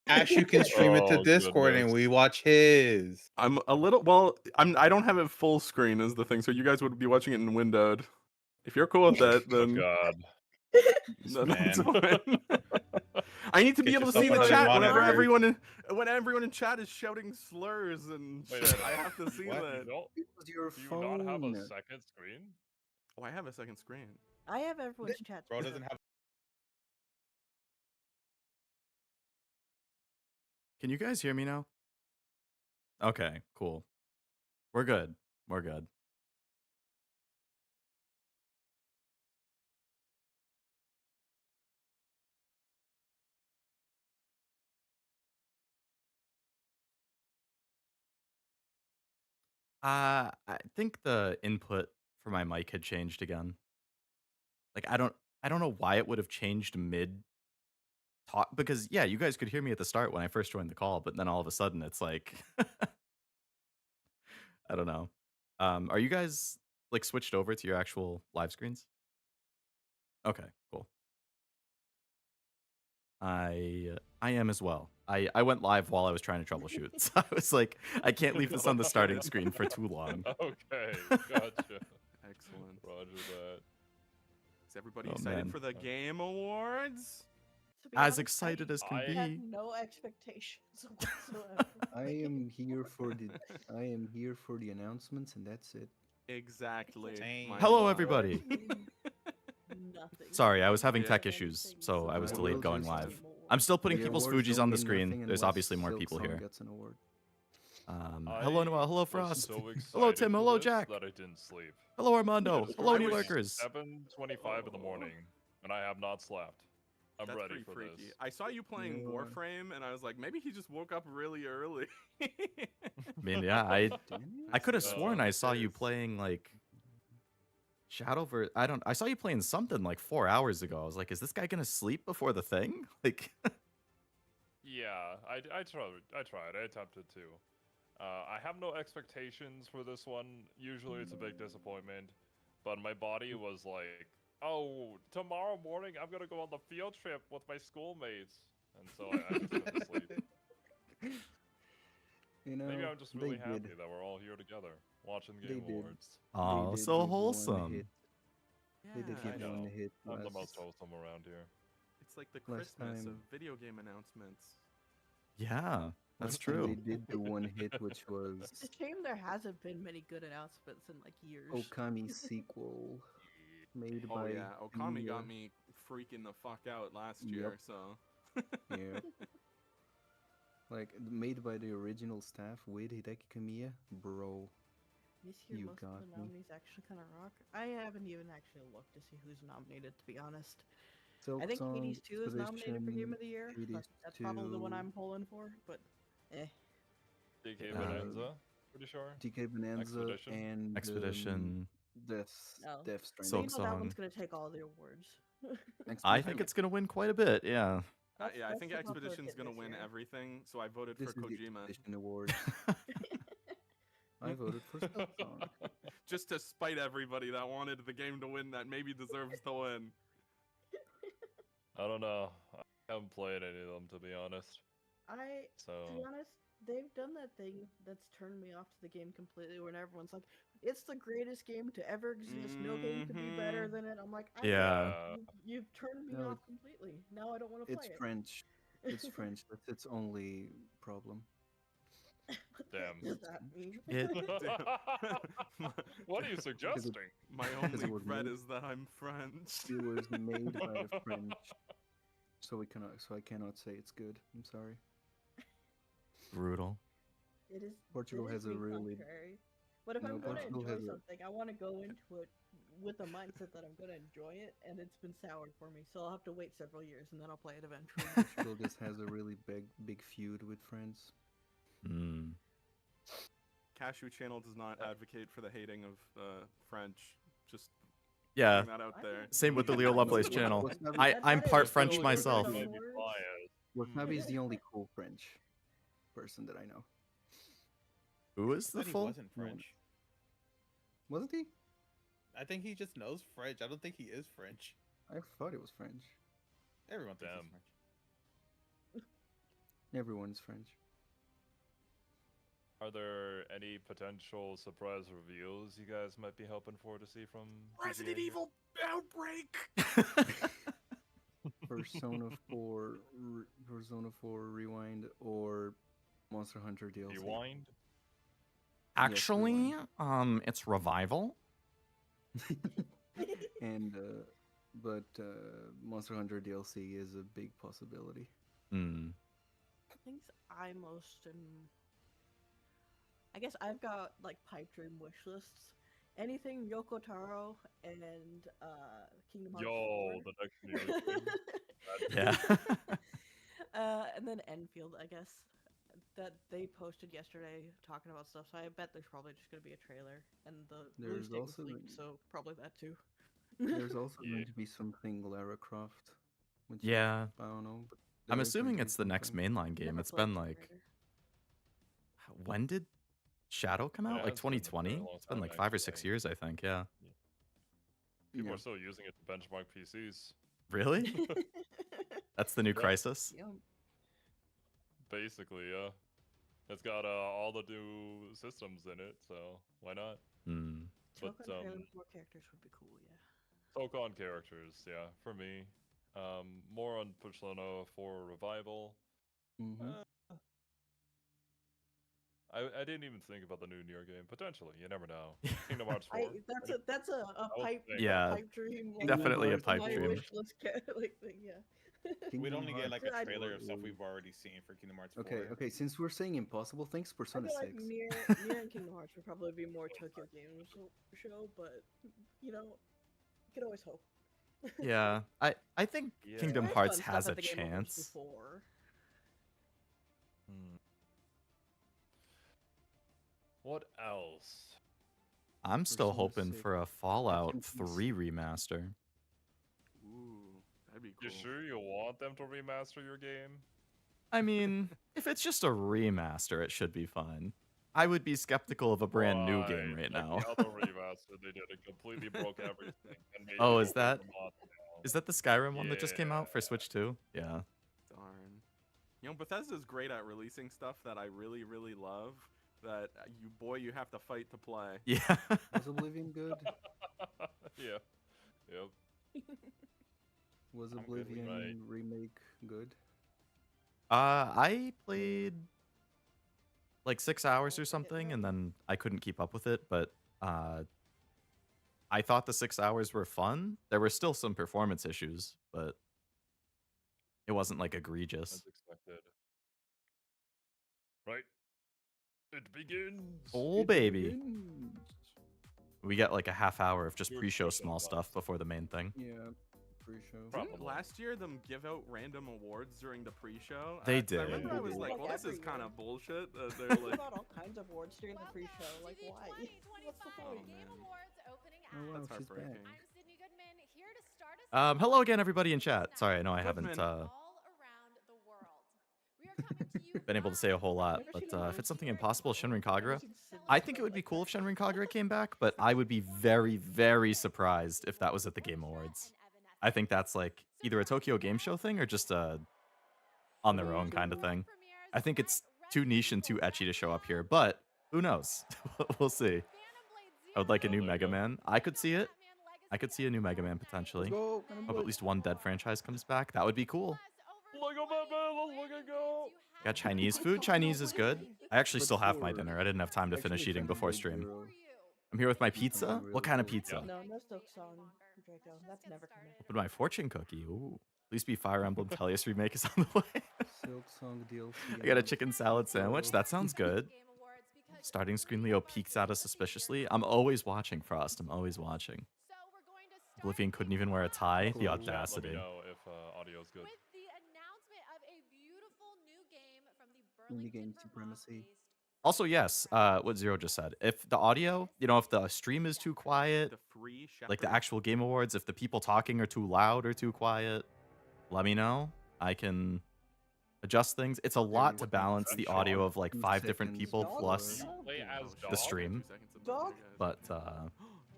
Kashu can stream it to Oh, Discord and goodness. we watch his. I'm a little well. I don't have it full screen is the thing, so you guys would be watching it in windowed. If you're cool with that, Oh, then God. that's Man. fine. I need to be Get able to yourself see the another chat monitor. when everyone in chat is shouting slurs and Wait, shit. I have to see What? that. You It was your do you not have phone. a second screen? Oh, I have a second screen. I have everyone's chat. Bro doesn't have. Can you guys hear me now? Okay, cool. We're good. We're good. I think the input for my mic had changed again. Like I don't know why it would have changed mid talk because yeah, you guys could hear me at the start when I first joined the call, but then all of a sudden it's like I don't know. Are you guys like switched over to your actual live screens? Okay, cool. I am as well. I went live while I was trying to troubleshoot. So I was like, I can't leave this on the starting screen for too long. Okay, gotcha. Excellent. Roger that. Is everybody Oh, excited man. for the Game Awards? To be As honest, excited as can I I- had be. no expectations whatsoever. I am here for the announcements, and that's it. Exactly. Same. my Hello, God. everybody. Nothing. Sorry, I was having Yeah. tech issues, so I was I delayed will going just- live. I'm still putting The people's awards Fujis don't on the mean screen. nothing There's unless obviously more Silk people Song here. Gets an award. Hello, Noel. Hello, was Frost. so Hello, excited Tim. for Hello, this Jack. That I didn't sleep. Hello, Armando. It Hello, is new currently lurkers. 7:25 in the morning, and I have not slept. I'm That's ready pretty for freaky. this. I saw you playing Yeah. Warframe, and I was like, maybe he just woke up really early. I mean, yeah, I could have Uh, sworn I saw you is. playing like I saw you playing something like 4 hours ago. I was like, is this guy gonna sleep before the thing? Like Yeah, I tried. I attempted to. I have no expectations for this one. Usually it's a big disappointment. But my body was like, oh, tomorrow morning I'm gonna go on the field trip with my schoolmates. And so I just couldn't sleep. You know, Maybe I'm just they really did. happy that we're all here together, watching the They Game did. Awards. oh, They did so give one wholesome. hit. They did Yeah, give I one know. hit. I'm the last- most wholesome around here. It's like the Last Christmas of time- video game announcements. Yeah, that's last time true. They did the one hit, which was It's a shame there hasn't been many good announcements in like years. Okami sequel made Oh by. yeah, Okami got Nier. me freaking the fuck out last Yep. year. So Yeah. Like made by the original staff with Hideki Kamiya, bro. This year, You most got of the me. nominees actually kind of rock. I haven't even actually looked to see who's nominated, to be honest. Silk I think Song, Hades 2 is nominated for Game Expedition, of the Year. Hades That's probably the one 2. I'm pulling for, but eh. DK Uh, Bonanza, pretty sure. DK Bonanza Expedition? and Expedition. Death No. Death So Silk you Stranding. know that one's Song. gonna take all the awards. I think it's gonna win quite a bit. Yeah. yeah, I That's think the popular Expedition's kid gonna this win year. everything. So I voted This for is the Kojima Expedition Award. I voted for Silk Song. just to spite everybody that wanted the game to win that maybe deserves to win. I don't know. I haven't played any of them, to be honest. To be So, honest, they've done that thing that's turned me off to the game completely when everyone's like, it's the greatest game to ever exist, no game could be better Mhm. than it. I'm like, Yeah. you've turned me No, off completely. Now I don't want to It's play French. It's French. That's its only problem. it. Damn. What does that mean? It what are you suggesting? My Because it only was regret made- is that I'm French. It was made by the French, so I cannot say it's good. I'm sorry. brutal. It is. Portugal it is has a being really- contrary. But if No, I'm gonna Portugal enjoy has a- something, I want to go into it with the mindset that I'm gonna enjoy it, and it's been soured for me, so I'll have to wait several years and then I'll play it eventually. Portugal just has a really big feud with France. Mm. Cashew channel does not advocate for the hating of French. Just Yeah. putting that out there. Same with the Leo Lovelace channel. Wasabi- I'm That part is French so myself. good. May be biased. Wasabi is the only cool French person that I know. Who is I the thought he full? wasn't French. Wasn't he? I think he just knows French. I don't think he is French. I thought it was French. Everyone thinks Damn. he's French. Everyone's French. Are there any potential surprise reveals you guys might be hoping for to see from Resident PGA? Evil Outbreak. Persona 4, Persona 4 Rewind, or Monster Hunter DLC. Rewind? Actually, it's Revival. And but Monster Hunter DLC is a big possibility. Hmm. Things I most I guess I've got like pipe dream wish lists. Anything Yoko Taro and Kingdom Hearts Yo, 4. the next Nier game. Yeah. And then Enfield, I guess. That they posted yesterday talking about stuff, so I bet there's probably just gonna be a trailer. And the release There's date was also leaked, so probably that too. There's also Yeah. going to be something Lara Croft. Which Yeah. I don't know. But I'm there is going assuming to be it's the next something. mainline game. Never It's played been Tomb like, Raider. when did Shadow come out? Yeah, Like it's been a very 2020? long It's been time, like 5 or 6 actually. years, I think. Yeah. People Yeah. are still using it to benchmark PCs. Really? That's the new Yeah. Crisis. Yeah. Basically, yeah. It's got all the new systems in it, so why not? Hmm. But, Token trailer with more characters would be cool, yeah. Pokemon characters, yeah, for me. More on Persona 4 Revival. Mhm. I didn't even think about the new Nier game. Potentially, you never know. Kingdom Hearts 4. That's a was pipe, thinking- Yeah, pipe dream. like, definitely a my pipe dream. wish list like thing, yeah. We'd Kingdom only get like Hearts a I- trailer of stuff or- we've already seen for Kingdom Hearts 4. Okay. Since we're saying impossible things, I Persona feel like 6. Nier and Kingdom Hearts would probably be more Tokyo Game show, but you know, you can always hope. Yeah. I think Yeah. Kingdom There's Hearts done stuff has a at the Game Awards chance. before. Hmm. What else? I'm still Persona hoping 6. for a Fallout Please. 3 remaster. Ooh, that'd be You cool. sure you want them to remaster your game? I mean, if it's just a remaster, it should be fine. I would be skeptical of a brand new game right Like now. The other remaster they did, it completely broke everything. And made Oh, it is open that- mod now. Is that the Skyrim one that just came out for Yeah. Switch 2? Yeah. Darn. You know, Bethesda's great at releasing stuff that I really, really love. That you have to fight to play. Yeah. Was Oblivion good? Yeah. Yep. Was I'm good with Oblivion remake good? I played like 6 hours or something, and then I couldn't keep up with it. But I thought the 6 hours were fun. There were still some performance issues, but it wasn't like egregious. As expected. Right. It begins. Oh baby, we get like a half hour of just Your pre-show pre-show small stuff. stuff before the main thing. Yeah, pre-show. Probably. Didn't last year them give out random awards during the pre-show? They 'Cause I did. remember I was They like, did. well, this Like is every kind year. of bullshit. They're They like, put out all kinds of awards during the pre-show. Like, why? What's the Oh, point? man. Game Awards opening Oh, wow, act. That's she's back. heartbreaking. I'm Sydney Goodman here to start us Hello again, everybody in chat. Sorry, I know I haven't Goodman. all around the world. We are coming to you been able to say a whole lot, Never but seen a if it's something World impossible, Shinrin Kagura, Seen Silver I think it Surfer would be like cool that. if Shinrin Kagura came back, but I would be very, very surprised if that was at the Game Awards. I think that's like either a Tokyo Game Show thing or just a on their own kind of thing. I think it's too niche and too etchy to show up here, but who knows? We'll see. I would like a Oh, new there you Mega go. Man. I could see it. I could see a new Mega Man potentially. Go! Hope at least one dead franchise comes back. That would be cool. Look at Batman, let's look at go. Got Chinese food. Chinese is good. I actually But still have my for- dinner. I didn't have time to finish Actually, eating it's before Big stream. Hero. I'm here with my Something pizza. really What kind of cool. pizza? No, no Silk Song, Draco. That's never coming. Open my fortune cookie. Ooh. Please be Fire Emblem Tellius remake is on the way. Silk Song DLC. I got a and chicken salad sandwich. That sounds good. Starting screen Leo peeks at us suspiciously. I'm always watching, Frost. I'm always watching. Oblivion couldn't even wear a tie. The Cool. Yeah, let audacity. me know if audio's good. With the announcement of a beautiful new game from the Indie Burlington, game Vermont supremacy. based Also, yes, what Xero just said. If the audio, if the stream is too quiet, the free like the shepherd. actual Game Awards, if the people talking are too loud or too quiet, let me know. I can adjust things. It's a lot to balance the audio of like 5 different people Dog? plus Dog? Play as Oh, dog. the stream. 2 seconds of Dog? guys. But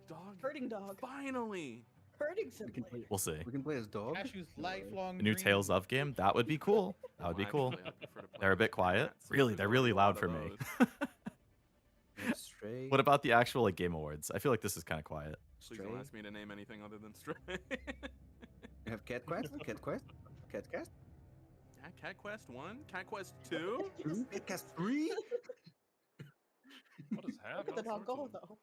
Dog. Hurting dog. Finally. Hurting We can play. simulator. We'll see. We can play as dog. Cashu's No way. lifelong The new dream. Tales of game, that would be cool. That would be Well, cool. actually, I prefer to play They're a as bit quiet. cats, Really, because they're there's really a lot loud of for me. those. We have Stray. What about the actual like Game Awards? I feel like this is kind of quiet. Please don't Stray? ask me to name anything other than Stray. We have Cat Quest. Cat Quest. Cat Quest. Yeah, Cat Quest 1? Cat Quest 2? Cat Quest 3. What is Where happening? did the dog go though?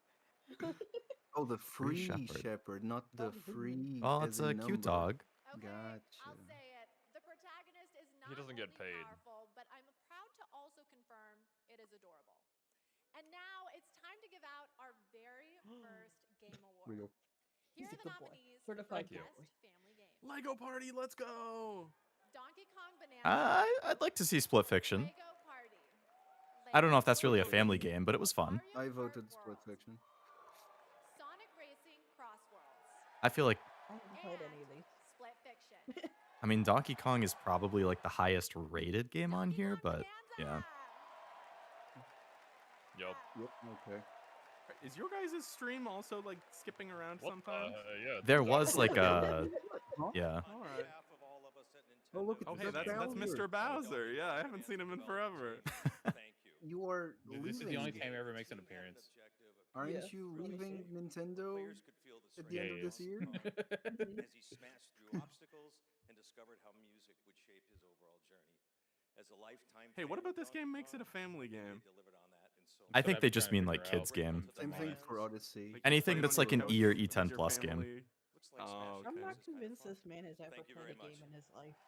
Oh, the Free free shepherd. shepherd, not the free. Oh, as it's a in cute number. dog. Okay, Gotcha. I'll say it. The protagonist is not doesn't get only paid. powerful, but I'm proud to also confirm it is adorable. And now it's time to give out our very first Game Award. Real. Here He's are a the good boy. nominees Certified for good Best boy. Family Game. Lego Party, let's go! Donkey Kong Banana. I'd like to see Split Fiction. Lego Party. I don't know if Lego that's really a Party, family game, but it was fun. Mario I Kart voted Split World, Fiction. Sonic Racing Crossworlds. I feel like, I haven't played any of these. Split Fiction. I mean, Donkey Kong is probably like the highest rated game on here, but yeah. Yup. Yep. Okay. Is your guys' stream also like skipping around What sometimes? yeah. There it's was like awkward. a, yeah. Alright. Oh, look at Oh, hey, the that's Mr. Bowser. Yeah, I haven't seen him in forever. You are Dude, this is the leaving. only time he ever makes an appearance. Aren't Yeah, you honestly. leaving Nintendo at the end of this year? as he smashed through obstacles and discovered how music would shape his overall journey. As a lifetime Hey, what fan about of this game Donkey makes it a Kong, family they game? delivered on that in so I That's think what they I've been just trying mean to like figure kids out. game. Same thing for Odyssey. Like, you Anything play that's on like your an couch E or with E10 your plus game. family. Looks like Oh, Smash I'm okay. not Bros. is kinda convinced fun. this man has ever Thank you played very a game much. in his life.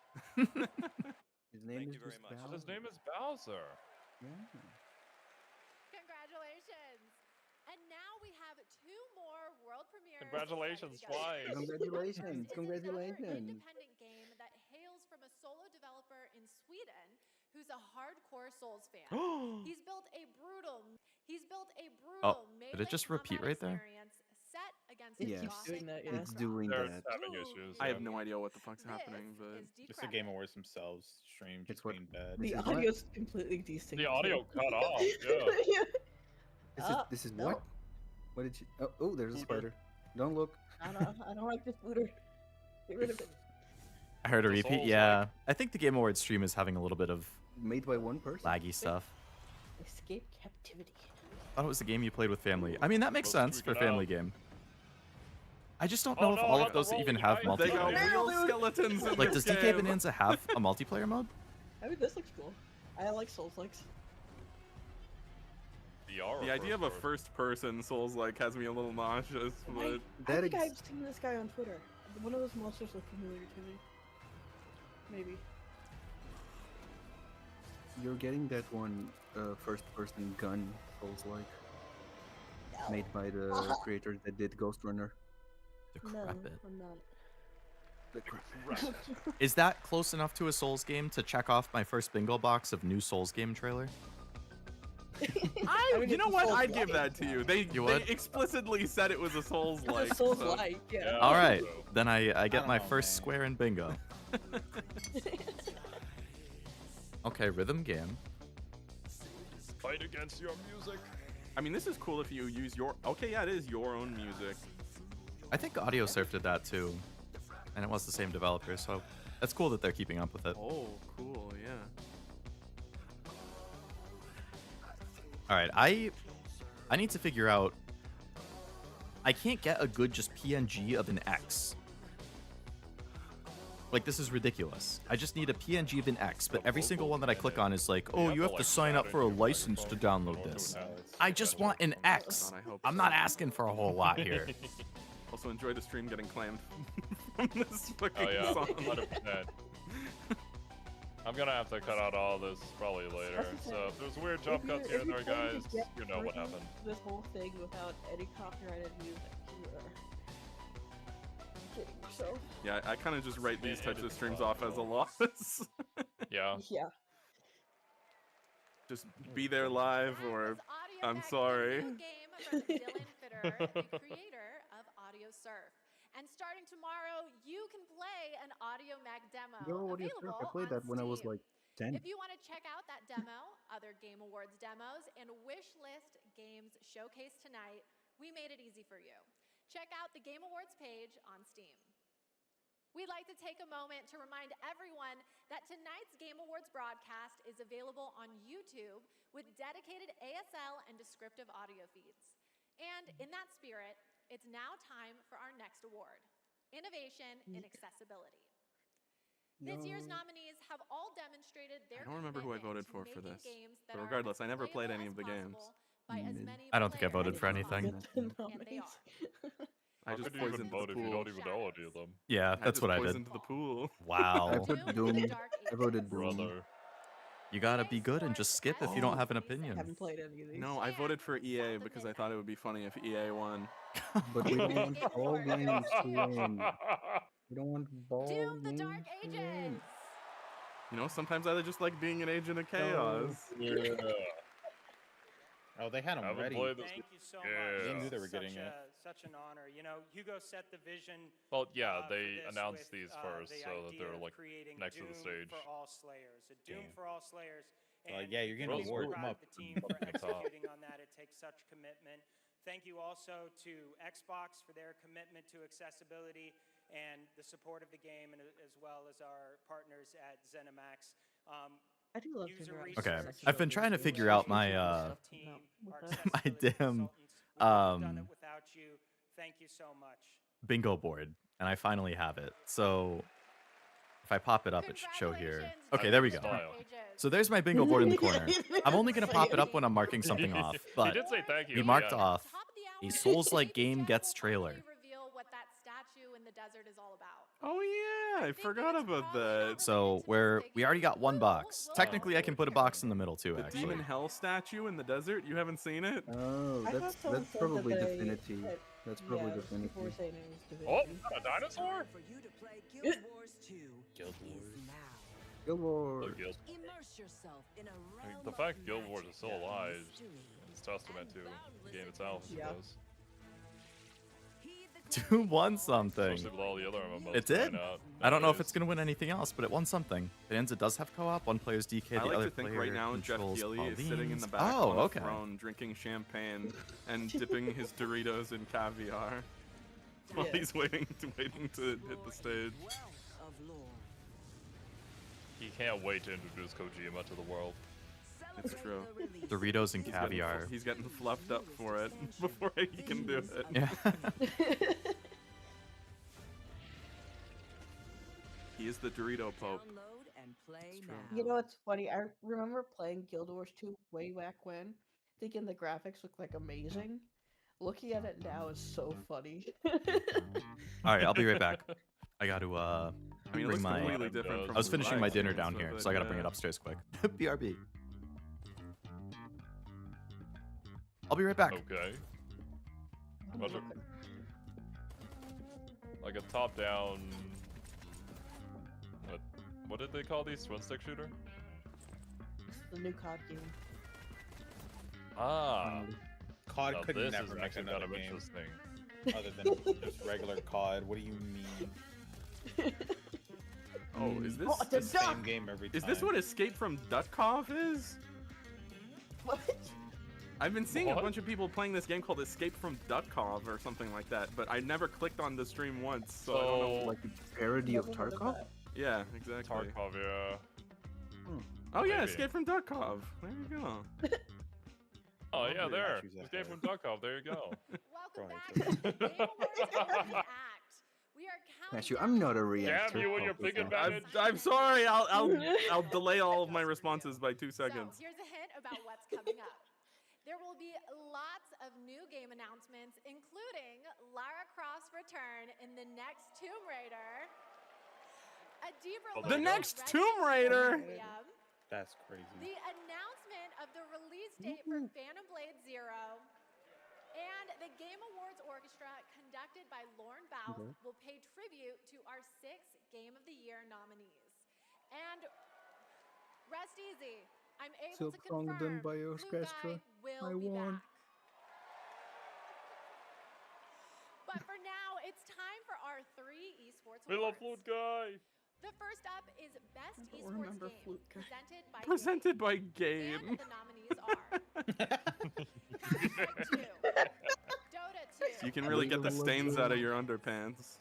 His name Thank is you very just much. Bowser. His name is Bowser. Yeah. Congratulations. And now we have two more world premieres. Congratulations, ready to go. twice. Congratulations, First is another congratulations. independent game that hails from a solo developer in Sweden who's a hardcore Souls fan. He's built a brutal Did it just melee repeat combat right there? experience set against It a keeps gothic doing that, yeah. It's backdrop. doing They're that. having Ooh, issues. I have yeah. no idea what the fuck's This happening, but is Just the Game Decrepit. Awards themselves stream It's just what- being bad. The This is what? audio's completely distinct. The audio cut off. Yeah. Yeah. This is no. what? What did you? Oh, there's a Uber. spider. Don't look. I don't like this booter. Get rid of it. I heard a It's a repeat. Souls-like. Yeah, I think the Game Awards stream is having a little bit of Made by one person. laggy stuff. Escape captivity. I thought it was a game you played with family. I mean, that makes Let's sense tweak for it family out. game. I just don't Oh know if no, all I of got the those even rolling have dice. they got multiplayer. real skeletons in Like, this does DK game. Bonanza have a multiplayer mode? I mean, this looks cool. I like Souls likes. VR The idea of a first-person Souls-like has me a little nauseous, but I That think ex- I've seen this guy on Twitter. One of those monsters look familiar to me. Maybe. You're getting that one first-person gun Souls-like, made by the creators that did Ghost Runner. The No, crap it. I'm not. The crap. Is that close enough to a Souls game to check off my first bingo box of new Souls game trailer? I mean, you it's know a what? I'd Souls-like, give that to you. so- They You would? explicitly said it was a Souls-like. It's a Souls-like, yeah. Yeah. All right, so. then I get don't my know, first man. square in bingo. Okay, rhythm game. Fight against your music. I mean, this is cool if you use your. Okay, yeah, it is your own music. I think Audio Surf did that too, and it was the same developer, so that's cool that they're keeping up with it. Oh, cool, yeah. All right, I need to figure out. I can't get a good just PNG of an X. Like, this is ridiculous. I just need a PNG of an X, but every single one that I click on is like, oh, you have to sign up for a license to download this. I just want an X. God, I hope I'm so. not asking for a whole lot here. Also, enjoy the stream getting claimed from this fucking Oh yeah, song. 100%. I'm gonna have to cut out all this probably later. So if there's weird jump cuts here and there, guys, you know what happened. This whole thing without any copyrighted music. You are kidding yourself. Yeah, I kind of just write these Man, types it of is streams fun, off as a though. loss. Yeah. Yeah. Just be there live, or I'm sorry. Game from Dylan Fitter, the creator of Audio Surf. And starting tomorrow, you can play an Audio Mag demo. Yo, what do you available I played on that when I was Steam. like 10. If you want to check out that demo, other Game Awards demos, and wishlist games showcased tonight, we made it easy for you. check out the Game Awards page on Steam. We'd like to take a moment to remind everyone that tonight's Game Awards broadcast is available on YouTube with dedicated ASL and descriptive audio feeds. And in that spirit, it's now time for our next award, Innovation in Accessibility. This year's nominees have all demonstrated their I don't remember who I voted commitment for to this. making games that But are regardless, I as never played any playable of the as games. possible by as many I don't think I voted for players as anything. possible. And they are. I How just could you even poisoned the vote if you pool. don't even know any of them? Yeah, I that's just what I did. poisoned the pool. I Wow. put Doom, Doom. Dark I voted Ages. Doom. Brother. You gotta be good and just skip if you don't have an I opinion. haven't played any of these. No, I voted for EA because I thought it would be funny if EA won. But we don't want Game ball Awards. games to win. We don't want ball Doom, the games Dark to Ages. win. You know, sometimes I just like being an agent of chaos. Yeah. Oh, they had them Haven't ready. played this. Thank you so Yeah. much. They knew they This were is getting such it. Such an honor. You know, Hugo set the vision. Well, yeah, for they this announced with, these first the so that idea they're of like creating next to the Doom stage. For all Slayers. A Doom Damn. for all Slayers. Well, And yeah, you're getting really an award. proud Come of up. the team for Up top. executing on that. It takes such commitment. Thank you also to Xbox for their commitment to accessibility and the support of the game, and as well as our partners at ZeniMax. I do love User figuring out research, Okay, accessibility I've been trying to games. figure out my team, our my accessibility damn consultants. We couldn't have done it without you. Thank you so much. bingo board, and I finally have it. So if I pop it up, it should show here. Okay, there we go. Style. So there's my bingo board in the corner. I'm only gonna pop it up when I'm marking He something did- off, he but did say thank you. he at the marked end. off Top of the a hour, Souls-like Lady game Jeff gets will trailer. finally reveal what that statue in the desert is all about. Oh yeah, I think forgot it's about probably that. not So related to where this we already got one box. Whoa. Technically, I can put a box in the middle too. The Actually, Demon Hell statue in the desert. You haven't seen it? Oh, I thought that's someone said probably that they- Divinity. that- That's probably yeah, people were Divinity. saying it was Oh, Divinity. a dinosaur? For you to play Guild Wars 2 Guild is Wars. now. Guild Oh, Wars. Guild. Immerse yourself in a I mean, realm the of fact Guild Wars is still magic, alive mystery, is testament to and the game itself. I Yeah. suppose. Heed the Doom won call. something. Especially with all the other MMOs. It did. coming out I don't know if nowadays. it's gonna win anything else, but it won something. It ends. It does have co-op. One player's DK, I the like other to think player right now Jeff controls Keighley is sitting in the Pauline's. back Oh, on a okay. throne, drinking champagne and dipping his Doritos in caviar while Yeah. he's waiting to hit the stage. Wealth of lore. He can't wait to introduce Kojima to the world. It's Celebrate true. the release. Doritos and He's getting caviar. he's getting fluffed up for it before he can do it. Yeah. He is the Dorito Pope. Download and play It's true. now. You know what's funny? I remember playing Guild Wars 2 way back when, thinking the graphics looked like amazing. Looking at it now is so funny. All right, I'll be right back. I got to I mean, it bring looks my. completely I different. From I was finishing my I've dinner seen down this here, with so I gotta bring it yeah. upstairs quick. BRB. I'll be right back. Okay. Bunch of- like a top-down. What did they call these? Twin stick shooter? The new COD game. Ah. COD Now could this never is make actually another kind of game interesting. other than just regular COD. What do you mean? Oh, is this Oh, the The same duck! game every time. is this what Escape from Dutkov is? What? I've been seeing a What? bunch of people playing this game called Escape from Dutkov or something like that, but I never clicked on the stream once, so I don't know. So, Like a parody of Never heard of Tarkov? that. Yeah, exactly. Tarkov, yeah. Oh yeah, Maybe. Escape from Dutkov. There you go. Oh I'll yeah, be there. actually that Escape bad. from Duckov. There you go. Welcome Right. back to the Game Awards Opening Act. We are counting Kashu, down I'm not a to reactor. you and your big focus. advantage. I'm sorry. I'll delay all of my responses by 2 seconds. So here's a hint about what's coming up. There will be lots of new game announcements, including Lara Croft's return in the next Tomb Raider, a deeper Oh, look The there you go. at next Resident Tomb Raider. Evil, That's crazy. the announcement of the release date for Phantom Blade Zero, and the Game Awards Orchestra, conducted by Lorne Bouth, will pay tribute to our 6 Game of the Year nominees. And rest easy, I'm able to Silk song done confirm by Blue orchestra. Guy will I be won. back. But for now, it's time for our 3 esports We love awards. Flute Guy. The first up is Best I don't Esports remember Game, Flute Guy. presented by Presented by Game. And the nominees are Counter-Strike 2, Dota 2, You can really get the League of stains out of Legends. your underpants.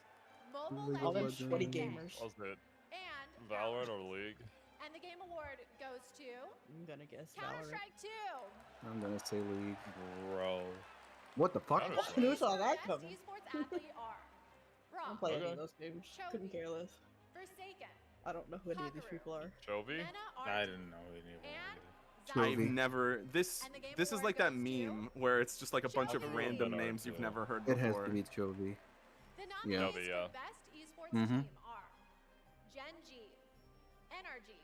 Mobile League of All them Legends sweaty Legends. gamers. Was it and Valorant or League? And the Game Award goes to I'm gonna guess Counter Valorant. Strike 2. I'm gonna say League. Bro. What the fuck? Counter-Strike. Who saw that Best coming? esports athlete are I don't Rob, play any Okay. of those games. Chovy. Couldn't care less. Forsaken, I don't know who any of these people are. Chovy? Mena I Art, didn't know any of them. and Chovy. I've never this And the Game this is Award like that goes to meme where it's just like a bunch of Chovy. random Chovy. names you've never heard It has before. to be Chovy. The Yeah. nominees Chovy, for yeah. Best Esports Mhm. Team are Gen G, NRG,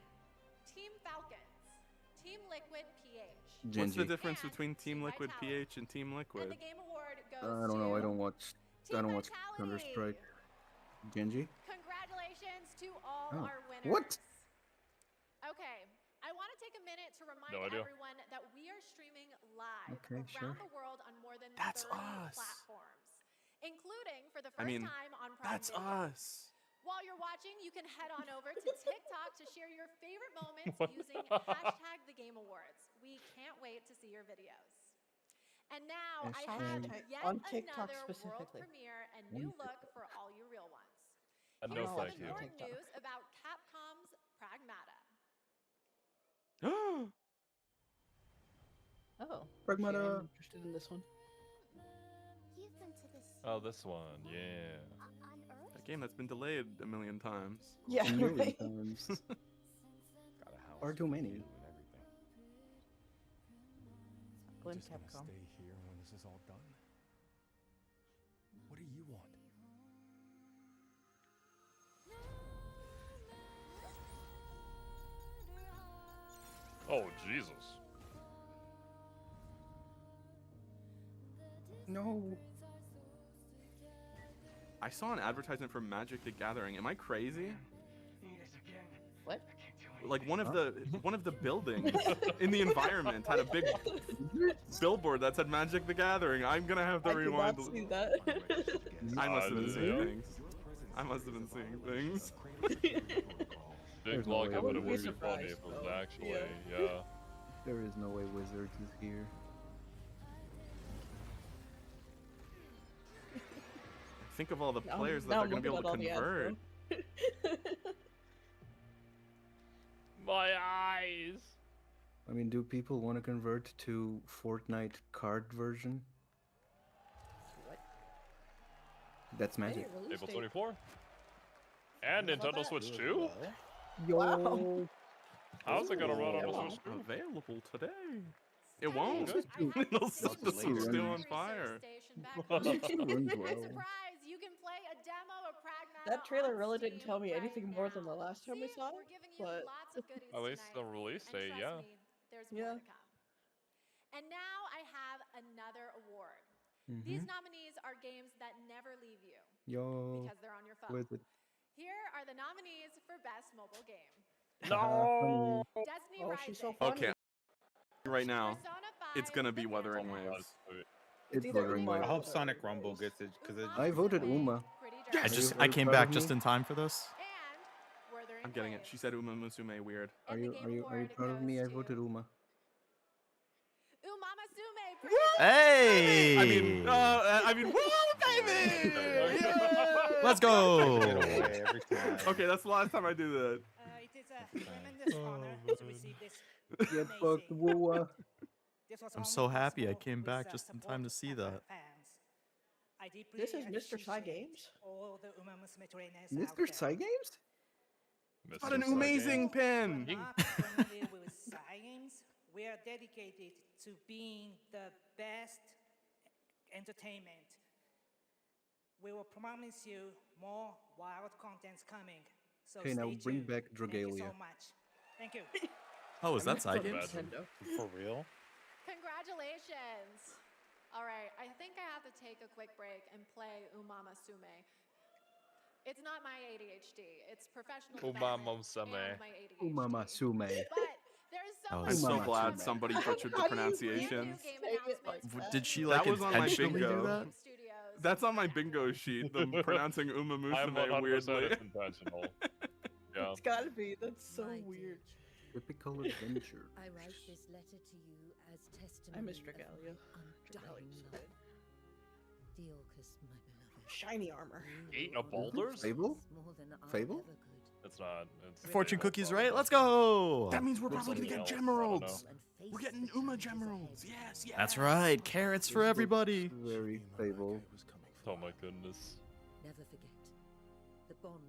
Team Falcons, Team Liquid PH. What's the Genji. difference And between Team Team Liquid Vitality. PH and Team And Liquid? the Game Award goes I don't know. I to don't watch. Team I don't watch Vitality. Counter Strike. Genji. Congratulations to all Oh, our winners. what? Okay, I want to take a minute to remind No idea. everyone that we are streaming live Okay, around sure. the world on more than That's 30 us. platforms, including for the first I mean, time on Prime That's Video. us. While you're watching, you can head on over to TikTok to share your favorite moments using hashtag the Game Awards. We can't wait to see your videos. And now I have Hashtag yet on TikTok another world specifically. premiere and new look for all you real ones. No, Here's some thank you. important news about Capcom's Pragmata. Oh. Pragmata. Okay, I'm interested in this one. You've been to this Oh, this one, yeah. on Earth? A game that's been delayed a million times. Yeah, A million right. times. Got a house, Or too many. view and everything. Blame Just gonna Capcom. stay here when this is all done. What do you want? Oh, Jesus. No. I saw an advertisement for Magic the Gathering. Am I crazy? What? Like one of the buildings in the environment had a big billboard that said Magic the Gathering. I'm gonna have to I did rewind. not see that. I must have been seeing Yeah. things. I must have been seeing things. Big There's no block way of I it wouldn't would be be funny if it was surprised, actually, though. yeah. There is no way Wizards is here. Think of all the Now- players that now they're I'm gonna be able looking to at all the ads, convert. My eyes! I mean, do people want to convert to Fortnite card version? What? That's Magic. Hey, release April date. 24? And How about Nintendo that? Switch 2? Yo. Wow. How's it gonna run on the Wow. Switch 2? Available today. It won't. Good. It'll set the Switch Switch runs- 2 on fire. Runs And well. surprise, you can play a demo of Pragmata. That trailer on really didn't Steam tell me right anything more than the now. last time I See, saw we're it, giving you but lots of goodies At least the tonight, release and date, trust yeah. me, there's Yeah. more to come. And now I have another award. Mhm. These nominees are games that never leave you Yo. because they're on your phone. With it. Here are the nominees for Best Mobile Game. No! Destiny Oh, Rising. she's so funny. Okay. Right now, Persona 5, it's gonna be The Wuthering Paradise. Waves. It's It's either Wuthering Uma Waves. I or hope Sonic Wuthering Rumble Waves. gets it because it. I voted Uma. Pretty I Dark. just you I very came proud back of just me? in time for this. And Wuthering I'm getting it. Waves. She said Uma Musume weird. Are And the you Game are you Award proud of me? I goes voted to Uma. Umamasume. Hey! I mean, woo, baby! Yeah! Let's go! Get away every time. Okay, that's the last time I do that. It is a tremendous honor to receive this. Get amazing- fucked, Wua. This was I'm only so happy I possible came with back the just in support time to see of our that. fans. I deeply This is Mr. Psy appreciate Games? all the Umamusume trainers out Mr. there. Psy Games? What an amazing pen! We're not only with science, we are dedicated to being the best entertainment. We will promise you more wild contents coming. So Okay, stay now bring tuned. back Thank you so Dragalia. much. Thank you. Oh, is that From Psychic? Nintendo. For real? Congratulations. All right, I think I have to take a quick break and play Umamasume. It's not my ADHD. It's professional development Umamasume. and my ADHD. Umamasume. But there's so Oh, much I'm so Uma glad Musume. somebody butchered the How do you pronunciations. game Say it like announcements that. for Did she That like was on my intentionally do bingo. that? Studios. That's on my bingo sheet, them pronouncing Uma I'm Musume 100% weirdly. it's intentional. Yeah. It's gotta be. That's so My weird. Typical adventure. I write this letter to you as I testimony miss of Dragalia. my undying Dragalia's so love. good. Shiny armor. 8 of boulders? Fable? Fable? It's not. It's Fortune Fable, cookies, probably. right? Let's go. That means we're Looks probably gonna like get something else, I don't gemeralds. know. We're getting gemeralds. Yes, yes. That's right. Carrots for everybody. Very Fable. Oh my goodness. Never forget. The bonds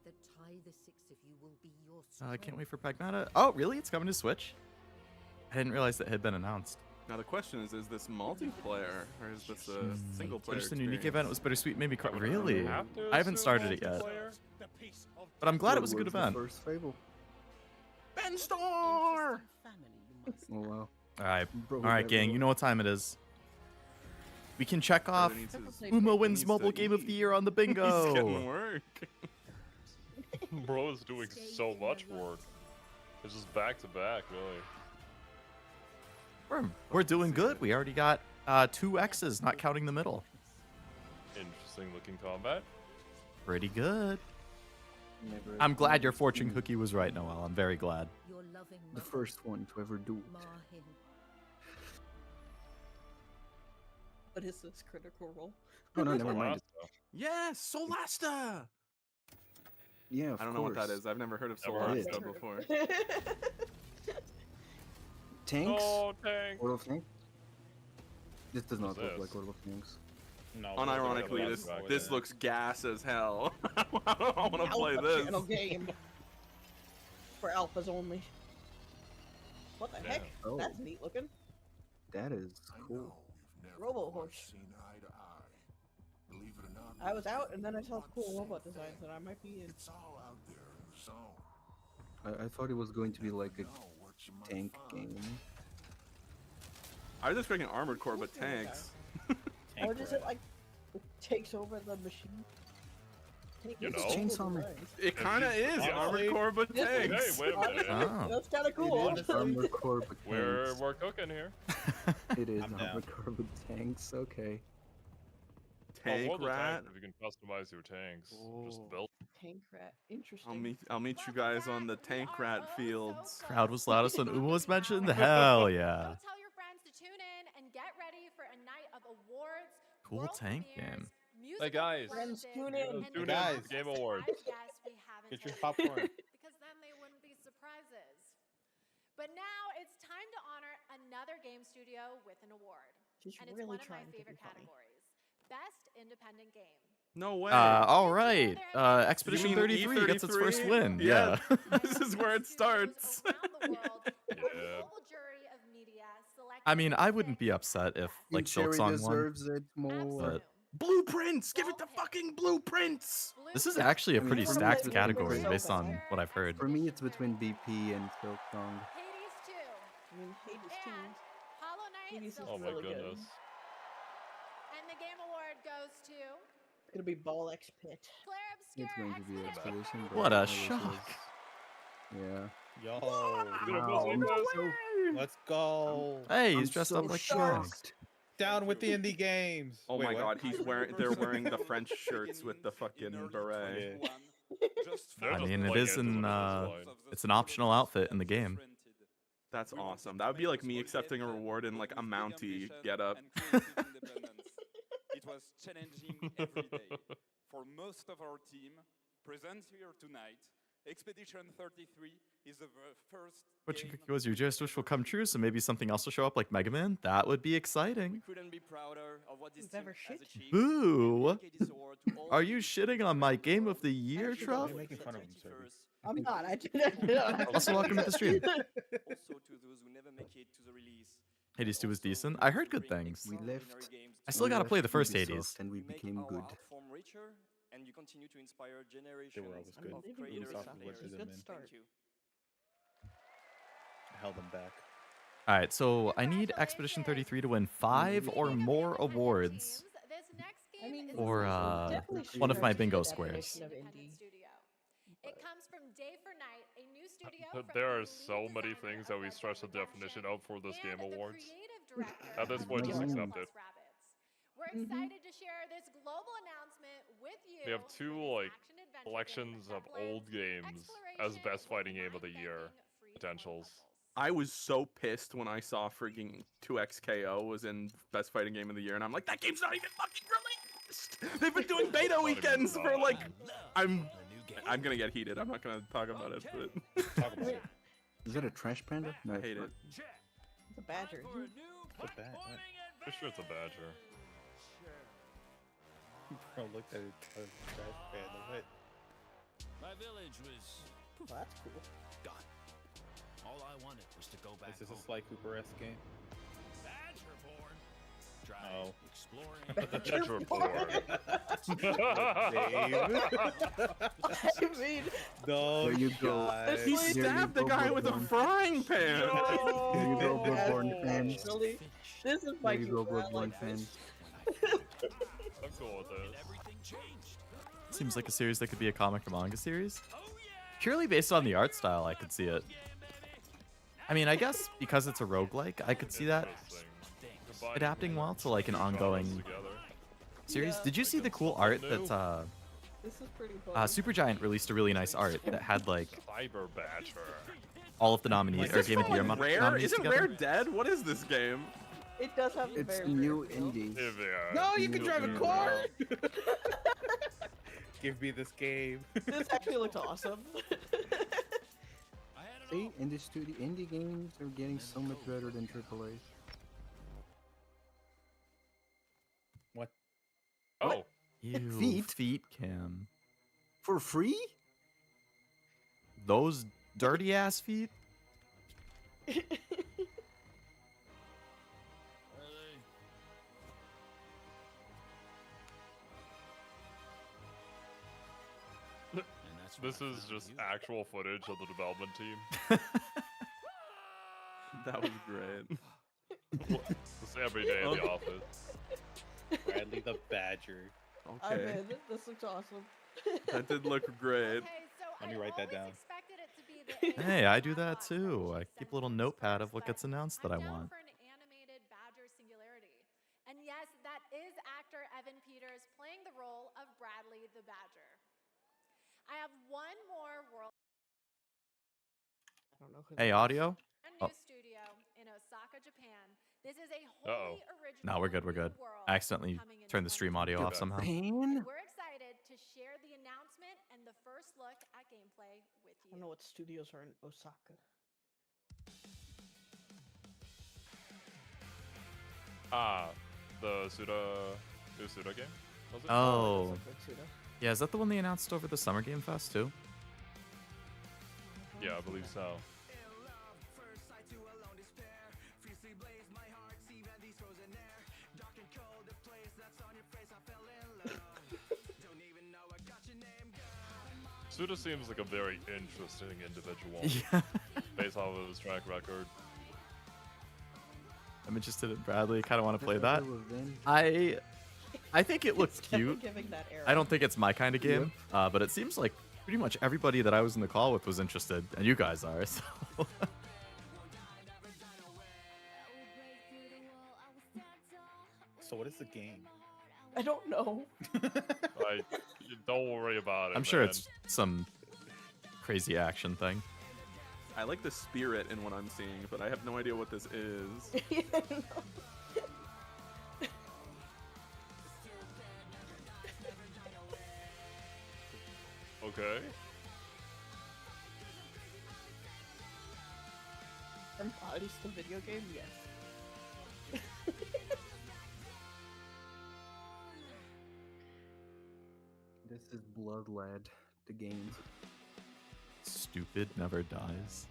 that tie the six of you will be your I can't wait for Pragmata. Oh, really? It's coming to Switch? I didn't realize that had been announced. Now the question is this multiplayer or is this a single player? Just a unique experience? event. It was bittersweet. Made me cry. would Really? have to I haven't assume started it yet, multiplayer. but I'm glad What it was a good was the event. First Fable. Ben Star! Oh wow. All right, Bro, all right, gang. You know what time it is. We can check off Needs his- Uma he wins needs Mobile to Game of eat. the Year on the He's getting bingo. work. Bro is doing so much work. It's just back to back, really. We're doing good. We already got 2 X's, not counting the middle. Interesting looking combat. Pretty good. Never I'm glad your fortune cookie was right, Noel. I'm very glad. Your loving the mother, first one to ever do it. Mahin. What is this critical role? Oh no, never mind. Yes, Solasta. Yeah, of I don't know what that course. is. I've never heard of Never heard of Solasta it. before. Tanks? Oh, tank. World of Tanks? This does not What's look this? like World of Tanks. No. Unironically, Yeah, this yeah. this looks gas as hell. I want to play Alpha this. channel game. For alphas only. What the heck? Oh. That's neat looking. That is cool. Robo horse. I was out and then I saw cool robot designs and I might be in. I thought it was going to be like a tank game. I was expecting Armored Core, but tanks. Or does it like takes over the machine? You It's know? Chainsaw Man. It kind of is honestly- Armored Core, but This is- tanks. Hey, wait a minute. Oh. That's kind of cool. Honestly, Armored Core with tanks. We're cooking here. It is I'm down. Armored Core with tanks. Okay. Tank World of rat. Tanks, if you can customize your tanks, just Oh. build. Tank rat. Interesting. I'll meet you guys on the tank rat fields. Crowd was loudest when Uma was mentioned. Hell yeah. Go tell your friends to tune in and get ready for a night of awards. Cool world tank premieres, game. musical Hey, guys. Friends, performances, tune in. and Tune in the Guys. to the Game most Awards. surprise guests we haven't Get your told popcorn. because then they wouldn't be surprises. But now it's time to honor another game studio with an award. She's And it's really one of my trying to be favorite funny. categories. Best Independent Game. No way. All right. Expedition You mean 33 gets its first E33? win. Yeah. Yeah. This is where it starts. Yeah. I mean, I wouldn't be upset if like Cherry Silksong won. deserves it more. But Blueprints. Give it the fucking blueprints. this is actually a I mean, pretty for me, stacked it's category so based on bad. what I've heard. For me, it's between BP and Silksong. Hades 2. I mean, Hades too. And Hollow Knight. Hades is Silk Oh my really good. goodness. And the game award goes to It's gonna be Ball X Pit. Claire It's Obscure going to be Expedition. Expedition. but What a I wish it shock. was- Yeah. Yo, Wow. let's go. Hey, he's I'm dressed so up like shocked. Shanks. Down with the indie games. Oh Wait, my what? god, they're wearing the French shirts with the fucking beret. Yeah. They're I just mean, it playing is into an the design. it's an optional outfit in the game. That's awesome. That would be like me accepting a reward in like a Mountie getup. It was challenging every day. For most of our team present here tonight, Expedition 33 is the first Fortune game cookie was your just wish will come true, so maybe something else will show up like Mega Man. That would be exciting. couldn't be prouder of what this Who's team ever has shit? achieved. Boo! Dedicate this award to all Are you shitting on my Game of the Year, Actually, Truff? You're making fun of him, sir. I'm not. I didn't. Also, welcome to the stream. Also to those who never make it to the release. Hades 2 was decent. I heard good things. We left. I still we gotta left play the first Ubisoft Hades. And we You make became our good. art form richer, and you continue to inspire They generations were always I'm good. of leaving creators Ubisoft, and which is players. a good man. start. Thank you. Held them back. All right, so I need Expedition 33 to win 5 or more awards. I mean, Or, definitely one of my stretched bingo the squares. definition of indie. It comes from Day for Night, a new studio. There from are the so lead many designer things of that we Red stretch the Dead definition Redemption of for this Game and the Awards. creative director At this of point, just Marvel accept plus it. Rabbids. We're Mhm. excited to share this global announcement with you. We have two for this like action-adventure collections game of that blends old games as exploration best fighting with game of the year mind-bending free potentials. puzzles. I was so pissed when I saw freaking 2XKO was in Best Fighting Game of the Year, and I'm like, that game's not even fucking released. They've been doing beta weekends for like. I'm gonna get heated. I'm not gonna talk about it, but. Talk about it. Is that a trash panda? No, I it's hate not. it. The badger. The bat. For sure it's a badger. Bro, looked at it. Trash panda. What? My village was Well, that's cool. gone. All I wanted was to go back Is this home. a Sly Cooper-esque game? Badgerborn. Try Oh. exploring. I mean, No. There you go. guys. He There you stabbed the go, guy with a Bloodborne. frying pan. There you go, Bloodborne that's fans. really, this is There my you go, Cooper. I Bloodborne like fans. this. I'm cool with this. Everything changed. Seems like a series that could be a comic or manga series. Purely based on the art style, I could see it. I mean, I guess because it's a roguelike, I could see that Combining adapting well to like an genres ongoing together. series. Yeah. Did you see the cool art that This is pretty fun. Supergiant released a really nice art that had like Cyber Badger. all of the nominees Is or this Game of the Year from Rare? nominees Isn't together? Rare dead? What is this game? It does have a It's very new rare feel. indie. No, you can drive a Mm. car. Give me this game. This actually looks awesome. See, indie games are getting so much better than AAA. What? Oh. Ew, feet cam. For free? Those dirty ass feet? This is just actual footage of the development team. That was great. Just every day in the office. Bradley the Badger. I'm Okay, in. This looks awesome. that did look great. Okay, so Let me I write that always down. expected it to be the Hey, I do that too. I keep a little notepad of what gets announced that I I'm down want. for an animated Badger Singularity. And yes, that is actor Evan Peters playing the role of Bradley the Badger. I have one more world I don't know who Hey, that is. audio? new Oh. studio in Osaka, Japan. This is a Uh-oh. wholly original No, we're good, we're new good. world I accidentally coming in turned the stream audio off 2022. somehow. Pain? We're excited to share the announcement and the first look at gameplay with I you. don't know what studios are in Osaka. The new Suda game? Was it? Oh. Osaka, Tsuda. Yeah, is that the one they announced over the Summer Game Fest too? Yeah, I believe so. Suda seems like a very interesting individual. Yeah. Based off of his track record. I'm interested in Bradley. I kind of want to play that. Revenge. I think it looks It's definitely cute. giving that era. I don't think it's my kind of game, but it seems like pretty much everybody that I was in the call with was interested, and you guys are. So. So what is the game? I don't know. Don't worry about it. I'm sure man. it's some crazy action thing. I like the spirit in what I'm seeing, but I have no idea what this is. Okay. From Bodies the video game? Yes. This is Blood Lad, the game. Stupid never dies.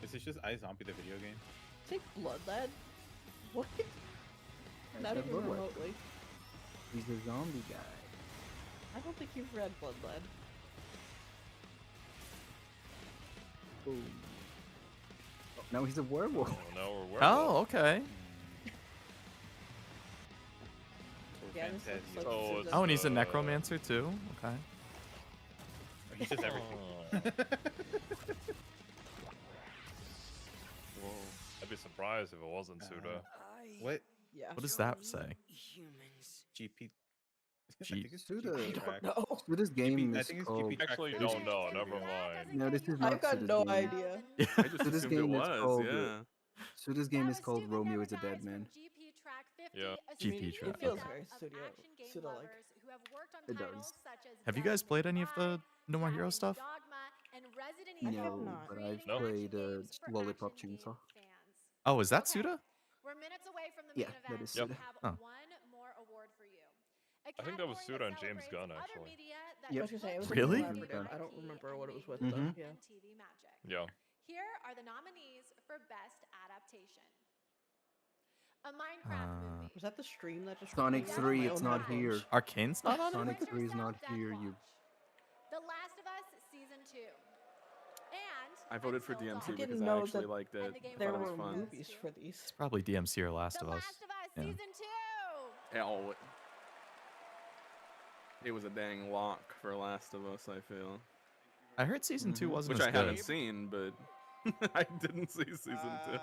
Is this just iZombie the video game? Take Blood Lad? What? Not said even Blood Lad. remotely. He's a zombie guy. I don't think you've read Blood Lad. Boom. Oh, now he's a werewolf. Oh, no, we're Oh, okay. Yeah, this looks like Oh, Suda. it's Oh, and he's a necromancer too. Okay. Or he's just everything. Whoa. I'd be surprised if it wasn't Suda. What? Yeah. What does that say? GP. Suda. I don't know. Suda's game I is think it's called. GP track Actually, 50. don't know. Never mind. No, this is I've not got Suda's no game. idea. I just Suda's assumed it game is was. called. Yeah. Suda's game is called Romeo is a Dead Man. Yeah. GP It track. feels Okay. very Suda-like. Have you guys played any of the No More Hero stuff? No, not. but I've No? played Lollipop Chainsaw. Oh, is that Suda? We're minutes away from the Yeah, main that event. is Yep. We Suda. have Oh. one more award for you. I think that was Suda and James Gunn, actually. I was gonna say, it was Really? a collaborative. I don't remember what it was with though. Mhm. Yeah. TV magic. Yeah. Here are the nominees for best adaptation. A Minecraft movie. Was that the stream that just Sonic recorded 3, my it's own not headphones? here. Arcane's not on it? Sonic 3 is not here. You. The Last of Us Season 2. And I voted for Until DMC Dawn. because didn't I know actually that liked it. And the Game There Thought it were was fun. movies for these. It's probably DMC or Last The of Us. Last of Us Yeah. Season 2. Hell, it was a dang lock for Last of Us, I feel. I heard season 2 wasn't Which as I haven't good. seen, but I didn't see season 2.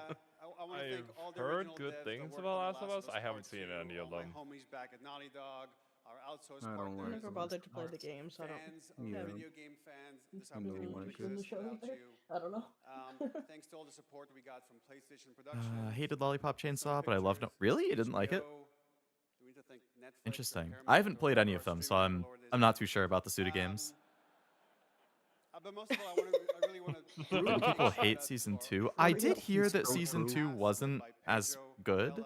I've heard good things about Last of Us. I haven't seen any of them. Homies back at Naughty Dog, our outsourced I don't I like never those bothered to play the parts. game, so I don't. fans, Yeah. video game fans, this I know opportunity one wouldn't kid. In the exist show without either. you. I don't know. Thanks to all the support we got from PlayStation Production. I hated Lollipop Chainsaw, but I loved no. Really? You didn't like it? HBO. Do we need to thank Netflix, Interesting. Paramount I haven't for played all any our of them, so streaming I'm all over I'm not too sure about the Suda Disney. games. But most of all, I really want to. Really, people hate season 2. I did hear that season 2 wasn't as good.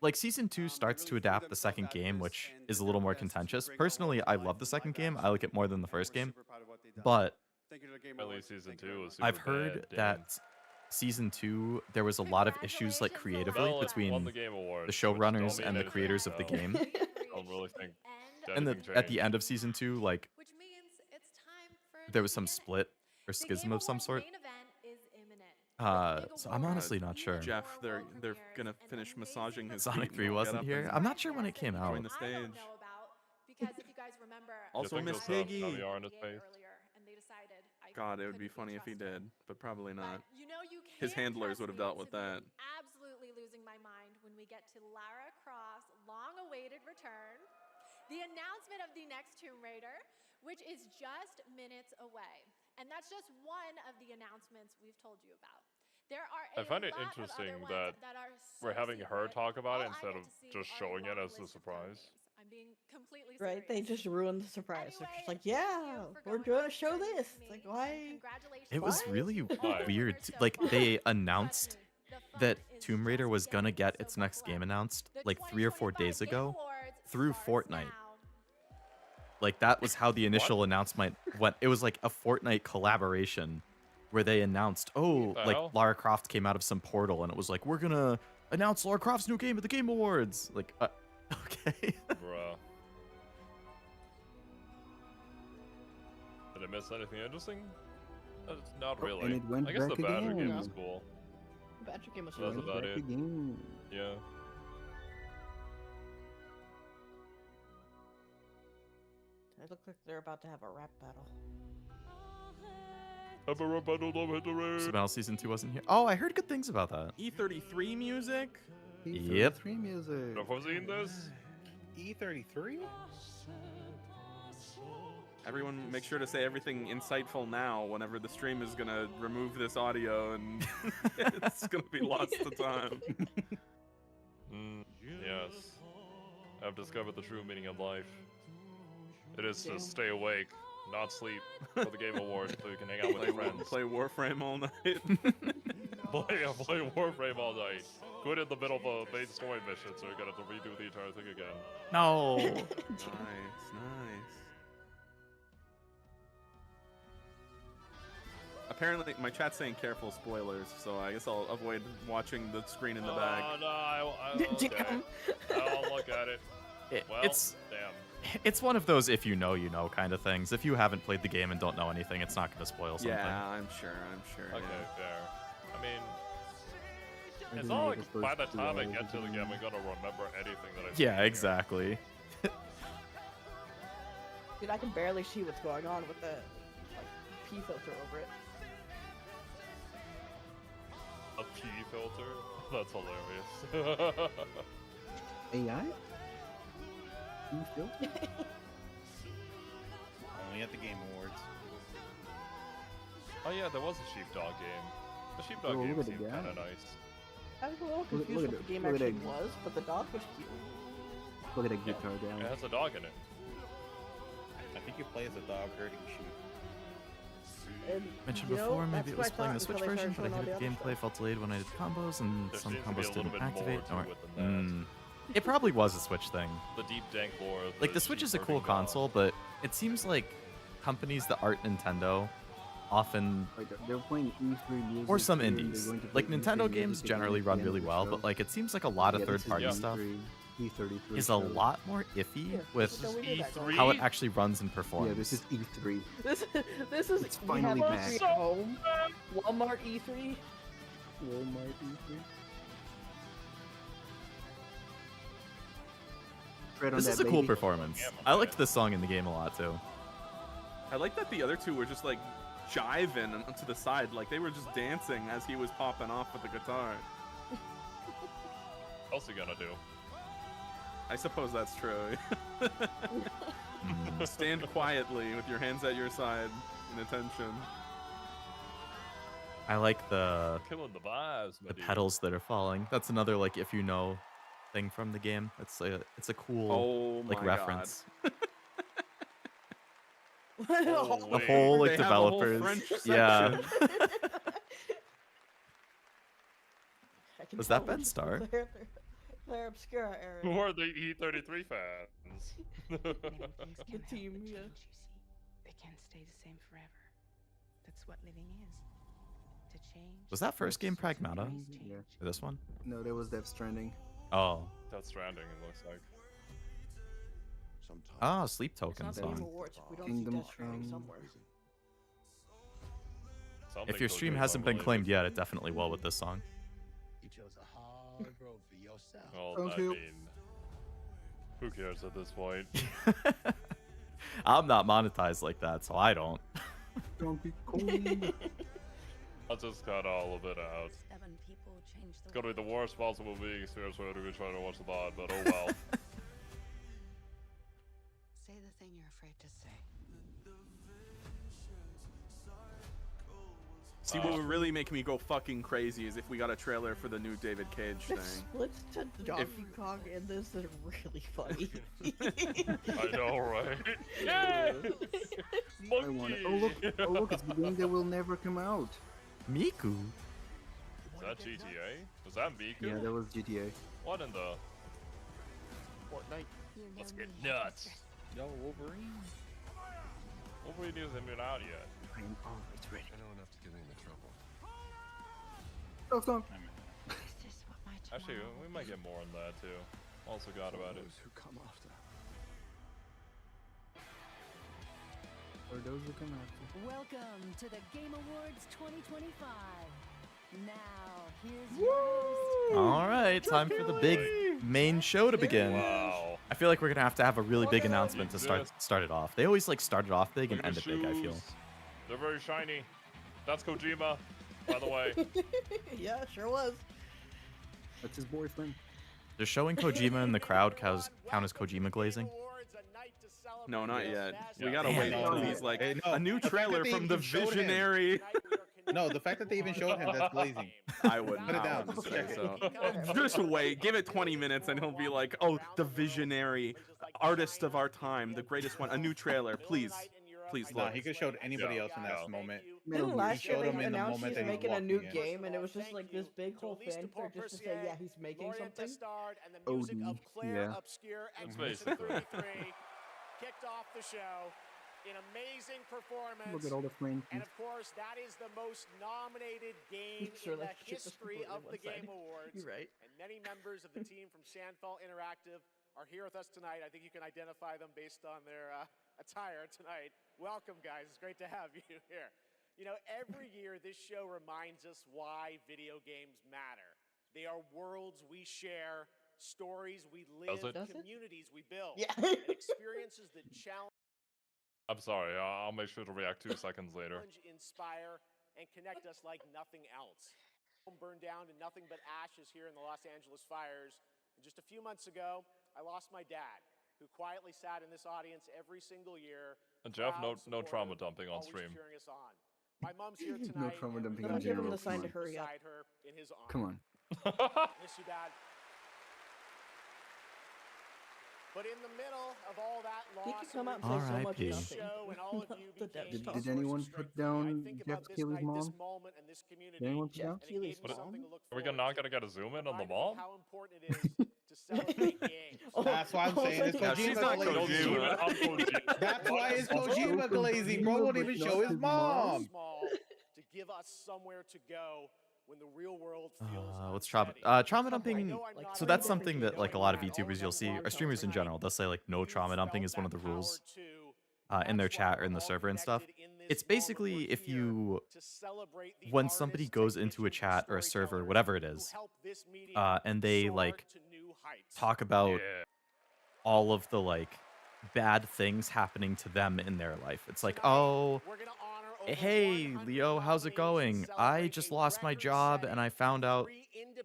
Like season 2 starts to adapt the second game, which is a little more contentious. Personally, I love the second game. I like it more than the first game. But At least season 2 was super I've heard bad, that season 2 there was a lot of issues like creatively Well, it won between the Game Awards, the which showrunners don't mean and the anything, creators of the so game. I don't really think And anything at the changed. end of season 2, like Which means it's time for there was some split or schism of some sort. main event is imminent. So I'm honestly not sure. Jeff, they're gonna finish massaging his Sonic feet 3 and get wasn't up here. and I'm not sure when it came out. join the I don't stage. know about because if you guys remember, Also, think Miss those have Piggy. caviar in his face? earlier, and they decided I God, it would be couldn't funny if he trusted. did, but probably not. You know you His can't handlers trust would have me dealt with to be that. Absolutely losing my mind when we get to Lara Croft's long-awaited return, the announcement of the next Tomb Raider, which is just minutes away, and that's just one of the announcements we've told you about. There are I find it lot of interesting other ones that are we're so having her secret. talk about it All I instead get of to see just are a showing it long as a list of surprise. games. I'm being completely Right? They serious. just ruined the surprise. They're just like, Anyway, yeah, thank you for we're going doing on a show this journey this. with It's like, me, why? and congratulations It was on really Why? weird. so Like far. they Trust announced me, the fun that is Tomb Raider just was gonna beginning, get so its next buckle game up. announced The like 3 or 4 days 2025 Game ago Awards through starts Fortnite. now. Like that was how the initial announcement went. It was like a Fortnite collaboration where they announced, oh, The like hell? Lara Croft came out of some portal, and it was like, we're gonna announce Lara Croft's new game at the Game Awards. Like, okay. Bruh. Did I miss anything interesting? Not Oh, really. and it went I guess the back Badger game again. was cool. Badger game was That's fun. about Back it. again. Yeah. They look like they're about to have a rap battle. Metal Season 2 wasn't here. Oh, I heard good things about that. E33 music? Yep. P4G music. Have I seen this? E33? Everyone make sure to say everything insightful now whenever the stream is gonna remove this audio and it's gonna be lost to time. Yes. I've discovered the true meaning of life. It is Damn. to stay awake, not sleep, for the Game Awards so you can hang out with your friends. Play Warframe all night. Play Warframe all night. Quit in the middle of a main story mission so you're gonna have to redo the entire thing again. No. Nice, nice. Apparently, my chat's saying careful spoilers, so I guess I'll avoid watching the screen in the back. Oh, no, I okay. I'll look at it. Well, It's damn. it's one of those if you know kind of things. If you haven't played the game and don't know anything, it's not going to spoil something. Yeah, I'm sure. Okay, Yeah. fair. I mean, I it's didn't not know like the by first the 2 time I hours get of to the the game, game. I'm gonna remember anything that I've Yeah, seen here. exactly. Dude, I can barely see what's going on with the like P filter over it. A P filter? That's hilarious. AI? team still? Only at the Game Awards. Oh yeah, there was a sheepdog game. The sheepdog Oh, game look at the seemed guy. kind of nice. I was a little Look confused at what it, the game look at actually it. was, but the dog was cute. Look at that guitar It guy. has a dog in it. I think you play as a dog herding sheep. And, Mentioned you know, before, maybe that's it what I was playing the thought Switch until they version, started but I showing all hated the other gameplay, stuff. felt delayed when I did combos, and There some seems to be a combos little didn't bit more activate. to Or, it than that. it probably was a Switch thing. The deep dank lore. Of Like, the Switch sheep is a cool herding dog. console, but it seems like companies that aren't Nintendo often, Like they're playing E3 music. or some here, they're indies, going to like play E3 Nintendo music games again generally at the run end of really the well, show. but like it seems like a lot of Yeah, this is third-party E3, stuff E33 is a show. lot more iffy Yeah, with so we did that, guys. how it actually runs and performs. Yeah, this is E3. This is It's we finally have back. E3 at home. Walmart E3. Walmart E3. Tread on This that, is a cool baby. performance. I liked this song in the game a lot too. I like that the other two were just like jiving and to the side, like they were just dancing as he was popping off with the guitar. What else are you gonna do? I suppose that's true. Stand quietly with your hands at your side in attention. I like the Killing the vibes, my the dude. pedals that are falling. That's another like if you know thing from the game. It's a cool Oh like my reference. Oh, The wait. whole like They have a whole developers. French Yeah. section. I can Was tell that Ben which- Starr? They're obscura, Aaron. Who are the E33 fans? The team, yeah. They can't stay the same forever. That's what living is. To change. Was that first game Pragmata? Yeah. Or this one? No, that was Death Stranding. Oh. Death Stranding, it looks like. Ah, Sleep It's Token not the Game song. Awards. We don't Kingdom see Death Stranding Come. somewhere. Something If your stream Kojima hasn't been related. claimed yet, it definitely will with this song. You chose a hard road for yourself. Well, Thank I you. mean, who cares at this point? I'm not monetized like that, so I don't. Donkey Kong. I'll just cut all of it out. 7 people changed the It's gonna be the worst possible viewing experience for anyone trying to watch the VOD, but oh well. Say the thing you're afraid to say. See, what would really make me go fucking crazy is if we got a trailer for the new David Cage The thing. splits to Donkey Kong in this are really funny. I know, right? Yeah! I want it. Oh look, it's the game that will never come out. Miku. Is that GTA? Was that Miku? Yeah, that was GTA. What in the? Fortnite. Let's get nuts. Yo, Wolverine. Wolverine isn't even out yet. I am always ready. I know enough to get into trouble. Oh, stop. Actually, we might get more on that too. Also got about it. Those who come after. For those who come after. Welcome to the Game Awards 2025. Now, here's your host. All right, time for the big main show to begin. Wow. I feel like we're gonna have to have a really big announcement to start it off. They always like start it off big and Look at end the it big. I feel. shoes. They're very shiny. That's Kojima, by the way. Yeah, sure was. That's his boyfriend. Does showing Kojima in the crowd count as Kojima glazing? No, not yet. We Yeah. gotta Damn. wait until he's like Hey, no, a new the fact trailer that they from the even showed him. visionary. No, the fact that they even showed him, that's blazing. I would Put it not down. say Check it. so. Just wait, give it 20 minutes, and he'll be like, "Oh, the visionary, artist of our time, the greatest one, a new trailer, please, please Nah, look." he could showed anybody Yeah. else in that moment. Didn't He last year showed they him in the announced moment he's that he was making a new walking in. game, and it was just like this big whole fanfare just to say, yeah, he's making something. OD, yeah. That's basically. Kicked off the show. An amazing performance. Look at all the flames. And of course, that is the most nominated game Sure, in the that shit was history of the completely Game one-sided. Awards. You're right. And many members of the team from Sandfall Interactive are here with us tonight. I think you can identify them based on their attire tonight. Welcome, guys. It's great to have you here. You know, every year this show reminds us why video games matter. They are worlds we share, stories we live, Does it? communities we build, Yeah. and experiences that challenge. I'm sorry. I'll make sure to react 2 seconds later. Inspire, and connect us like nothing else. Home burned down to nothing but ashes here in the Los Angeles fires. And just a few months ago, I lost my dad, who quietly sat in this audience every single year. And Jeff, proud, no trauma supportive, dumping on always stream. cheering us on. My mom's here No tonight. trauma and dumping we in got give him general. the sign Come to on. hurry up. beside her in his honor. Come on. Miss you, Dad. But in the middle of all that He loss, could come out and say so much R.I.P. nothing. show and all of you The became Dev's a talk. Did source of anyone strength put for me. I down think Jeff about this Keighley's night, this mom? moment, and this community. Did anyone put Jeff down? and it Keighley's gave me mom? something to look Are we forward not to. gonna get a zoom in on the Reminded me mom? how important it is to celebrate games. That's why I'm saying it's Yeah, she's not Kojima glazing. Kojima. That's why it's Kojima Also glazing. Bro Kojima, won't but even not show his his mom. mom. Small to give us somewhere to go when the real world feels What's trauma? unsteady. Trauma dumping. Like So that's something that like a lot of VTubers you'll see, or streamers in general, they'll say like no trauma dumping is one of the rules in their chat or in the server and stuff. It's basically if you, when somebody goes into a chat or a server, whatever it is, and they like talk about all of the like bad things happening to them in their life. It's like, oh, hey, Leo, how's it going? I just lost my job and I found out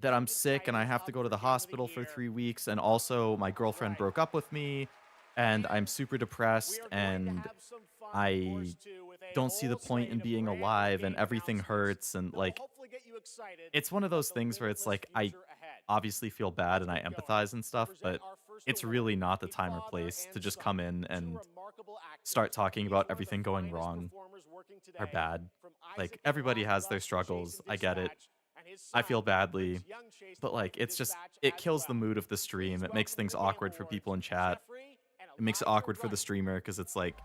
that I'm sick and I have to go to the hospital for 3 weeks. And also my girlfriend broke up with me and I'm super depressed and I don't see the point in being alive and everything hurts. And like, it's one of those things where it's like, I obviously feel bad and I empathize and stuff, but it's really not the time or place to just come in and start talking about everything going wrong or bad. Like, everybody has their struggles. I get it. I feel badly, but like, it's just, it kills the mood of the stream. It makes things awkward for people in chat. It makes it awkward for the streamer because it's like,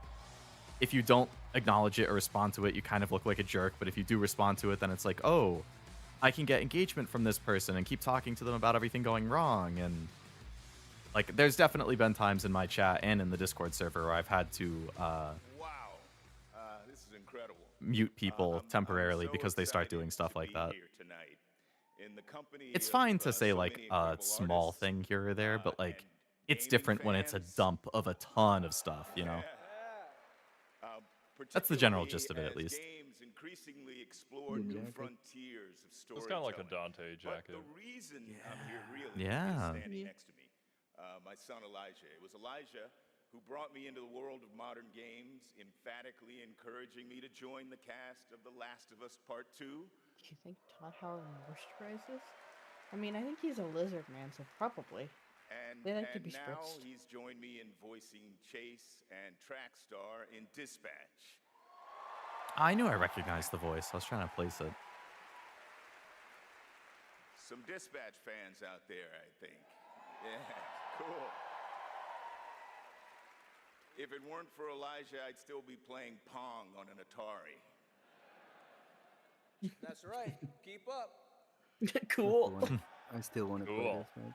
if you don't acknowledge it or respond to it, you kind of look like a jerk. But if you do respond to it, then it's like, oh, I can get engagement from this person and keep talking to them about everything going wrong. And like, there's definitely been times in my chat and in the Discord server where I've had to This is incredible. mute people temporarily so because they start excited doing stuff to like be that. here tonight in the company It's of, fine to say so like many a incredible small artists, thing here or there, but like, it's gaming different when it's a fans. dump of a ton of stuff, you know? That's the general gist of it, at particularly least. as Games increasingly explore new frontiers of It's storytelling. kind of like a Dante But jacket. the reason I'm here really Yeah. is standing next to me, my son Elijah. It was Elijah who brought me into the world of modern games, emphatically encouraging me to join the cast of The Last of Us Part 2. Do you think Todd Howard moisturizes? I mean, I think he's a lizard man, so probably. And, They like to and be now spritzed. he's joined me in voicing Chase and Trackstar in Dispatch. I knew I recognized the voice. I was trying to place it. Some Dispatch fans out there, I think. Yeah, cool. If it weren't for Elijah, I'd still be playing Pong on an Atari. That's right. Keep up. Cool. I still want to play Cool. this, man.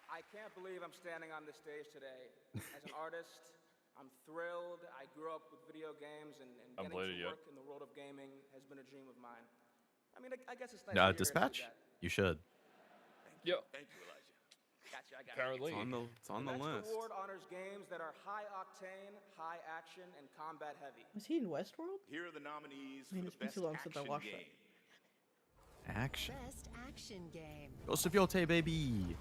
I can't believe I'm standing on this stage today. As an artist, I'm thrilled. I grew up with video games, and I'm getting played it to yet. work in the world of gaming has been a dream of mine. I mean, I guess it's nice to hear Dispatch? that. You should. Yep. Thank you, Elijah. Gotcha, I got Apparently. It's on the Next list. award honors games that are high octane, high action, and combat heavy. Was he in Westworld? Here are the nominees Man, for it's the been best too long since I action watched game. Action. Best action game. Ghost of Yote, baby.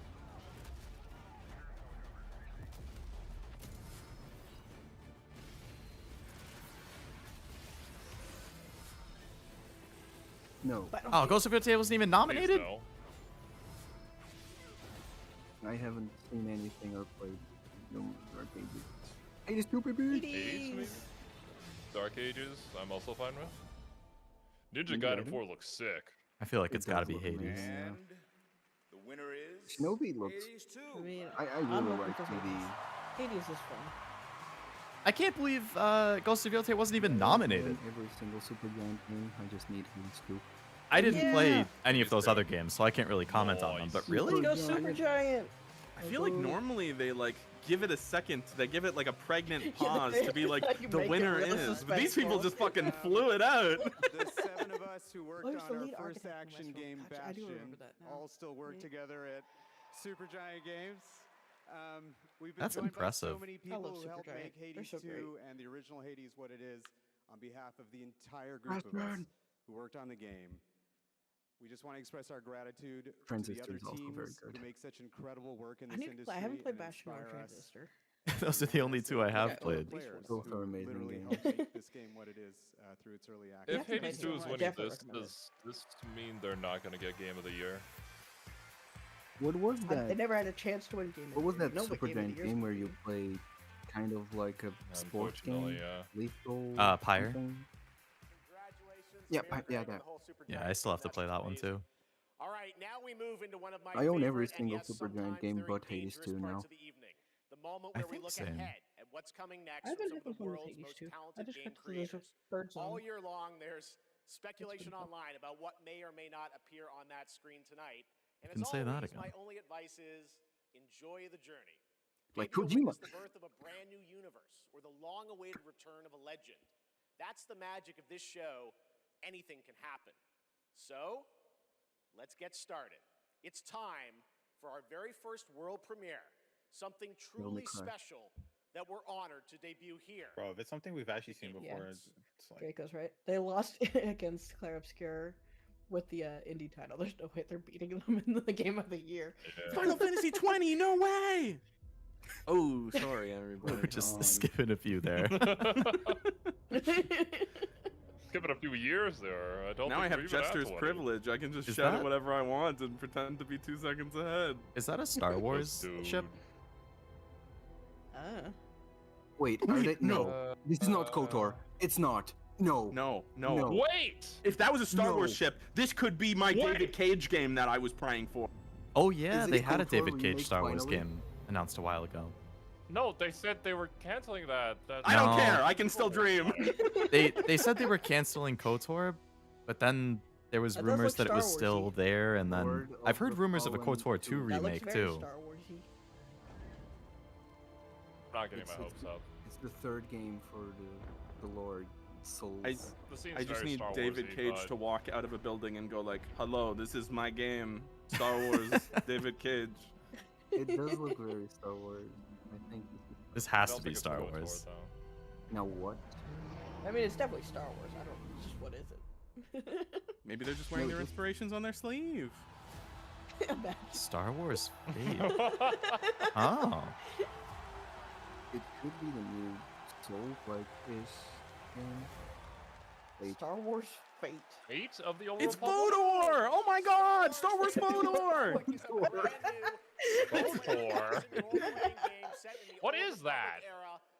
No, Oh, Ghost of Yote wasn't even nominated? Please no. I haven't seen anything or played no Dark Ages. Hades 2, baby! Hades, maybe? Dark Ages, I'm also fine with. Ninja Ninja Gaiden Gaiden? 4 looks sick. I feel like It it's got to does be look Hades. amazing. And the winner is... Shinobi looks... Hades 2. I mean, I I'm really looking like for 2D. Hades is fun. I can't believe Ghost of Yote wasn't even nominated. Every single Super Giant game, I just need Hades 2. I didn't Yeah. play any of those other games, so I can't really comment on them. But really? Go Super Giant! I feel like normally they like give it a second. They give it like a pregnant Yeah, pause they to be like, like the make it winner real is. But these people suspenseful. just fucking flew it out. The 7 of us who worked Where's the on our lead first architect in action Westworld? game, Gotcha, I do Bastion, remember that now. all still work Yeah. together at Super Giant Games. We've been That's joined by so impressive. many I love people who Super helped Giant. make They're Hades so 2 great. and the original Hades what it is on behalf of the entire group of us Batman. who worked on the game. We just want to express our gratitude to the Transistor other is also very teams good. who make such incredible work in I this need to industry. play. I haven't played and Bastion or inspire us Transistor. Those are the only two I have Yeah, played. players Both who are amazing literally games. helped make this game what it is through its early access. If Hades 2 is I winning definitely this, recommend it. does this mean they're not gonna get Game of the Year? What was They that? never had a chance to win Game of What was the Year. that No, but Super Game of the Giant Year's game where gonna you be- play kind of like a sports game? Unfortunately, yeah. Lethal. Pyre? something? Yeah, Yeah, that. Yeah, I still have to play that one too. All right, now we move into one of my I own every favorite and single yet Super Giant sometimes game very but Hades dangerous 2 parts now. of the evening. The moment I where we think look same. ahead at what's coming next I've from been some of the having fun with world's Hades most too. I talented just game got to there's a creators. bird All song. year long, there's speculation fun. online about what may or may not appear on that screen tonight. And Can as say that always, again. my only advice is enjoy the journey. Like Maybe you'll Kojima. witness the birth of a brand new universe or the long-awaited return of a legend. That's the magic of this show. Anything can happen. So, let's get started. It's time for our very first world premiere, something truly cry. special that we're honored to debut here. Bro, if it's something we've actually seen Yeah. before, it's like Draco's right. They lost against Claire Obscure with the indie title. There's no way they're beating them in the Game of the Year. Final Fantasy 20, no way! Oh, sorry, everybody. We're just skipping a few there. Skipping a few years there. I don't Now think I we're have even at Jester's 20. privilege. I can just Is shout that- at whatever I want and pretend to be 2 seconds ahead. Is that a Star Wars Dude. ship? Wait, are they? No. This is not KOTOR. It's not. No. No. Wait! If that was a Star Wars No. ship, this could be my David Cage game that I was praying for. Oh yeah, Is they it had a KOTOR David Cage remake Star Wars finally? game announced a while ago. No, they said they were canceling that. I don't No. care. I can still dream. They said they were canceling KOTOR, but then there was That does rumors look that it was Star still Wars-y. there, and then Lord I've of heard the rumors of a Fallen KOTOR 2 2. That looks remake very too. Star Warsy. I'm not getting It's- my hopes up. It's the third game for the Lord Souls. I seems just very need Star David Warsy, Cage but- to walk out of a building and go like, "Hello, this is my game, Star Wars, David Cage." It does look very Star Wars. I think This I has don't to be think it's Star KOTOR, Wars. though. Now what? I mean, it's definitely Star Wars. I don't. Just what is it? Maybe they're just wearing No, their just- inspirations on their sleeve. Star Wars Fate. Oh. It could be the new Souls-like-ish game. Fate. Star Wars Fate. Fate of the Old It's Republic? Fodor! Oh my God, Star Wars Fodor! KOTOR? What is that?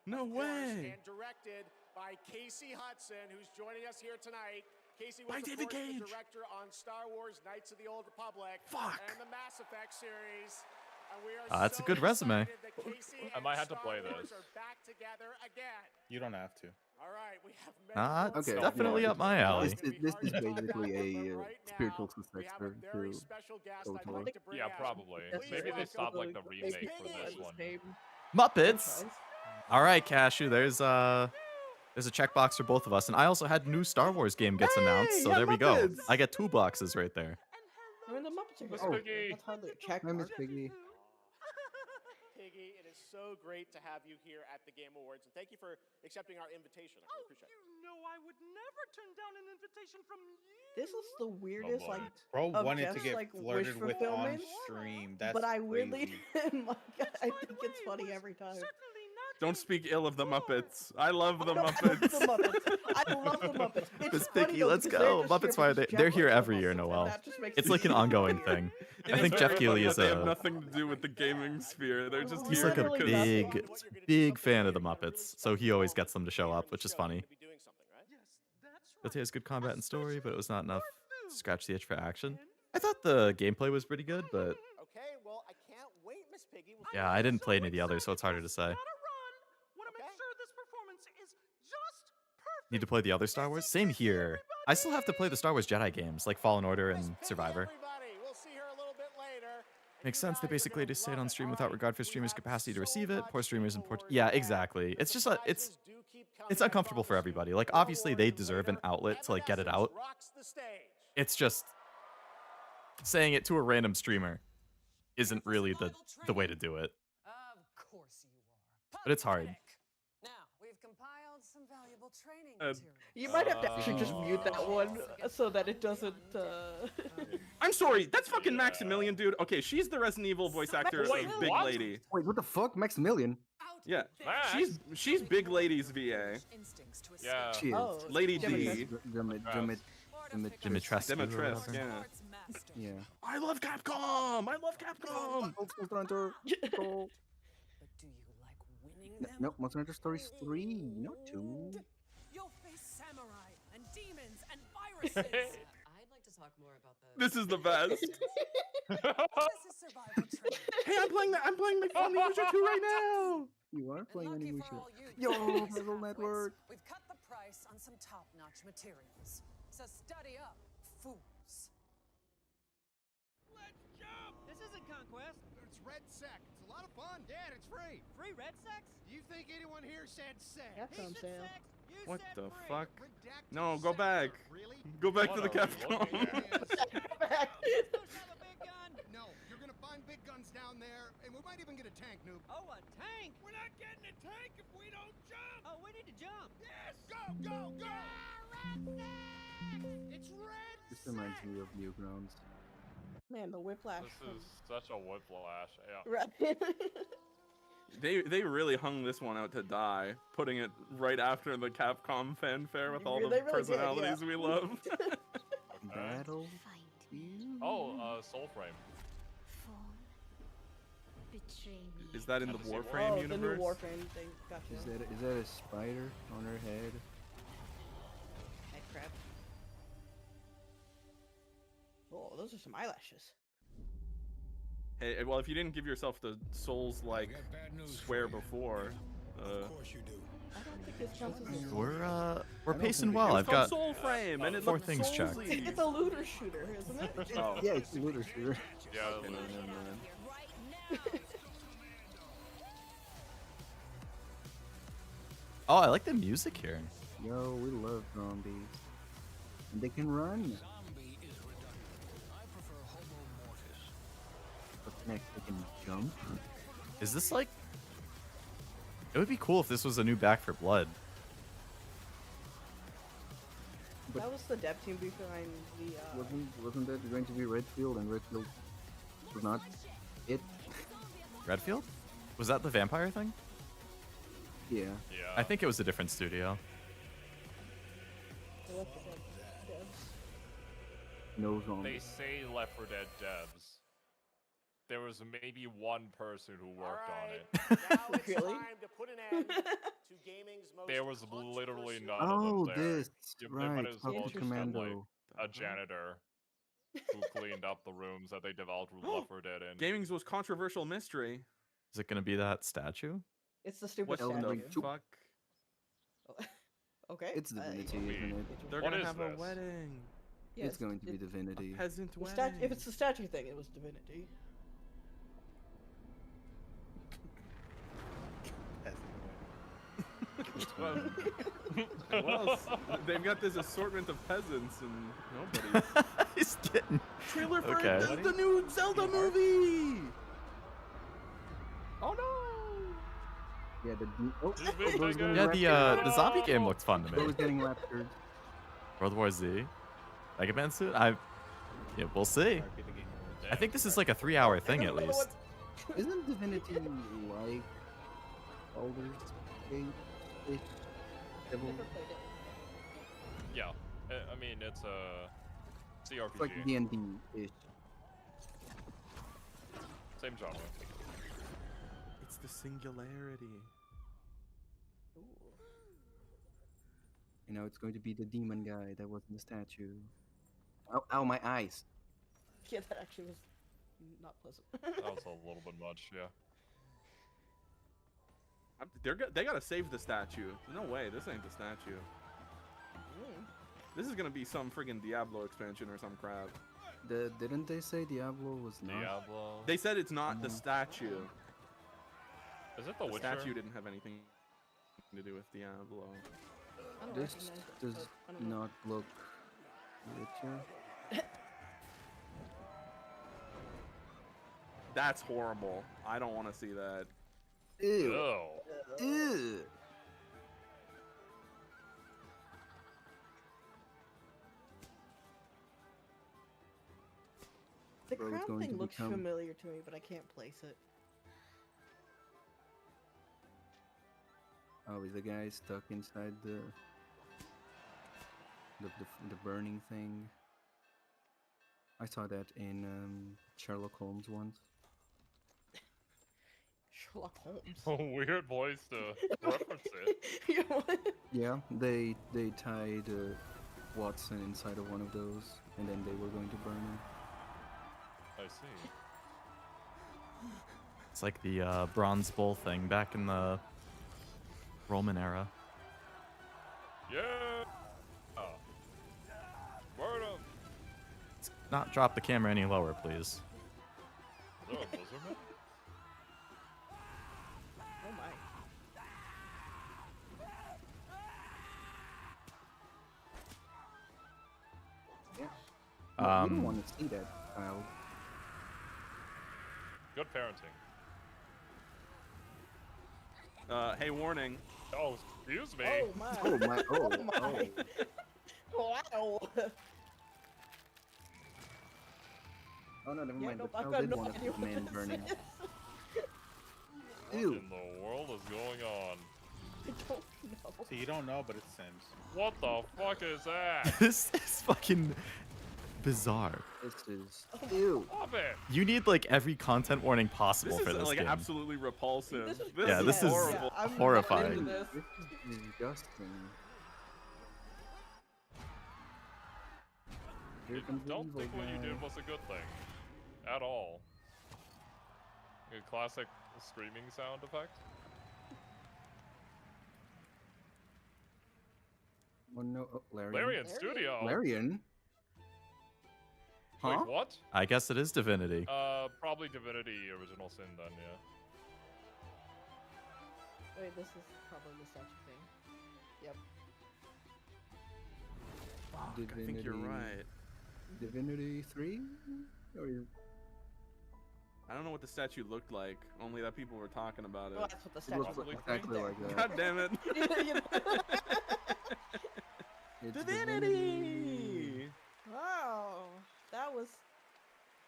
No way. And directed by Casey Hudson, who's joining us here tonight. Casey By was, of David course, the Cage. director on Star Wars Knights of the Old Republic Fuck. and the Mass Effect series. And we are That's a so good resume. excited that Casey I might and have to Star play Wars this. are back together again. You don't have to. All right, we have That's Okay, definitely yeah. up my alley. This is basically a spiritual successor to KOTOR. Yeah, probably. Maybe they stopped like the remake for this one. Muppets. All right, Kashu. There's a checkbox for both of us, and I also had new Star Wars game gets announced, so yeah, there we go. Muppets. I get 2 boxes right there. I mean, the Muppets are Miss good. Piggy. That's hardly a check I miss mark. Piggy. Piggy, it is so great to have you here at the Game Awards, and thank you for accepting our invitation. I really appreciate it. You know I would never turn down an invitation from you. This is the weirdest, boy. like, Bro of wanted to Jeff's, get like, flirted wish with on fulfillment, stream. That's but I weirdly crazy. didn't like it. I think it's funny every time. Don't speak ill of the Muppets. I love the I love Muppets. the Muppets. I love the Muppets. It's Miss funny Piggy, though, let's because go. they're just Muppets here Fire, because they're Jeff here loves the every year, Muppets, and Noel. that just makes It's it like an even ongoing funnier. thing. It I is think very Jeff Keighley funny is that they have a nothing to do with the gaming sphere. They're just he's here like a because big big fan of the Muppets, so he always gets them to show up, which is funny. But he has good combat and story, but it was not enough to scratch the itch for action. I thought the gameplay was pretty good, but Okay, well, I can't wait, Miss Piggy. We'll yeah, I didn't play any of the others, so it's harder to say. Want to make sure this performance is just perfect. Need to play the other Star Wars? Same here. I still have to play the Star Wars Jedi games, like Fallen Order and Survivor. Everybody, we'll see her a little bit later. Makes sense. They basically just say it on stream without regard for streamers' capacity to receive it. Poor streamers and poor. Yeah, exactly. It's just it's uncomfortable for everybody. Like obviously they deserve an outlet to like get it out. It's just saying it to a random streamer isn't really the way to do it. Of course you are. But it's hard. Now, we've compiled some valuable You might have to actually just mute that one so that it doesn't. I'm sorry, that's fucking Maximilian, dude. Okay, she's the Resident Evil voice actor of Big what? Lady. Wait, what the fuck? Maximilian? Yeah, she's Big Lady's VA. Yeah. She is. Oh, Lady D. Dimitrescu. Yeah. Yeah. I love Capcom. I love Capcom. Monster Hunter. Go. No, Monster Hunter Stories 3, not 2. You'll face samurai and demons and viruses. I'd like to talk more about the. This is the best. This is survival training. Hey, I'm playing Onimusha 2 right now. You are playing Lucky for Onimusha. all you Yo, guys, Puzzle Network. We've cut the price on some top-notch materials. So study up, fools. Let's jump! This isn't Conquest. It's Red Sec. It's a lot of fun. Yeah, and it's free. Free Red Sex? Do you think anyone here said sex? That's He what I'm said saying. sex. You What said the free. fuck? Redacted No, go sex. back. Really? Go back to What the are we Capcom. looking at? Those have a big gun? No, you're gonna find big guns down there, and we might even get a tank, noob. Oh, a tank? We're not getting a tank if we don't jump. Oh, we need to jump. Yes. Go, go, go. It's red. This reminds me of Newgrounds. Man, the whiplash. This is such a whiplash. Yeah. Right. They really hung this one out to die, putting it right after the Capcom fanfare with all They the really did, personalities yeah. we love. Battle. Oh, Soulframe. Is that in the Fantasy Warframe Oh, universe? the new Warframe thing. Gotcha. Is that a spider on her head? Head crab. Oh, those are some eyelashes. Hey, well, if you didn't give yourself the Souls-like swear before, I don't think this counts as a We're pacing well. I've got Soulframe, and it 4 looked things checked. Soulsy. It's a looter shooter, isn't it? Oh. Yeah, it's a looter shooter. Yeah. Okay, never mind. Oh, I like the music here. Yo, we love zombies. And they can run. What's next? They can jump. Is this like? It would be cool if this was a new Back for Blood. That was the dev team behind the. Wasn't that going to be Redfield, and Redfield was not it? Redfield? Was that the vampire thing? Yeah. Yeah. I think it was a different studio. No They zombies. say Left 4 Dead devs. There was maybe one person who worked on it. Now it's Really? time to put an end to gaming's most There was literally none Oh, of them there. this. They Right. might as well Puppet just have, Commando. like, a janitor who cleaned up the rooms that they developed Left 4 Dead in. Gaming's most controversial mystery. Is it gonna be that statue? It's the stupid What Elden statue. Ring the 2. fuck? Okay. It's Divinity, isn't it? They're What gonna is have a this? wedding. Yeah, It's going to be Divinity. Peasant the wedding. if it's the statue thing, it was Divinity. Well, they've got this assortment of peasants and nobody. He's getting. Trailer for Okay. the new Zelda movie. Oh no! Yeah, oh, These big Bro's guys. getting Yeah, raptured. the zombie game looked fun to Bro's me. getting raptured. World War Z. Mega Man suit? Yeah, we'll see. I think this is like a 3-hour thing at least. Isn't Divinity like Baldur's Gate-ish? Devil? Never played it. Yeah. I mean, it's a CRPG. It's like D&D-ish. Same genre. It's the singularity. You know, it's going to be the demon guy that was in the statue. Ow, ow, my eyes. Yeah, that actually was not pleasant. That was a little bit much, yeah. They gotta save the statue. No way, this ain't the statue. This is gonna be some friggin' Diablo expansion or some crap. Didn't they say Diablo was not? Diablo. They said it's not the statue. Is it the Witcher? statue didn't have anything to do with Diablo. I don't This recognize it, does but I don't know. not look Witcher. That's horrible. I don't want to see that. Ew. Oh. Ew. The Bro, it's crown going thing to looks become- familiar to me, but I can't place it. Oh, is the guy stuck inside the burning thing? I saw that in Sherlock Holmes once. Sherlock Holmes. A weird place to reference it. Yeah, they tied Watson inside of one of those, and then they were going to burn him. I see. It's like the Bronze Bull thing back in the Roman era. Yeah. Oh. Burn him. Let's not drop the camera any lower, please. Is there a blizzard man? Oh my. Yeah. No, you don't want to see that, Kyle. Good parenting. Hey, warning. Oh, excuse me. Oh my. Oh my. Oh, Oh my. Wow. Oh no, never Yeah, mind. nope, The I've cow got did no want to idea see the what man this burning. is. What Ew. in the world is going on? I don't know. So you don't know, but it's Sims. What the fuck is that? This is fucking bizarre. This is. Ew. Stop it. You need like every content warning possible This for is this like game. absolutely repulsive. This is Yeah, this is horrible. I'm not horrifying. into this. This is disgusting. Here comes the Don't evil think what you guy. did was a good thing. At all. A classic screaming sound effect. Oh no, oh, Larian. Larian Studio. Larian? Huh? Wait, what? I guess it is Divinity. Probably Divinity Original Sin then, yeah. Wait, this is probably the statue thing. Yep. I think you're right. Divinity 3? Or I don't know what the statue looked like, only that people were talking about it. Well, that's what the it statue looks looks like. exactly like that. God damn it. You know? It's Divinity! Wow. That was.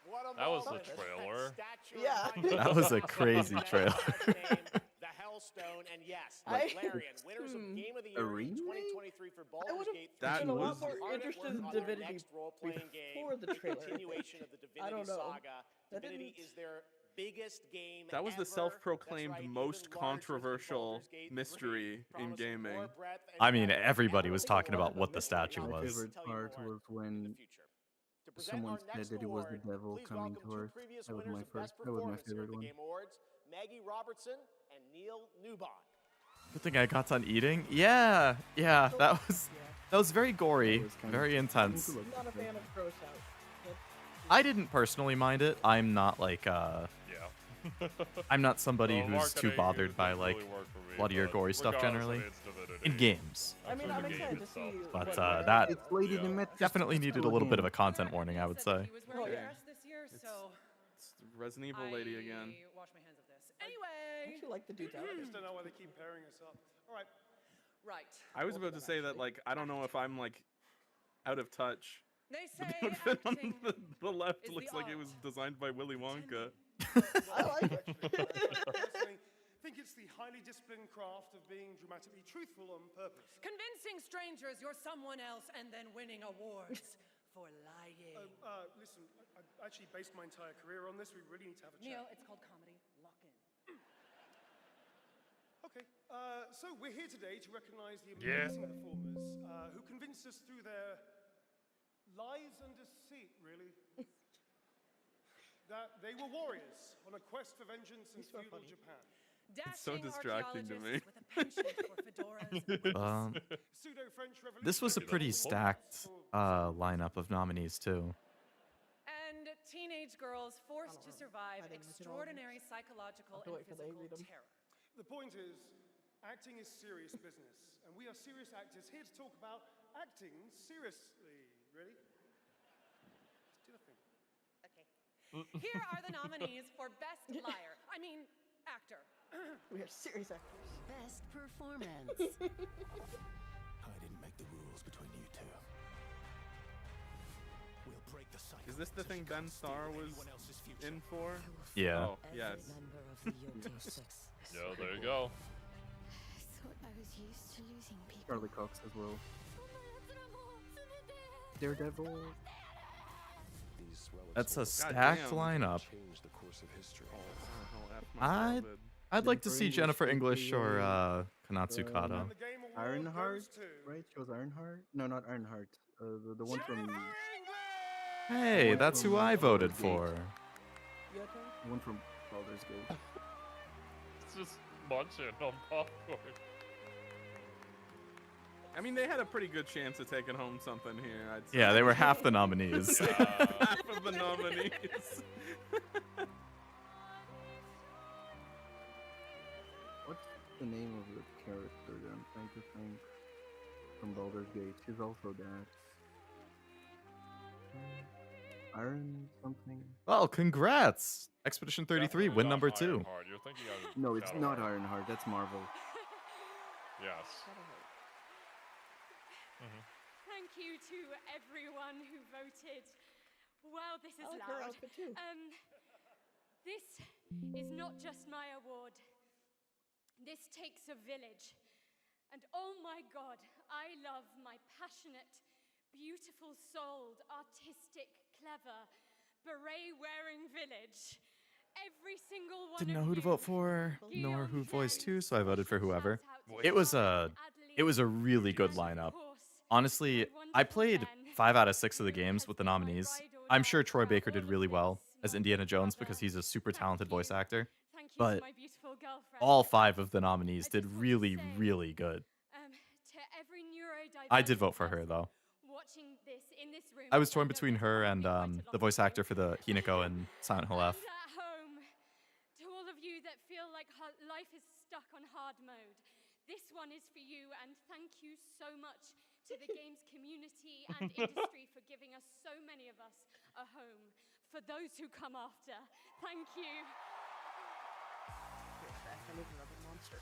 What a That was moment. the trailer. Statue Yeah. of Michael That was a Jordan. crazy trailer. The Hellstone, and yes, I- Larian, winners of Game of the Year remake? 2023 for I Baldur's would have Gate 3. That been a lot was- more Hard at interested work in on their Divinity next role-playing game, before the trailer. continuation of the I don't Divinity know. saga. That Divinity didn't- is their biggest game That was the ever. self-proclaimed That's right, most even larger than controversial Baldur's Gate 3, mystery in promising gaming. more breadth and I mean, depth everybody than was ever talking before. about what the Mystery statue Knowledge My was. will favorite tell you part more was in when the future. To present someone our said next that it was the award, devil please coming welcome to two Earth. previous That was winners my of Best that was my Performance here at favorite the one. Game Awards, Maggie Robertson and Neil Newbon. Good thing I got done eating. Yeah, that was very gory, That was kind very of- intense. Look, I'm not a fan of gross out. I didn't personally mind it. I'm not like Yeah. I'm not somebody Well, who's too marketing bothered by didn't like really work for me, bloody or but gory stuff regardless, generally it's Divinity. in games. I mean, That's I'm what the game excited to see. itself is. But what that It's Lady Yeah. Demetrius. definitely needed a little bit of a content warning, I would say. He was wearing a Okay. dress this year, so It's the Resident Evil lady again. I wash my hands of this. I Anyway, actually like the dude I out. just don't know why they keep pairing us up. All right. right. I was about to say that, like, I don't know if I'm, like, out of touch. They The say outfit on acting the left is the looks like it art was designed by Willy Wonka. I like it. Personally, think it's the highly disciplined craft of being dramatically truthful on purpose. convincing strangers you're someone else and then winning awards for lying. Listen, I actually based my entire career on this. We really need to have a Neil, chat. it's called comedy. Lock in. Okay, so we're here today to recognize the Yeah. amazing performers who convinced us through their lies and deceit, really, that they were warriors on a quest for vengeance in feudal Japan. It's so Dashing distracting to me. archaeologists with a penchant for fedoras. Pseudo-French Revolution. This was a pretty stacked lineup of nominees too. And teenage girls forced to survive I didn't look at all of extraordinary psychological I'll have to and wait for they physical read 'em. terror. The point is, acting is serious business, and we are serious actors here to talk about acting seriously. Ready? Let's do the thing. Okay. Here are the nominees for Best Liar. I mean, actor. We are serious actors. Best performance. I didn't make the rules between you two. We'll break the Is this the thing Ben Starr was in for? Yeah. Oh, yes. Yo, there you go. Thought I was used to losing people. Charlie Cox as well. Daredevil. That's a stacked lineup. I'd like to see Jennifer English or Kanatsu Kato. Ironheart, right? She was Ironheart? No, not Ironheart. The one from. Hey, that's who I voted for. The one from Baldur's Gate. It's just munching on popcorn. I mean, they had a pretty good chance of taking home something here. I'd say. Yeah, they were half the nominees. Half of the nominees. What's the name of the character that I'm trying to think from Baldur's Gate? She's also that. Iron something? Well, congrats! Expedition 33, win number 2. You're thinking of No, it's not Shadowheart. Ironheart. That's Marvel. Yes. Thank you to everyone who voted. Wow, this is I like her loud. outfit too. This is not just my award. This takes a village. And oh my God, I love my passionate, beautiful-souled, artistic, clever, beret-wearing village. Every single one Didn't of know who to you. vote for, nor who voiced who, so I voted for whoever. It was a really good lineup. Honestly, I played 5 out of 6 of the games with the nominees. I'm sure Troy Baker did really well as Indiana Jones because he's a super talented voice actor. But all 5 of the nominees did really, really good. I did vote for her though. I was torn between her and the voice actor for the Hinako and Silent Hill F. And at home, to all of you that feel like life is stuck on hard mode, this one is for you, and thank you so much to the games community and industry for giving us so many of us a home. For those who come after, thank you. I need another monster.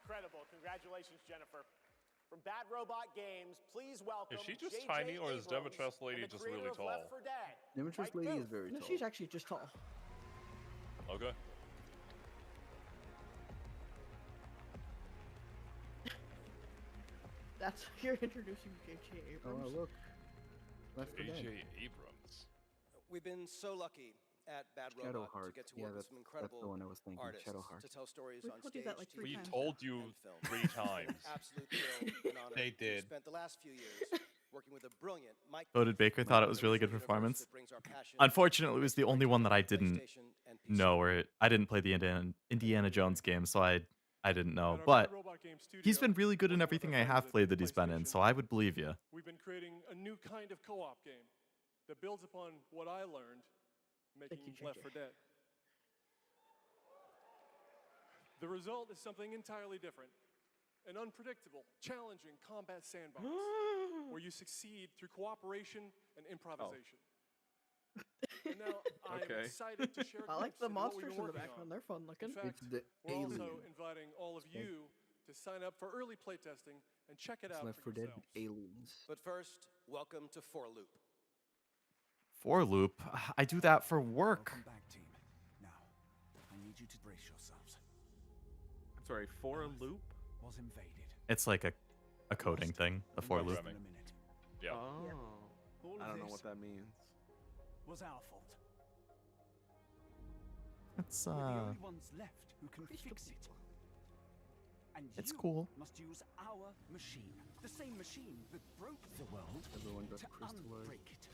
Incredible. Congratulations, Jennifer. From Bad Robot Games, please welcome. Is she just J.J. tiny, or is Abrams Demetress Lady and the just creator really of tall? Left 4 Dead. Demetress Right Lady move. is very No, tall. she's actually just tall. Okay. That's you're introducing J.J. Oh, Abrams. look. Left 4 Dead. J.J. Abrams. We've been so lucky at Bad Robot to Shadowheart. get to Yeah, work with that's some the incredible one I was thinking. artists Shadowheart. to tell stories We on told stage, you that like 3 TV, We times. told you and film. 3 times. Absolute thrill and honor. They We've did. spent the last few years working with a brilliant Mike. Voted Baker, thought it was really good performance. Unfortunately, it was the only one that I didn't know, or I didn't play the Indiana Jones game, so I didn't know. But he's been really good in everything I have played that he's been in, so I would believe you. We've been creating a new kind of co-op game that builds upon what I learned making Left 4 Dead. The result is something entirely different. An unpredictable, challenging combat sandbox where you succeed through cooperation and improvisation. And now I'm excited to share I like glimpse the into what we've monsters been in the working background. on. They're fun looking. In fact, It's the we're also alien. inviting all of you to sign up for early playtesting and check it It's out Left for 4 Dead yourselves. aliens. But first, welcome to 4 Loop. For loop, I do that for work. Welcome back, team. Now, I need you to brace yourselves. I'm sorry, for a loop? Was invaded. It's like a coding thing, a for loop. In a minute. Yeah. Oh. All I of don't know this what that means. was our fault. It's We're the only ones left who can fix it. And It's you cool. must use our machine, the same machine that broke the world, Everyone got to crystallized. unbreak it.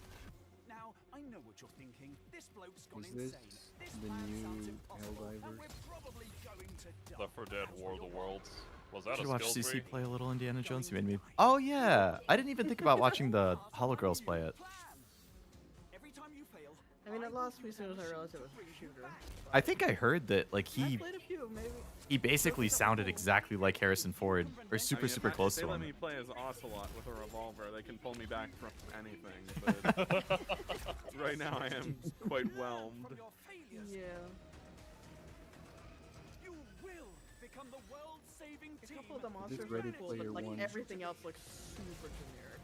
Now, I know what you're thinking. This bloke's gone Is this insane. This the plan new sounds impossible, and Helldivers? we're probably going to die. Left 4 Dead War of the Worlds. Was that Should a watch skill CC tree? play a little Indiana Jones. You made me. Oh yeah, I didn't even think about watching the Hollow Girls play it. Every time you fail. I mean, it lost me as soon as I realized it was a shooter. I think I heard that like I he played a few, maybe. he basically sounded exactly like Harrison Ford, or super I mean, if close they to let him. me play as Ocelot with a revolver, they can pull me back from anything. But right now I am quite whelmed. Yeah. You will become the world-saving A team. couple of the monsters This are Ready cool, but Player like One. everything else looks super generic.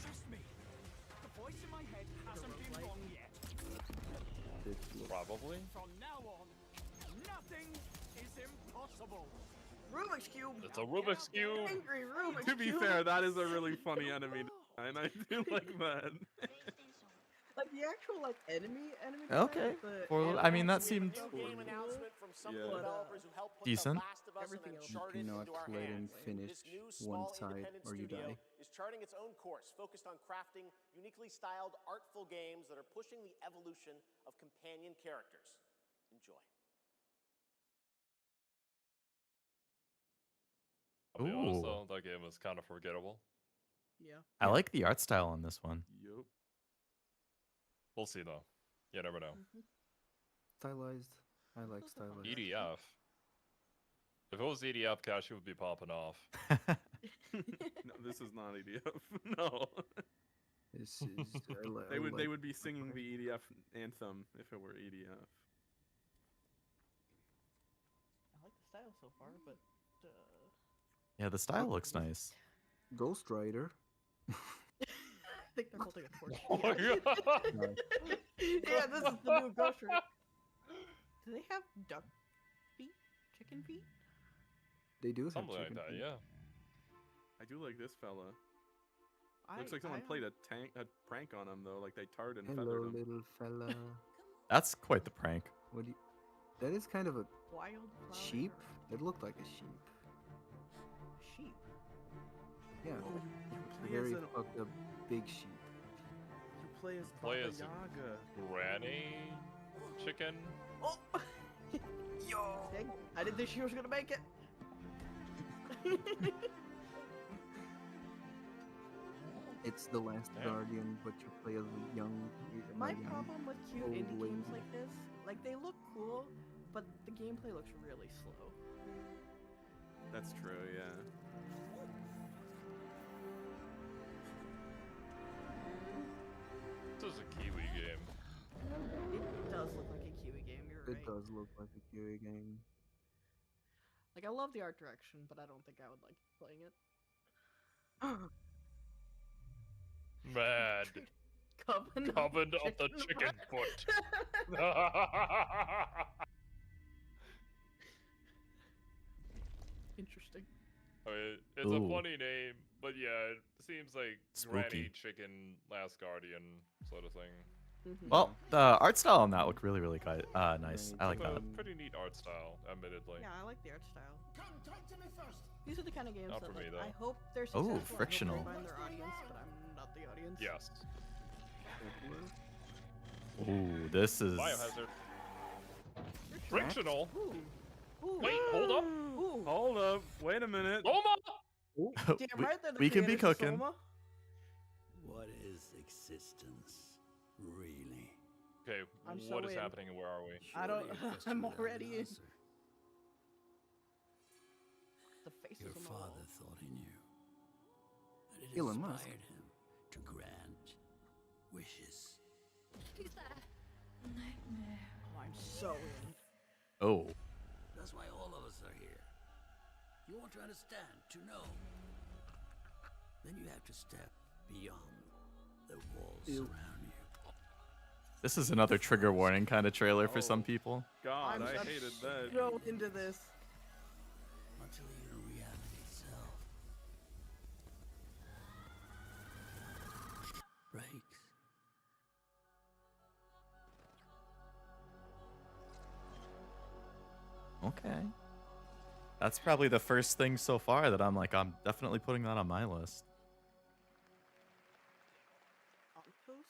Trust me. The voice in my head hasn't been wrong yet. Probably. From now on, nothing is impossible. Rubik's Cube! It's a Rubik's Cube! Angry Rubik's To be Cube! fair, that is a really funny enemy, and I do like that. Like the actual like enemy Okay. design, For, I mean, that seemed Game announcement from some of the Yeah. developers who helped put decent. The Last of Us and Everything else. You Uncharted cannot into our let him hands. finish This new one small side independent or you studio die. is charting its own course, focused on crafting uniquely styled, artful games that are pushing the evolution of companion characters. Enjoy. I'll be honest Ooh. though, that game is kind of forgettable. Yeah. I like the art style on this one. Yup. We'll see though. You never know. Stylized. I like stylized. EDF. If it was EDF, Kashu would be popping off. No, this is not EDF. No. This is. They would be singing the EDF anthem if it were EDF. I like the style so far, but Yeah, the style looks nice. Ghost Rider. I think they're holding a torch. Oh my god! Yeah, this is the new Ghost Rider. Do they have duck feet? Chicken feet? They do have Something like chicken that, feet. yeah. I do like this fella. Looks like someone played a prank on him though, like they tarred and Hello, feathered him. little fella. That's quite the prank. What do you? That is kind of a Wild sheep. It looked like a sheep. Sheep. Yeah, a play very as an- fucked up big sheep. You play as Play Baba as Yaga. Granny chicken. Oh! Yo! Dang, I didn't think she was gonna make it. It's the Last Damn. Guardian, but you play as a young. My young problem with cute old indie lady. games like this, like they look cool, but the gameplay looks really slow. That's true, yeah. This is a Kiwi game. It does look like a Kiwi game, you're right. It does look like a Kiwi game. Like I love the art direction, but I don't think I would like playing it. Mad. Coven of the chicken foot. Interesting. I mean, it's Ooh. a funny name, but yeah, it seems like Granny Spooky. Chicken Last Guardian sort of thing. Well, the art style on that looked really, really good. Nice. I like It's a that. pretty neat art style, admittedly. Yeah, I like the art style. These are the kind of games Not that for me, like, though. I hope they're Oh, successful. I hope they frictional. find their audience, but I'm not the audience. Yes. Ooh, this is. Biohazard. Frictional. Ooh. Ooh. Wait, hold up. Ooh. Hold up, wait a minute. Loma! Damn right, they're the we can be creators of cooking. Soma. What is existence, really? Okay, I'm what so is in. happening and where are we? I don't. Surely a question I'm without already an in. answer. The faces Your on the father wall. thought he knew. And it Elon inspired Musk. him to grant wishes. Who's there? Nightmare. Oh, I'm so in. Oh. That's why all of us are here. You want to understand, to know. Then you have to step beyond the walls around you. This is another trigger warning kind of trailer for some people. God, I'm I hated that. so into this. Until even reality itself breaks. Okay. That's probably the first thing so far that I'm like, I'm definitely putting that on my list. Ontos?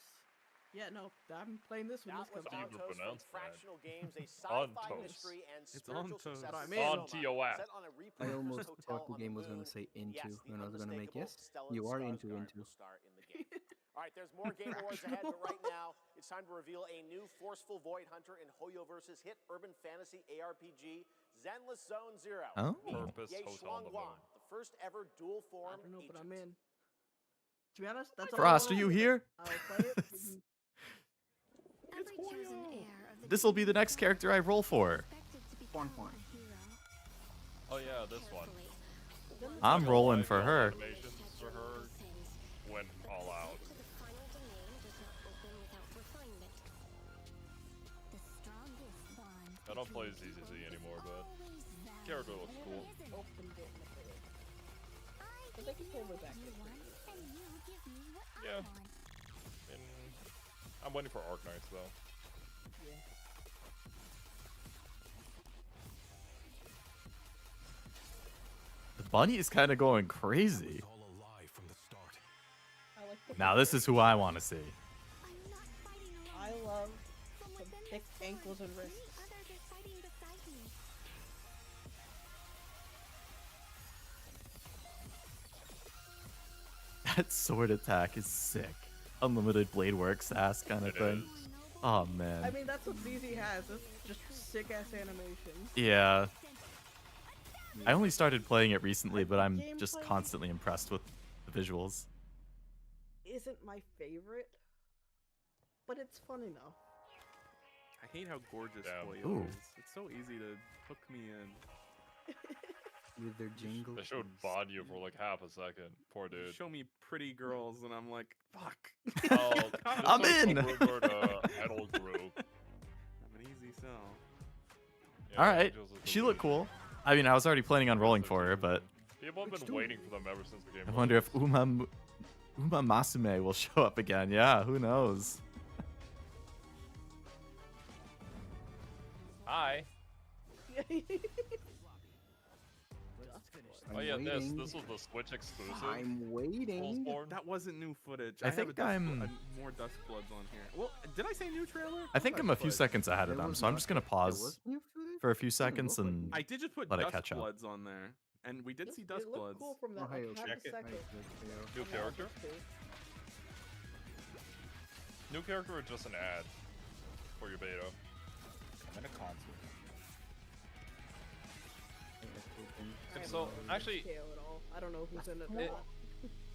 Yeah, no, I'm playing this when That this was comes out. you Ontos from pronounce that? Fractional Games, a sci-fi Ontos. mystery and It's spiritual Ontos. success I'm of in. On Soma, TOS. set on a I repurposed almost hotel thought the on game was moon. gonna say into Yes, the when I was gonna make yes. unmistakable Stellan You are into Skarsgård into. will star in the game. All right, there's more Game Awards ahead, but right now it's time to reveal a new forceful Void Hunter in Hoyoverse's hit urban fantasy ARPG, Zenless Zone Zero. Oh. Purpose Ye Hotel on the Shuangguan, Moon. the first ever dual form I don't know, agent. but I'm in. To be honest, that's Frost, are you here? I'll play it. This will be the next character I roll for. Point. Oh yeah, this one. I'm Not gonna rolling lie, for the her. Animations for her went all out. I don't play ZZZ anymore, but character looks cool. I think it's over back. Yeah. And I'm waiting for Arknights though. Yeah. The bunny is kind of going crazy. I like the Now this is who I want to see. I love some thick ankles and wrists. That sword attack is sick. Unlimited blade works ass kind of thing. Oh man. I mean, that's what ZZ has. It's just sick ass animations. Yeah. I only started playing it recently, but I'm just constantly impressed with the visuals. Isn't my favorite, but it's fun enough. I hate how gorgeous Foil Ooh. is. It's so easy to hook me in. With their jingles. They showed Banyu for like half a second. Poor You dude. show me pretty girls, and I'm like, fuck. Oh, I'm this in. was rumored, idol group. I'm an easy sell. Yeah, All right, Angels is the she lead. looked cool. I mean, I was already planning on rolling for her, but People have been waiting for them ever since the game. I wonder if Uma Masume will show up again. Yeah, who knows? Hi. Oh yeah, waiting. this was the Switch exclusive. I'm waiting. Soulsborne. That wasn't new footage. I have think a Dusk I'm- more Duskbloods on here. Well, did I say new trailer? I think I'm a few Duskbloods. seconds ahead of them, so I'm just gonna pause for a few seconds and I did just put let it catch up. Duskbloods on there, and we did see It looked Duskbloods. cool from that like, Ohio, half check a it. second. New character? New character or just an ad for your beta? I'm in a console. So actually, KO at all. I don't know who's in it. It-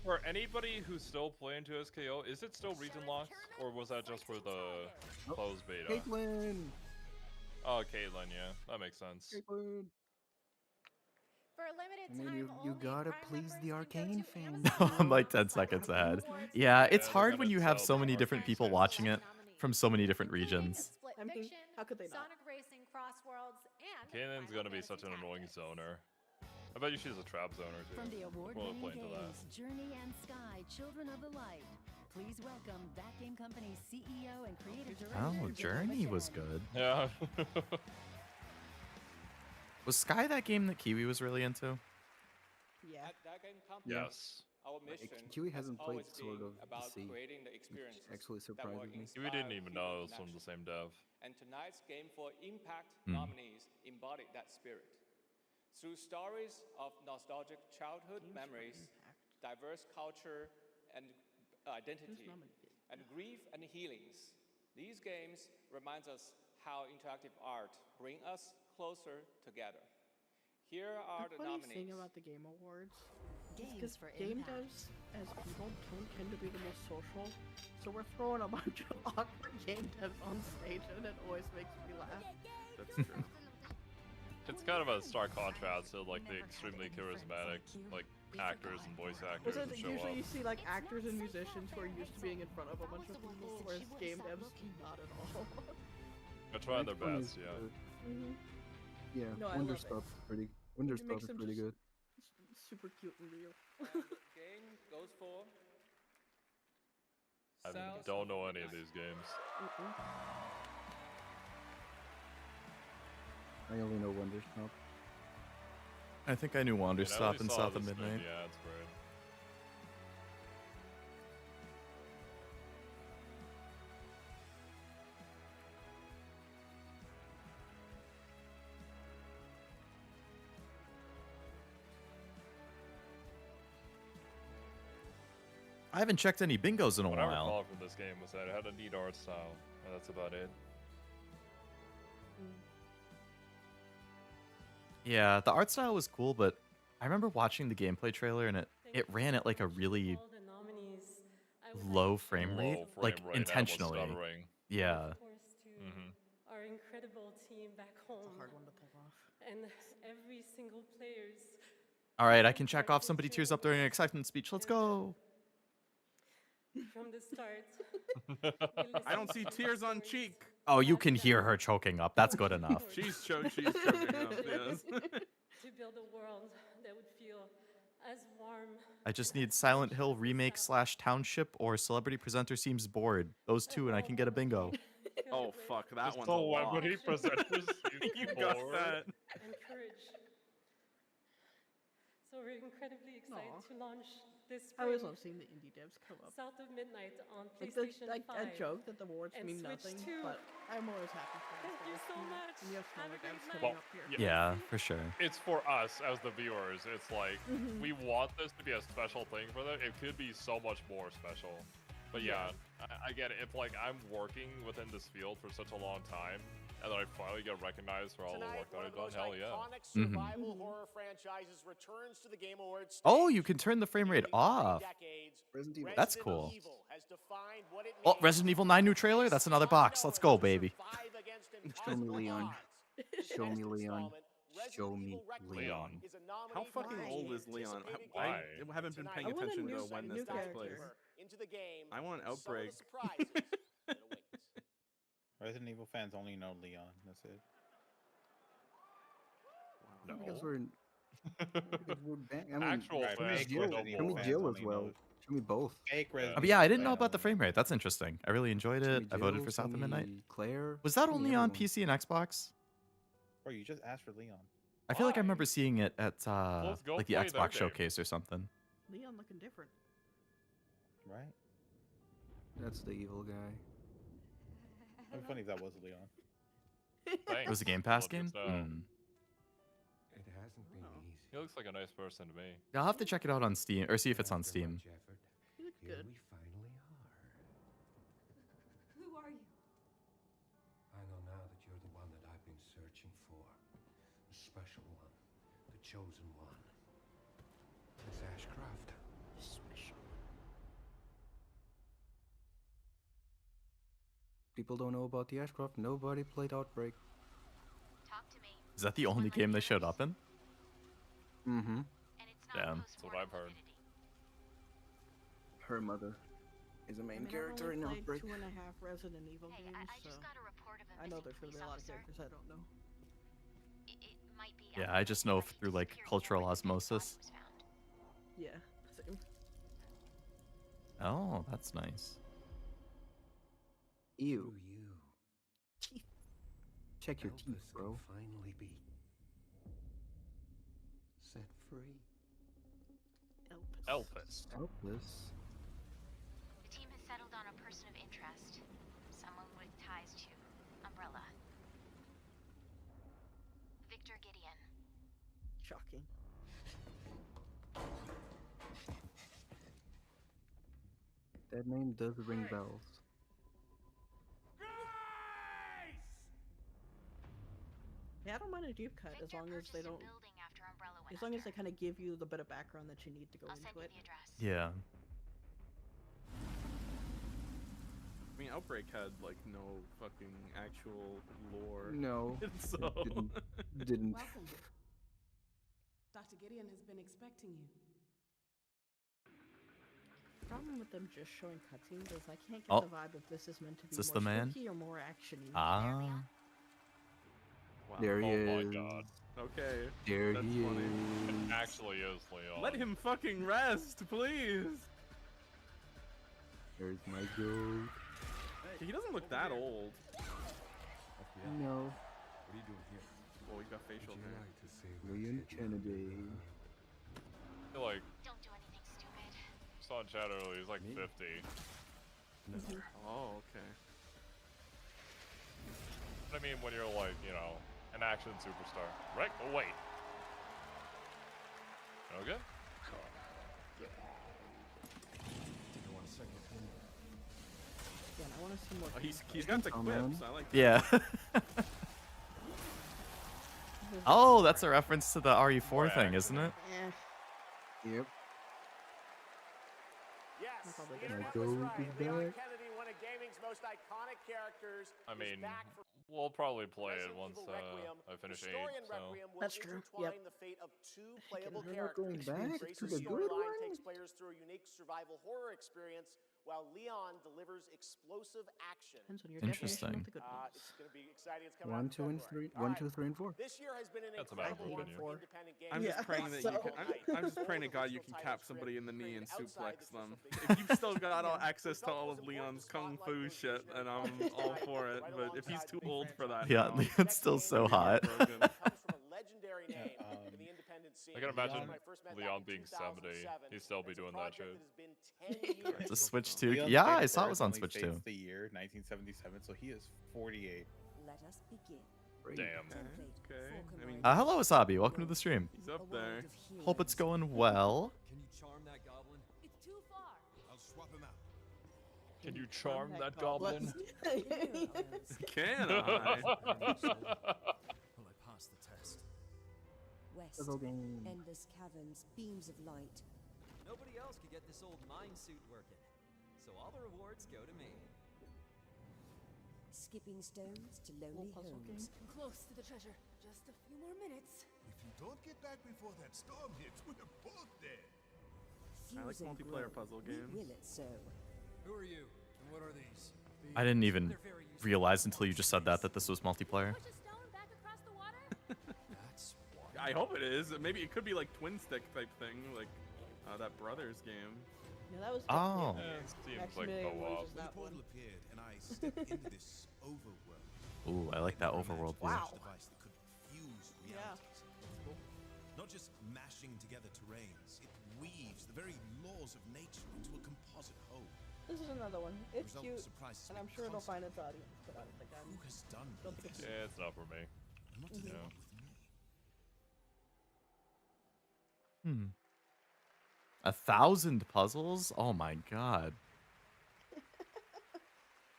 for anybody who's still playing 2SKO, is it still region locked, or was that just for the closed beta? Caitlyn. Oh, Caitlyn, yeah, that makes sense. Caitlyn. For a limited I mean, time, you only gotta Prime please members the can go Arcane to fans. Amazon I'm like 10 seconds ahead. Yeah, it's they're hard gonna when you have sell so the many Arcane different people fans. watching it from so many different regions. Split I mean, Fiction, how could they not? Sonic Racing, Crossworlds, and Caitlin's Final gonna be Fantasy such an annoying Tactics. zoner. I bet you she's a trap zoner too. From the We'll award-winning play into that. games Journey and Sky, Children of the Light. Please welcome that game company's CEO and creative director. Oh, Journey was good. Yeah. Was Sky that game that Kiwi was really into? Yeah. At that game company, Yes. our mission Kiwi hasn't has played always Sword been of the about Sea. creating the experiences Actually that will surprises me. We didn't inspire even know it human was from the connection. same dev. And tonight's Game for Impact Hmm. nominees embodied that spirit. Through stories of nostalgic childhood memories, diverse culture and identity, and grief and healings, these games remind us how interactive art brings us closer together. Here are The the funniest nominees. thing about the Game Awards Games is for game Impact. devs as people don't tend to be the most social, so we're throwing a bunch of awkward game devs on stage, and it always makes me laugh. That's true. It's kind of a stark contrast to like the extremely charismatic like actors and voice actors Was who it show usually up. you see like actors and musicians who are used to being in front of a bunch of people, whereas game devs not at all. They're trying their One best, is yeah. good. Mhm. Yeah, No, I Wonder love it. Stuff's pretty. Wonder It makes Stuff is them pretty just good. Super cute and real. Game goes for I Cells don't of know any of Midnight. these games. I only know Wonder Stuff. I think I knew Wander And I Stop only and saw South of this Midnight. movie, Yeah, it's great. I haven't checked any bingos in a What I while. recall from this game was that it had a neat art style, and that's about it. Yeah, the art style was cool, but I remember watching the gameplay trailer and it ran at like a really low frame rate, like and it was intentionally. stuttering. Yeah. Our incredible team back home. It's a hard one to pull off. And every single player's. All right, I can check off somebody tears up during an excitement speech. Let's go. From the start. I don't see tears on cheek. Oh, you can hear her choking up. That's good enough. She's choking up. Yes. To build a world that would feel as warm. I just need Silent Hill remake / Township or Celebrity Presenter Seems Bored. Those two, and I can get a bingo. Oh fuck, that one's Celebrity Presenter Seems You got Bored. that. And courage. So we're incredibly excited to launch this I always spring, love seeing the indie devs come up. South of Midnight on Like, PlayStation 5. I joke that the awards and mean Switch nothing, 2. but I'm always happy for Thank you so much. You have Have a smaller great devs night. coming up here. Yeah, for sure. It's for us as the viewers. It's like Mhm. we want this to be a special thing for them. It could be so much more special. But yeah, I get it. It's like I'm working within this field for such a long time, and then I finally get recognized for all the work that I've done. Hell yeah. Iconic survival horror franchises returns to the Game Awards Oh, you can turn the frame rate off. Resident Evil. That's cool. Evil has defined what it Oh, Resident Evil 9 new trailer? That's another box. Let's go, baby. Show me Leon. Show me Leon. Show me Leon. How fucking old is Leon? Why? I haven't been paying I want a attention new- to when new this takes character. place. into the game. I want an some of the Outbreak. surprises that await. Resident Evil fans only know Leon. That's it. No. Because we're bang. I mean, Actual Right, fans fake Jill, Resident show Evil me fans Jill as only well. know- Show me both. Fake Resident Yeah, I Evil didn't know fans about the only frame rate. That's interesting. I really enjoyed Show it. me I voted Jill, for show South of Midnight. me Claire. Was that show me only on everyone. PC and Xbox? Bro, you just asked for Leon. I feel like I Why? remember seeing it at Let's go like the play their Xbox game. showcase or something. Leon looking different. Right? That's the evil guy. It'd be funny if that was Leon. Thanks. It was a Game Pass Look at game? that. It hasn't been easy. He looks like a nice person to me. I'll have to check it out on Steam or see if it's on After Steam. much effort, He looks here good. we finally are. Who are you? I know now that you're the one that I've been searching for. The special one. The chosen one. Miss Ashcroft. Special. People don't know about the Ashcroft. Nobody played Outbreak. Is that the only game they showed up in? Mm-hmm. Damn. That's what I've heard. Her mother is a I main mean, character I've in only Outbreak. played 2.5 Resident Evil games, so I know there's gonna be a lot of characters I don't know. Yeah, I just know through like cultural osmosis. Yeah, same. Oh, that's nice. Ew. Through you, Check your teeth, Elvis bro. can finally be set free. Elvis. Helpless. The team has settled on a person of interest. Someone with ties to Umbrella. Victor Gideon. Shocking. That name does ring bells. Yeah, I don't mind a deep cut as long as they don't. As long as they kind of give you the bit of background that you need to go into it. Yeah. I mean, Outbreak had like no fucking actual lore. No, so it didn't. Welcome. Dr. Gideon has been expecting you. The problem with them just showing cutscenes is I can't get Oh. the vibe if this is meant to be Is this more the man? spooky or more actiony. Ah. Wow. There he oh is. my god. Okay. There That's he funny. It is. actually is Leon. Let him fucking rest, please. There's my goat. He doesn't look that old. No. What are you doing here? Well, he got facial Would you hair. like to see what Leon hidden Kennedy. I feel like Don't do anything stupid. saw in chat earlier, he's like 50. Oh, okay. I mean, when you're like, you know, an action superstar. Right? Oh, wait. Okay? want to see more. He's got the Oh, quips. man. I like. Yeah. Oh, that's a reference to the RE4 thing, isn't it? Yep. Yes, That's probably the good. internet Go was to right. Leon back. Kennedy, one of gaming's most iconic characters, I is mean, back for we'll probably play it Resident once Evil Requiem. I finish The 8. story in So Requiem will That's true. intertwine Yep. the fate of two playable You're not going characters. back to Tracer's the good storyline one? takes players through a unique survival horror experience, while Leon delivers explosive action. Depends on your definition Interesting. of the good ones. It's going to be exciting. It's coming 1, out 2, and 3. in February. 1, All 2, right. 3, and 4. This year has been an That's about incredible one opinion. for independent games. I'm just Yeah. praying that So- you can. I'm just praying to God you can tap somebody in the knee and suplex them. If you've still got all access to all of Leon's kung fu shit, then I'm all for it. But if he's too old for that, Yeah, now, Leon's still so hot. broken. comes from a legendary name in the independent scene. I can imagine When I first met Leon back in being 70. 2007, He'd still be it's a doing that project shit. that has been 10 years. The Switch 2. Leon's Yeah, date I of saw it birth was on only Switch states 2. The year 1977, so he is 48. Let us begin. Damn. Okay. I mean, Hello, Wasabi. Welcome to the stream. he's up there. Hope it's going well. Can you charm that goblin? It's too far. I'll swap him out. Can you charm that goblin? Can I? Will I pass the test? West, Puzzle game. endless caverns, beams of light. Nobody else could get this old mine suit working, so all the rewards go to me. Skipping stones to lonely puzzle homes. Close to the treasure. Just a few more minutes. If you don't get back before that storm hits, we're both dead. I like Fuse and multiplayer grow. puzzle We games. will it so. Who are you, and what are these? I didn't even realize until you just said that this was multiplayer. Push a stone back across the water? That's one. I hope it is. Maybe it could be like twin stick type thing, like that Brothers game. Yeah, that was. Oh. Yeah, it seems like Maximilian co-op. loses The that one. portal appeared, and I stepped into this overworld. Ooh, I like that overworld view. Wow. Device that could fuse Yeah. realities. Not just mashing together terrains, it weaves the very laws of nature into a composite whole. This is another one. It's Result cute, surprises and me I'm sure it'll find constantly. its audience, but I don't think I'm. Who has done Don't think this? it's- Yeah, it's not for me. And what do they Yeah. want with me? 1,000 puzzles? Oh my god.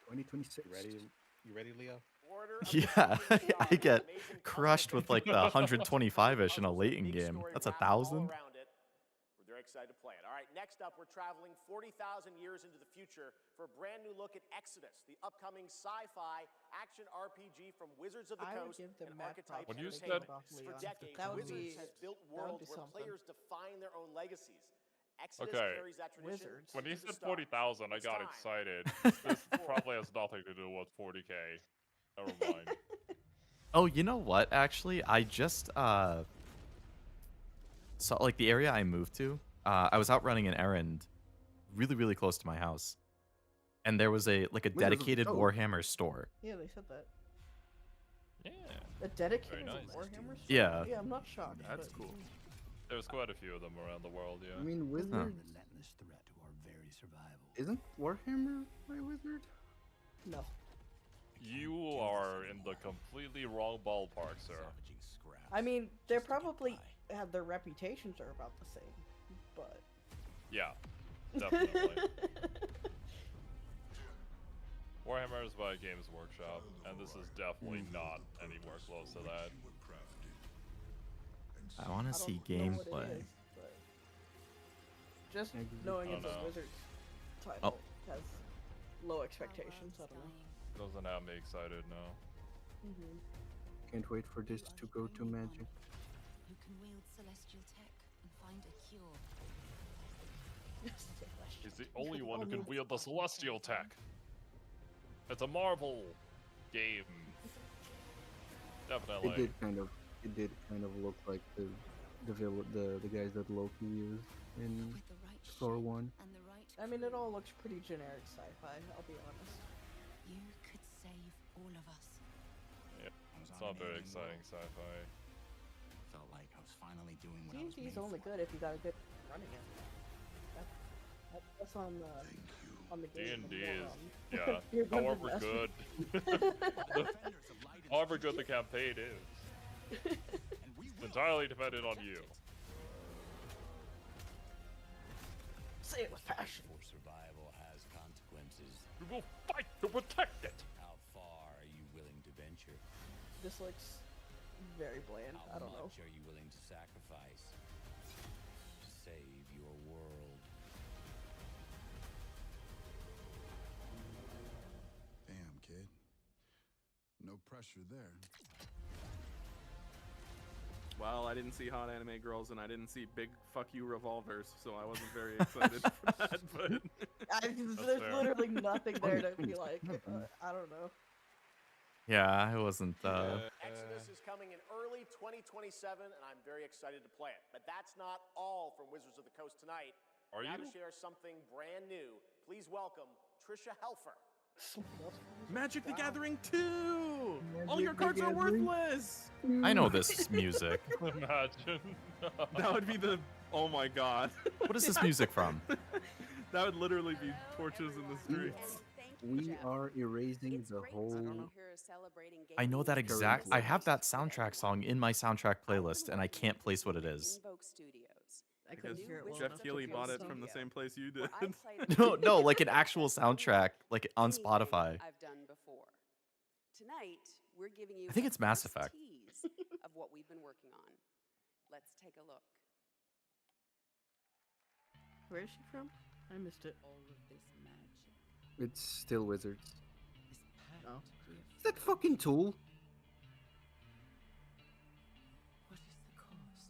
2026. You ready, Leo? Order of Yeah, Amazing I Genre, get amazing crushed with like the 125-ish in a puzzles, Layton big game. story That's wrapped all 1,000? around it. We're very excited to play it. All right, next up, we're traveling 40,000 years into the future for a brand new look at Exodus, the upcoming sci-fi action RPG from Wizards of the I would Coast give them and Map Archetype When you Entertainment. off For Leon. decades, That would Wizards be- has built that would worlds be where something. players define their own legacies. Exodus Okay. carries that tradition Wizards. When you to the said stars. 40,000, I It's got time. excited. This probably has nothing to do with 40k. Never mind. Oh, you know what? Actually, I just saw like the area I moved to. I was out running an errand, really close to my house, and there was a Wizards of the dedicated Coast. Warhammer store. Yeah, they said that. Yeah. A dedicated nice. Warhammer. store? Yeah. Yeah, I'm not shocked. That's but- cool. There's quite a few of them around the world, I yeah. mean, Wizards. Relentless threat to our very survival. Isn't Warhammer by Wizard? No. You are in the completely wrong ballpark, sir. Salvaging scrap. I mean, they're probably have their reputations are about the same, but. Yeah, definitely. Warhammer is by Games Workshop, and this is definitely not anywhere close to that. I want to I see don't know what it gameplay. is, but just I agree. knowing Oh, it's a no. Wizards title has low expectations. I don't know. Doesn't have me excited, no. Mm-hmm. Can't wait for this to go to Magic. Who can wield celestial tech and find a cure? He's the only one who can wield the celestial tech. It's a Marvel game. Definitely. It did kind of look like the guys that Loki used in Thor 1. I mean, it all looks pretty generic sci-fi. I'll be honest. You could save all of us. Yeah, it's not very exciting sci-fi. Felt like I was finally doing what I was D&D is made only good if you got a good running it. That's on the game. D&D as is, well. yeah, You're good however with good, however good the campaign is. It's entirely dependent on you. Say it with passion. For survival has consequences. will fight to protect it. How far are you willing to venture? This looks very bland. I don't know. How much are you willing to sacrifice to save your world? Damn, kid. No pressure there. Well, I didn't see hot anime girls and I didn't see big fuck you revolvers, so I wasn't very excited for that. But There's literally nothing there to be like. I don't know. Yeah, I wasn't. Exodus is coming in early 2027, and I'm very excited to play it. But that's not all from Wizards of the Coast tonight. Are now you? to share something brand new, please welcome Trisha Helfer. Magic the Gathering 2! All your cards are worthless! I know this music. Imagine. That would be the... Oh my god. What is this music from? That would literally be torches in the streets. We are erasing the whole... I know that exact. I have that soundtrack song in my soundtrack playlist, and I can't place what it is. Because Jeff Keighley bought it from the same place you did. No, like an actual soundtrack, like on Spotify. I've done before. Tonight, we're giving you I think it's Mass Effect. tease of what we've been working on. Let's take a look. Where is she from? I missed it. All of this magic. It's still Wizards. Oh. Is that fucking Tool? What is the cost?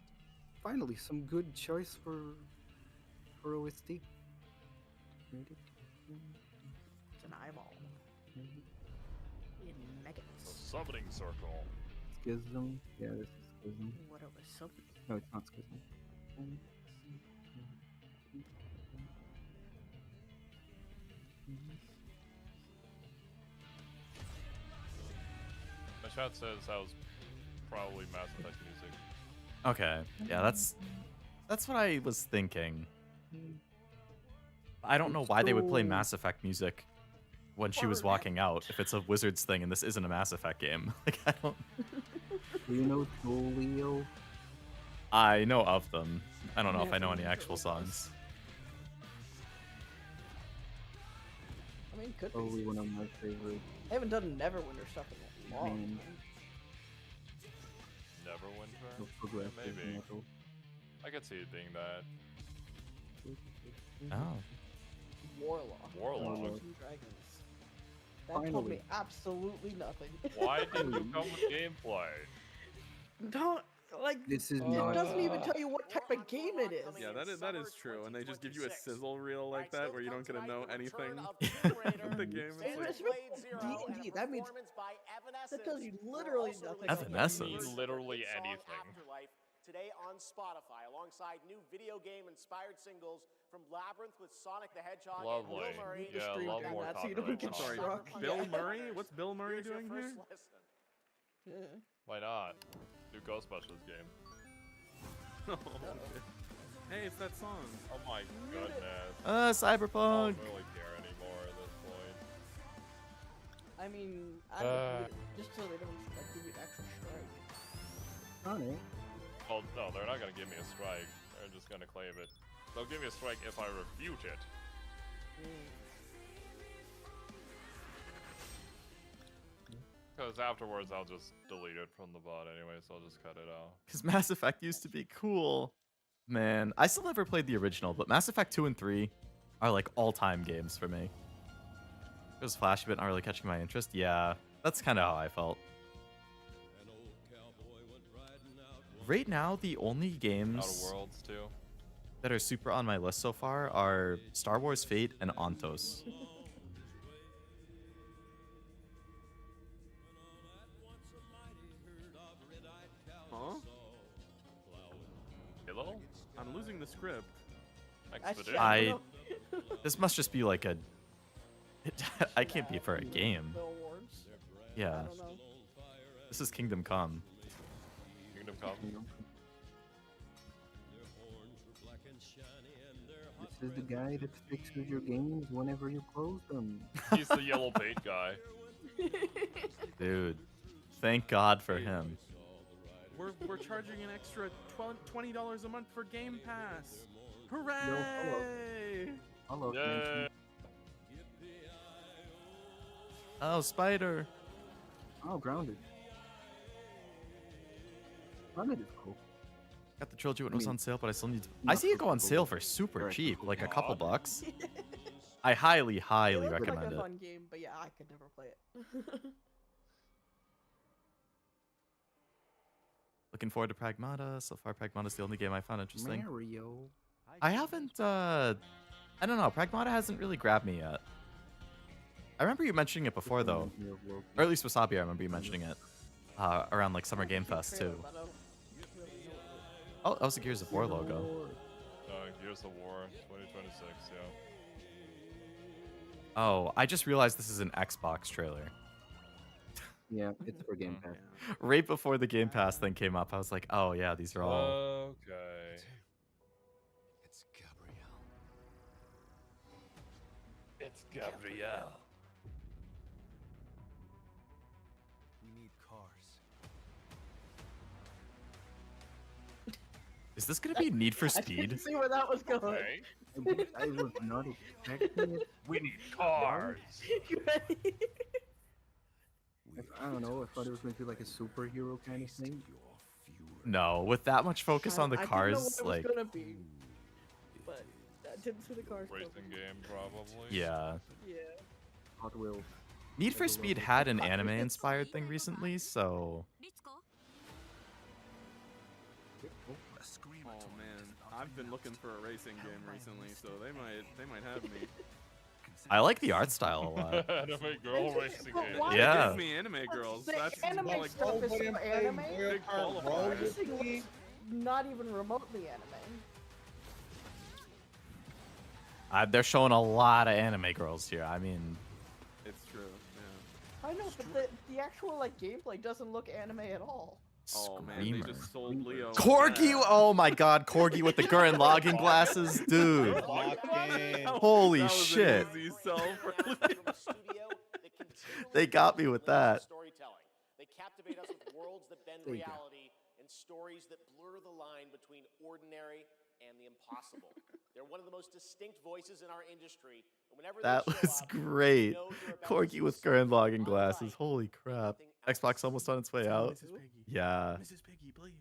Finally, some good choice for OST. It's an eyeball. In Megas. The summoning circle. Schism. Yeah, this is Schism. What a something. No, it's not Schism. My chat says that was probably Mass Effect music. Okay, yeah, that's what I was thinking. I don't know why they would play Mass Effect music when she was walking out if it's a Wizards thing and this isn't a Mass Effect game. Like, I don't. Do you know Tool, Leo? I know of them. I don't know if I know any actual songs. I mean, could be. Probably one of my favorite. I haven't done Neverwinter stuff in a long time. Neverwinter? Yeah, maybe. I could see it being that. Oh. Warlock. Two Dragons. That told me absolutely nothing. Why didn't you come with gameplay? Don't like. This is it not. doesn't even tell you what type of game it is. Yeah, that is true, and they just give you a sizzle reel like that where you don't get to know anything of the game. D&D. That means that tells you literally nothing. Evanescence. Literally anything. Today on Spotify, alongside new video game-inspired singles from Labyrinth with Sonic the Hedgehog Lovely. and Bill Murray. Yeah, love more so you don't get Sorry, struck. Bill Murray? What's Bill Murray Here's your doing first here? listen. Why not? New Ghostbusters game. Hey, it's that song. Oh my goodness. Cyberpunk. I don't really care anymore at this point. I mean, I don't just so they don't like give you an actual strike. Sonic. Well, no, they're not gonna give me a strike. They're just gonna claim it. They'll give me a strike if I refute it. Because afterwards, I'll just delete it from the bot anyway, so I'll just cut it out. Because Mass Effect used to be cool. Man, I still never played the original, but Mass Effect 2 and 3 are like all-time games for me. Those Flash a bit not really catching my interest. Yeah, that's kind of how I felt. Right now, the only games Outer Worlds too that are super on my list so far are Star Wars Fate and Ontos. Huh? Hello? I'm losing the script. Expedition. This must just be like a. I can't be for a game. Yeah. This is Kingdom Come. Kingdom Come. This is the guy that fixes your games whenever you close them. He's the yellow paint guy. Dude, thank God for him. We're charging an extra $20 a month for Game Pass. Hooray! Hello. Yay. Oh, spider. Oh, grounded. Grounded is cool. Got the trilogy when it was on sale, but I still need to. I not see it for go on people sale with for super direct cheap, to like a couple God. bucks. I highly, It highly looks recommend like a it. fun game, but yeah, I could never play it. Looking forward to Pragmata. So far, Pragmata's the only game I found interesting. Mario. I haven't, I don't know. Pragmata hasn't really grabbed me yet. I remember you mentioning it before, though. Or at least Wasabi, I remember you mentioning it. Around, like, Summer Game Fest, too. Oh, that was the Gears of War logo. Gears of War 2026, yeah. Oh, I just realized this is an Xbox trailer. Yeah, it's for Game Pass. Right before the Game Pass thing came up, I was like, oh, yeah, these are all... Okay. It's Gabrielle. It's Gabrielle. We need cars. Is this going to be Need for I Speed? didn't see where that was going. I was not expecting it. We need cars. You ready? I don't know. I thought it was going to be like a superhero kind of thing. No, with that much focus on the I cars, didn't know what like... it was gonna be, but I didn't see the cars. Racing game, probably. Yeah. Yeah. Hot Wheels. Need for Speed had an anime-inspired thing recently, so... Oh man, I've been looking for a racing game recently, so they might have me. I like the art style a lot. Anime girl racing game. Yeah. Give me anime girls. The That's anime more like stuff is so anime. big qualifier. Racing looks not even remotely anime. They're showing a lot of anime girls here. I mean, It's true. Yeah. I know, but the actual like gameplay doesn't look anime at all. Oh man, Screamer. they just sold Leo. Corgi! Oh my god, Corgi with the Gurren Lagann glasses, dude. Holy That was an shit. easy sell for They got me with that. Storytelling. They captivate us with worlds that bend There you go. reality and stories that blur the line between ordinary and the impossible. They're one of the most distinct voices in our industry. And whenever That they show was up, great. you know you're about Corgi to with see Gurren something Lagann glasses. Holy crap. Xbox almost on its way out. Yeah. Mrs. Piggy, please.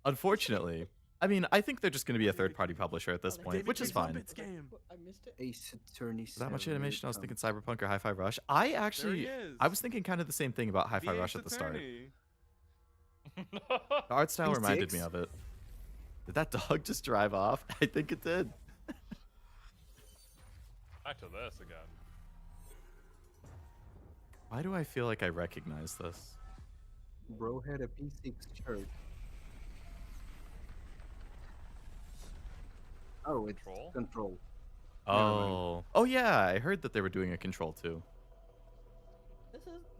Unfortunately. I mean, I think they're just going to be a third-party publisher at this point, which is fine. I missed it. Ace Attorney. That much animation, I was thinking Cyberpunk or Hi-Fi Rush. I actually, I was thinking kind of the same thing about Hi-Fi Rush at the start. The art style reminded me of it. Did that dog just drive off? I think it did. Back to this again. Why do I feel like I recognize this? Bro had a P6 shirt. Oh, it's Control. Oh. Oh yeah, I heard that they were doing a Control too.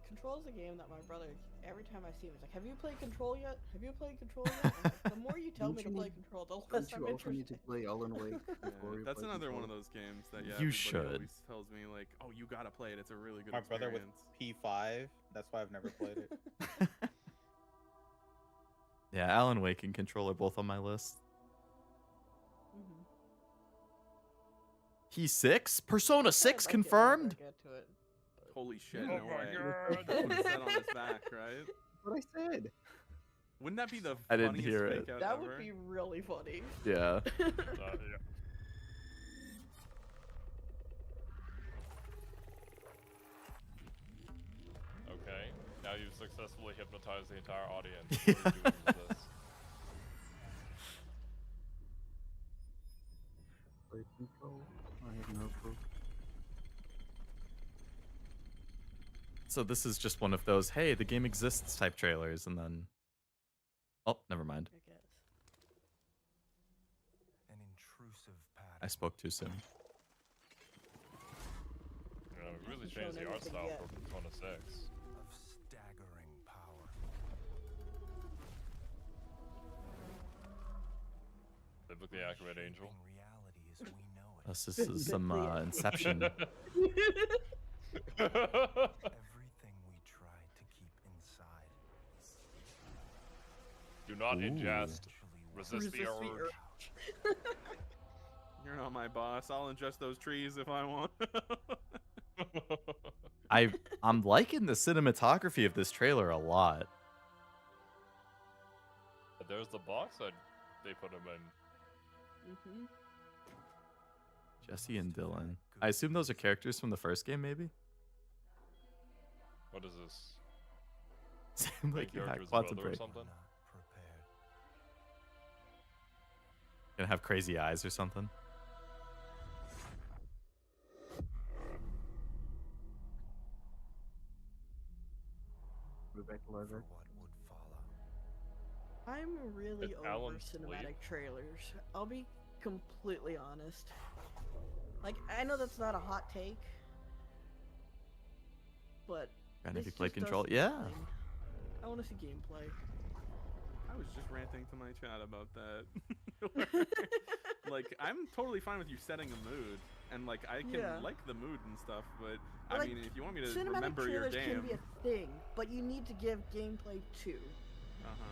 Control is a game that my brother, every time I see him, he's like, "Have you played Control yet? Have you played Control yet?" I'm like, the more you tell me to play Control, the less Don't I'm you also need interested. to play Alan Wake before you That's play another one Control? of those games that You everybody should. always tells me like, oh, you gotta play it. It's a really good My brother with experience. P5. That's why I've never played it. Yeah, Alan Wake and Control are both on my list. P6? Persona 6 confirmed? Holy shit, Oh no my way. God. Put a set on his back, right? What I said. Wouldn't that be the I didn't funniest hear fake it. out That ever? would be really funny. Yeah. Yeah. Okay, now you've successfully hypnotized the entire audience. What are you doing with this? Play Control. I have no clue. So this is just one of those, hey, the game exists type trailers, and then... Oh, never mind. An intrusive pattern. I spoke too soon. You know, it really changed the art style for Persona 6. Of staggering power. Biblically accurate angel. Reality as we know it. This is some Inception. Everything we tried to keep inside. Do not Ooh. ingest. Resist the urge. You're not my boss. I'll ingest those trees if I want. I'm liking the cinematography of this trailer a lot. There's the box that they put him in. Mm-hmm. Jesse and Dylan. I assume those are characters from the first game, maybe? What is this? Seemed like you had Quantum or Break. something? Gonna have crazy eyes or something. Rebecca Leather. I'm really It's over Alan cinematic Lee. trailers. I'll be completely honest. Like, I know that's not a hot take, but And if this you play just does Control, yeah. nothing. I want to see gameplay. I was just ranting to my chat about that. Like, I'm totally fine with you setting a mood, and like I can like the mood and stuff, but I Like, mean, if you want me to cinematic remember your trailers game, can be a thing, but you need to give gameplay too.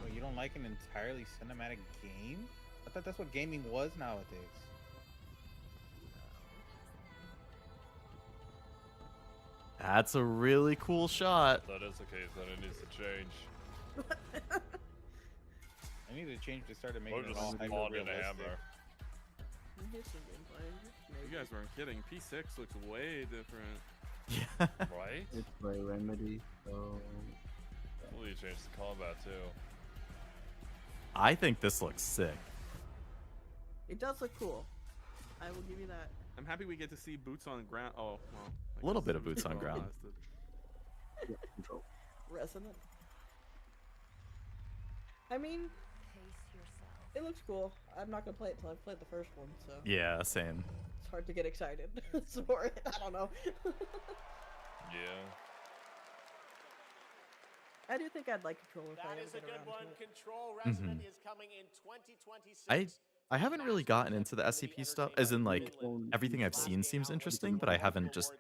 Wait, you don't like an entirely cinematic game? I thought that's what gaming was nowadays. That's a really cool shot. That is the case, then it needs to change. I need to change to start making Or it just all spawn in a hyper-realistic. hammer. Here's some gameplay. you guys weren't kidding. P6 looks way different. Yeah. Right? It's by Remedy, so Hopefully you changed the combat too. I think this looks sick. It does look cool. I will give you that. I'm happy we get to see boots on ground. Oh, well. A little bit of boots on ground. yeah, Control. Resonant. I mean, it looks cool. I'm not gonna play it until I've played the first one, so Yeah, same. it's hard to get excited for it. I don't know. Yeah. I do think I'd like Control if I That ever is a get good around one. to it. Control Resonant is coming in 2026. I haven't really gotten into the SCP stuff, as in like everything I've seen seems interesting, but I haven't just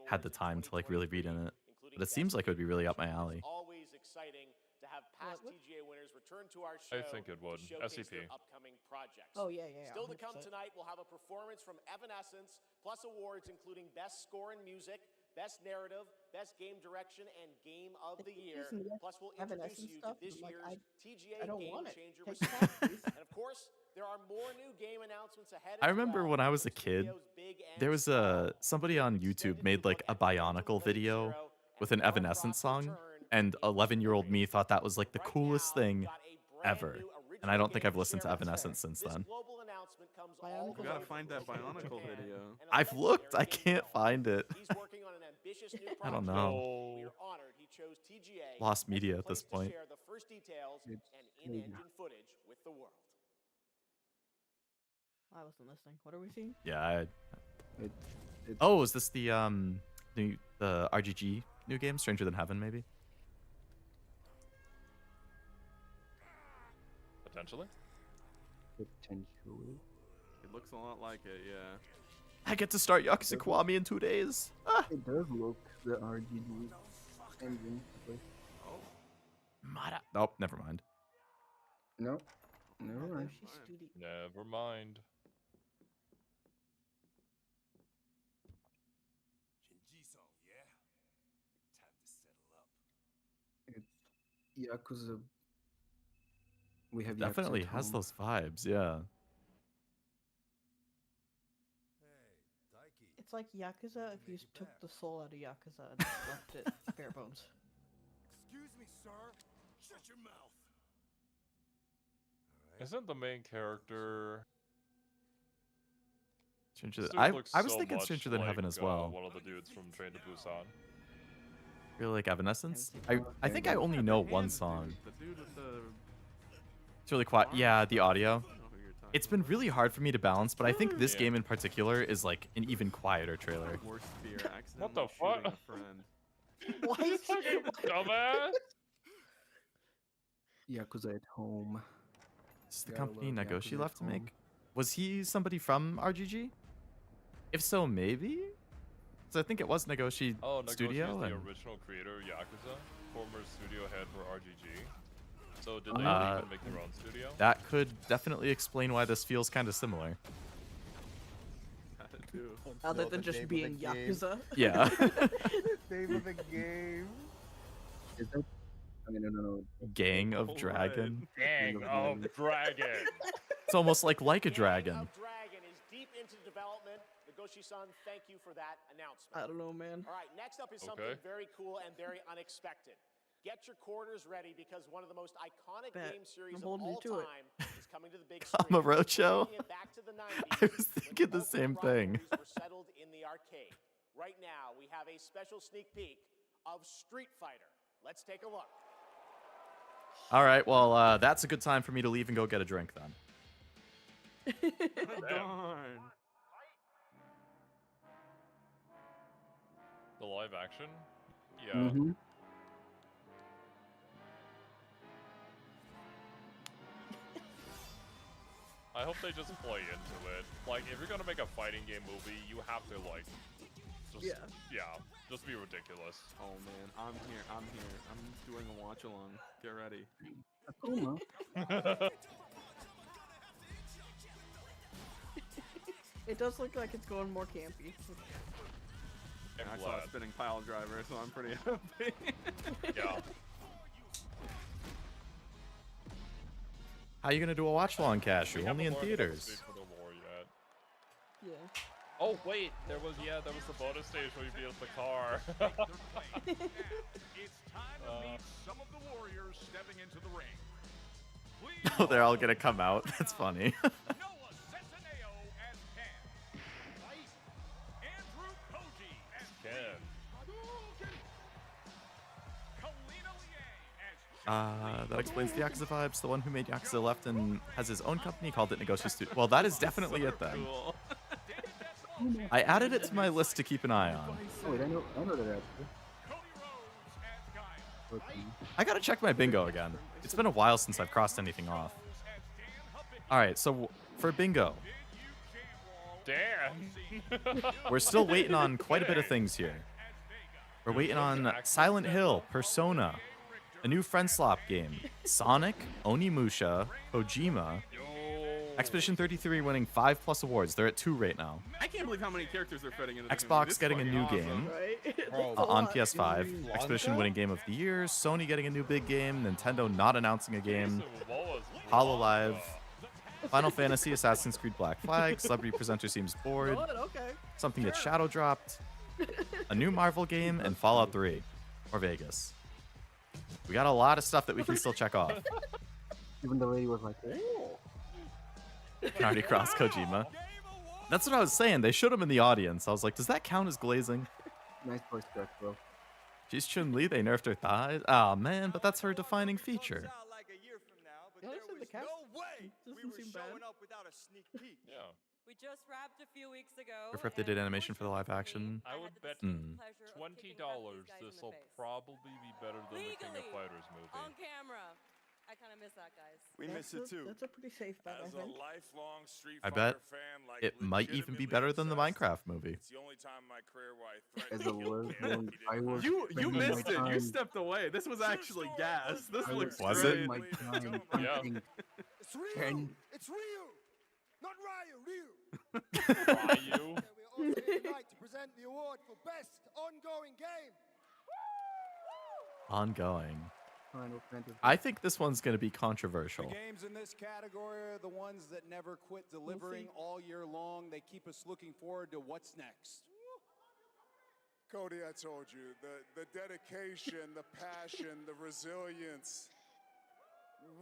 had the time to like really read in it. But it seems like it would be really up my alley. Always exciting to have past TGA winners return to our show. I think it would. to showcase SCP. their upcoming projects. Oh, yeah. Still to come 100%. tonight, we'll have a performance from Evanescence, plus awards including Best Score in Music, Best Narrative, Best Game Direction, and Game of the Year. Isn't it Plus, we'll introduce Evanescence you stuff? to this I'm like, year's I TGA don't Game want it. Changer Take response. that, please. And of course, there are more new game announcements ahead. I remember when I was a kid, there was somebody on YouTube made like a Bionicle video with an Evanescence song, and 11-year-old me thought that was like the coolest thing ever. And I don't think I've listened to Evanescence since then. You gotta find that Bionicle video. I've looked, I can't find it. He's working on an ambitious new I don't project. know. We are honored he chose TGA Lost as the media at place this to point. share the first details and in-engine footage with the world. I wasn't listening. What are we seeing? Yeah. Oh, is this the the RGG new game, Stranger Than Heaven, maybe? Potentially. Potentially. It looks a lot like it, yeah. I get to start Yakuza Kiwami in 2 days. Ah. It does look the RGB engine. Nope, never mind. No, never mind. Never mind. Yakuza. We have Definitely Yakuza at has home. those vibes, yeah. It's like Yakuza if you took the soul out of Yakuza and left it bare bones. Excuse me, sir. Shut your mouth. Isn't the main character? Stranger This Than, dude looks I was so thinking much Stranger Than like, Heaven as well. One of the dudes from Train to Busan. Really like Evanescence? I think I only know one song. The dude with the It's really quiet. Yeah, the audio. It's been really hard for me to balance, but I think this game in particular is like an even quieter trailer. worst fear accident. What the fuck? What? You fucking dumbass! Yakuza at home. This is the Gotta company love Nagoshi Yakuza left to at make. home. Was he somebody from RGG? If so, maybe? So I think it was Nagoshi Oh, Nagoshi Studio. is the and- original creator of Yakuza, former studio head for RGG. So did they Uh, even make their own studio? That could definitely explain why this feels kind of similar. too. Other Know than the just name of being the game. Yakuza. Yeah. Name of the game. Is that? I mean, no. Gang of Dragon. Gang of Dragon. It's almost like a dragon. Gang of Dragon is deep into development. Nagoshi-san, thank you for that announcement. I don't know, man. All right, next up is something very cool and very unexpected. Get your quarters ready because one of the most iconic game series of all time is coming to the big screen. Kamurocho? Bringing it back to the 90s I was thinking the same thing. were settled in the arcade. Right now, we have a special sneak peek of Street Fighter. Let's take a look. All right, well, that's a good time for me to leave and go get a drink then. Darn. The live action? Yeah. Mm-hmm. I hope they just play into it. Like, if you're gonna make a fighting game movie, you have to, like, just, just be ridiculous. Oh man, I'm here. I'm doing a watch along. Get ready. It does look like it's going more campy. I saw a spinning pile driver, so I'm pretty happy. Yeah. How you gonna do a watch along, Kashu? Only in theaters. For the lore yet. Yeah. Oh wait, there was the bonus stage where you beat up the car. It's time to meet some of the warriors stepping into the ring. Oh, they're all gonna come out. That's funny. That explains the Yakuza vibes. The one who made Yakuza left and has his own company called it Negoshi Studio. Well, that is definitely it then. I added it to my list to keep an eye on. Oh, wait, I know that actually. I gotta check my bingo again. It's been a while since I've crossed anything off. Alright, so for bingo. Dan! We're still waiting on quite a bit of things here. We're waiting on Silent Hill, Persona, a new friend slop game, Sonic, Onimusha, Kojima, Expedition 33 winning 5+ awards. They're at 2 right now. I can't believe how many characters they're fitting into this movie. Xbox This is getting a fucking new awesome. game Right? on PS5. Expedition winning Game of the Year. Sony getting a new big game. Nintendo not announcing a game. HoloLive. Final Fantasy, Assassin's Creed Black Flag. Celebrity presenter seems bored. Okay. Something gets shadow dropped. A new Marvel game and Fallout 3 or Vegas. We got a lot of stuff that we can still check off. Even the lady was like, oh. Can already cross Kojima. That's what I was saying. They showed him in the audience. I was like, does that count as glazing? Nice voice crack, bro. She's Chun-Li. They nerfed her thighs. Oh man, but that's her defining feature. Doesn't seem bad. Yeah. We just wrapped a few weeks ago. If they did animation for the live action. I would bet Mm. $20 this will probably be better than the King of Fighters movie. On camera. I kind of miss that, guys. We miss it too. That's a pretty safe bet, I think. Lifelong Street I bet it might even be better than the Minecraft movie. It's the only time in my career where I As a lesbian, I was You spending missed my it. You time- stepped away. This was actually gas. This I looks Was great. it? my time Yeah. thinking, It's real. Can- It's real. Not Ryu, real. Ryu. We're also here tonight to present the award for best ongoing game. Ongoing. Final Fantasy. I think this one's going to be controversial. The games in this category are the ones that never quit delivering all year long. They keep us looking forward to what's next. Cody, I told you, the dedication, the passion, the resilience.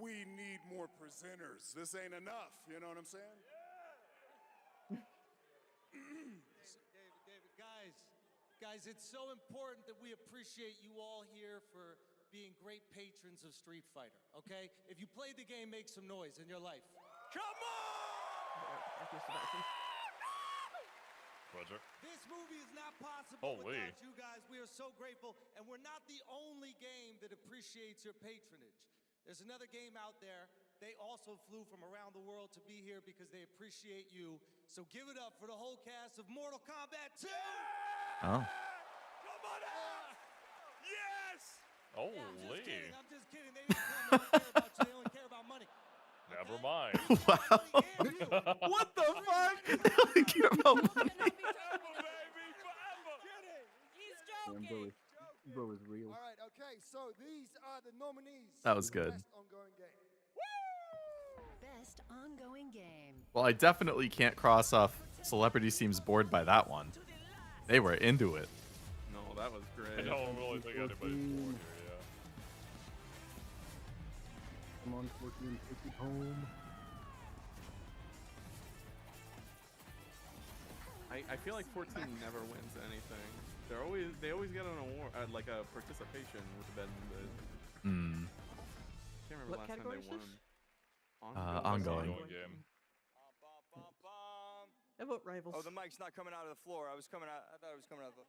We need more presenters. This ain't enough, you know what I'm saying? David, guys, it's so important that we appreciate you all here for being great patrons of Street Fighter, okay? If you played the game, make some noise in your life. Come on! Roger. This movie is not possible Holy. without you guys. We are so grateful, and we're not the only game that appreciates your patronage. There's another game out there. They also flew from around the world to be here because they appreciate you. So give it up for the whole cast of Mortal Kombat 2! Oh. Come on out! Yes! Holy. I'm just kidding. They didn't care about you. They only care about money. Never mind. Wow. What the fuck? They don't care about money. was real. All right, okay, so these are the nominees. That was for good. Best ongoing game. Best ongoing game. Well, I definitely can't cross off Celebrity Seems Bored by that one. They were into it. No, that was I great. don't really think anybody's bored here, Come on, 14, take it home. I feel like 14 never wins anything. They always get an award, like a participation with Ben. Hmm. Can't remember What last time category they is won. Ongoing. game. How about Rivals? Oh, the mic's not coming out of the floor. I thought it was coming out of the.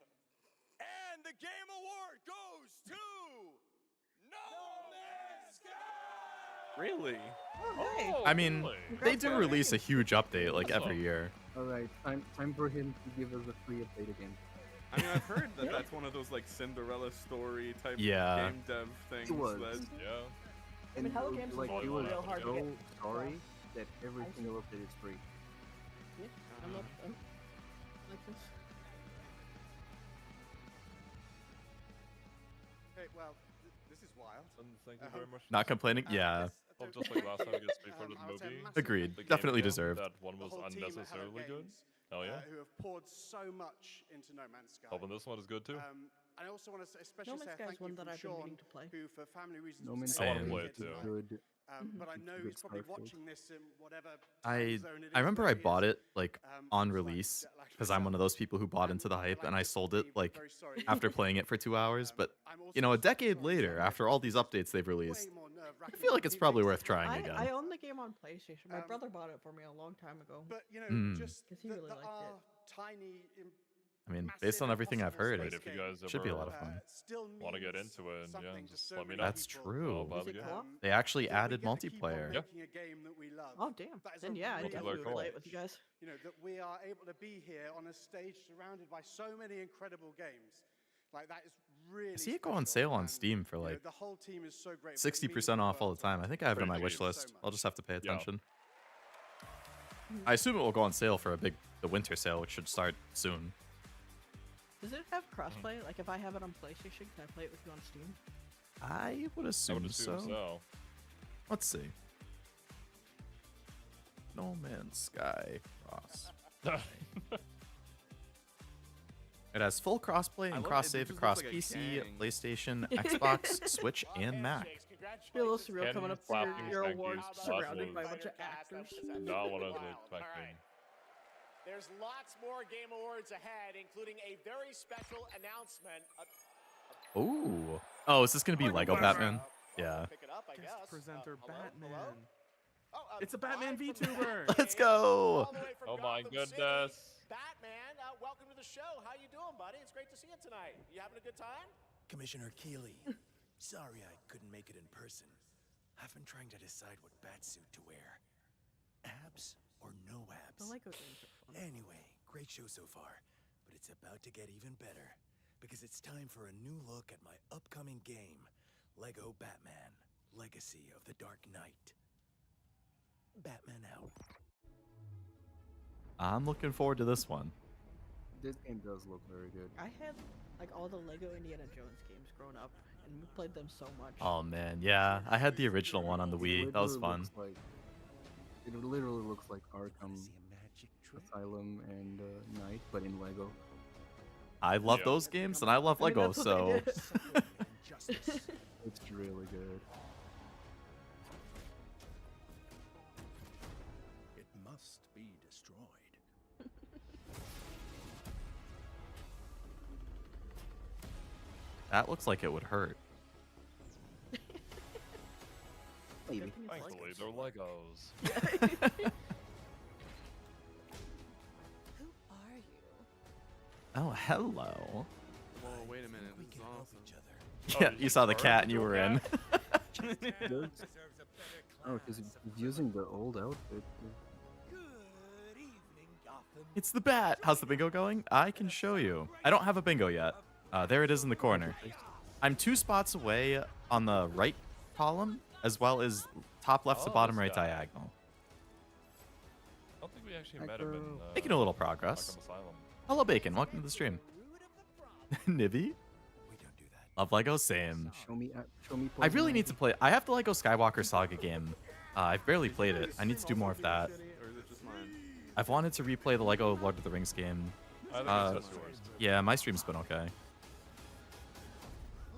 And the Game Award goes to No Man's Sky. Really? Oh, I mean, they do release a huge update like every year. Alright, time for him to give us a free update again. I mean, I've heard that that's one of those like Cinderella story type Yeah. game dev things. It was. That, Yeah. I mean, Hello Games like, was it was real hard to so get. sorry that every single update is free. Yeah, I'm like this. Okay, well, this is wild. Thank you very much. Not complaining? Yeah. Hope just like last time we get to speak for the I would say movie. massive Agreed. thank you Definitely to deserved. That one the was whole team at Hello unnecessarily good. Games, Oh yeah. who have poured so much into No Man's Sky. Hoping this one is good too. I also want to especially No Man's say Sky is thank you one that from I've been Sean, meaning to play. who for family reasons No was Man's unable I wanna to play get it too. tonight. Good. But I know Good he's probably Starfield. watching this in whatever I time zone it is remember where I he bought is. it like on release because I'm one of those people who bought into the hype and I sold it like after playing it for 2 hours. But you know, a decade later, after all these updates they've released, I feel like it's probably worth trying I again. own the game on PlayStation. My brother bought it for me a long time ago. But you know, Mm. just Because he that really there liked are it. tiny. I mean, based on everything I've heard, Wait, it if you guys should be a ever lot of fun. want to get into it, yeah, just let me know. That's true. I'll buy the Is it game. co-op? They actually added multiplayer. Yeah. Making a game that we love. Oh damn! That is Then a yeah, I really definitely Multiplayer would play it co-op. with you guys. You know, that we are able to be here on a stage surrounded by so many incredible games. Like that is really. I see it go on sale on Steam for like the whole team is so great. 60% off all the time. I think I have it on my wish list. I'll just have to pay attention. I assume it will go on sale for the winter sale, which should start soon. Does it have crossplay? Like if I have it on PlayStation, can I play it with you on Steam? I would assume, so. Let's see. No Man's Sky Cross. It has full crossplay and cross save across PC, PlayStation, Xbox, Switch, and Mac. Feel a surreal coming up for clapping your thank awards yous, surrounded by a Lovelace. bunch of actors. Not what I was expecting. There's lots more Game Awards ahead, including a very special announcement. Ooh. Oh, is this going to be Lego Batman? Yeah. Pick it up, I guess. presenter Hello? Batman. Oh, It's a Batman VTuber. Let's go. all the way from Oh my Gotham goodness. City. Batman, welcome to the show. How you doing, buddy? It's great to see you tonight. You having a good time? Commissioner Keeley, sorry I couldn't make it in person. I've been trying to decide what batsuit to wear. Abs or no abs? The Lego games are fun. Anyway, great show so far, but it's about to get even better because it's time for a new look at my upcoming game, Lego Batman: Legacy of the Dark Knight. Batman out. I'm looking forward to this one. This game does look very good. I had like all the Lego Indiana Jones games growing up, and we played them so much. Oh man, yeah. I had the original one on the Wii. That was fun. It literally looks like Arkham Asylum and Knight, but in Lego. I love those games, and I love Lego, that's what they so... It's really good. It must be destroyed. That looks like it would hurt. Maybe. Thankfully, they're Legos. Who are you? Oh, hello. Whoa, wait a minute. This is awesome. Yeah, you saw the cat and you were in. Oh, because he's using the old outfit. It's the bat. How's the bingo going? I can show you. I don't have a bingo yet. There it is in the corner. I'm 2 spots away on the right column, as well as top left to bottom right diagonal. I don't think we actually met him in Making a little progress. Arkham Asylum. Hello, Bacon. Welcome to the stream. Nibby? Love Lego, same. Show me. I really need to play. I have the Lego Skywalker Saga game. I've barely played it. I need to do more of that. Or is it just mine? I've wanted to replay the Lego Lord of the Rings game. I think it's just yours. Yeah, my stream's been okay.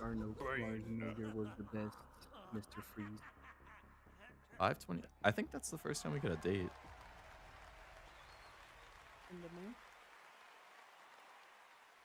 Arnold Schwarzenegger was the best, Mr. Freeze. 520. I think that's the first time we get a date. In the moon.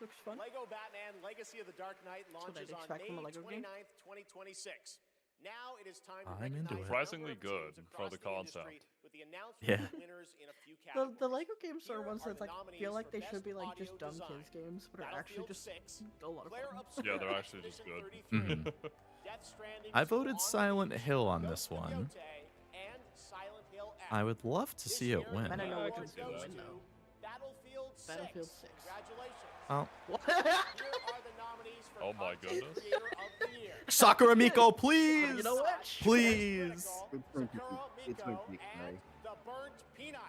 Looks fun. Lego Batman Legacy of the Dark Knight what I'd launches on expect from a May Lego game. 29th, 2026. Now it is time to I'm into it. Surprisingly good for the concept. with the announcement Yeah. of winners in a few The categories. Lego games are Here ones are that the like nominees feel like for they Best should be like Audio just dumb Design. kids games, but are actually Battlefield just 6, a lot of Player fun. Obscura Yeah, they're actually just Expedition good. 33, Death Stranding I 2 voted on Silent release, Hill on Ghost this of one. Yotei, and Silent Hill X. I would love to see it win. I don't know I which can one's see gonna that. win though. Battlefield 6. Battlefield 6. Congratulations. Oh. Here are the nominees for Oh my Content goodness. Creator of the Year. Sakura Miko, please! You know what? Please! It's going to Sakura be. It's going to be Miko and the Burnt Peanut.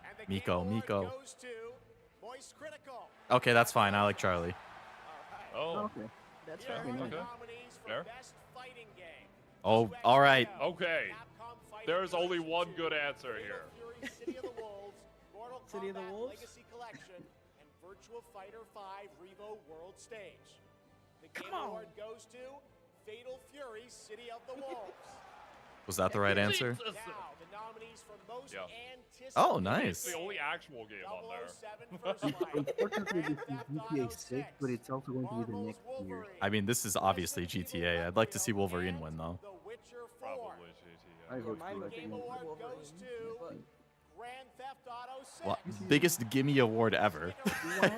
And the Miko, Game Award Miko. goes to Moist Critical. Okay, that's fine. I like Charlie. Oh, Okay. That's Here fair. are the Okay. nominees for Fair. Best Fighting Game. Oh, all right. okay. Capcom Fighting There's only Collection one 2, good answer Fatal here. Fury City of the Wolves, Mortal City of the Kombat Wolves? Legacy Collection, and Virtua Fighter 5 Revo World Stage. The Game Come on. Award goes to Fatal Fury City of the Wolves. Was that the right answer? Now, the nominees for most Yeah. anticipated Oh, nice. It's the only actual game on there. 007 First Light, Unfortunately, this is Grand Theft GTA Auto 6, but it's also going to be the Marvel's next year. Wolverine, I mean, this is obviously GTA. I'd like to see Wolverine win, though. The Witcher 4. Probably GTA. I vote mine for would Game be Award Wolverine, goes to but Grand Theft Auto 6. Well, biggest gimme award ever. Some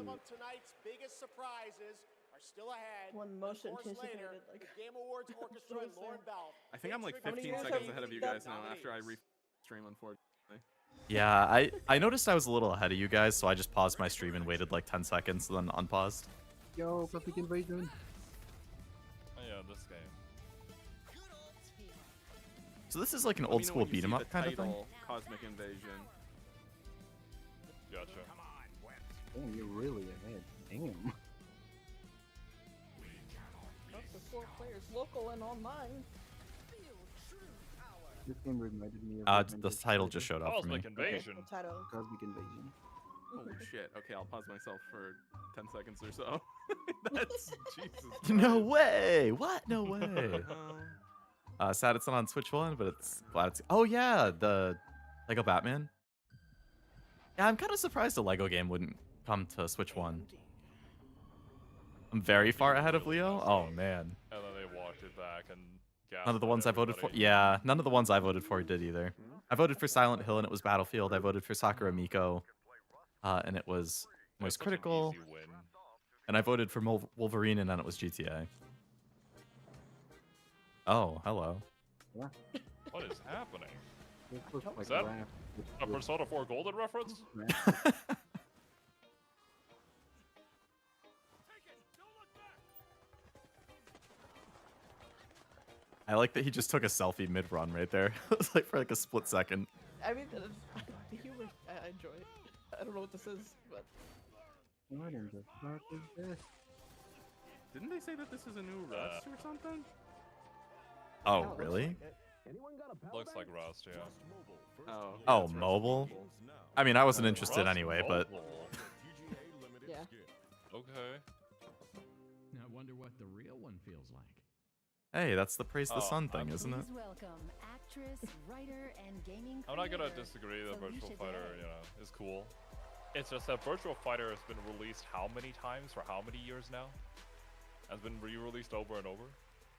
of tonight's biggest surprises are still ahead. one most Of course, anticipated. later, Like, the Game Awards Orchestra and Lauren Bell. I think I'm like How many 15 years seconds have ahead of you that guys now after I stream, unfortunately. Yeah, I noticed I was a little ahead of you guys, so I just paused my stream and waited like 10 seconds, then unpaused. Yo, Public Invasion. Oh, yeah, this game. So this is like an Let me old know school when you beat 'em see up the kind of thing. title, Cosmic Invasion. Gotcha. Damn, you're really ahead. Damn. up to 4 players, local and online. This game reminded me of. The Avengers title just showed up for me. Cosmic Invasion. The title. Cosmic Invasion. Holy shit. Okay, I'll pause myself for 10 seconds or so. That's Jesus. No Christ. way! What? No way. Oh. Sad it's not on Switch 1, but it's glad it's. Oh yeah, the Lego Batman. Yeah, I'm kind of surprised a Lego game wouldn't come to Switch 1. I'm very far ahead of Leo. Oh man, And then they walked it back and gassed none of the ones I voted for. everybody. Yeah, none of the ones I voted for did either. I voted for Silent Hill and it was Battlefield. I voted for Sakura Miko, and it was Moist Such an Critical. easy win. And I voted for Wolverine and then it was GTA. Oh, hello. Yeah. What is happening? This looks like that Raph A with- Persona 4 Golden reference? Raph. I like that he just took a selfie mid-run right there. It was like for like a split second. I mean, the humor, I enjoy it. I don't know what this is, but What in the fuck is this? Didn't they say that this is a new Rust or something? Oh, really? Looks like Rust, yeah. Oh. Oh, mobile? I mean, I wasn't interested Rust anyway, but mobile. yeah. Okay. I wonder what the real one feels like. hey, that's the Praise the Oh, Sun thing, isn't it? Please welcome actress, writer, and gaming I'm not gonna creator, disagree that Virtual Felicia Fighter, Day. you know, is cool. It's just that Virtual Fighter has been released how many times for how many years now? Has been re-released over and over.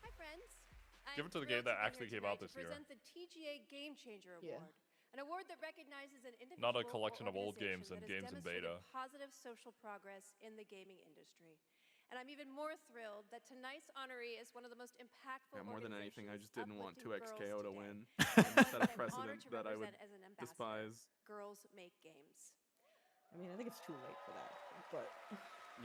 Hi, friends. Give it to the I'm game that thrilled actually be here came out tonight this to year. present the TGA Game Changer Yeah. Award, an award that recognizes an individual Not a or collection of old games organization and that has games in demonstrated beta. positive social progress in the gaming industry. And I'm even more thrilled that tonight's honoree is one of the most impactful Yeah, more than anything, I just didn't want uplifting 2XKO to girls win. today. And set a I'm honored precedent to that I would represent as an ambassador. despise. Girls Make Games. I mean, I think it's too late for that, but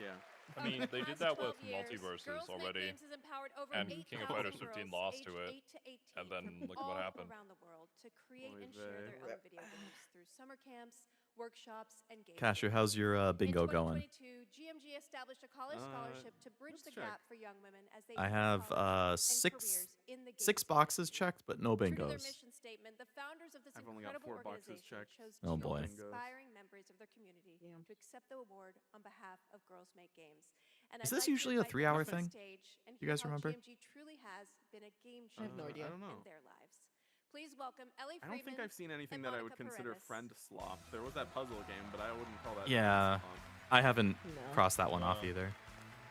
Yeah. I mean, Over the they did past that with 12 years, Multiverses Girls Make already. Games has empowered over And 8,000 King of Fighters 15 girls lost aged to it. 8 to 18 And then from look at what all happened. around the world to create Oy and share vey. their own video games through summer camps, workshops, and game Kashu, fairs. how's your bingo In going? 2022, GMG established a college scholarship to bridge the let's check. gap for young women as they I enter have college and six careers in the game six boxes checked, but no True to their bingos. mission statement, the founders of this I've only got incredible 4 boxes organization checked. chose Oh, two boy. inspiring members of their community to accept the award on behalf of Girls Make Games. And Is I'd this like to usually a invite 3-hour them to the thing? stage and You guys hear how remember? GMG truly has been a game I have no changer idea. I don't know. in their lives. Please welcome Ellie I Freeman. don't think I've seen anything and that I would Monica consider Paredes. friend slop. There was that puzzle game, but I wouldn't call that. Yeah, friend slop. I haven't No. crossed that one off either.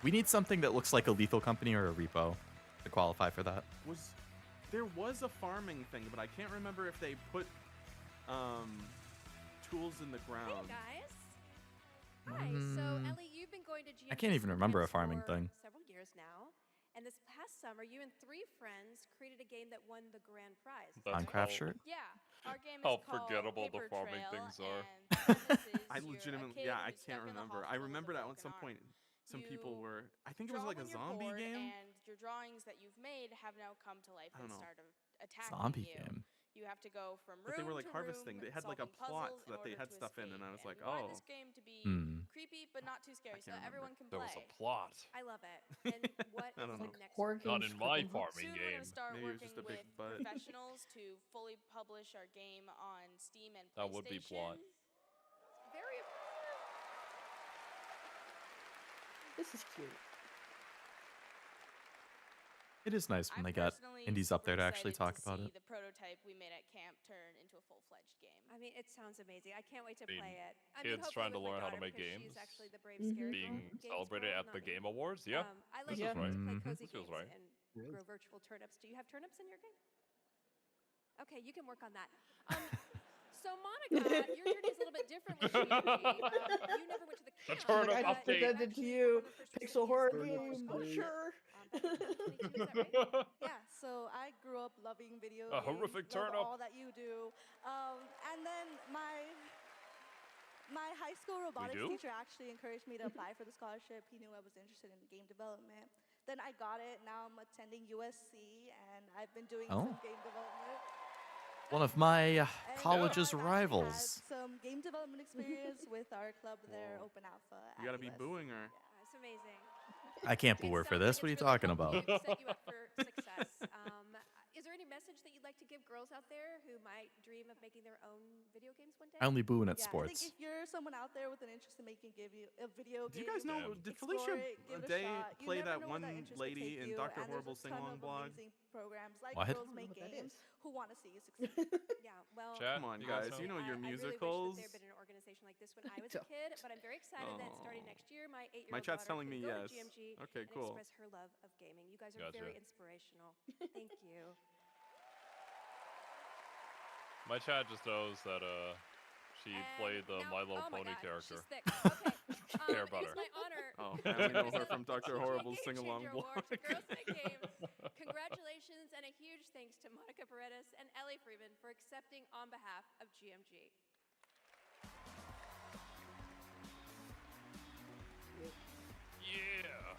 We need something that looks like a Lethal Company or a Repo to qualify for that. There was a farming thing, but I can't remember if they put tools in the ground. Hey guys. Hi. So Ellie, you've been going to GMG I can't even remember a farming for thing. several years now. And this past summer, you and 3 friends created a game that won the grand prize. That's Minecraft how- shirt? Yeah, our game is How called forgettable the Paper farming Trail, things are. and premise is I you're a legitimately, kid yeah, I who's stuck can't in the remember. I hospital with a remembered at broken some point arm. some people You were. I think it was draw like a on your zombie board, game. and your drawings that you've made have now come to life I don't and know. start attacking Zombie you. game. You have to go from room But they were like to harvesting. room, They had like a solving plot puzzles in that they order had to stuff in, and I escape. was like, we wanted oh. this game to be Hmm. creepy but not too scary, so can't everyone remember. can There play. was a plot. I love it. And what I don't is know. the next Horror one? Not games in my for them. farming Soon we're game. gonna start Maybe it was working just a big with butt. professionals to fully publish our game on Steam and PlayStation. That would be plot. Very This is cute. It is nice when I'm they got personally indies up there to super actually excited talk about see it. The prototype we made at camp turn into a full-fledged game. I mean, it sounds amazing. I can't wait to I mean, play it. I kids hopefully trying to with my learn how to daughter make because games, She's actually the brave, Mhm. scary Being girl games celebrated girl, at not the me. Game Awards, yeah. I like Yeah. to play Mhm. cozy This feels games right. and Yes. grow virtual turnips. Do you have turnips in your game? Okay, you can work on that. So Monica, your journey is a little bit different with GMG. You never went to the camp. turnip Like, I update. presented to you pixel horror game. Oh, sure. Back in 2022, is that right? Yeah, so I grew up loving video A games, horrific love turnip. all that you do. And then my high school robotics do? teacher actually encouraged me to apply for the scholarship. He knew I was interested in game development. Then I got it. Now I'm attending USC, and I've been doing Oh. some game development. One of my And college's I've actually rivals. had some game development experience with our club there, Whoa. Open Alpha. You gotta be USC. booing her. It's amazing. I can't boo her for this. What are you talking about? It set you up for success. Is there any message that you'd like to give girls out there who might dream of making their own video games one day? I only boo when it's Yeah, I sports. think if you're someone out there with an interest in making a video Do game, you guys know? Damn. Did explore Felicia it, give it a Day shot. You play never that know where one interest could lady take in you, Dr. and there's Horrible's a ton sing-along of blog? amazing programs like What? Girls I don't know Make what that Games is. who want to see you succeed. Yeah, well, Chat, Come on, you guys guys. know? You know your I really wish musicals. that there had been an organization like this when I was a kid, but I'm very excited that starting Oh. next year, my 8-year-old My chat's daughter telling can me go yes. to GMG Okay, and cool. express her love of gaming. You guys are Gotcha. very inspirational. Thank you. My chat just knows that she And played the now- My Little oh my Pony God, character. She's thick. Okay. Pear It butter. is my honor. Oh, to and we know her present from the Dr. PTG Horrible's Game sing-along Changer blog. Award to Girls Make Games. Congratulations and a huge thanks to Monica Paredes and Ellie Freeman for accepting on behalf of GMG. Yeah.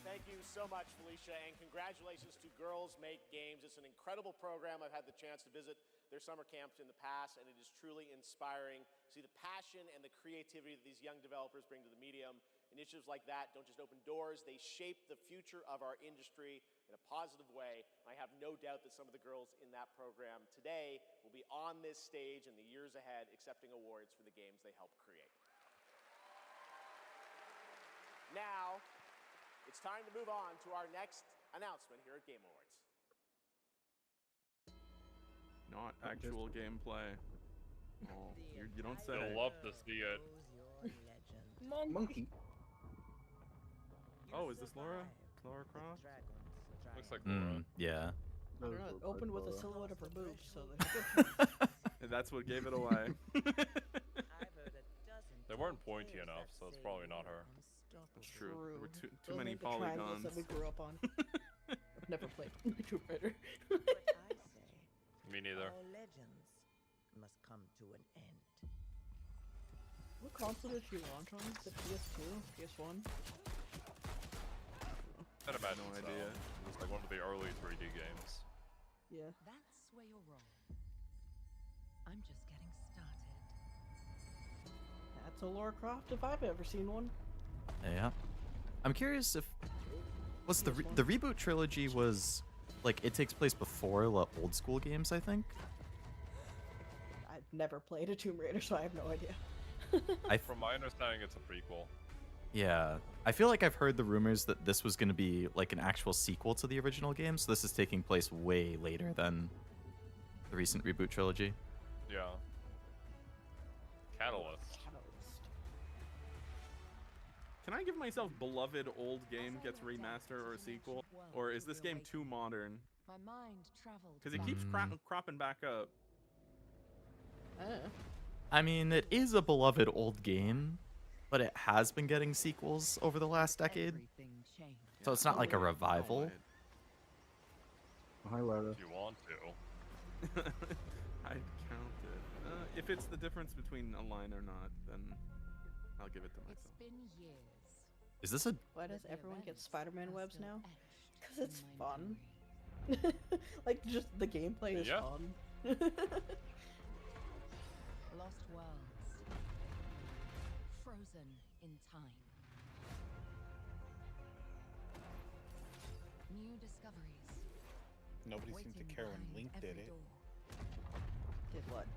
Thank you so much, Felicia, and congratulations to Girls Make Games. It's an incredible program. I've had the chance to visit their summer camps in the past, and it is truly inspiring to see the passion and the creativity that these young developers bring to the medium. Initiatives like that don't just open doors, they shape the future of our industry in a positive way. And I have no doubt that some of the girls in that program today will be on this stage in the years ahead accepting awards for the games they helped create. Now, it's time to move on to our next announcement here at Game Awards. Not actual gameplay. Oh, you don't say. You'll love to see it. Monkey. Oh, is this Laura? Laura Croft? Looks like Laura. Yeah. I don't know, it opened with a silhouette of her boobs, so And that's what gave it away. They weren't pointy enough, so it's probably not her. That's true. There were too Those many ain't the triangles polygons. that we grew up on. I've never played Tomb Raider. Me neither. All legends must come to an end. What console did you launch on? The PS2? PS1? I'd imagine no so. idea. It's like one of the early 3D games. Yeah. That's where you're wrong. I'm just getting started. That's a Lara Croft if I've ever seen one. Yeah. I'm curious if what's the reboot trilogy was like it takes place before the old school games, I think. I've never played a Tomb Raider, so I have no idea. From my understanding, it's a prequel. Yeah. I feel like I've heard the rumors that this was going to be like an actual sequel to the original game, so this is taking place way later than the recent reboot trilogy. Yeah. Catalyst. Can I give myself beloved old game gets remaster or a sequel? Or is this game too modern? My mind traveled. Because it keeps cropping back up. I mean, it is a beloved old game, but it has been getting sequels over the last decade. So it's not like a revival. Hi, Lara. If you want to. I'd count it. If it's the difference between a line or not, then I'll give it to myself. It's been years. Is this a... Why does everyone get Spider-Man webs now? Because it's fun. Like, just the gameplay is fun. Lost worlds. Frozen in time. New discoveries. Nobody seemed to care when Link did it. Did what?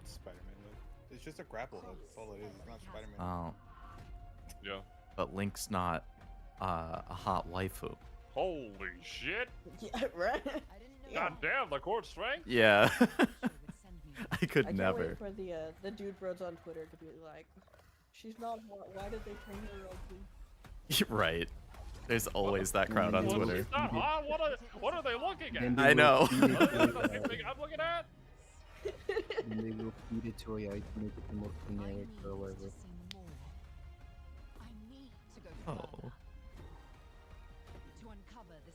Spider-Man web. It's just a grapple hook. That's all it is. It's not Spider-Man. Oh. Yeah. But Link's not a hot waifu. Holy shit! Yeah, right? God damn, the core strength? Yeah. I could I can't never. wait for the dude bros on Twitter to be like, she's not hot, why did they turn her ugly? Right. There's always that crowd on Twitter. She's not hot? What are they looking at? I know. What is the thing I'm looking at? And they will feed it to AI to make it more generic or whatever. Oh.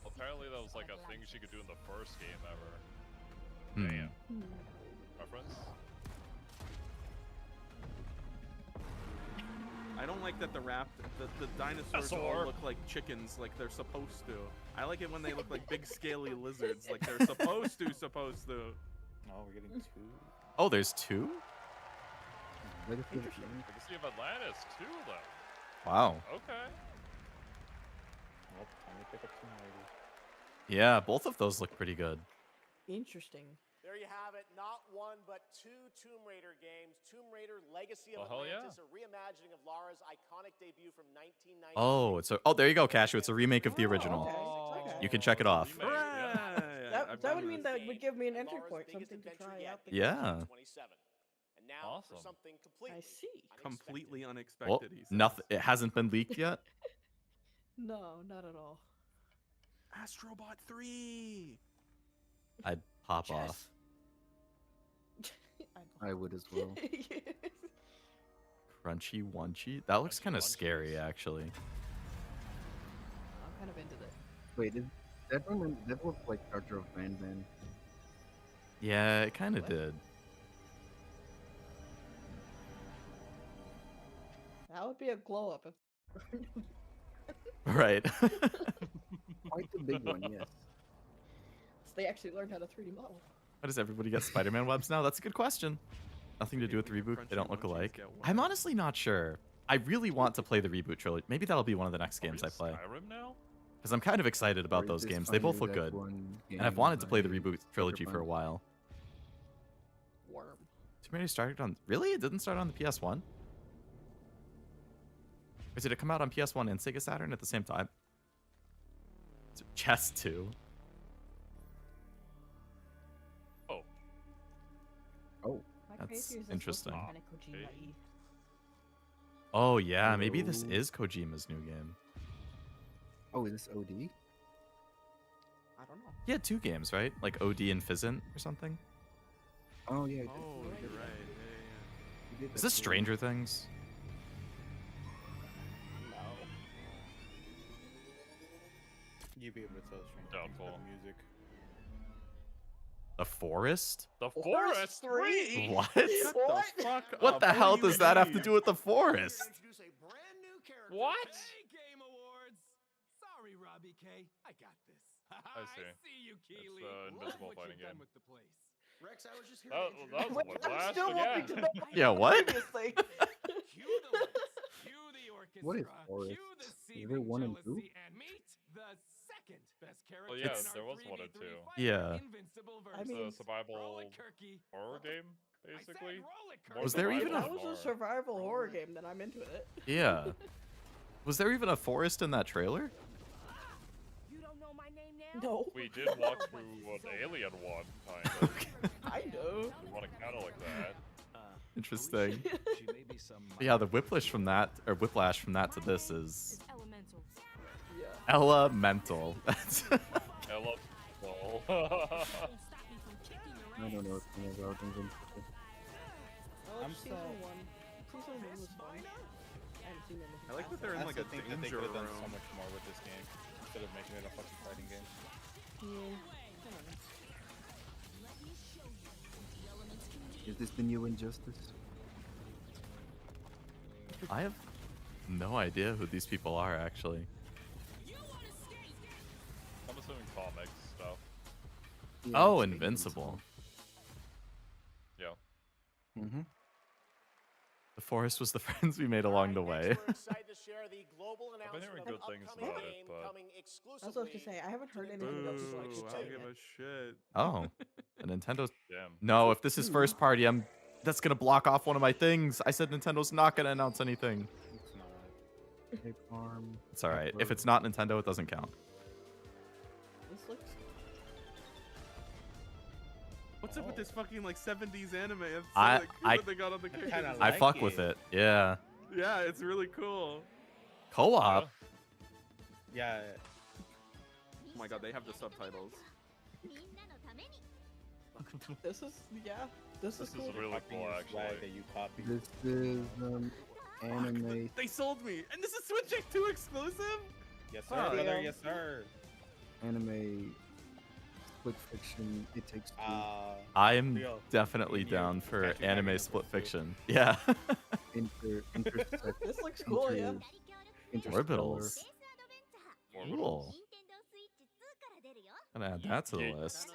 Apparently that was like a thing she could do in the first game ever. Hmm. Damn. Reference? I don't like that the dinosaurs all look like chickens, like they're supposed to. I like it when they look like big scaly lizards, like they're supposed to. Oh, we're getting two. Oh, there's two? Interesting. Legacy of Atlantis too, though. Wow. Okay. Well, time to pick up Tomb Raider. Yeah, both of those look pretty good. Interesting. There you have it. Not one, but two Tomb Raider games. Tomb Raider Legacy of Well, hell yeah. Atlantis, a reimagining of Lara's iconic debut from 1990. Oh, there you go, Kashu. It's a remake of the original. Okay. You can check it off. That would mean that would give me an entry point, something to try out. Yeah. 27. And now for something completely I see. Completely Well, unexpected. He says. nothing. It hasn't been leaked yet. No, not at all. Astrobot 3. I'd pop off. I would as well. Crunchy Wunchy. That looks kind of scary, actually. I'm kind of into this. Wait, that looked like Charger of Van Van. Yeah, it kind of did. That would be a glow up. Right. Quite the big one, yes. So they actually learned how to 3D model. Why does everybody get Spider-Man webs now? That's a good question. Nothing to do with the reboot. They don't look alike. I'm honestly not sure. I really want to play the reboot trilogy. Maybe that'll be one of the next games I play. Skyrim now? Because I'm kind of excited about those games. They both look good. And I've wanted to play the reboot trilogy for a while. Worm. Tomb Raider started on... Really? It didn't start on the PS1? Or did it come out on PS1 and Sega Saturn at the same time? Chess 2. Oh. Oh. That's interesting. Oh, yeah. Maybe this is Kojima's new game. Oh, is this OD? I don't know. He had two games, right? Like OD and Fizzant or something? Oh, yeah. Oh, you're right. Yeah. Is this Stranger Things? You'd be able to tell Stranger Things by the music. The Forest? The Forest 3? What? Shut the fuck What up. the hell do you does that have to mean? do with the Forest? What? Game Awards. Sorry, okay. I got this. I see. You, Keely. It's invisible Look what fighting you've done game. with the place. Rex, I was just here. That was Wait, what I'm last still wanting to again. know what Yeah, what? Cue the lights, cue the orchestra, What is Forest? cue the Is seething there 1 and 2? jealousy, and meet the second best character Oh yeah, in our there was 3v3 one or two. fighter, Yeah. Invincible I versus mean, It's a survival Roll it, Kirky. horror game, I said basically. roll it, More Was there even survival a- that than was a horror. survival horror game, then I'm into it. Yeah. Was there even a forest in that trailer? You don't know my name now? No. We did walk through an alien one, kind of. I know. You want to kind of like that. Interesting. She may be some. But yeah, the whiplash from that to this is Elemental. Yeah. elemental. That's Hello. I don't know anything about Invincible. I'm so- season 1. Season 1 was fun. I haven't seen anything I like that else. they're in I like still a think that they danger could have done so room. much more with this game instead of making it a fucking fighting game. Is this the new Injustice? I have no idea who these people are actually. I'm assuming comics stuff. Yeah, Oh, it's Invincible. Yeah. Mm-hmm. The forest was the friends we made along the way. We're excited to share the global I've been announcement hearing of good things upcoming about it, game but coming That's what I was gonna exclusively say. I haven't heard to anything about Nintendo this Switch Ooh, I don't 2 give yet. a shit. Oh, the Nintendo's. Damn. No, if this is first party, that's gonna block off one of my things. I said Nintendo's not gonna announce anything. It's not. Tape Farm. It's all right. If it's not Nintendo, it doesn't count. This looks. What's up with this fucking like 70s anime? It's so, I- like, cool I- that they got on the characters. kinda I like fuck with it. Yeah. Yeah, it's really cool. Co-op. Yeah. Oh my god, they have the subtitles. This is This is This is cool. really Copying cool, your swag actually. that you copied. This is anime. They sold me, and this is Switch 2 exclusive. Yes, sir, Huh. brother. Yes, sir. Anime. Split fiction. It takes two. I'm Real. definitely Nier. down for Actually, anime Dragon split Ball too. fiction. Yeah. This looks cool, yeah. Orbitals. Orbitals. Cool. Gonna add that to the list.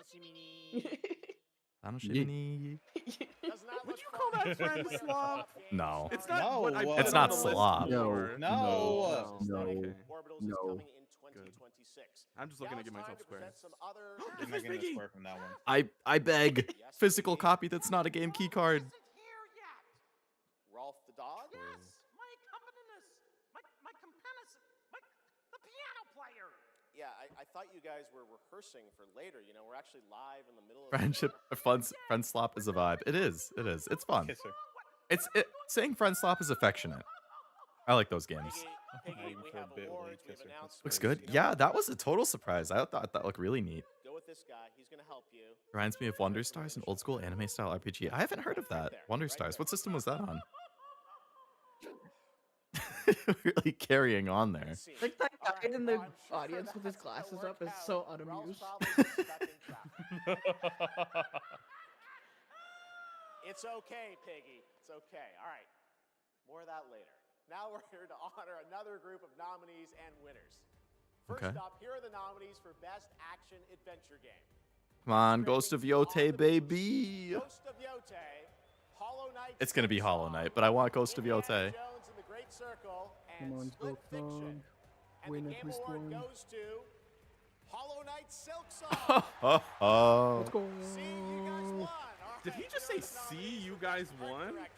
Tanoshimini. Would you call that friend slop? No. It's not. No, what I put It's on not the list slop. before. No. No. Orbitals is No. coming in 2026. I'm just looking Now to get it's time myself to square. present some other You're not getting a square from that one. I beg. Physical copy that's not a game key card. Rolf the dog? My accompanist, my companist, the piano player. Yeah, I thought you guys were rehearsing for later. You know, we're actually live in the middle of Friendship, friend slop is a vibe. It is. It is. It's fun. Kiss her. Saying friend slop is affectionate. I like those games. Piggy, Not even we for a have bit will you awards, we kiss have her. That's Looks crazy. good. Yeah, that was a total surprise. I thought that looked really neat. Go with this guy. He's gonna help you. Reminds me of Wonder Stars, an old school anime style RPG. I haven't heard of that. Wonder Stars. What system was that on? Really carrying on there. Like that guy in the audience with his glasses up is so unamused. It's okay, Piggy. It's okay. All right. More of that later. Now we're here to honor another group of nominees and winners. First Okay. up, here are the nominees for Best Action Adventure Game. Come on, Ghost of Yote, baby. Ghost of Yote, Hollow Knight. It's gonna be Hollow Knight, but I want Ghost of Yote. Jones in the Great Circle, and Come on, Split Fiction. And Win the at Game least Award one. goes to Hollow Knight Silk Song. Oh. Let's go. See, you guys won. All Did he right, just here say, are the "See, nominees you for guys art won"? direction.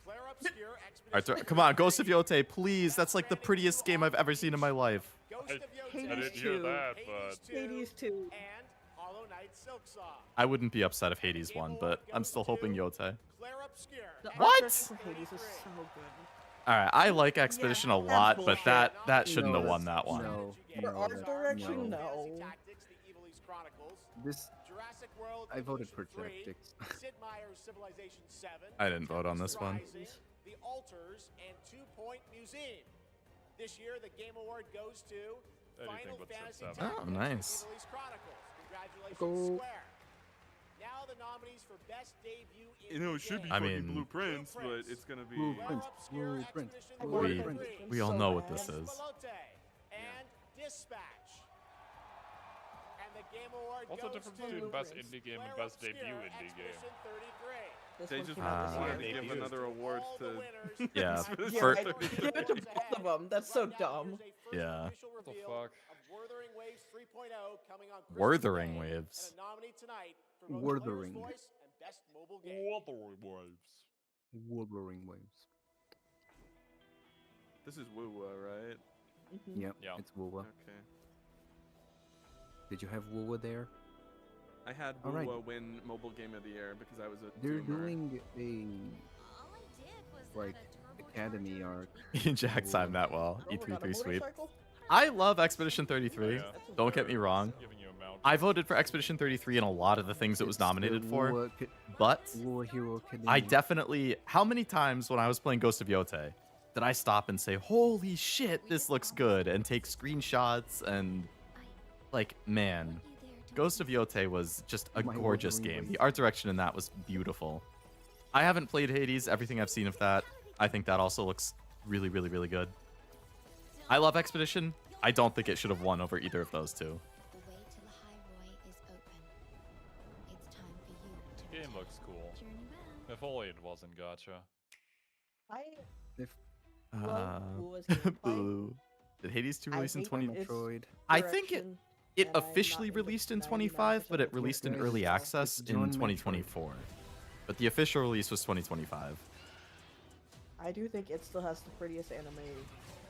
Claire Obscure, Alright, come on, Ghost of Yote, please. That's like the prettiest game I've ever seen in my life. Ghost of Yote, I didn't Hades hear 2. that, Hades but 2, Hades 2. and Hollow Knight Silk Song. I wouldn't be upset if Hades won, but I'm still hoping Yote. Claire Obscure. The What? art direction for Hades is so good. Alright, I like Expedition a lot, but bullshit. that shouldn't No, have won that one. No. For no, art direction, no. no. Tactics, the Evil East Chronicles. This. Jurassic World I voted for Evolution 3, tactics. Sid Meier's Civilization 7. I didn't vote on this one. Rising, The Altars, and 2 Point Museum. This year, the Game Award goes to Anything Final but Fantasy Civ 7. Tactics, Oh, the nice. Evil East Chronicles. Congratulations, Go. Square. Now the nominees for Best Debut You know, it should be I fucking mean- Blueprints, but it's gonna be. Blueprints. Obscure Blueprints. Expedition We, Blueprints. 33, we all know what this is. Spalote, and Dispatch. the Game Award What's the goes difference to between best Blueprints. indie game and Claire best debut Obscura, indie game? Expedition 33. This They one just came out this wanted year. to give Debut. another award All to. the winners Yeah, tonight. Yeah, for- I give it to both of them. That's so dumb. Yeah. What the fuck? Wuthering Waves 3.0 coming on Christmas Wuthering Day, Waves. and a nominee tonight for both Wuthering. Player's Voice and Best Mobile Game. Wuthering Waves. Wuthering Waves. This is Woo-Wah, right? Yep, Yeah. it's Woowa. Okay. Did you have Woowa there? I had All right. Woo-Wah win Mobile Game of the Year because I was a They're tuber. doing a like Academy arc. Jack timed that well. Oh, we got a E33 sweep. motorcycle? I love Expedition 33. Yeah. Don't get me wrong. Giving you a mount. I voted for Expedition 33 in a lot of the things it was It's the nominated for, Woowa but Woowa Hero Academy. I definitely. How many times when I was playing Ghost of Yote did I stop and say, "Holy shit, this looks good," and take screenshots and, like, man, Ghost of Yote was just a My gorgeous Wuthering game. Waves. The art direction in that was beautiful. I haven't played Hades. Everything I've seen of that, I think that also looks really, really, really good. I love Expedition. I don't think it should have won over either of those two. The way to the High Roy is open. It's time for you to Game looks cool. journey round. If only it wasn't Gacha. I If love Woowa's gameplay. Boo. Did Hades 2 I release in hate 20? its Metroid. I think direction, it and I'm not officially into released in 99% 25, but it of released in Metroid. early It's access in John Metroid. 2024. But the official release was 2025. I do think it still has the prettiest anime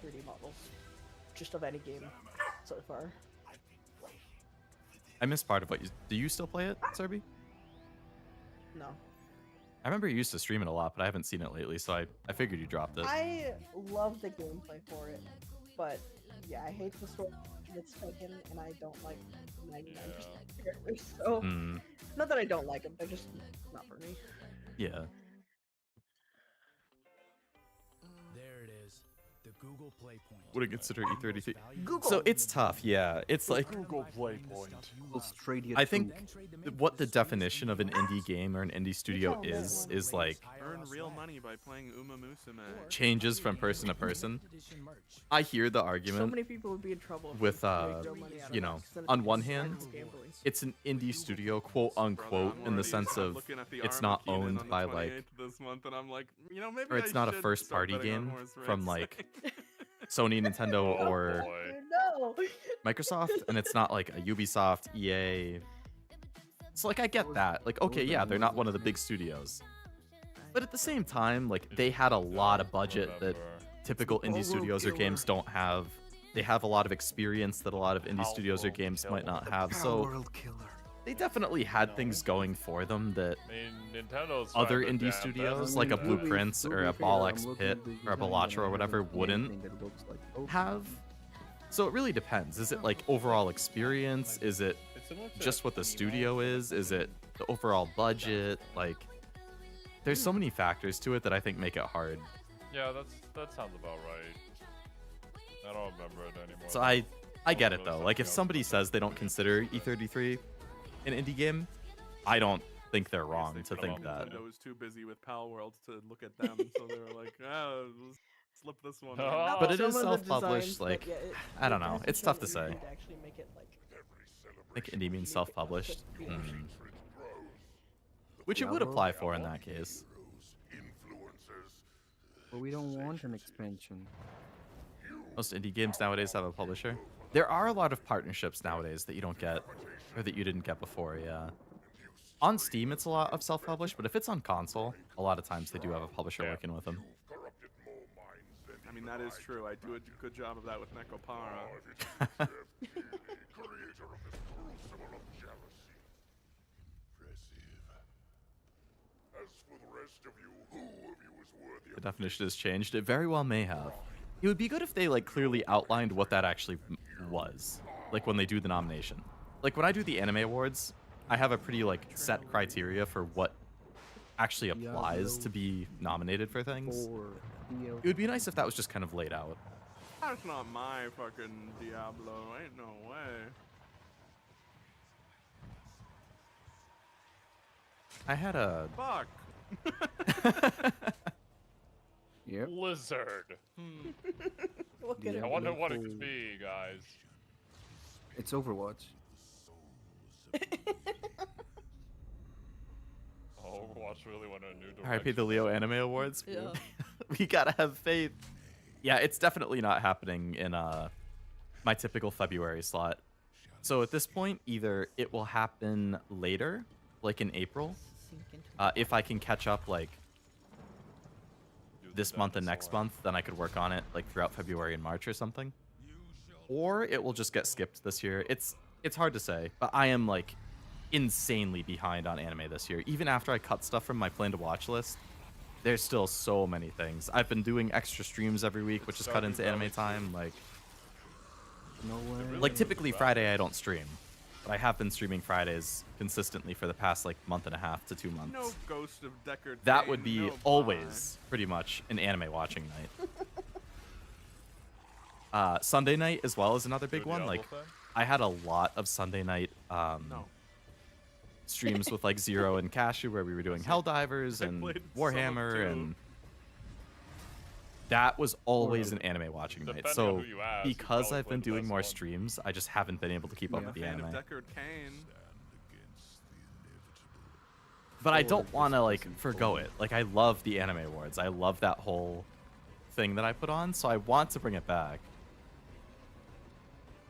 3D models, just of any game so far. I missed part of what you. Do you still play it, Serby? No, I remember you used to stream it a lot, but I haven't seen it lately, so I figured you dropped it. I love the gameplay for it, but yeah, I hate the story it's taken, and I don't like 99% characters. So, Hmm. not that I don't like them, they're just not for me. Yeah. There it is. The Google Play Point. Wouldn't consider E33. Google. So it's tough, yeah. It's like Google Play Point. Well, straight I think what the definition of an indie game or an indie studio is like Earn real money by playing Uma Musume. changes from person to person. I hear the So argument many people would be in trouble if with they make no money out of you it, know, 'cause then on it's one just hand, gambling. it's an indie studio, quote unquote, I'm in the already sense of looking at the it's Arma not Keenan on owned the by like, 28th this month, and I'm like, you know, maybe or it's I not a should first start party betting on game horse from race. like Sony, Nintendo, or No. Microsoft, and it's not like a Ubisoft, EA. So like I get that. Like okay, yeah, they're not one of the big studios. But at the same time, like they had a lot of budget that typical indie studios or games don't have. They have a lot of experience that a lot of indie studios or games might not have. So World Killer. they definitely had things going for them that I mean, Nintendo's other trying their indie damn studios best. like a Yeah. Blueprints or a Ball X Pit or a Balatro or whatever wouldn't have. So it really depends. Is it like overall experience? Is it It's similar to just what the studio is? Is it the overall budget? Like, there's so many factors to it that I think make it hard. Yeah, that sounds about right. I don't remember it anymore. So I get it though. Like if somebody says they don't consider E33 an indie game, I don't think they're wrong to think that. Nintendo was too busy with Pal World to look at them, so they were like, let's slip this one. Oh. But it Some is of the self-published. designs, Like but yeah, I don't it know. has It's show tough to that say. you could actually make it, like, I think indie means self-published. Hmm. Which it Yeah, would well- apply for in that case. But we don't want an expansion. Most indie games nowadays have a publisher. There are a lot of partnerships nowadays that you don't get, or that you didn't get before, yeah. On Steam, it's a lot of self-published, but if it's on console, a lot of times they do have a publisher working with them. I mean, that is true. I do a good job of that with Necopara. The definition has changed. It very well may have. It would be good if they like clearly outlined what that actually was, like when they do the nomination. Like when I do the anime awards, I have a pretty like set criteria for what actually applies to be nominated for things. It would be nice if that was just kind of laid out. That's not my fucking Diablo. Ain't no way. I had a Fuck. Yep. Blizzard. Look at Yeah, I wonder what it Diablo. could be, guys. It's Overwatch. Overwatch really went in a new direction. RIP the Leo Anime Awards. Yeah. We gotta have faith. Yeah, it's definitely not happening in my typical February slot. So at this point, either it will happen later, like in April, if I can catch up like this month and next month, then I could work on it like throughout February and March or something. Or it will just get skipped this year. It's hard to say, but I am like insanely behind on anime this year. Even after I cut stuff from my plan to watch list, there's still so many things. I've been doing extra streams every week, which is cut into anime time. Like, no way. Like typically Friday I don't stream, but I have been streaming Fridays consistently for the past like month and a half to 2 months. No Ghost of Deckard. That would be always pretty much an anime watching night. Sunday night as well is another big one. Like, I had a lot of Sunday night streams with like Xero and Kashu where we were doing Helldivers and Warhammer, and that was always an anime watching night. Depending So on who you ask, you because probably I've been played the doing best more one. streams, I just haven't been able to keep up with the Fan anime. of Deckard Cain. But I don't want to like forgo it. Like, I love the Anime Awards. I love that whole thing that I put on, so I want to bring it back.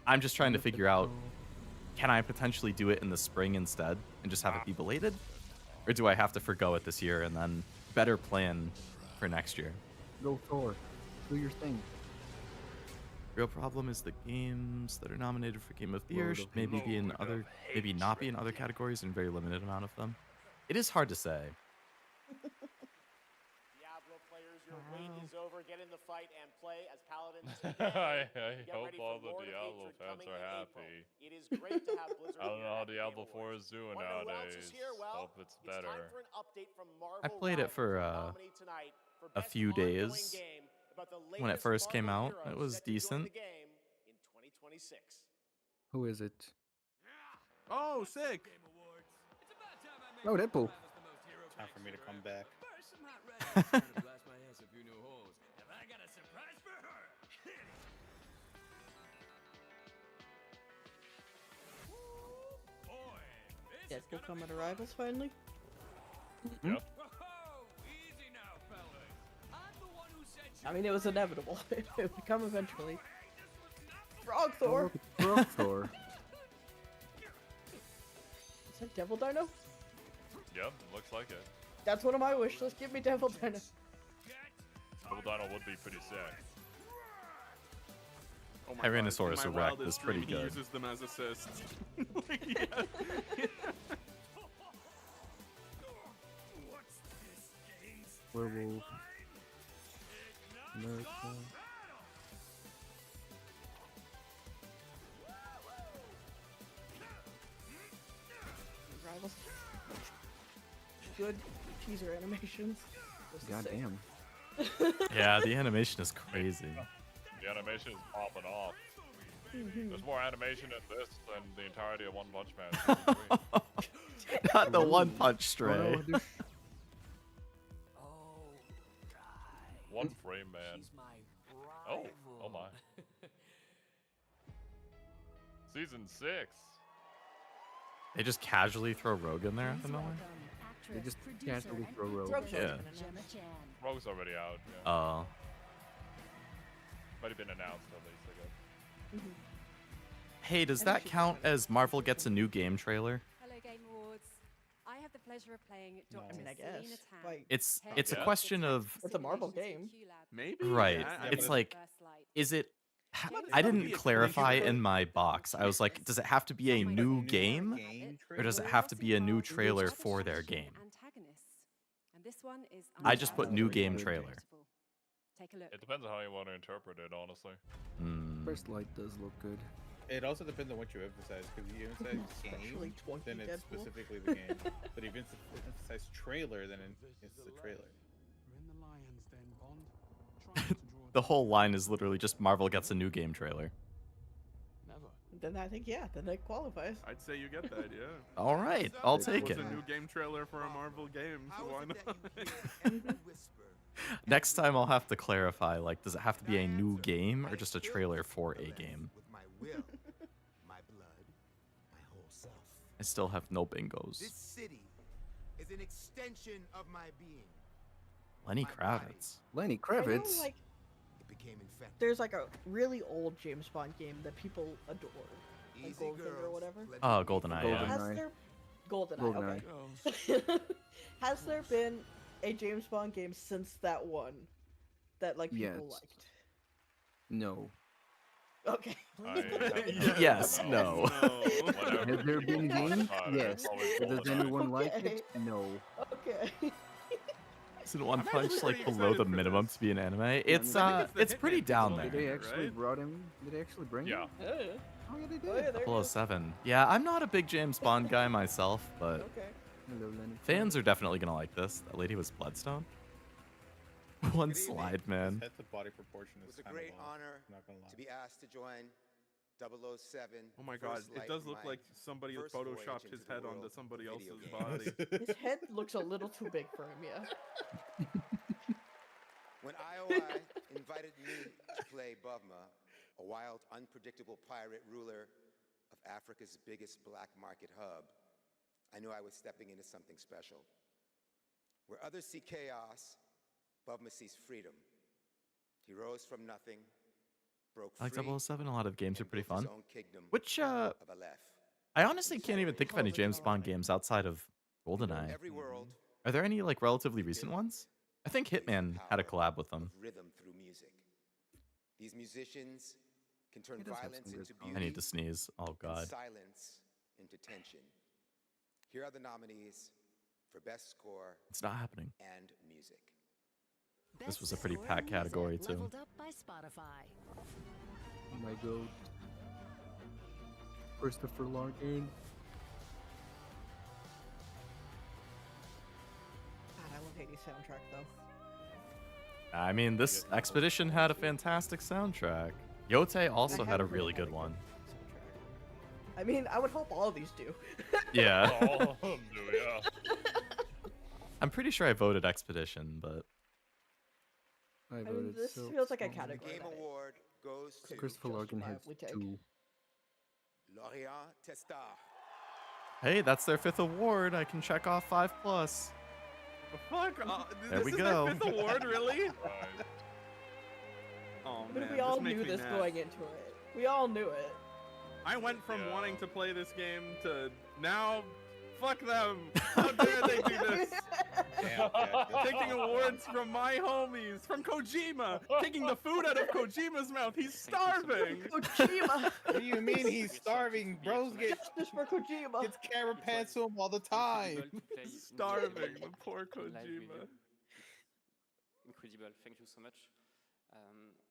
I'm just trying to figure out, can I potentially do it in the spring instead and just have it be belated? Or do I have to forgo it this year and then better plan for next year? Go Thor. Do your thing. Real problem is the games that are nominated for Game of the Year Lord should of maybe be in other, maybe not be in other categories, in a very limited amount of them. It is hard to say. Diablo players, your wait is over. Get in the fight and play as paladins. I Get hope ready all for the Lord of Diablo Hatred fans coming are in happy. April. It is great to have Blizzard I don't know here how at the Diablo Game 4 is doing Wonder who else nowadays. is here? Well, Hope it's it's better. time for an update from Marvel I played it for nominee tonight for a best few ongoing days game about the when it latest first came Marvel out. It heroes was set to join decent. the game in 2026. Who is it? Oh, sick. Oh, Deadpool. Time for me to come back. Yes, go Combat Arrivals finally. Yep. I mean, it was inevitable. It would come eventually. Frog Thor! Frog Thor. Is that Devil Dino? Yep, looks like it. That's one of my wish lists. Give me Devil Dino. Double Dino would be pretty sick. Oh my God, Tyrannosaurus in my Rex wildest is pretty dream, good. He uses them as assists. Like, yeah. Werewolf. America. Rivals. Good teaser animations. Just sick. Goddamn. Yeah, the animation is crazy. The animation is popping off. There's more animation in this than the entirety of One Punch Man. Not the One Punch Stray. One Frame Man. Oh, oh my. Season 6. They just casually throw Rogue in there out of nowhere? They just casually throw Rogue. Yeah. Rogue's already out. Yeah. Oh. Might have been announced at least, I guess. Hey, does that count as Marvel gets a new game trailer? Hello, Game Awards. I have the pleasure of playing Dr. I mean, I Selena guess. Tan. Like, It's a question of it's a Marvel game. Maybe. right. Yeah, It's but like, is it? it's I gotta didn't be a clarify trailer. in my box. I was like, does it have to be a new game, or does it have to be a new trailer for their game? And this one is I just put new game trailer. Take a look. It depends on how you want to interpret it, honestly. First light does look good. It also depends on what you emphasize, because if you emphasize Especially game, 20 then it's Deadpool. specifically the game. But if you emphasize trailer, then it's the trailer. The whole line is literally just Marvel gets a new game trailer. Then I think, yeah, then that qualifies. I'd say you get that, yeah. All right, I'll take it. It's a new game trailer for a Marvel game, so why not? Next time I'll have to clarify, like, does it have to be a new game or just a trailer for a game? still have no bingos. This city is an extension of my being. Lenny Kravitz. Lenny I know, Kravitz. like, It became infected. there's like a really old James Bond game that people adore, like Easy Goldfinger or girls, whatever. plenty Oh, of GoldenEye. people. Yeah. Has GoldenEye. there GoldenEye? GoldenEye. Okay. Has there been a James Bond game since that one that like people Yes. liked? No. Okay. Yes, no. Have there been games? Yes. Does anyone like Okay. it? No. Okay. Isn't One I'm Punch actually like pretty below the excited for minimum this. to be an anime? I It's think it's the pretty Hitman down sequel. there. Did they actually right? brought him? Did they actually bring Yeah. him? Yeah. Oh yeah, they did. Oh yeah, there you go. 007. Yeah, I'm not a big James Bond guy myself, but Okay. Hello, Lenny. fans are definitely gonna like this. That lady was Bloodstone. One Good evening. slide, man. Head to body proportion It is was a kind great of honor Not gonna lie. to be asked to join 007. Oh my god, First it Light, does look my like somebody has first voyage photoshopped into his the head world onto of somebody video else's games. body. His head looks a little too big for him, yeah. When IOI invited me to play Buvma, a wild, unpredictable pirate ruler of Africa's biggest black market hub, I knew I was stepping into something special. Where others see chaos, Buvma sees freedom. He rose from nothing, broke I like free, 007. A lot of games are and pretty built his fun. own kingdom Which of Aleph. I honestly can't even think of any James Bond games outside of GoldenEye. Every world Are there any like relatively recent ones? I think Hitman had a collab with them. of rhythm through music. These musicians can turn He does have violence some good into songs. beauty I need to sneeze. Oh and god. silence into tension. Here are the nominees for Best Score It's not happening. and Music. This was a pretty packed category too. Leveled up by Spotify. Oh my god. Christopher Larkin. God, I love Hades soundtrack though. I mean, this expedition had a fantastic soundtrack. Yote also had a haven't really had good one. I mean, I would hope all of these do. Yeah. All of them do, yeah. I'm pretty sure I voted Expedition, but I I mean, voted this so feels like a The category. Game that Award goes to Christopher Larkin has justifiably take. 2. Lorient Testar. hey, that's their 5th award. I can check off 5+. The fuck? There this we is go. their 5th award, really? Right. Oh I mean, man, we all makes knew me this mad. going into it. We all knew it. I went from Yeah. wanting to play this game to now, fuck them. How dare they do this? Damn, yeah, Taking awards from my homies, from Kojima, taking the food out of Kojima's mouth. He's starving. Kojima! What do you mean he's starving? Bros Justice for Kojima! gets camera pants to him all the time. He's starving. The poor Kojima. Incredible. Thank you so much.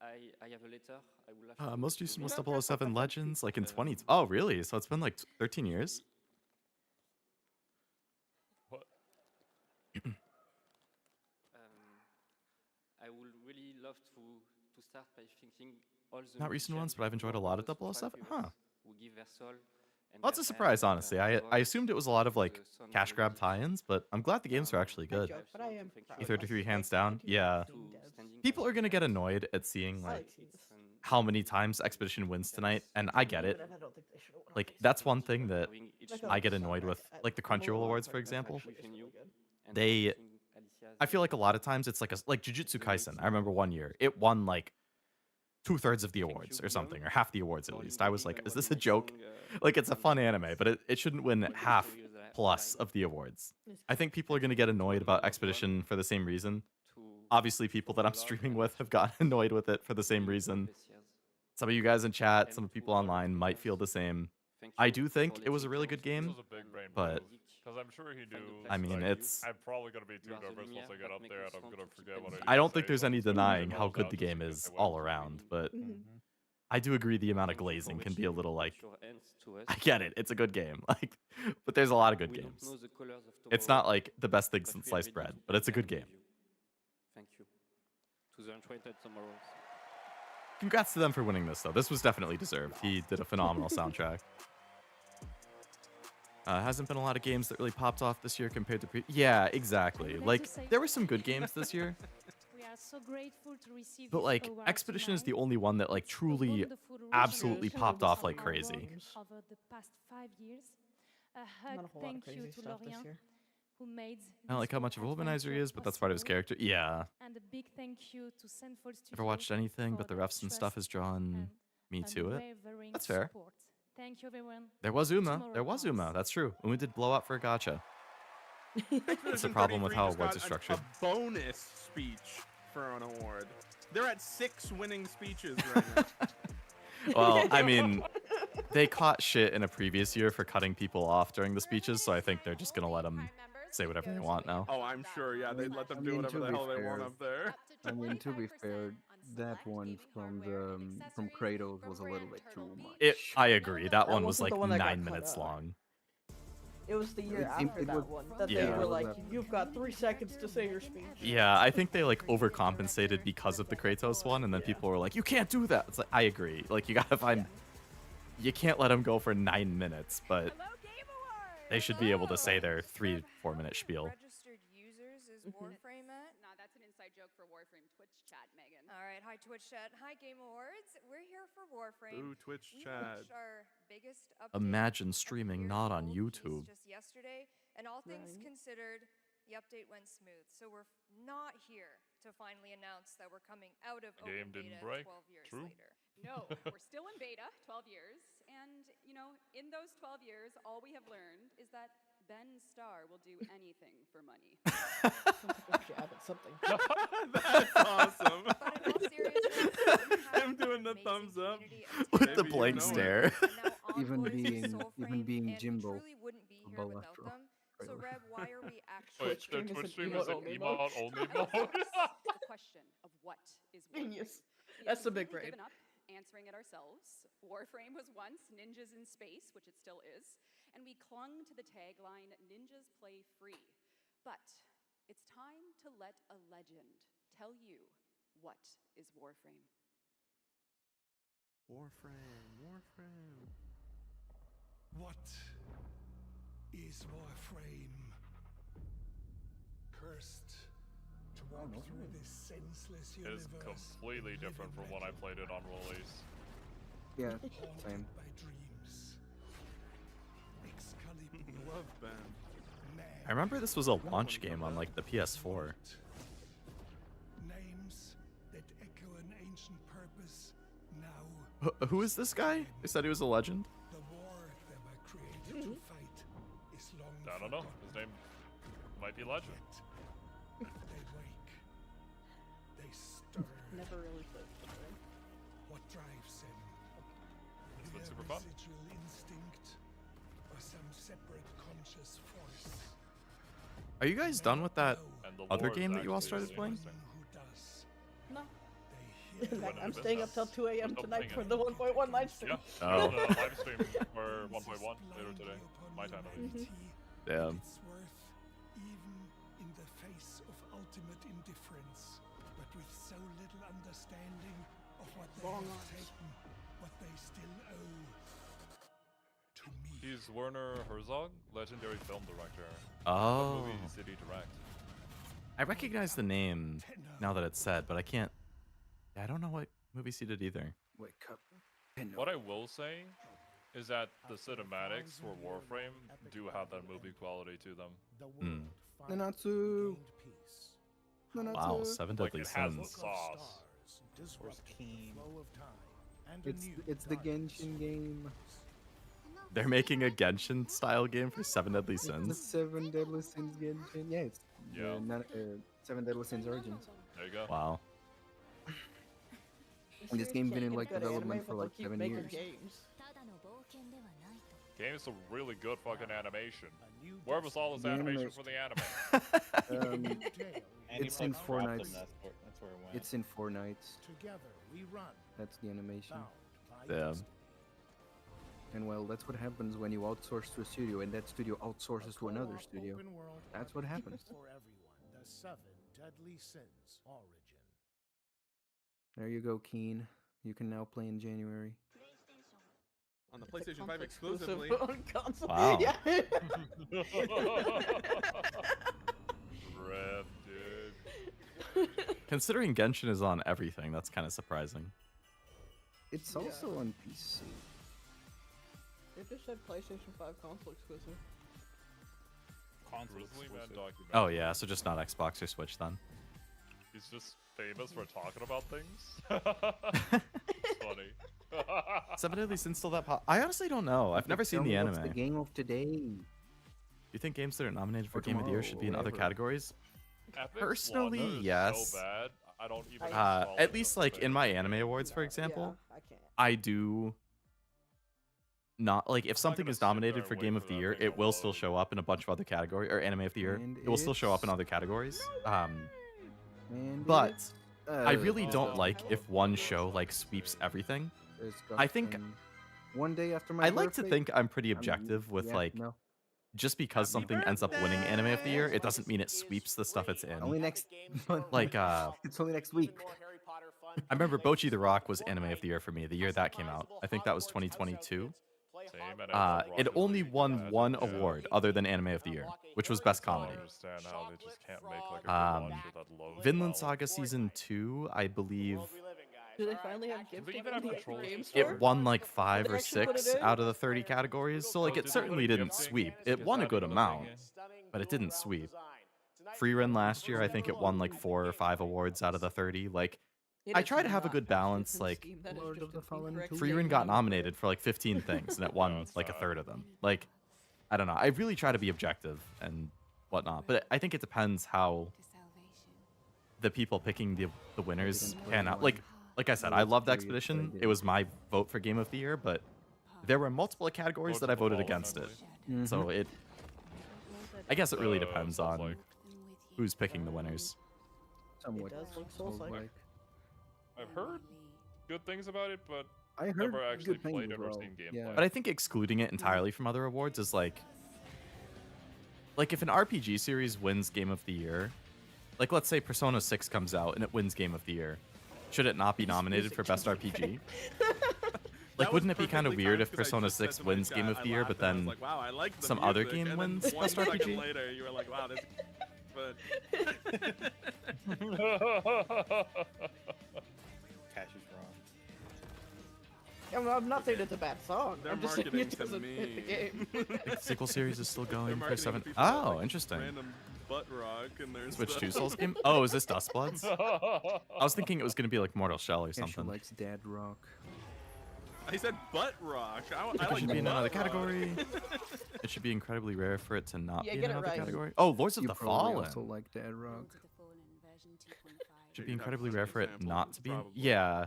I have a letter. I will have to Most to used most read. 007 Legends, like in 20. Oh, really? So it's been like 13 years? What? I would really love to start by thanking all the Not recent musicians ones, but I've enjoyed a lot of who are 007. subscribers, Huh. who give their soul and Well, it's a their surprise, time, honestly. their I voice assumed it was a lot of like to the sound cash of the grab music. tie-ins, but I'm glad the games are actually good. joke, but I am proud. E33 hands down. Yeah. People are gonna get annoyed at seeing I like like seeing this. how many times Expedition wins tonight, and I get it. Even if I don't think they should've won. Like that's one thing that Like, I get the annoyed soundtrack with, at like the World Crunchyroll War Awards, for Warcraft example. actually is really good. They, I feel like a lot of times it's like like Jujutsu Kaisen. I remember one year it won like 2/3 of the awards or something, or half the awards at least. I was like, is this a joke? Like it's a fun anime, but it shouldn't win half plus of the awards. I think people are gonna get annoyed about Expedition for the same reason. Obviously, people that I'm streaming with have gotten annoyed with it for the same reason. Some of you guys in chat, some people online might feel the same. I do think it was a really good game, This was a big brain but because I'm sure he knew. I mean, like, it's. I'm probably gonna be too nervous once I get up there, and I'm gonna forget what I don't think say, there's so any I'm just gonna denying get how all good out the just game because is they win. all around, but Mm-hmm. I do agree the amount of glazing can be a little like. I get it, it's a good game, like, but there's a lot of good games. It's not like the best thing since sliced bread, but it's a good game. Thank you. To the Uncharted Tomorrows. Congrats to them for winning this, though. This was definitely deserved. He did a phenomenal soundtrack. Hasn't been a lot of games that really popped off this year compared to yeah, exactly. Like there were some good games this year, We are so grateful to receive but this like award Expedition is tonight. the only one that like truly, Wonderful absolutely representation popped of off like our crazy. work over the past 5 years. A Not hug a whole lot of thank crazy you to stuff this Lorient, year. who made I don't like how much of a womanizer he is, but that's part of his character. Yeah. And a big thank you to Sinful Studio. Never watched anything, but the for their refs and stuff has trust drawn me to it. unwavering That's fair. support. Thank you, everyone. There was Uma. Tomorrow There was comes. Uma. That's true. Uma did blow up for a gotcha. That's the Activision problem with 33 how just awards got are structured. A bonus speech for an award. They're at 6 winning speeches right now. Well, I mean, they caught shit in a previous year for cutting people off during the speeches, so I think they're just gonna let them say whatever they want now. Oh, I'm sure. Yeah, they let them do whatever the hell they want up there. I mean, to be fair, that one from Kratos was a little bit too much. I agree. That one was wasn't like the one that got 9 cut minutes out. long. It was the year after it that was- one that Yeah. they were It was like, after. "You've got 3 seconds to say your speech." Yeah, I think they like overcompensated because of the Kratos one, and then people were like, "You can't do that." It's like I agree. Like you gotta find. You can't let them go for 9 minutes, but they should be able to say their 3-4 minute spiel. Registered users is Warframe at? Nah, that's an inside joke for Warframe Twitch chat, Megan. All right, hi Twitch chat, hi Game Awards. We're here for Warframe. Ooh, Twitch we chat. launched our biggest update Imagine of the streaming year not for on World YouTube. Peace just yesterday, and all things considered, the update went smooth. So we're not here to finally announce that we're coming out of The game open didn't beta break. 12 years True. later. No, we're still in beta, 12 years, and you know, in those 12 years, all we have learned is that Ben Starr will do anything for money. Jab at something. That's awesome. I'm doing the thumbs up. With the Baby, you blank know it. stare. Even being Jimbo for Balastro. So Reb, why are we actually Wait, their Twitch stream is an emote only mode? The question of what is Genius. Warframe. We That's have the big completely brain. given up answering it ourselves. Warframe was once Ninjas in Space, which it still is, and we clung to the tagline, Ninjas play free. But it's time to let a legend tell you what is Warframe. Warframe. What is Warframe? Cursed to walk through this senseless It is universe. completely different from when I played it on release. Yeah, same. By dreams. Excalibur. Love Ben. I remember this was a launch game on like the PS4. Names that echo an ancient purpose now. Who is this guy? Who said he was a legend? The war they were created to fight is long I don't know. His name might be Legend. They wake. They stir. Never really played Warframe. What drives them? It's been Their super fun. residual instinct or some separate conscious force? Are you guys done with that And the other lore is game that you all actually started playing? No. They hear I'm staying up till 2 a.m. Stop tonight playing for it. the 1.1 live stream. Yeah. Oh. The live stream for 1.1 later today. My time at least. Damn. Its worth, even in the face of ultimate indifference, but with so little understanding of what they Long have arms. taken, what they still owe to me. He's Werner Herzog, legendary film director. Oh. What movies did he direct? I recognize the name now that it's said, but I can't. I don't know what movies he did either. Wake up. What I will say is that the cinematics for Warframe do have that movie quality to them. Hmm. Nanatsu. Wow, Seven Like Deadly it has the Sins. sauce. It's the Genshin game. They're making a Genshin style game for Seven Deadly It's the Sins. Seven Deadly Sins Genshin. Yeah, it's Yeah. Seven Deadly Sins Origins. There you go. Wow. And this game been in like Good development anime, for but like they'll keep 7 making years. games. Game is some really good fucking animation. Where was all this The animation animation- for the anime? It's in Aniplex 4 dropped them, nights. That's where it went. It's in 4 nights. Together we run. That's the animation. Damn. And well, that's what happens when you outsource to a studio, and that studio outsources to another studio. That's what happens. For everyone, the Seven Deadly Sins origin. There you go, Keen. You can now play in January. On the PlayStation 5 Exclusive exclusively. on console. Wow. Yeah. Rip, dude. Considering Genshin is on everything, that's kind of surprising. It's also on PC. It just said PlayStation 5 console exclusive. Console Grizzly Man exclusive. documentary. Oh yeah, so just not Xbox or Switch then. He's just famous for talking about things. It's funny. Somebody at least install that. I honestly don't know. I've never seen Tell the me anime. what's the game of today? Do you think games that are nominated for Or Game of the Year should be in other tomorrow, categories? Epic's Personally, Wanda is yes. So bad. I don't even. follow At it least or like something. in my anime awards, for example, I can't. I do not like if something gonna is sit there nominated and for wait Game for of the that Year, thing to it will still load. show up in a bunch of other categories, or Anime of the Year. And It will still show up in it's- other categories. And But it's, I really Oh. don't like if one show like sweeps everything. it's I think gotten one day after my I like to birthday, think I'm pretty I'm- objective with yeah, like no. just because something ends up winning Anime of the Year, it doesn't mean it sweeps the stuff it's in. Only next month. Like It's only next week. I remember Bocchi the Rock was Anime of the Year for me the year that came out. I think that was 2022. Same, and I love It Rocket only League, won imagine, one yeah. award other than Anime of the Year, which was Best I don't Comedy. understand how they just can't make like a good one with that low. Vinland Saga Season 2, I believe Do they finally have gift they even giving have in the controls game for store? it won like 5 Did they or actually put it 6 in? out of the 30 categories, so like Oh, it did they certainly put a didn't gifting? sweep. It Is won a that good even a amount, thing? but it didn't sweep. Free Run last year, I think it won like 4 or 5 awards out of the 30. Like It I is try to have a not good actually balance. from Like Steam, that is Lord just of the an Fallen incorrect two. Free statement Run got on the nominated for like 15 things and it won that's like a bad. third of them. Like I don't know. I really try to be objective and whatnot, but I think it depends how the people picking the winners pan out. Like I said, I loved Expedition. It was my vote for Game of the Year, but there were multiple categories that I voted against it. So it, I guess it really depends on Souls-like. who's picking the winners. Somewhat. It does look Souls-like. Souls-like. I've heard good things about it, but I heard never actually good things played as it or well. seen gameplay. Yeah. But I think excluding it entirely from other awards is like if an RPG series wins Game of the Year, like let's say Persona 6 comes out and it wins Game of the Year, should it not be nominated for Best RPG? Like, wouldn't it be kind of weird if Persona 6 wins Game of the Year, but then wow, I like the some other music, game and then wins one Best second RPG? later, you were like, wow, this. But Cash is wrong. I'm not saying it's a bad song. They're I'm just saying marketing it to doesn't fit the game. The sequel series is still they're going for marketing 7. to people that Oh, like interesting. Random butt rock, and there's Switch the... 2 Souls game? Oh, is this Dustbloods? I was thinking it was going to be like Mortal Shell or Kashu something. likes dad rock. I said butt rock. I It like should be in butt another rock. category. It should be incredibly rare for it to not Yeah, be in get it another right. category. Oh, Lords of You the probably Fallen. also like dad rock. Should be You'd have incredibly some rare for it examples, not to be. probably. Yeah.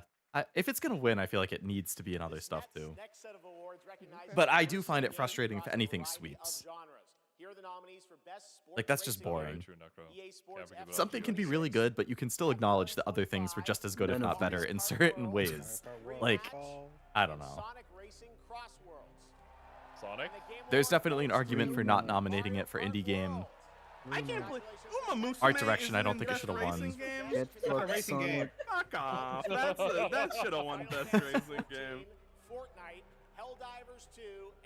If it's going to win, I feel like it needs to be in other stuff too. Next set of awards recognizes But I the do find it diversity frustrating if across a anything variety of sweeps. genres. Here are the nominees for Best Sports Like, that's just Racing boring. Game, True, Necro. EA Sports Can't forgive it. Something can be really good, but you can still acknowledge that other things were just as good, if None of not better, these in certain ways. Like, I don't know. Sonic Racing Crossworlds. Sonic? And the Game There's Awards definitely an Most argument for not nominating it for indie game. I can't believe Onimusha Art direction, I don't think it Best should have won. Racing Game? Get a fucked, racing game. Sonic. Fuck off. That should have won Best Racing Game. Fortnite, Helldivers 2,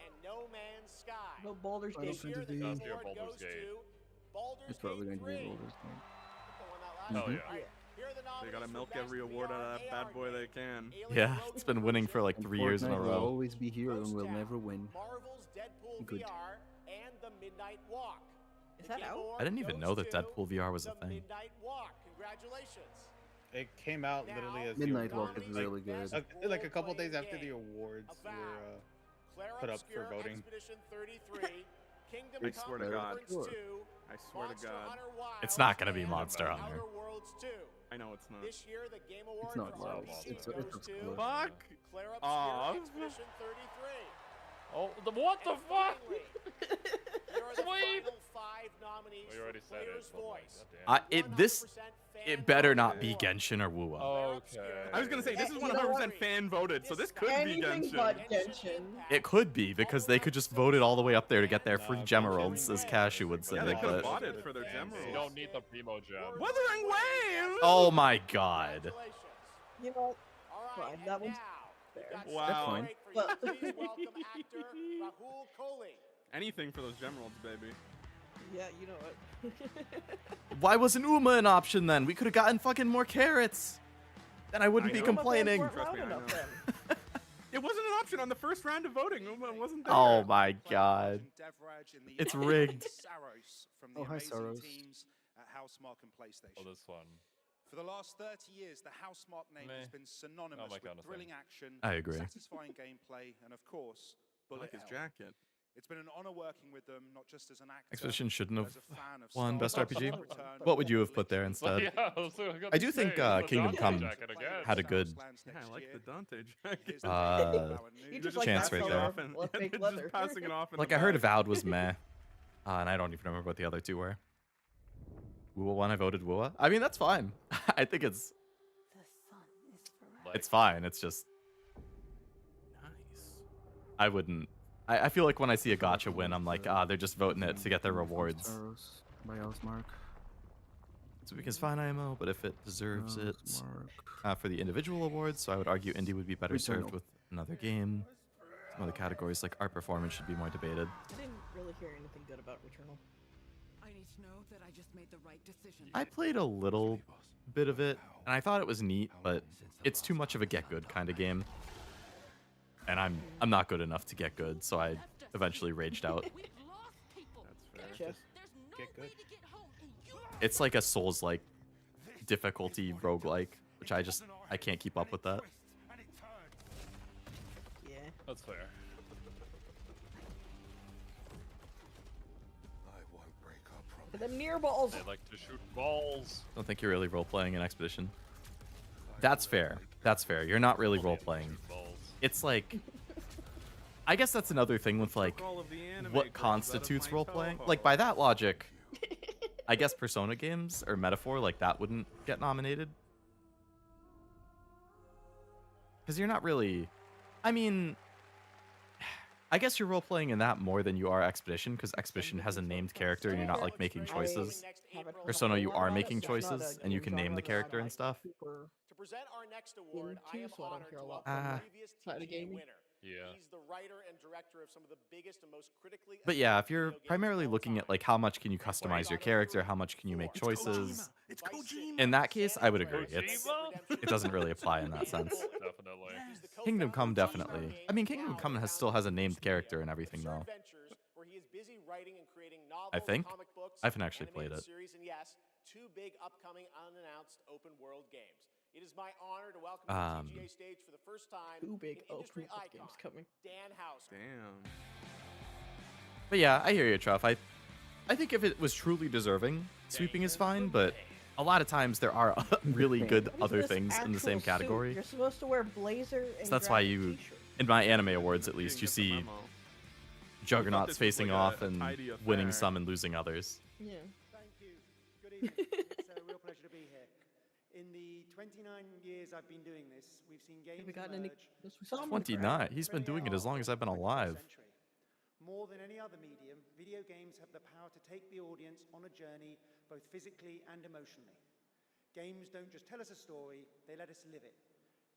and No Man's Sky. No Baldur's Final Gate. This year, the Fantasy. Game That's the Award Baldur's goes Gate. to Baldur's It's probably Gate going to be 3. Baldur's Gate. The one that last Mm-hmm. Hell year. yeah. Here are the They nominees gotta for milk Best every award VR out of that bad AR boy they game. can. Alien Yeah, Rogue it's been winning for like And 3 years in a Fortnite will row. always be here and Ghost will Town, never win. Marvel's Deadpool Good. VR, and The Midnight Walk. Is The that Game out? Award I didn't even goes know that to Deadpool VR was a The thing. Midnight Walk. Congratulations. It came out literally as Midnight the Walk awards. is really good. Like a couple days after the awards were put up for voting. Expedition 33, Kingdom I Come swear to God. Deliverance 2, I swear to Monster God. Hunter Wilds, It's not gonna be and Monster Outer Hunter. Worlds 2. I know it's not. This year, the Game Award not for Wilds. RPG It's goes close. to Fuck Claire off. Obscure Expedition 33. Oh, what the fuck? Here are the Sweet. final 5 nominees Well, you already for said it. Player's but like, Voice. goddamn. It better not be Genshin or Wuwa. Okay. I was gonna say this is You know 100% fan voted, so this could be Anything Genshin. but Genshin. It could be because they could just vote it all the way up there to get their free gem emeralds, as Kashu would say. Yeah, they could have But bought it for their gem You rolls. don't need the Primo Gem. Wuthering Waves! oh my god. You know, All right, fine, and that one's now, fair. we've got Wow. some fine. break for you. Please welcome actor Rahul Kohli. Anything for those gem rolls, baby. Yeah, you know what? Why wasn't Uma an option then? We could have gotten fucking more carrots. Then I wouldn't I be know. complaining. Weren't Trust loud me, I enough know. then. It wasn't an option on the first round of voting. It wasn't there. Oh my god. It's rigged. Saros from the Oh, hi, amazing Saros. teams at Housemarque and PlayStation. Oh, this one. For the last 30 years, the Housemarque name has been synonymous my with kind of thrilling thing. action, I agree. satisfying gameplay, and of course, I bullet like his hell. jacket. It's been an honor working with them, not just as an actor. Expedition shouldn't but have as a fan of won Best Star Wars RPG. Return. What would you have put there instead? Yeah, I was gonna I do say, think it's the Kingdom Dante Come jacket again. had a good Yeah, I like the Dante jacket. You They're just like chance that right color there. of fake They're leather. just passing it off. In Like the I heard back. Avowed was meh, and I don't even remember what the other two were. Wua one, I voted Wua. I mean, that's fine. I think it's fine. It's just Nice. I wouldn't. I feel like when I see a gacha win, I'm like, they're just voting it to get their rewards. Saros by Elsmark. So because fine IMO, but if it deserves it for the individual awards, so I would argue indie would be better served with another game. Some other categories like art performance should be more debated. I didn't really hear anything good about Returnal. I need to know that I just made the right decision. I played a little bit of it, and I thought it was neat, but it's too much of a get good kind of game. And I'm not good enough to get good, so I eventually raged out. That's fair. Gotcha. Get good. It's like a Souls-like difficulty roguelike, which I can't keep up with that. Yeah. That's fair. Look at them Nier balls. They like to shoot balls. Don't think you're really role-playing an Expedition. That's fair. That's fair. You're not really role-playing. It's like... I guess that's another thing with, like, what constitutes role-playing. Like, by that logic, I guess Persona games, or Metaphor, like, that wouldn't get nominated. Because you're not really... I mean... I guess you're role-playing in that more than you are Expedition, because Expedition has a named character and you're not, like, making choices. Persona, you are making choices, and you can name the character and stuff. To present our next award, I am so I don't honored hear to a lot welcome from the previous side of TGA gaming. winner. Yeah. He's the writer and director of some of the biggest and most critically But yeah, if you're primarily looking at, like, how much can you customize your character, how much can you make choices, It's Kojima. in that case, I would agree. It doesn't really apply in that sense. Definitely. Kingdom Come, definitely. I mean, Kingdom Come still has a named character and everything, though. where he is busy writing and creating novels, I think. comic books, I haven't actually played animated it. series, and yes, 2 big upcoming unannounced open world games. It is my honor to welcome to the TGA stage for the first time 2 big an industry open world icon, games coming. Dan Houser. Damn. But yeah, I hear you, Truff. I think if it was truly deserving, sweeping is fine, but a lot of times there are really good What is other this things in the same actual suit? category. You're supposed to wear blazer and So that's why graphic you, t-shirt. in my anime awards at least, you Didn't get the see memo. Juggernauts this was facing like off a and tidy winning affair. some and losing others. Yeah. Thank you. Good evening. It's a real pleasure to be here. In the 29 years I've been doing this, we've seen games we gotten any? emerge. Yes, we saw him. 29. He's been doing it as long as I've been alive. More than any other medium, video games have the power to take the audience on a journey, both physically and emotionally. Games don't just tell us a story, they let us live it.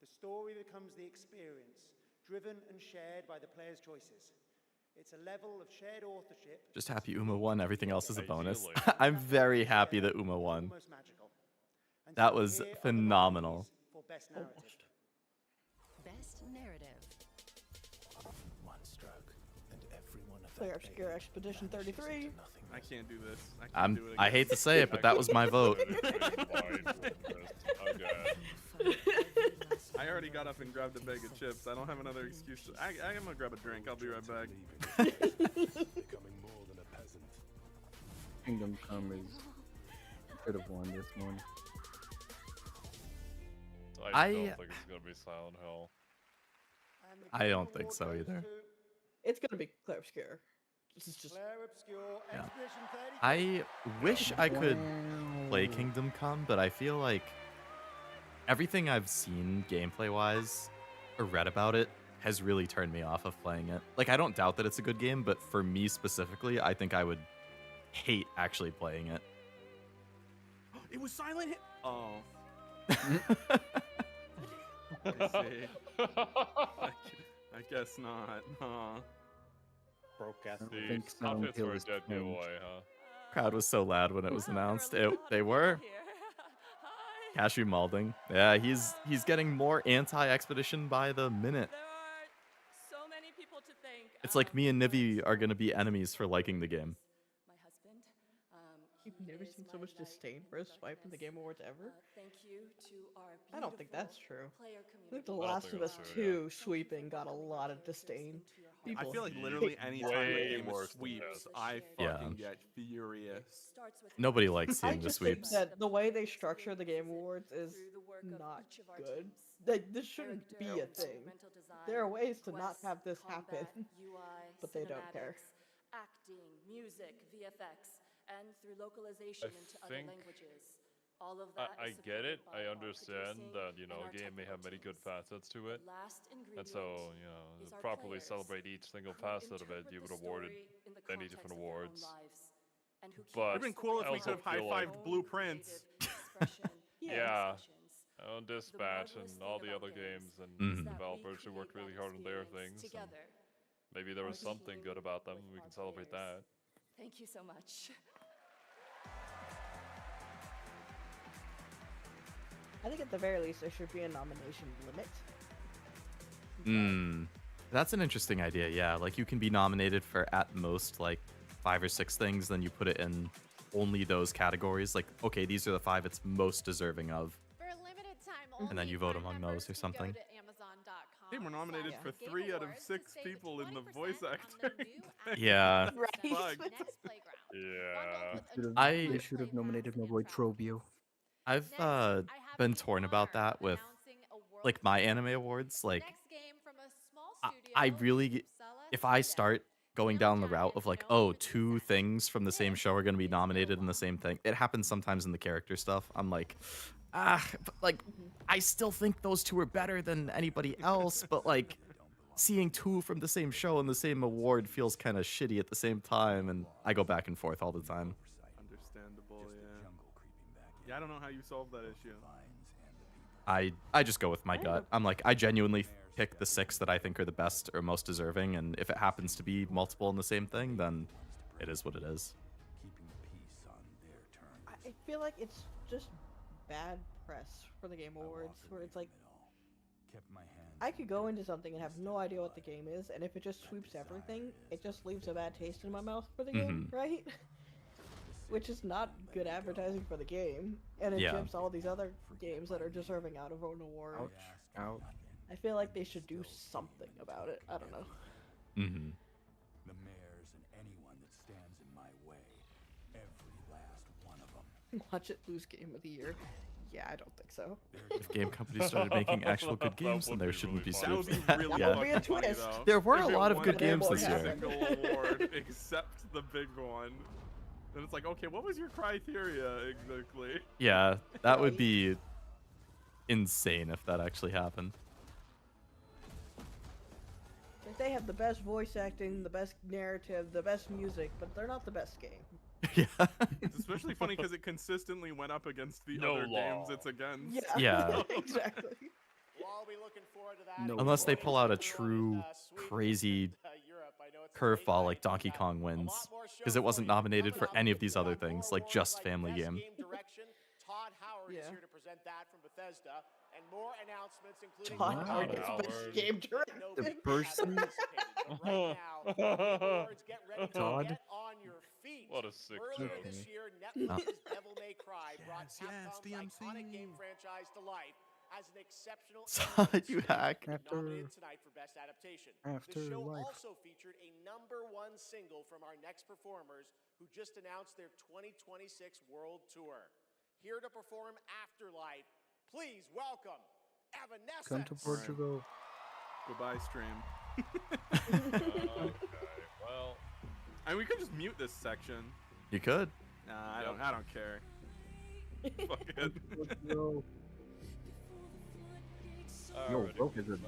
The story becomes the experience, driven and shared by the player's choices. It's a level of shared authorship. Just happy Uma won. Everything else is a bonus. Ideally. I'm very happy that Uma won. Almost magical. And That so was here are the phenomenal. nominees for Best Narrative. Best narrative. One stroke, and every one of Player Obscure Expedition 33. I can't do this. I can't do it I again. hate to say it, but that was my vote. I already got up and grabbed a bag of chips. I don't have another excuse. I'm gonna grab a drink. I'll be right back. Kingdom Come is could have won this one. I don't think it's gonna be Silent Hill. I don't think so either. It's gonna be Player Obscure. This is just. Player Obscure Yeah. Expedition 33. I wish I could play Kingdom Come, but I feel like everything I've seen gameplay-wise or read about it has really turned me off of playing it. Like, I don't doubt that it's a good game, but for me specifically, I think I would hate actually playing it. It was Silent Hill. Oh. I see. I guess not. Huh. Broke ass. I think The Silent outfits Hill were a is dead changed. giveaway, huh? Crowd was so loud when it was announced. They were. Kashu Malding. Yeah, he's getting more anti-Expedition by the minute. It's like me and Nivi are gonna be enemies for liking the game. My husband. You've never seen so much disdain for a swipe in the Game Awards ever? Thank you to our I don't think that's true. player I think The community. Last of Us 2 sweeping got a lot of disdain. I People feel like hate literally any time a Way game worse than sweeps, this. I Yeah. fucking get furious. Nobody likes I seeing the just think sweeps. that the way they structure the Game Awards is not good. Like, this shouldn't be a thing. There are ways to not have this happen, but they don't care. Acting, music, VFX, and through localization into other think- languages. All of that I is get it. supported by I our understand producing that, and a our game may have many good technical facets to it. last And ingredient so, is our properly players celebrate each single who facet of it, interpret you the would award it story in the many context different of their own awards. lives, and who But It'd been cool if I we also could have feel high-fived like- blueprints. Yeah. Dispatch and all the other games and developers who worked really hard on their things. and together. Maybe there was something good about them. We can celebrate that. Thank you so much. I think at the very least there should be a nomination limit. That's an interesting idea. Yeah, like you can be nominated for at most like 5 or 6 things, then you put it in only those categories. Like, okay, these are the 5 it's most deserving of. For a limited time And then you vote among those or something. Hey, we're nominated for 3 out of 6 people in the voice actor. Yeah. Right. Yeah. They should have nominated my boy Trobio. I've been torn about that with like my anime awards. Like, I really, if I start going down the route of like, oh, 2 things from the same show are going to be nominated in the same thing. It happens sometimes in the character stuff. I'm like, but like, I still think those 2 are better than anybody else. But like, seeing 2 from the same show in the same award feels kind of shitty at the same time. And I go back and forth all the time. Understandable, yeah. Yeah, I don't know how you solve that issue. I just go with my gut. I'm like, I genuinely pick the 6 that I think are the best or most deserving, and if it happens to be multiple in the same thing, then it is what it is. I feel like it's just bad press for the Game Awards, where it's like, I could go into something and have no idea what the game is, and if it just sweeps everything, it just leaves a bad taste in my mouth for the game, right? Which is not good advertising for the game, and it chips all these other games that are deserving out of an award. Ouch. I feel like they should do something about it. I don't know. The mayors and anyone that stands in my way. Every last one of them. Watch it lose Game of the Year. Yeah, I don't think so. If game companies started making actual good games, then there shouldn't be That would sweeps. be really That would be a fucking funny, twist. though. There were If a it lot of won good games every this year. single award except the big one. Then it's like, okay, what was your criteria exactly? Yeah, that would be insane if that actually happened. Like, they have the best voice acting, the best narrative, the best music, but they're not the best game. Yeah. It's especially funny because it consistently went up against the No other law. games it's against. Yeah. Exactly. We'll all be looking forward to that. No. Unless they pull out a true crazy curveball like Donkey Kong wins, because it wasn't nominated for any of these other things, like just Family Game. Todd Howard is here to present that from Bethesda, and more announcements, including Todd Howard gets best game director. The person. right now. Game Awards, get ready to Todd. get on your feet. What a sick Earlier joke. this year, Netflix's Devil May Cry brought Capcom's iconic game franchise to life as an exceptional Todd, you hack. nominated tonight for Best Adaptation. After The show life. also featured a #1 single from our next performers who just announced their 2026 World Tour. Here to perform Afterlife, please welcome Evanescence. Come to Portugal. Goodbye, stream. Okay, well. And we could just mute this section. You could. Nah, I don't care. Fuck it. Yo, Alrighty,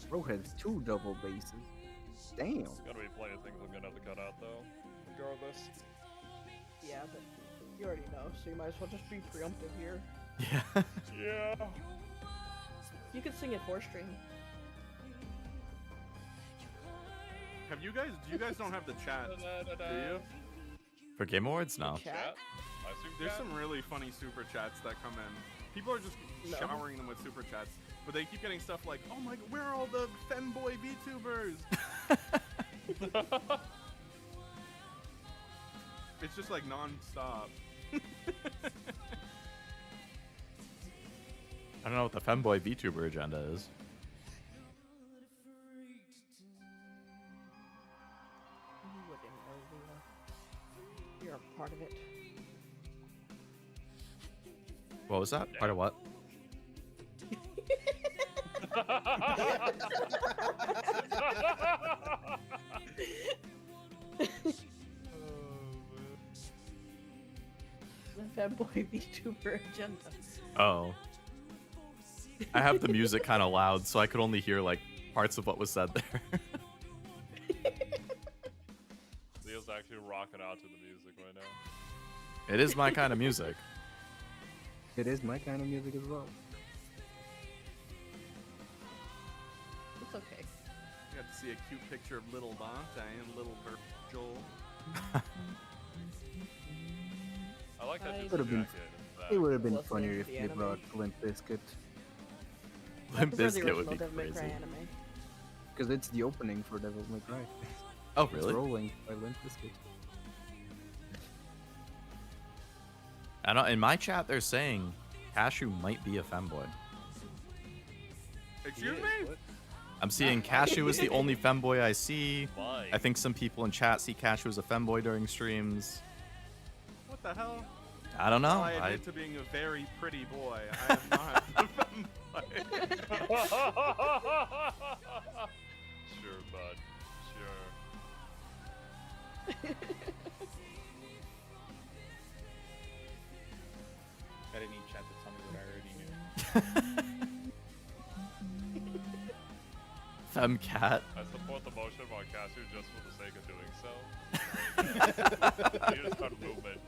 Bro has 2 double bases. Damn. There's gotta be plenty of things I'm gonna have to cut out though, regardless. Yeah, but you already know, so you might as well just be preemptive here. Yeah. Yeah. You could sing it for stream. Have you guys? You guys don't have the chat, do you? For Game Awards, no. Chat? I assume There's chat? some really funny super chats that come in. People are just showering them with super chats, but they keep getting stuff like, "Oh my, where are all the femboy VTubers?" It's just like non-stop. I don't know what the femboy VTuber agenda is. You wouldn't know, Leah. You're a part of it. What was that? Part of what? The fanboy VTuber agenda. Oh. I have the music kind of loud, so I could only hear like parts of what was said there. Leo's actually rocking out to the music right now. It is my kind of music. It is my kind of music as well. It's okay. You got to see a cute picture of little Dante and little Joel. I like that. It would have been. It would have been funnier if they brought Limp Bizkit. Limp Bizkit would be crazy. Because it's the opening for Devil May Cry. Oh really? It's Rolling by Limp Bizkit. I don't. In my chat, they're saying Kashu might be a femboy. Excuse me? I'm seeing Kashu is the only femboy I see. Why? I think some people in chat see Kashu as a femboy during streams. What the hell? I don't know. I admit to being a very pretty boy. I am not a femboy. Sure, bud. Sure. I didn't need chat to tell me what I already knew. Femcat. I support the motion on Kashu just for the sake of doing so. You just start movement.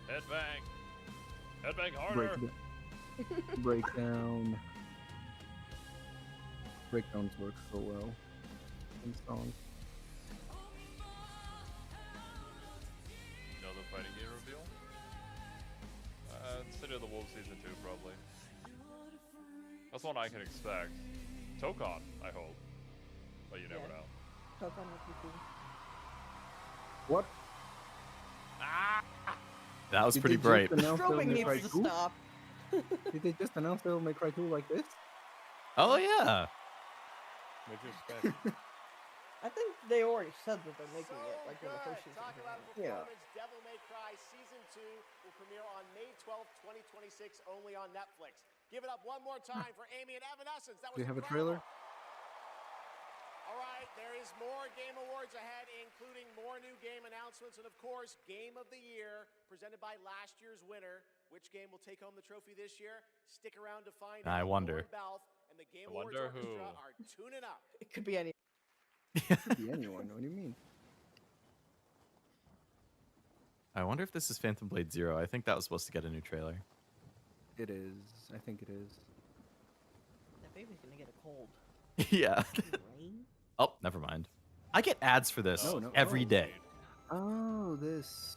Headbang! Headbang harder! Breakdown. Breakdowns work so well in songs. Another fighting game reveal? City of the Wolves Season 2, probably. That's one I can expect. Tokon, I hope. But you never know. Tokon would be cool. What? That was Did pretty they bright. just announce Devil Strobing May needs Cry to 2? stop. Did they just announce Devil May Cry 2 like this? Oh yeah. What'd you expect? I think they already said that they're making it, like when the first season Talk came about out. performance. Devil May Cry Season 2 will premiere on May 12th, 2026, only on Netflix. Give it up one more time for Amy and Evanescence. That was Do you have a incredible. trailer? All right, there is more Game Awards ahead, including more new game announcements and, of course, Game of the Year, presented by last year's winner. Which game will take home the trophy this year? Stick around to find out. I wonder. Lauren Balfe and the Game I Awards wonder Orchestra who. are tuning up. It could be any. It could be anyone. What do you mean? I wonder if this is Phantom Blade Zero. I think that was supposed to get a new trailer. It is. I think it is. That baby's gonna get a cold. Yeah. Rain? Oh, never mind. I get ads for this No, no. every Oh. day. Oh, this.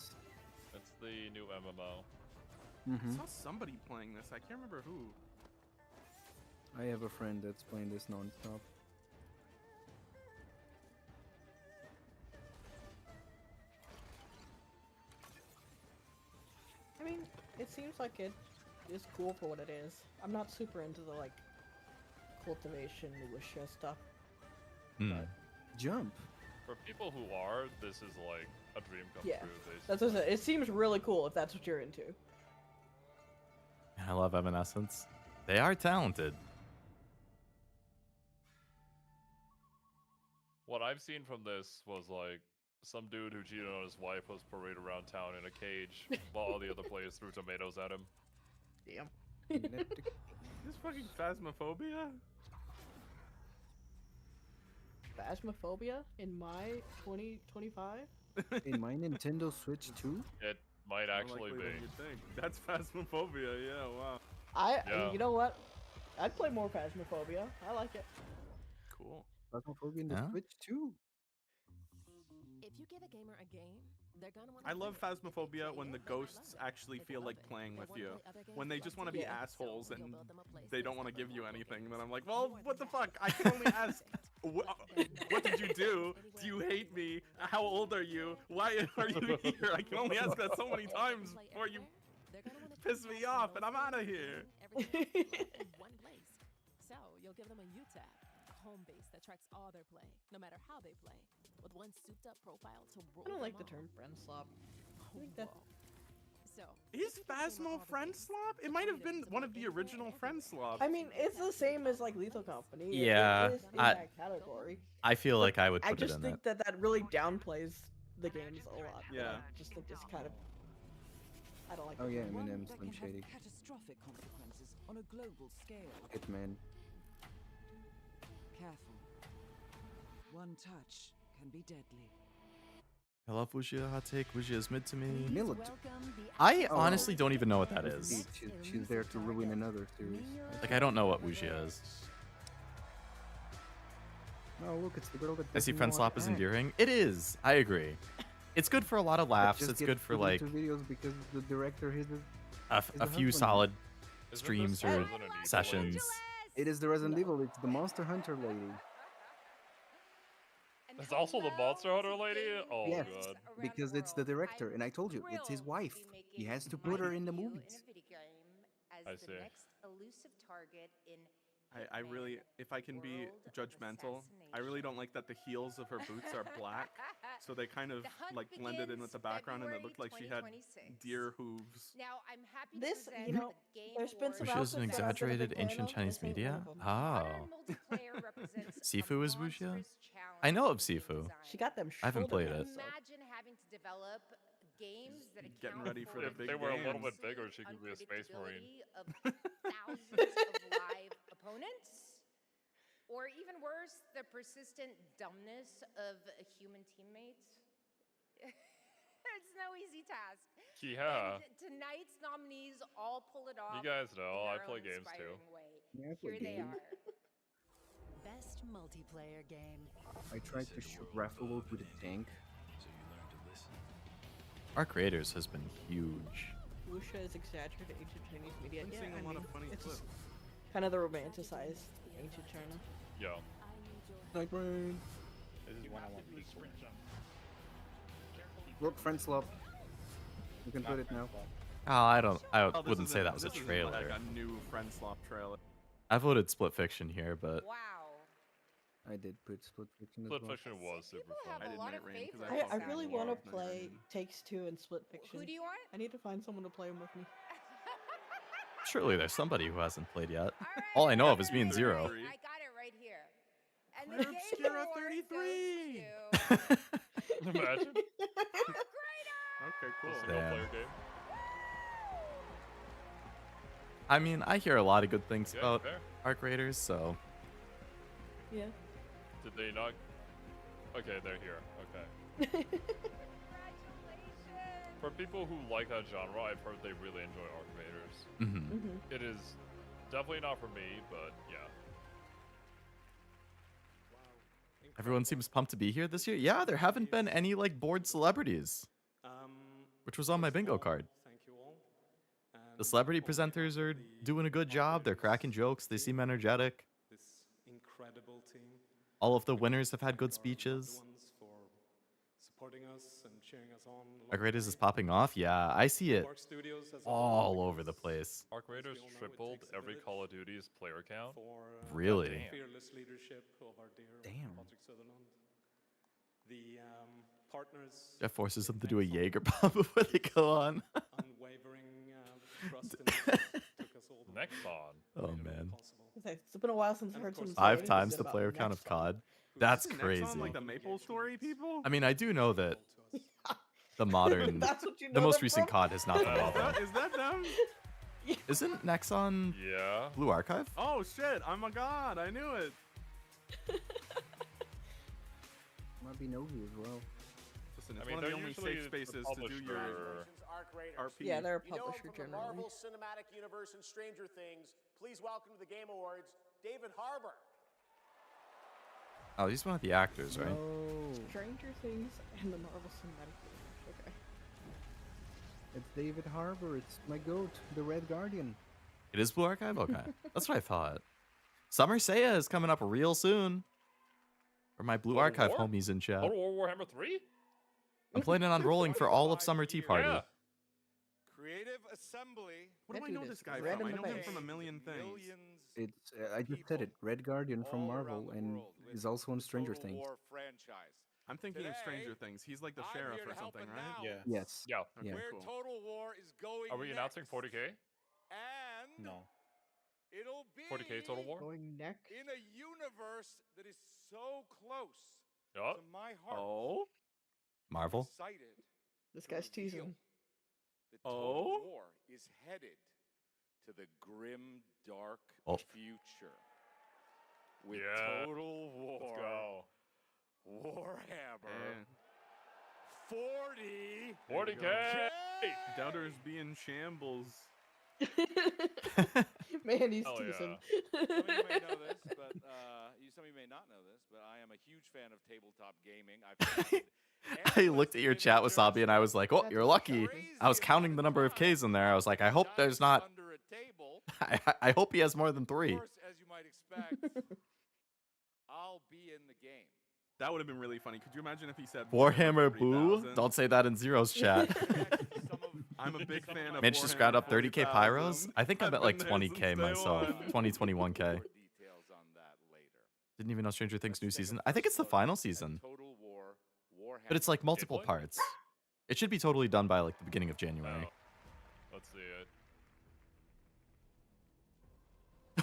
It's the new MMO. I Mm-hmm. saw somebody playing this. I can't remember who. I have a friend that's playing this non-stop. I mean, it seems like it is cool for what it is. I'm not super into the like cultivation militia stuff. Hmm. Jump. For people who are, this is like a dream come Yeah, true. Basically. that's what I said. It seems really cool if that's what you're into. I love Evanescence. They are talented. What I've seen from this was like some dude who cheated on his wife was paraded around town in a cage while all the other players threw tomatoes at him. Damn. This fucking Phasmophobia? Phasmophobia in my 2025? In my Nintendo Switch 2? It might More actually likely be. than you'd think. That's Phasmophobia, yeah, wow. Yeah. You know what? I'd play more Phasmophobia. I like it. Cool. Phasmophobia in the Yeah? Switch 2? If you give a gamer a game, I love Phasmophobia when the ghosts actually feel like playing with you. When they just want to be assholes and they don't want to give you anything, then I'm like, well, what the fuck? I can only ask, what did you do? Do you hate me? How old are you? Why are you here? I can only ask that so many times before you piss me off and I'm out of here. One place. So you'll give them a UTAB, a home base that tracks all their play, no matter how they play, with one souped-up profile to roll. I don't like the them term friend slop. I think that So is Phasmo friend slop? It might have been one of the original friend slops. I mean, it's the same as like Lethal Company. Yeah, it is in that category. I feel like I would I put it just in think it. that really downplays the games a lot. Yeah. I just think it's kind of. I don't like. Oh the yeah, term. Eminem, Slim Shady. Catastrophic consequences on a global scale. Hitman. Careful. One touch can be deadly. I love Wuxia. Hot take. Wuxia is mid to me. Millet. I honestly don't even know what that is. She's there to ruin another series. Like, I don't know what Wuxia is. Oh, look, it's the girl that I see doesn't friend want slop is act. endearing. It is. I agree. It's good for a lot of laughs. Just It's get good for put like into videos because the director is a the few husband. solid Isn't streams this or Resident Evil sessions. It is the Resident Evil. It's the Monster Hunter lady. It's also the Monster Hunter lady? Oh Yes, god. because it's the director, and I told you, it's his wife. He has to put her in the movies. I see. I really, if I can be judgmental, I really don't like that the heels of her boots are black, so they kind of like blended in with the background, and it looked like she had deer hooves. Now, I'm happy to This, present you know, the Game there's been some Wuxia is an outfits that I've been a big exaggerated fan ancient of. Chinese This ain't media. one of 'em. Oh. multiplayer represents Sifu is Wuxia? I know of Sifu. She got them. I haven't played shoulder it. pads, though. Imagine having to develop games that account Getting ready for the If big they were a little games. bit bigger, she could be a space marine. of thousands of live opponents. Or even worse, the persistent dumbness of human teammates. It's no easy task. Yeah. And tonight's nominees all pull it off. You guys know, in I their play own games too. inspiring way. Yeah, I play Here they games. are. Best multiplayer game. I tried to shoot Raffalo with a tank. Our creators has been huge. Wuxia is exaggerated ancient Chinese media. Been Yeah, seeing a I lot mean, of funny it's clips. kind of the romanticized ancient China. Yo. Night rain. This is one-on-one peak for me. Look, friend slop. You can put it now. Oh, I don't. I Oh, this wouldn't is say a- that was a this is trailer. like a new friend slop trailer. I voted Split Fiction here, but Wow. I did put Split Fiction as Split well. Fiction was super fun. have I a did lot Night of Rain 'cause favorites. I fucking really love want to Night play Rain. Takes Two and Split Fiction. Who do you want? I need to find someone to play them with me. surely there's somebody who hasn't played yet. All I know of is me and Xero. I got it right here. And the Game Obscura Award 33. goes to Imagine. Okay, cool. Single Damn. player game. I mean, I hear a lot of good things Yeah, about fair. our creators, so Yeah. Did they not? Okay, they're here. Okay. For people who like that genre, I've heard they really enjoy Arc Vaders. mhm. It is definitely not for me, but yeah. Everyone seems pumped to be here this year. Yeah, there haven't been any like bored celebrities, which was on my bingo card. Thank you all. The celebrity presenters are doing a good job. They're cracking jokes. They seem energetic. This incredible team. All of the winners have had good speeches. Ones for supporting us and cheering us on. Our Raiders is popping off. Yeah, I see it Arc Studios as a all whole, over the place. Arc Raiders tripled every Call of Duty's player count. Really? Damn. fearless leadership of our dear Damn. Patrick Sutherland. The partners. Jeff forces them to do a Jaeger bomb before they go on. Unwavering trust in us took us all the way. Nexon. Oh man. It's been a while since I've heard someone say 5 anything times good the about player count of Nexon. COD. That's Isn't Nexon crazy. like the Maple Story people? I mean, I do know that the modern, That's what you the know most them recent from? COD has not been well done. Is that them? Isn't Nexon Yeah. Blue Archive? Oh shit! Oh my god! I knew it. Might be Novi as well. Listen, it's I mean, one of the they're only usually safe the spaces to do your Arc Raiders. RP. Yeah, they're a You know him publisher from the generally. Marvel Cinematic Universe and Stranger Things. Please welcome to the Game Awards, David Harbour. Oh, he's one of the actors, right? Stranger Things and the Marvel Cinematic Universe. Okay. It's David Harbour. It's my goat, the Red Guardian. It is Blue Archive? Okay. That's what I thought. Summer Seiya is coming up real soon. For my Blue Total Archive War? homies in chat. Total War Warhammer 3? I'm planning on rolling for all of Summer Tea Party. Yeah. Creative Assembly. What do I know this guy Red from? in I the know him face. from a million things. It's I just said it. Red Guardian from Marvel, and is also on Stranger Things. War franchise. I'm thinking of Stranger Today, Things. He's like the I'm sheriff here to or help something, right? announce Yes. Yeah. Yeah. Where cool. Total War is going Are we next. announcing 40k? And No. it'll be 40k Total War? Going next. in a universe that is so close Yup. to my heart. Oh? Marvel? Excited This guy's teasing. that Total War is headed to the grim, dark Oh. future. With Yeah. Total War. Let's go. Warhammer. 40. 40k! Doubters be in shambles. Man, he's Hell teasing. Some of you may know this, but some of you may not know this, but I am a huge fan of tabletop gaming. I've I looked at your chat, Wasabi, and I was like, oh, you're lucky. I was counting the number of Ks in there. I was like, I hope there's not... under a table. I hope he has more than 3. Of course, as you might expect, I'll be in the game. That would have been really funny. Could you imagine if he said Warhammer Boo? 30,000? Don't say that in Zero's chat. I'm a big fan of Mitch just Warhammer grabbed up 30k 40,000. pyros. I think I'm I've at like been there 20k since day myself. one. 20, 21k. Details on that later. Didn't even know Stranger Things new season. I think it's the final season. Total War, Warhammer. But it's like multiple parts. It should be totally done by like the beginning of January. Let's see it.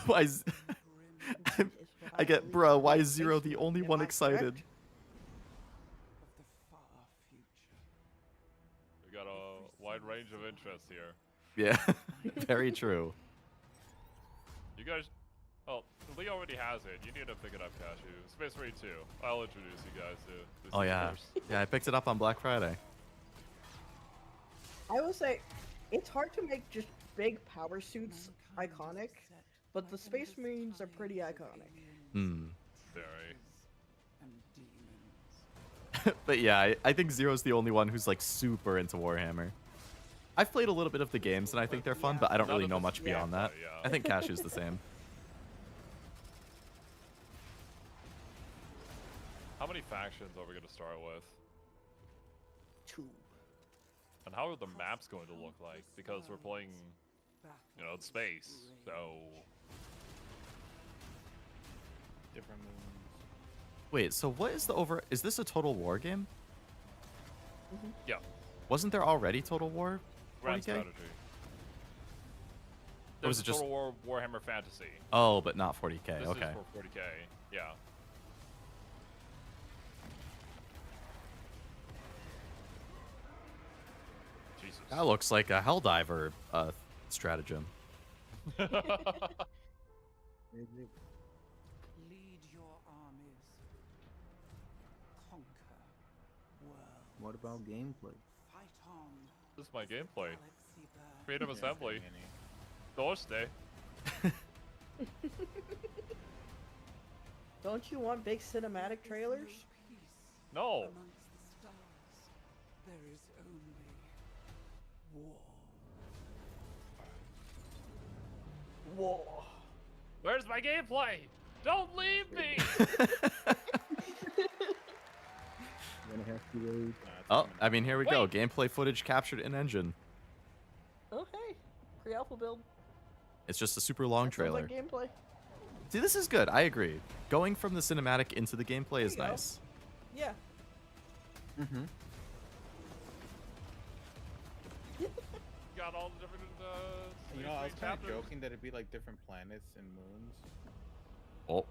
Why is... I get, bruh, why is Zero the only one excited? We got a wide range of interest here. Yeah, very true. You guys... Oh, Lee already has it. You need to pick it up, Kashu. Space Marine 2. I'll introduce you guys to this Oh yeah. universe. Yeah, I picked it up on Black Friday. I will say, it's hard to make just big power suits iconic, but the Space Marines are pretty iconic. Hmm. Very. But yeah, I think Zero's the only one who's like super into Warhammer. I've played a little bit of the games and I think they're fun, but I don't really know much beyond that. Yeah. I think Cashu's the same. How many factions are we going to start with? 2. And how are the maps going to look like? Because we're playing, you know, in space, so... Different moons. Wait, so what is the over... Is this a Total War game? Yeah. Wasn't there already Total War? Grand 40K? strategy. Or was There's it just... Total War Warhammer Fantasy. Oh, but not 40k, This okay. is for 40k, yeah. Jesus. That looks like a Helldiver stratagem. Lead your armies. Conquer worlds. What about gameplay? Fight on. This is my gameplay. Galaxy burn. Creative Assembly. Thursday. Don't you want big cinematic trailers? No. Amongst the stars, there is only war. Whoa. Where's my gameplay? Don't leave me! Gonna have to wait. Oh, I mean, here we go. Gameplay footage captured in engine. Oh hey, pre-alpha build. It's just a super long Sounds trailer. like gameplay. See, this is good. I agree. Going from the cinematic into the gameplay is There you go. nice. Yeah. Mm-hmm. Got all the different. You know, I was kind of chapters. joking that it'd be like different planets and moons. Oh.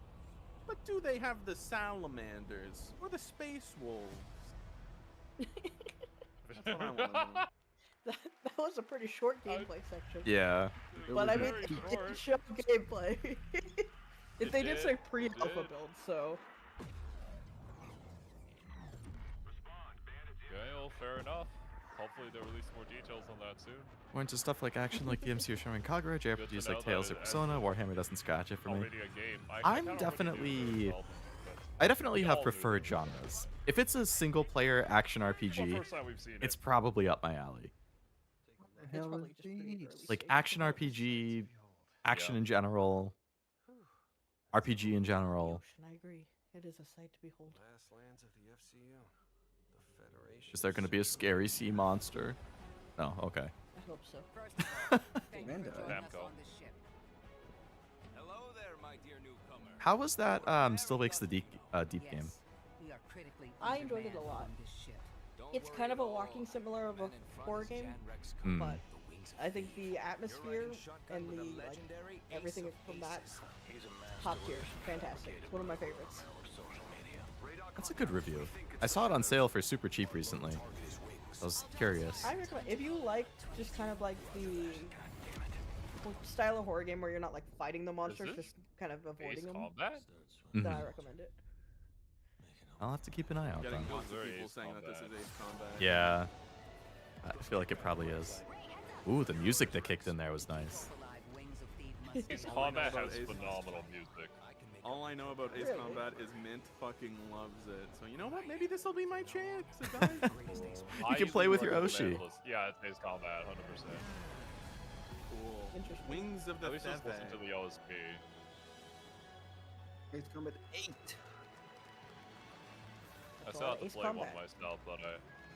But do they have the salamanders or the space wolves? That's what I want to know. That was a pretty short gameplay section. Yeah. But I mean, very it did short. show gameplay. It They did did, say it pre-alpha did. build, so. Okay, well, fair enough. Hopefully they'll release more details on that soon. We're into stuff like action like the MCU showing Kagura, Good JRPGs to like know Tales that or it Persona, Warhammer doesn't scratch it for me. Already a game. I I'm kinda already knew definitely... there was all- but I definitely we have all knew preferred there was genres. If it's a single player action RPG, Well, first time we've seen it. it's probably up my alley. What the hell is these? Like action RPG, action in general, RPG in general. I agree. It is a sight to behold. Last lands of the FCU. The Federation. Is there going to be a scary sea monster? No, okay. I hope so. Amanda. Namco. Hello there, my dear newcomer. How was that Still Makes the Deep game? We are critically I enjoyed it a lot. It's kind of a walking simulator of a horror game, Hmm. but I think the atmosphere and the like everything from that top tier, fantastic. It's one of my favorites. That's a good review. I saw it on sale for super cheap recently. I was curious. I recommend if you like just kind of like the style of horror game where you're not like fighting the monsters, just kind of avoiding them. Combat? Then I Mhm. recommend it. I'll have to keep an eye out Getting then. lots of people saying that this is Ace Combat. Yeah. I feel like it probably is. Ooh, the music that kicked in there was nice. Ace Combat has phenomenal music. All I know about Ace Really? Combat is Mint fucking loves it. So you know what? Maybe this will be my chance, guys. You can play with your Oshi. Yeah, it's Ace Combat, 100%. Cool. Interesting. Wings of the At least just listen to Feather. the OSP. Ace Combat 8. I still have to Ace play Combat. one myself, but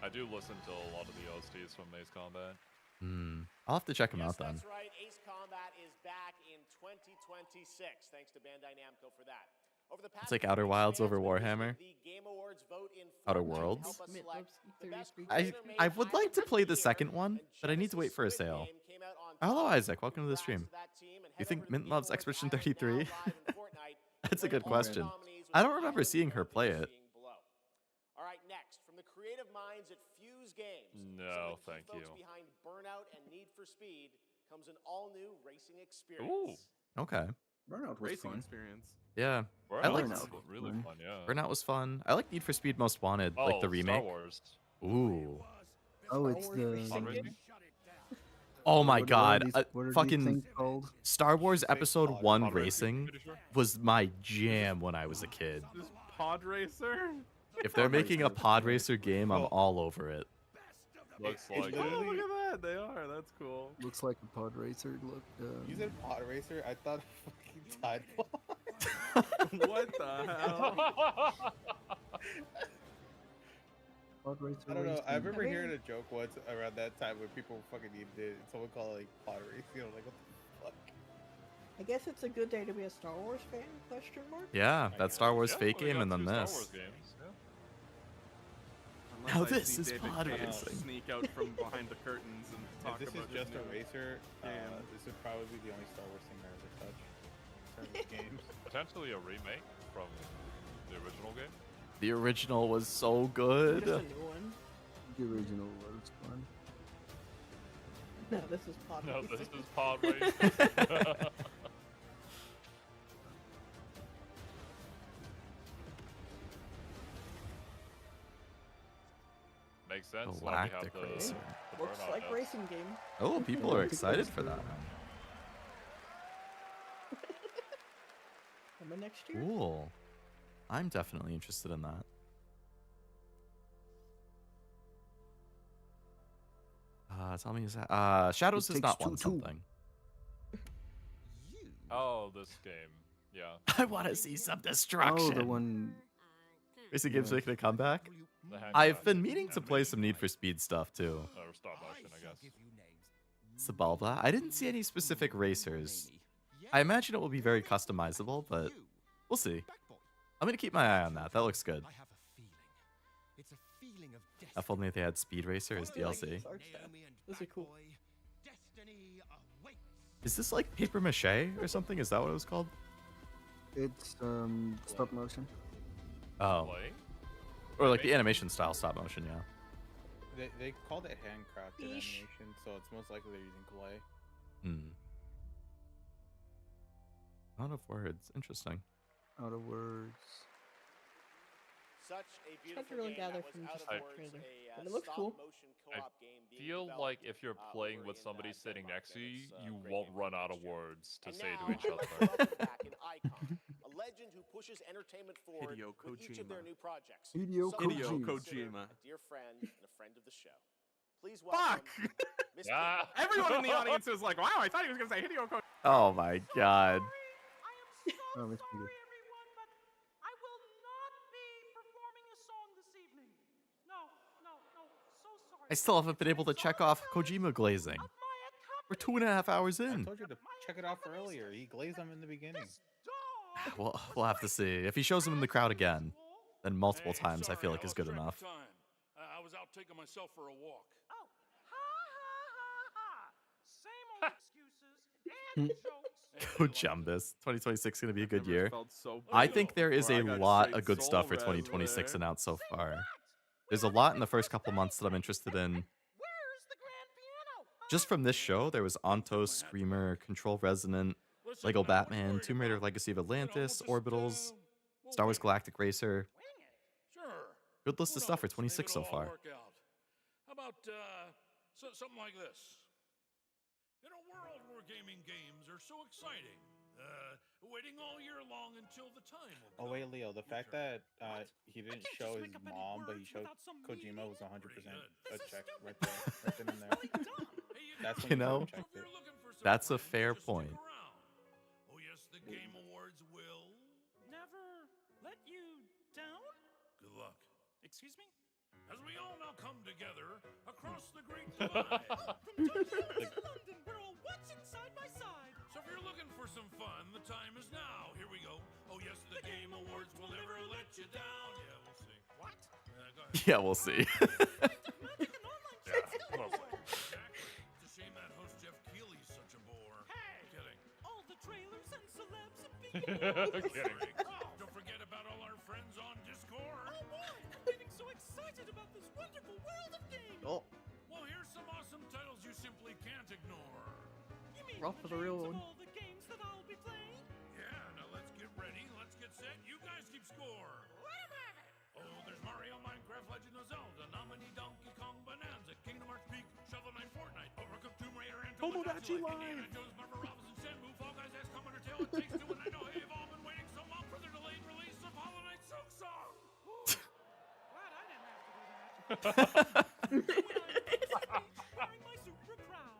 I do listen to a lot of the OSTs from Ace Combat. Hmm. I'll have to check them out then. That's right. Ace Combat is back in 2026. Thanks to Bandai Namco for that. Over the past It's like Outer Wilds over Warhammer. the Game Awards vote in Outer Fortnite to Worlds. help us select the best I creator-made I would like to play the second one, but I need to wait for a sale. Hello, Isaac. Welcome to the stream. You think Mint loves Expedition 33? That's a good question. I don't remember seeing her play it. All right, next from the creative minds at Fuse Games. No, some of the key thank you. folks behind Burnout and Need for Speed comes an all-new racing experience. Ooh. Okay. Burnout was Racing fun. experience. Yeah. I Burnout liked was really fun, yeah. Burnout was fun. I like Need for Speed Most Wanted, Oh, like the Star remake. Wars. Ooh. Oh, it's the. Pod racing? Oh my What are god. these- what are these Fucking things called? Star Wars Episode 1 Pod racing, Racing pretty sure. was my jam when I was a kid. This Pod Racer? If they're making a pod racer game, I'm all over it. Looks It's like Oh, it. look at that. They are. That's cool. Looks like a pod racer. Look. You said pod racer? I thought fucking Tide Pod. What the hell? Pod racer. I don't know. I racing. remember hearing a joke once around that time when people fucking needed it. Someone called it like pod racing. I'm like, what the fuck? I guess it's a good day to be a Star Wars fan? Question mark. Yeah, that Star Wars Yeah, fake we game got and then two Star this. Wars games, yeah. Unless Now I this see is David pod Cage racing. Sneak out from behind the curtains and talk If this is about his just a new racer, game. this would probably be the only Star Wars thing I ever touch in terms of games. Potentially a remake from the original game. The original was so Just good. a new one. The original was fun. No, this is pod No, racing. this is pod racing. Makes sense. Why we have Galactic the Racer. Looks Burnout like Nets. racing game. Oh, people are excited for that. Coming next year. Cool. I'm definitely interested in that. Tell me, is that Shadows It has takes not won 2-2. something. Oh, this game. Yeah. I want to see some Oh, destruction. the one. Racing games making a comeback. The hand I've guy. been meaning to play some Need for Speed stuff too. Or stop motion, I guess. Sabalba. I didn't see any specific racers. I imagine it will be very customizable, but we'll see. I'm gonna keep my eye on that. That looks good. It's a feeling of If only they had Speed Racer as DLC. This art style. This is cool. Is this like paper mache or something? Is that what it was called? It's stop motion. Oh. Play? Or like the animation style stop motion, yeah. They called it handcrafted Yeesh. animation, so it's most likely they're using clay. Hmm. Out of words. Interesting. Out of words. Such a Can't beautiful really game gather that was from out just of the words, trailer. a, But it looks cool. stop-motion I co-op game being feel developed, like if you're playing over with in, somebody sitting Denmark, next to and you, it's, you great won't game run for out of next year. words to And say now, to each I'd like to other. welcome back an icon, a legend who pushes entertainment forward Hideo with each of their Kojima. new projects. Hideo Someone Hideo who Kojima. consider Kojima. A dear friend and a friend of the show. Please welcome Miss Ah. Everyone in the audience was like, "Wow, I thought he was gonna say Hideo Kojima." Oh my god. Oh, Miss Piggy. everyone, but I will not be performing a song this evening. No, so sorry. I still haven't been able to check off Kojima glazing. We're 2.5 hours I in. told you to check it off earlier. He glazed them in the beginning. We'll have to see. If he shows him in the crowd again, then multiple times I feel like is good enough. I was out taking myself for a walk. Oh, ha. Same old excuses and jokes. Jumbus. 2026 is going to be a good Never year. felt so I good think there is before. a I got lot straight of good soul stuff for res 2026 there. announced so far. There's a lot in the first couple months that I'm interested in. Just from this show, there was Anto, Screamer, Control Resonant, Lego Batman, Tomb Raider Legacy of Atlantis, Orbitals, Star Wars Galactic Racer. Sure. Good list of stuff for 26 so far. How about something like this? In a world where gaming games are so exciting, waiting all year long until the time will come. Oh wait, Leo, the fact that he didn't show his mom, but he showed Kojima was 100% a check right there, right then and there. That's when You know, checked it. that's a fair point. Oh yes, the Game Awards will Never let you down? Good luck. Excuse me? As we all now come together across the Great Divide. London, we're all watching side by side. So if you're looking for some fun, the time is now. Here we go. Oh yes, the Game Awards will never let you down. Yeah, we'll see. What? Go ahead. Yeah, we'll see. It's a shame that host Jeff Keighley's such a bore. Hey! Kidding. All the trailers and celebs have been Kidding. Don't forget about all our friends on Discord. Oh boy, I'm getting so excited about this wonderful world of games. Oh, Well, here's some awesome titles you simply can't ignore. You mean Ralph for the real one. all the games that I'll be playing? Yeah, now let's get ready. Let's get set. You guys keep score. Let 'em have it. Oh, there's Mario, Minecraft, Legend of Zelda, Nominee, Donkey Kong, Bonanza, Kingdom Hearts Peak, Shovel Knight, Fortnite, Overcooked, Tomb Raider, and Tomodachi Indiana Live. Jones, Marvel, Robinson, Shenmue, Fall Guys, XCOM, Undertale, It Takes Two, and I know you've all been waiting so long for their delayed release of Hollow Knight Silk Song. Glad I didn't have to do that. Wearing my super crown.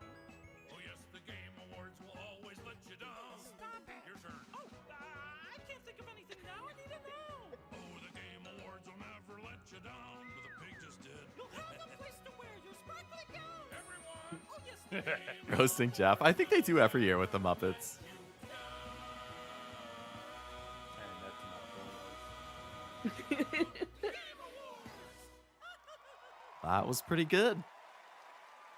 Oh yes, the Game Awards will always let you down. Stop it. Your turn. Oh, I can't think of anything now. I need to know. Oh, the Game Awards will never let you down. But the pig just did. You'll have a place to wear your sparkly gown. Everyone. Oh yes, the Game Roasting Jeff. I think they do every year with the Muppets. That was pretty good.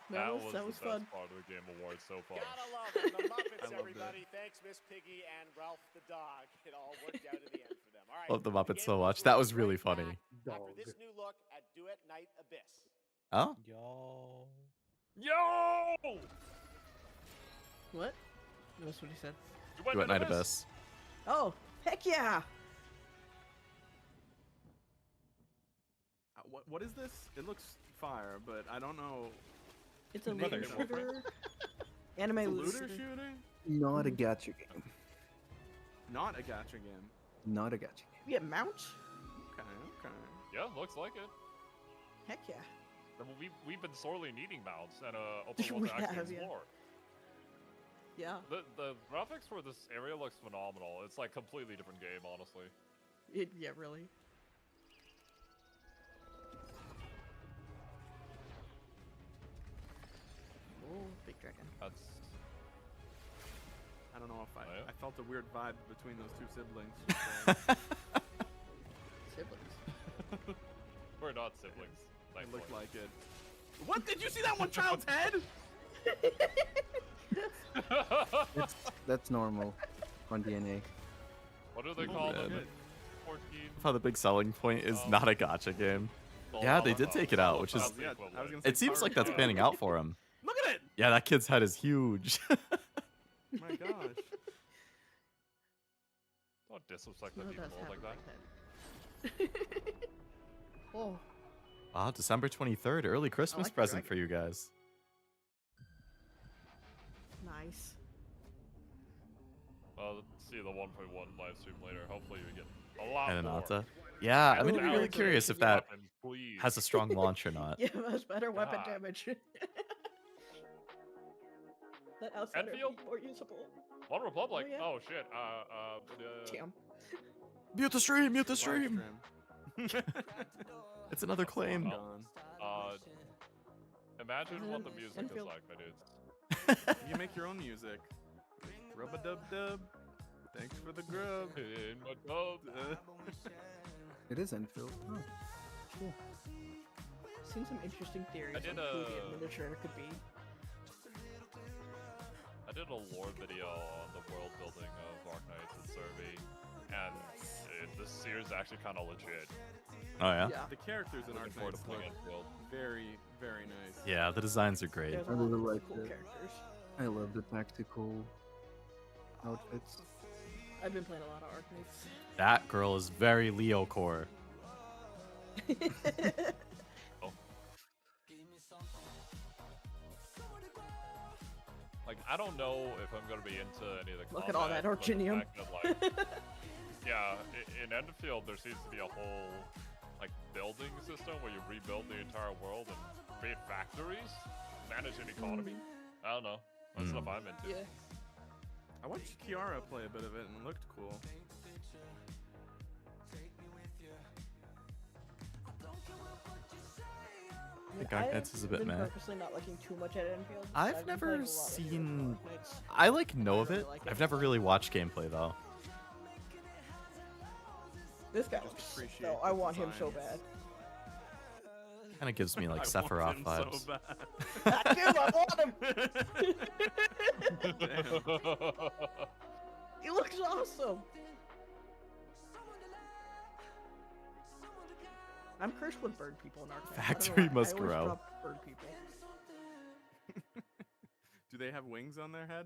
That was the fun. best part of the Game Awards so far. Gotta love them. The I Muppets, love everybody. Thanks, Miss Piggy and Ralph the dog. It all worked out in the end for them. All right. Love the Muppets Game so Awards much. That will was be really right funny. back After this new look at Duet Night Abyss. Oh? Yo. Yo! What? That's what he said. Duet Night Abyss. Oh, heck yeah! What is this? It looks fire, but I don't know. It's a Brother, looter no friend. shooter. Anime It's a looter looter shooter. shooter? not a gacha game. Not a gacha game. Not a gacha game. You get mounts? Okay, okay. Yeah, looks like it. Heck yeah. We've been sorely needing mounts and open world We to actually have, yeah. explore. Yeah. The graphics for this area looks phenomenal. It's like completely different game, honestly. Yeah, really. Oh, big dragon. That's I don't know if Oh, yeah? I felt a weird vibe between those two siblings. Siblings. We're not siblings. It looked like it. What? Did you see that one child's head? That's normal on DNA. What do they Oh, call them? man. 14. How the big selling point is Oh. not a gacha game. Well, Yeah, no, they no, did no, take it no, out, which it's is. not the Yeah, equivalent. I was gonna say It seems like that's Power panning out for him. Look at it! Yeah, that kid's head is huge. My gosh. Don't disrespect No, the it people does have like a that. big head. Oh, Wow, December 23rd, early Christmas like the present dragon. for you guys. nice. Well, see the 1.1 live stream later. Hopefully we get a lot And more. Anata. Yeah, I'm And gonna be really balance curious if of that weapons, please. has a strong launch or not. Give us better weapon God. damage. That outsider be Enfield? more usable. One Republic. yeah. Oh shit. Damn. Mute the stream. Mute the Live stream. It's another claim. Imagine what the music is Enfield. like, my dudes. You make your own music. Rub a dub dub. Thanks for the grub. In my tub. It is Enfield. Oh, cool. Seen some interesting theories I did on who the administrator could be. I did a lore video on the world building of Arknights and Survey, and this series is actually kind of legit. Oh yeah. The characters in Looking forward Arknights to look playing Enfield. very, very nice. Yeah, the designs are great. There's I a lot really of like cool the- characters. I love the tactical outfits. I've been playing a lot of Arknights. That girl is very Leo core. Like, I don't know if I'm gonna be into any of the Look at all combat, that but the Orchinium. fact that, like, yeah, in Enfield there seems to be a whole like building system where you rebuild the entire world and create factories, manage an economy. I don't know. That's stuff I'm into. Yeah. I watched Kiara play a bit of it and it looked cool. I think Arknights is a bit I've been meh. purposely not looking too much at Enfield. I've been never playing a lot of seen. Arknights. I like know of it. like I've never really watched gameplay though. This guy looks so I want him so bad. Kind of gives me like I Sephiroth want him vibes. so I do, I want him! He looks awesome! I'm cursed with bird people in Arknights. Factory must I always grow. drop bird people. Do they have wings on their head?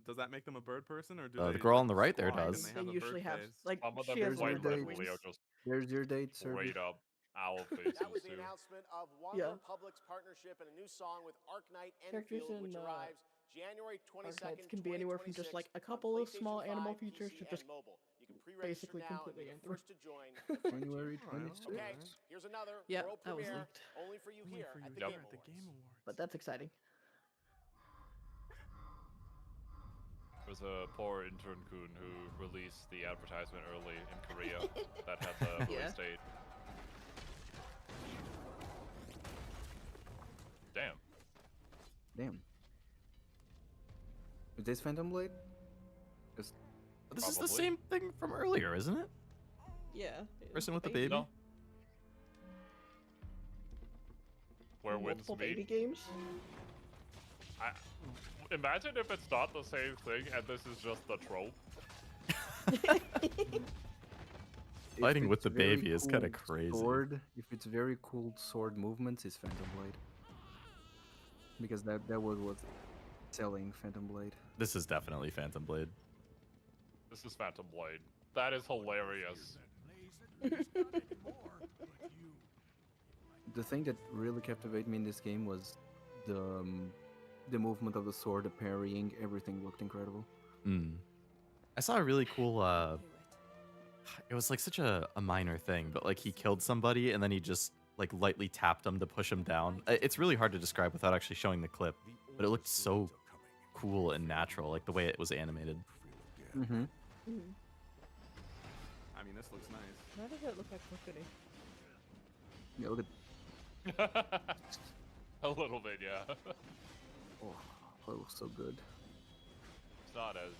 Does that make them a bird person, or do The they? girl on the right there fly and does. they They have a usually bird have, face? like, Some of she them has white like bird red wings. Leo just There's your date, sir. straight up owl faces That was the too. announcement of One Yeah. Republic's partnership and a new song with Arknight Characters Enfield, which in, arrives January 22nd, Arknights can be anywhere from just like a couple of small animal features to just basically completely and animal. first to join. January 26th. Okay, here's another Yep, world that was premiere leaked. only for you here at the Yep. Game At the Awards. Game Awards. But that's exciting. There was a poor intern coon who released the advertisement early in Korea that had the Yeah. release date. Damn. Damn. Is this Phantom Blade? This is the Probably. same thing from earlier, isn't it? Yeah. Person with the baby. No. Where wins Multiple me? baby games. Imagine if it's not the same thing and this is just the trope. If Fighting with it's the very baby is kinda cool crazy. Sword, if it's very cool sword movements, is Phantom Blade. Because that was what's selling Phantom Blade. This is definitely Phantom Blade. This is Phantom Blade. That is hilarious. The thing that really captivated me in this game was the movement of the sword, the parrying, everything looked incredible. I saw a really cool. It was like such a minor thing, but like he killed somebody and then he just like lightly tapped him to push him down. It's really hard to describe without actually showing the clip, but it looked so cool and natural, like the way it was animated. Mm-hmm. I mean, this looks nice. Why does it look like Kokuni? Yeah, look at. A little bit, yeah. Oh, that looks so good. It's not as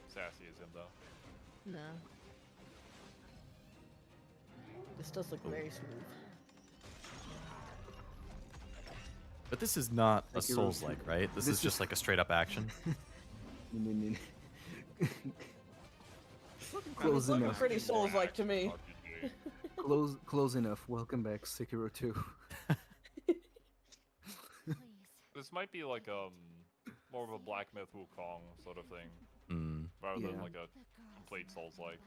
sassy as him though. No. This does look very smooth. But this is not a Sekiro. Souls-like, right? This is just like a straight up action. Close Looking enough. pretty Souls-like to me. Close enough. Welcome back, Sekiro 2. This might be like more of a Black Myth Wukong sort of thing, rather than Yeah. like a complete Souls-like.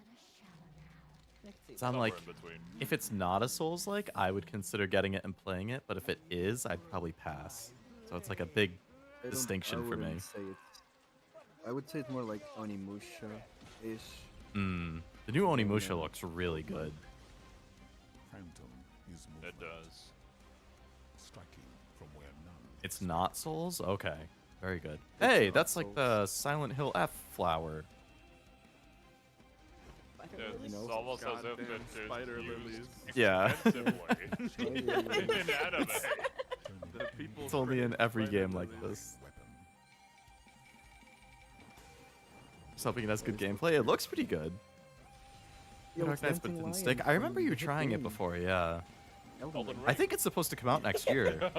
So I'm like, in between. if it's not a Souls-like, I would consider getting it and playing it, but if it is, I'd probably pass. So it's like a big distinction for me. Say it's I would say it's more like Onimusha-ish. The new Onimusha looks really good. It does. It's not Souls? Okay. Very good. Hey, that's like the Silent Hill F flower. It's almost as if it's spider used lilies. Yeah. extensively in anime. It's only in every game like this. Just hoping it has good gameplay. It looks pretty good. Dark Knight's but didn't stick. I remember you trying it before, yeah. I think it's supposed to come out next year.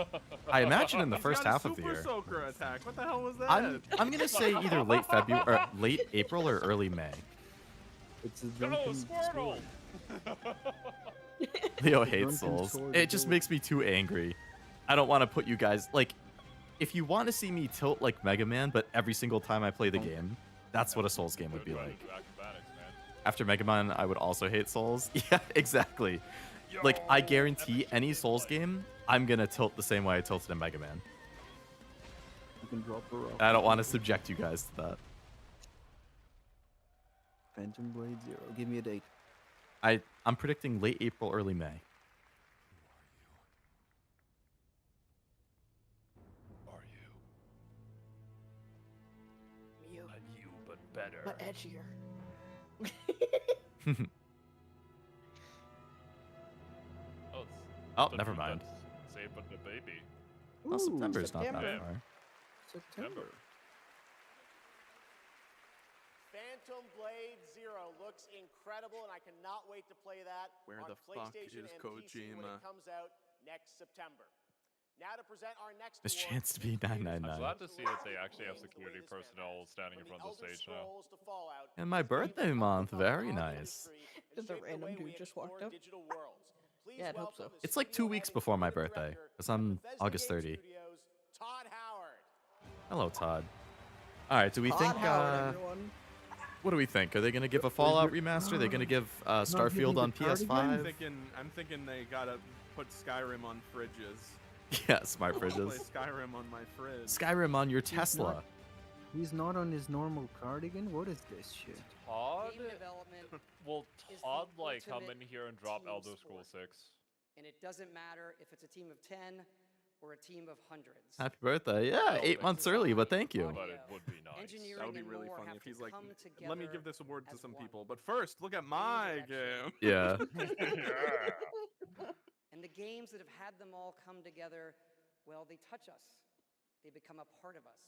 I imagine in the first half of the year. Soaker attack. What the hell was that? I'm gonna say either late February or late April or early May. It's a Go, Squirtle! Leo hates Souls. It just makes me too angry. I don't want to put you guys like. If you want to see me tilt like Mega Man, but every single time I play the game, that's what a Souls game would be like. After Mega Man, I would also hate Souls. Yeah, exactly. Like, I guarantee any Souls game, I'm gonna tilt the same way I tilted in Mega Man. You can drop a rock. I don't want to subject you guys to that. Phantom Blade 0. Give me a date. I'm predicting late April, early May. Are you? You. Not you, but better. But edgier. Oh, never mind. Save but the baby. Oh, September's not that September. far. September. Phantom Blade 0 looks incredible, and I cannot wait to play that Where on the fuck PlayStation is and PC when Kojima? it comes out next September. Now to present our next There's award, chance to be 999. I'm glad to see that they actually have security personnel standing in front of the stage now. Scrolls to Fallout. And my birthday month, very nice. Just a random dude just walked up. Yeah, I'd hope so. It's like 2 weeks before my birthday, because I'm August 30. Todd Howard. Hello, Todd. All right, do we think? Everyone. What do we think? Are they gonna give a Fallout remaster? Are they gonna give Starfield on PS5? I'm thinking they gotta put Skyrim on fridges. Yeah, smart Play fridges. Skyrim on my fridge. Skyrim on your Tesla. He's not on his normal cardigan? What is this shit? Todd? Game development Will is Todd the like come ultimate in here and drop team Elder Scrolls 6? and it doesn't matter if it's a team of 10 or a team of hundreds. Happy birthday! Yeah, 8 months early, but thank you. But it would be nice. Engineering That would be and really more funny have if to he's like, come let me together give this award to as some one. people, but first, look at my game. Yeah. And the games that have had them all come together, well, they touch us. They become a part of us.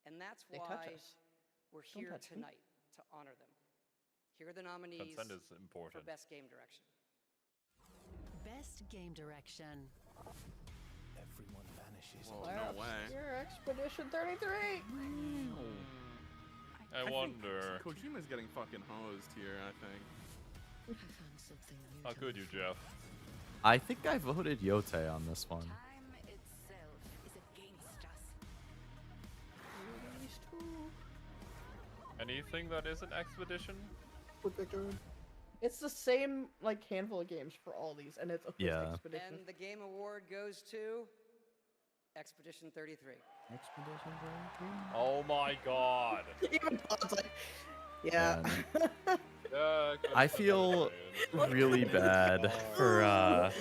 And that's They touch why us. we're Don't here touch me. tonight to honor them. Here are the nominees Consent is for important. Best Game Direction. Best Game Direction. Everyone vanishes. Whoa, Last no way. year, Expedition 33. I wonder. Kojima's getting fucking hosed here, I think. I found something new. How could you, Jeff? I think I voted Yote on this one. Time itself is against us. These two. Anything that isn't Expedition? It's the same like handful of games for all these, and it's Yeah. Expedition. And the Game Award goes to Expedition 33. Expedition 33? Oh my god. Even Todd's like, yeah. Yeah, I feel really bad for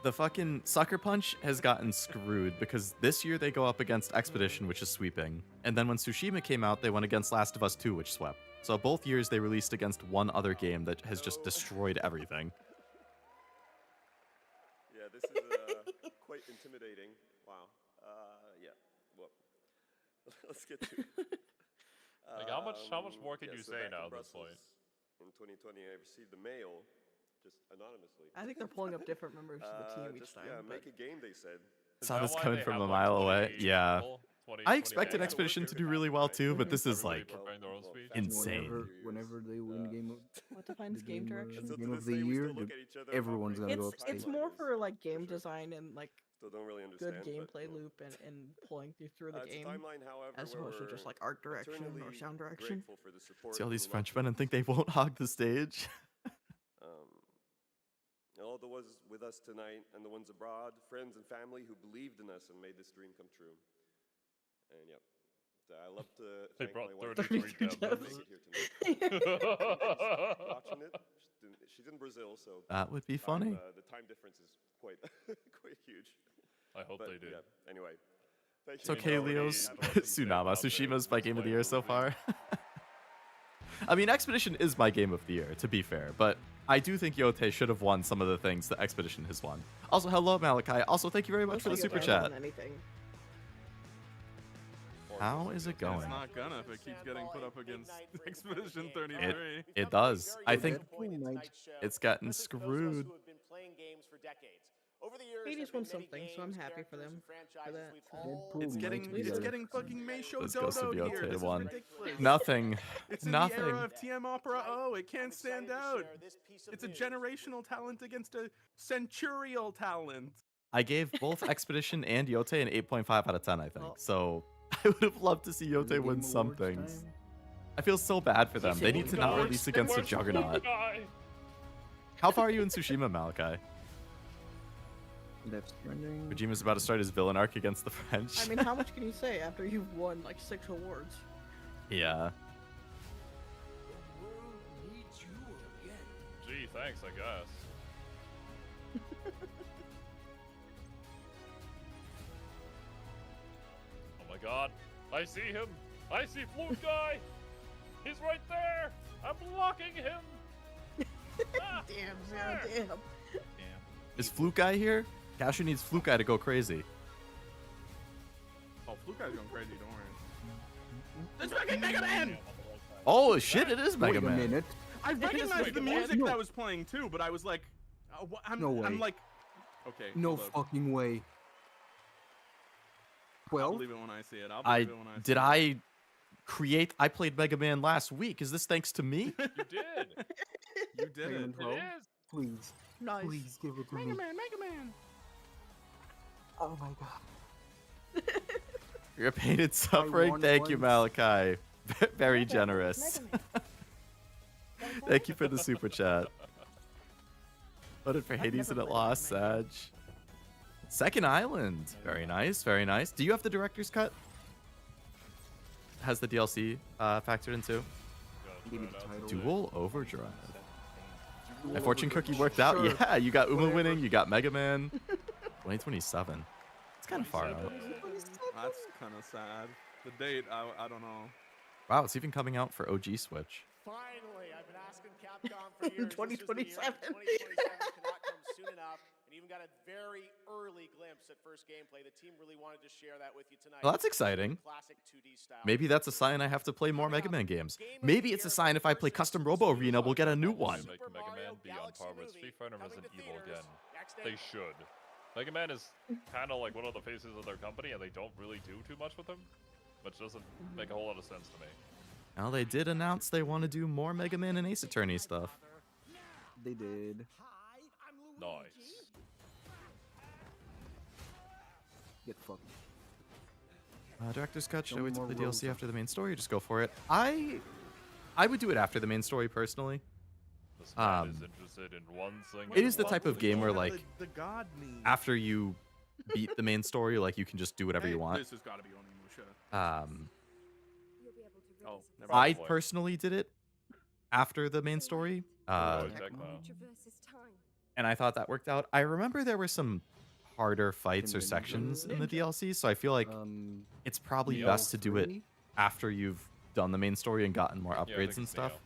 the fucking Sucker Punch has gotten screwed because this year they go up against Expedition, which is sweeping, and then when Tsushima came out, they went against Last of Us 2, which swept. So both years they released against one other game that has just destroyed everything. Yeah, this is quite intimidating. Wow. Yeah. Well, let's get to it. Like, how much more can you so say back now in at this point? In 2020, I received a mail, just anonymously. I think they're pulling up different members of the team each just, time. Yeah, but- make a game, they said. Saw this coming from a mile away. Yeah. I expected Expedition to do really well too, but this is like insane. Whenever they win game of What defines game direction? game of the year, everyone's gonna go It's more for like game design and like So don't really good understand. gameplay loop and pulling you through the It's a game, timeline, however, as where opposed to just we're like art direction or eternally sound direction. grateful for the support See all and these love Frenchmen and think they won't hog the stage. all the ones with us tonight and the ones abroad, friends and family who believed in us and made this dream come true. And yep, I love to They thank brought my wife 33 for devs. here tonight. Watching it. She's in Brazil, so That would be funny. The time difference is quite quite huge. I hope they do. Yeah. Anyway, thank It's you. okay, Leo's. Tsunama. Tsushima's my game of the year so far. I mean, Expedition is my game of the year, to be fair, but I do think Yote should have won some of the things that Expedition has won. Also, hello, Malachi. Also, thank you very much for the super chat. How is it going? It's not gonna if it keeps getting put up against Expedition 33. It does. I think it's gotten screwed. Hades won something, so I'm happy for them. For that. It's getting fucking Meisho Let's go Dodo here. Symbiote This is one. ridiculous. Nothing. It's in Nothing. the era of TM Opera. Oh, it can't stand out. It's a generational talent against a centurial talent. I gave both Expedition and Yote an 8.5 out of 10, I think. So I would have loved to see Yote win some things. I feel so bad for them. They need to not release against a juggernaut. How far are you in Tsushima, Malachi? Kojima's about to start his villain arc against the French. I mean, how much can you say after you've won like 6 awards? Yeah. Gee, thanks, I guess. Oh my god. I see him. I see Flute Guy. He's right there. I'm blocking him. Damn, Zero, damn. Is Flute Guy here? Kashu needs Flute Guy to go crazy. Oh, Flute Guy's going crazy, don't worry. It's fucking Mega Man! Oh shit, it is Mega Man. Wait a minute. I recognized the music that was playing too, but I was like, No way. I'm like, okay. No hold up. fucking way. I'll 12? believe it when I see it. I'll believe it when I see Did it. I create? I played Mega Man last week. Is this thanks to me? You did. You did it. It is. Please. Nice. Please give it to me. Mega Man. Oh my god. Your pain and suffering. won Thank you, once. Malachi. Very generous. Thank you for the super chat. Voted for Hades and it lost, Sag. Second Island. Very nice, very nice. Do you have the director's cut? Has the DLC factored in too? Give me the title. Dual Overdrive. My fortune cookie worked out. Sure. Yeah, you got Uma winning. You got Mega Man. 2027. It's kind of far out. That's kind of sad. The date, I don't know. Wow, it's even coming out for OG Switch. Finally, I've been asking Capcom for years. 2027. 2027 cannot come soon enough. And even got a very early glimpse at first gameplay. The team really wanted to share that with you tonight. Well, that's exciting. Classic 2D style. Maybe that's a sign I have to play more Mega Man games. Maybe it's a sign if I play Custom Robo Arena, we'll get a new one. Make Mega Man be on par with Street Fighter and Resident Evil again. They should. Mega Man is kind of like one of the faces of their company, and they don't really do too much with him, which doesn't make a whole lot of sense to me. Now, they did announce they want to do more Mega Man and Ace Attorney stuff. They did. Nice. Get fucked. Director's Cut, should I No wait to more play rules. DLC after the main story or just go for it? I would do it after the main story, personally. This man is interested in one thing. It is the type of game where, like, the god needs. after you beat the main story, like, you can just do whatever you want. This has got to be Onimusha. Oh, never I mind. personally did it after the main story. And I thought that worked out. I remember there were some harder fights or sections in the DLC, so I feel like it's probably best to do it after you've done the main story and gotten more upgrades and stuff.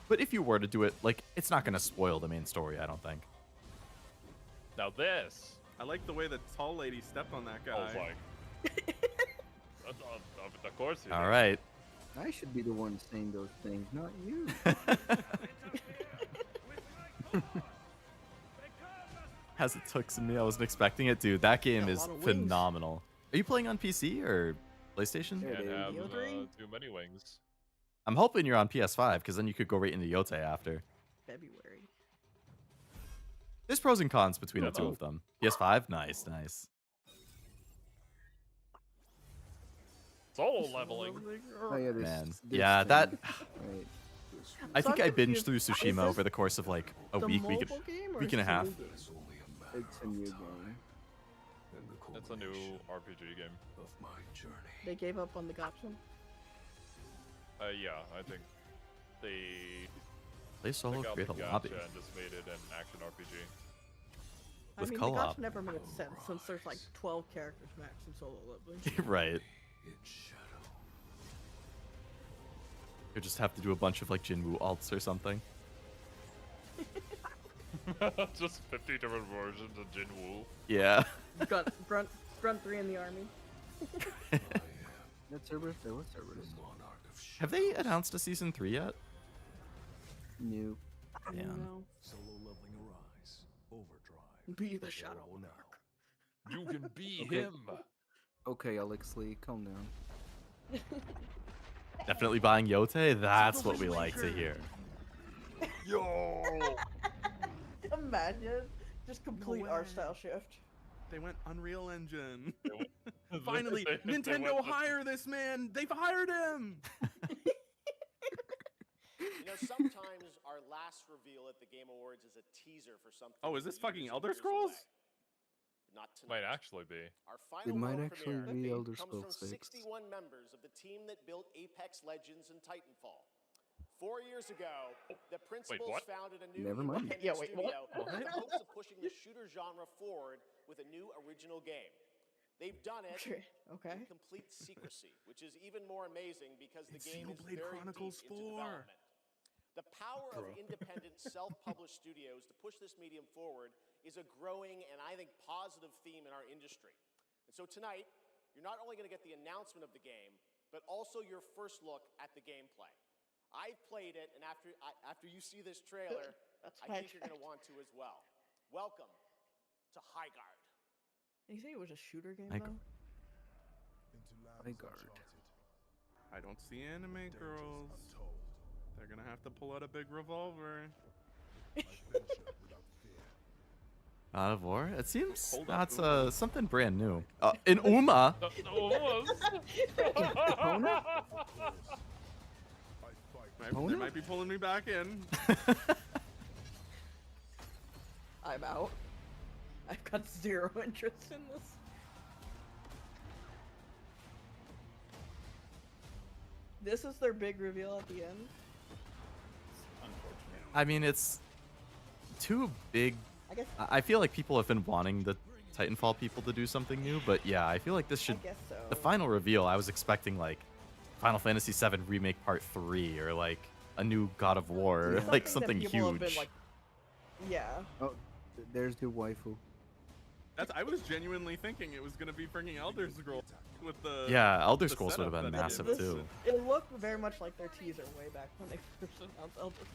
But if you were to do it, like, it's not going to spoil the main story, I don't think. Now this. I like the way the tall lady stepped on that guy. I was like, of course you All did. right. I should be the one saying those things, not you. As it took some me, I wasn't expecting it, dude. That game is phenomenal. Are you playing on PC or PlayStation? Can't have too many wings. I'm hoping you're on PS5, because then you could go right into Yote after. February. There's pros and cons between the two of them. PS5, nice, nice. Solo leveling. Oh, yeah, Man, this yeah, thing. that. Right. I think I So I'm binged confused. through Is Tsushima this over the course of like a the week, mobile game or week is and a this a half. new game? It's a new game. It's a new RPG game. Of my journey. They gave up on the gacha. Yeah, I think they Play solo, took out create the a gacha lobby. and just made it an action RPG. With I mean, co-op. the gacha never made sense since there's like 12 characters max in solo leveling. Right. You just have to do a bunch of like Jinwoo alts or something. Just 50 different versions of Jinwoo. Yeah. Grunt 3 in the army. That's Cerberus? There was Cerberus. Have they announced a season 3 yet? New. Yeah. Solo leveling arise. Overdrive. Be the shadow. You can be Okay. him. Okay, Alex Lee, calm down. Definitely buying Yote? That's what we like to hear. Yo! Imagine just complete way. art style shift. They went Unreal Engine. They Finally, went Nintendo with- hire this man. They've hired him. You know, sometimes our last reveal at the Game Awards is a teaser for something. Oh, is this years fucking and Elder years Scrolls? away. Not tonight. Might actually be. Our It final might world actually premiere be Elder comes from Scrolls 6. 61 members of the team that built Apex Legends and Titanfall. 4 years ago, the principals what? founded a new Never mind. independent Yeah, wait, what? studio with the hopes of pushing the shooter genre forward with a new original game. They've done it Okay. in complete secrecy, which is even more amazing because the It's game is Xenoblade very Chronicles deep into 4. development. The power of independent, self-published studios to push this medium forward is a growing and I think positive theme in our industry. And so tonight, you're not only going to get the announcement of the game, but also your first look at the gameplay. I've played it, and after you see this trailer, I think you're going to want to as well. Welcome to Highguard. Did you say it was a shooter game Like- though? Highguard. I don't see anime girls. They're gonna have to pull out a big revolver. God of War? It seems Hold up, that's Uma. something brand new. In Uma. They might be pulling me back in. I'm out. I've got zero interest in this. This is their big reveal at the end. Unfortunate. I mean, it's too big. I guess. I feel like people have been wanting the Titanfall people to do something new, but yeah, I feel like this should. I guess so. The final reveal, I was expecting like Final Fantasy VII Remake Part 3 or like a new God of War, Yeah. like Something something that people have huge. been, like, yeah. Oh, there's the waifu. I was genuinely thinking it was gonna be bringing Elder Scrolls with the. Yeah, Elder the Scrolls would have setup been that they massive did. too. It looked very much like their teaser way back when they first announced Elder Scrolls.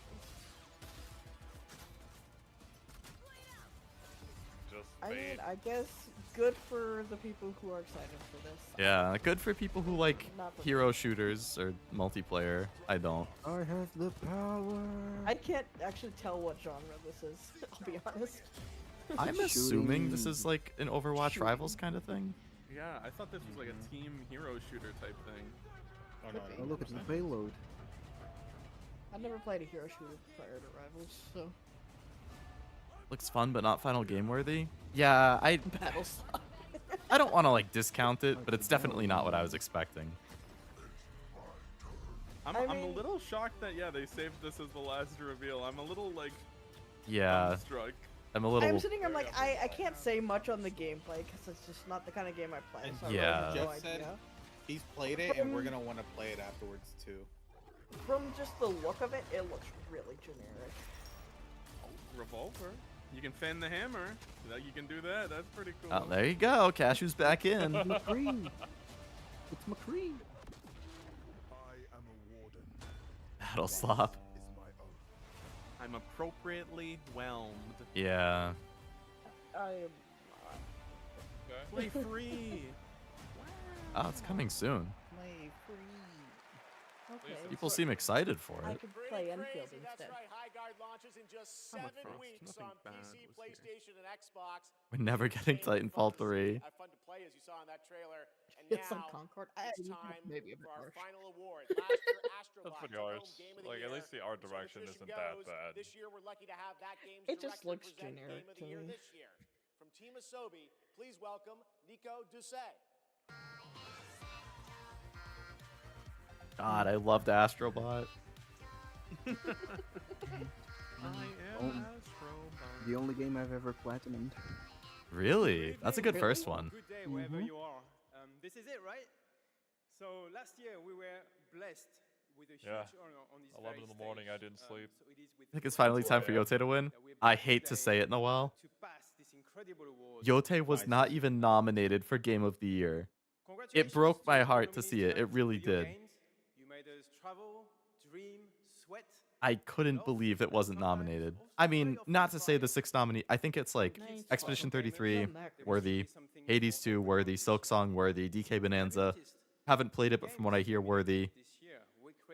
Just I mean, fade. I guess good for the people who are excited for this. Yeah, good for people who like Not for hero shooters or multiplayer. I don't. I have the power. I can't actually tell what genre this is. I'll be honest. I'm assuming this Shooting. is like an Overwatch Rivals kind of thing. Yeah, I thought this was like a team hero shooter type thing. Oh no, Oh, look at the payload. I've never played a hero shooter prior to Rivals, so Looks fun, but not final game worthy. Yeah, I Battlestar. I don't want to like discount it, but it's definitely not what I was expecting. I'm a little shocked that they saved this as the last reveal. I'm a little like Yeah, dumbstruck. I'm a little. I'm sitting here, I'm like, I can't say much on the gameplay because it's just not the kind of game I play. So I really Yeah. have no Jeff said idea. he's played it, and we're gonna want to play it afterwards too. From just the look of it, it looks really generic. Revolver. You can fan the hammer. You can do that. That's pretty cool. Oh, there you go. Cashu's back in. McCree. It's McCree. Battle slop. I'm appropriately whelmed. Yeah. I am. Play free. Oh, it's coming soon. Play free. Okay. People seem excited for I it. could play Enfield instead. Highguard launches in just I'm 7 a frost. weeks Nothing on bad PC, was here. PlayStation, and Xbox. We're never getting Titanfall 3. Fun to play, as you saw in that trailer. And It's on now Concord. it's I- time maybe a bit for our harsh. final award. Last year, Astrobot That's pretty took harsh. home Game of the Like, Year. at least the art So direction tradition isn't that goes, bad. This year, we're lucky to have that game's It just director looks present generic Game of to the Year me. this year. From From Team Asobi, please welcome Nico Doucet. God, I loved Astrobot. The only game I've ever platinumed. Really? That's a good first one. Good day wherever you are. This is it, right? So last year we were blessed with a huge honor on this 11 in the morning, I didn't sleep. So it is with I think it's finally time for Yote to win. I hate to say it, Noel. to pass this incredible award. Yote was not even nominated for Game of the Year. It broke my heart to see it. It really did. You made us travel, dream, sweat. I couldn't believe it wasn't nominated. I mean, not to say the 6 nominee. I think it's like Expedition 33, worthy. Hades 2, worthy. Silk Song, worthy. DK Bonanza. Haven't played it, but from what I hear, worthy.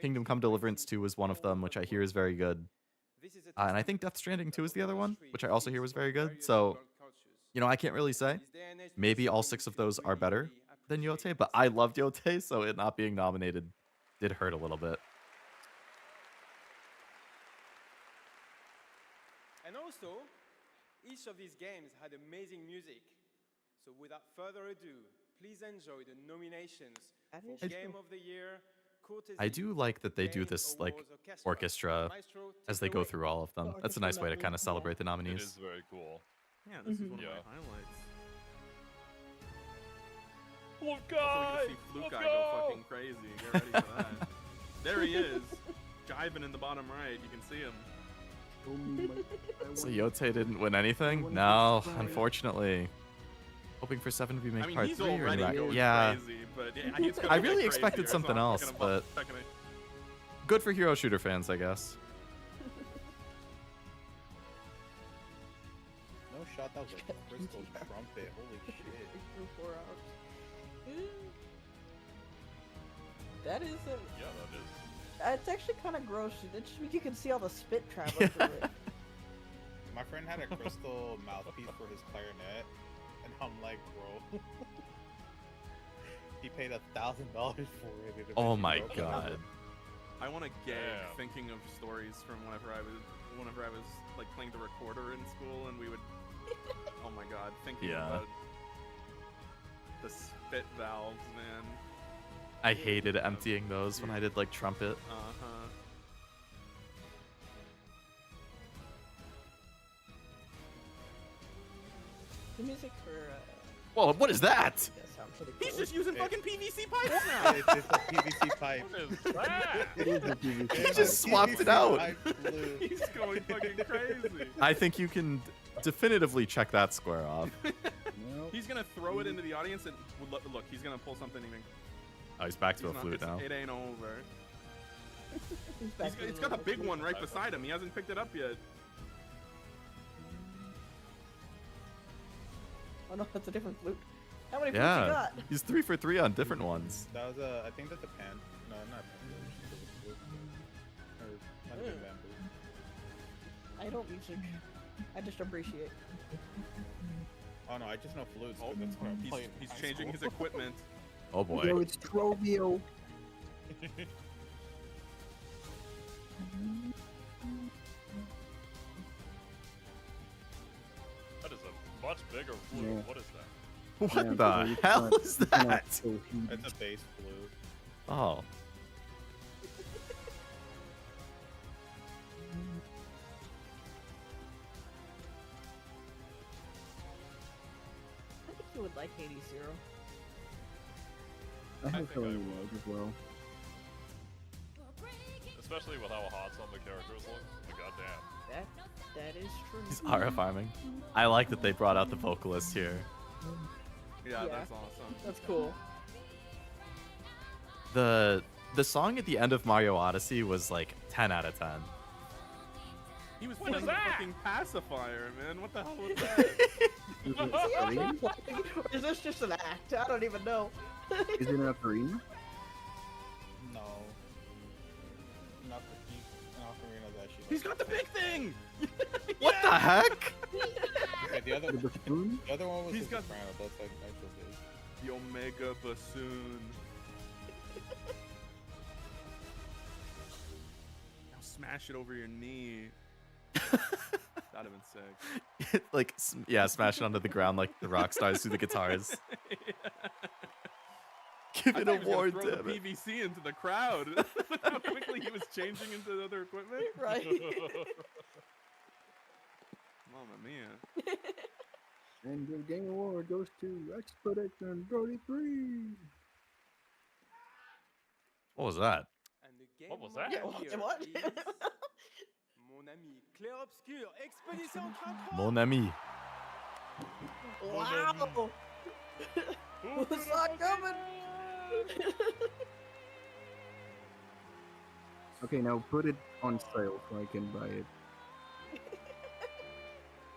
Kingdom Come Deliverance 2 was one of them, which I hear is very good. And I think Death Stranding 2 is the other one, which I also hear was very good. So, you know, I can't really say. Maybe all 6 of those are better than Yote, but I loved Yote, so it not being nominated did hurt a little bit. And also, each of these games had amazing music. So without further ado, please enjoy the nominations for Game of the Year. I do like that they do this like orchestra as they go through all of them. That's a nice way to kind of celebrate the It nominees. is very cool. Yeah, this is one of my highlights. Look, Also, we get to see Fluke Guy go fucking crazy. Get ready for that. There he is, jiving in the bottom right. You can see him. So Yote didn't win anything? No, unfortunately. Hoping for 7 to be made part 3 or anything. Yeah. Crazy, but yeah, he's gonna I get really expected crazier, something so I'm else, gonna but second it. good for hero shooter fans, I guess. No shot, that was a crystal trumpet. Holy shit. 4 hours. That is a... Yeah, that is. It's actually kind of gross. It just means you can see all the spit traveling through it. My friend had a crystal mouthpiece for his clarinet, and I'm like, bro. He paid $1,000 for it. Oh my god. I want to gag thinking of stories from whenever I was like playing the recorder in school, and we would. Oh my god, thinking about the spit valves, man. I hated emptying those when I did like trumpet. The music for... Whoa, what is that? That sounds pretty He's cool. just using fucking PVC pipes now. It's a PVC pipe. What is that? It is a PVC. He just swapped it out. He's going fucking crazy. I think you can definitively check that square off. He's gonna throw it into the audience and look. He's gonna pull something even. Oh, he's back to a flute now. It ain't over. It's got a big one right beside him. He hasn't picked it up yet. Oh no, that's a different flute. How many flutes you Yeah, got? he's 3 for 3 on different ones. That was I think that's a pan. No, not pan. Or might have been bamboo. I don't music. I just appreciate. Oh no, I just know flutes. Oh, that's what I'm playing. He's changing his equipment. Oh boy. Yo, it's Trovio. That is a much bigger flute. Yeah. What is that? What the hell is that? It's a bass flute. Oh. I think you would like Hades Zero. I have a feeling you would as well. Especially with how hot some of the characters look. Like, goddamn. That is true. He's Ara farming. I like that they brought out the vocalist here. Yeah, that's awesome. That's cool. The song at the end of Mario Odyssey was like 10 out of 10. He was playing a fucking pacifier, man. What the hell was that? Is he actually playing? Or is this just an act? I don't even know. Is it an ocarina? No. Not the ocarina's actually. He's got the big thing. What the heck? Okay, the other bassoon? The other one was He's the got soprano. That's like actual bass. the Omega bassoon. Now smash it over your knee. That'd have been sick. Like, yeah, smash it onto the ground like the rock stars do the guitars. Give it a award, throw damn the it. PVC into the crowd. How quickly he was changing into other equipment. Right. Mamma mia. And the Game Award goes to Expedition 33. What was that? What was that? Yeah, what? Mon ami, clair obscur, Expédition 33. Mon ami. Wow. Who's not coming? Okay, now put it on sale so I can buy it.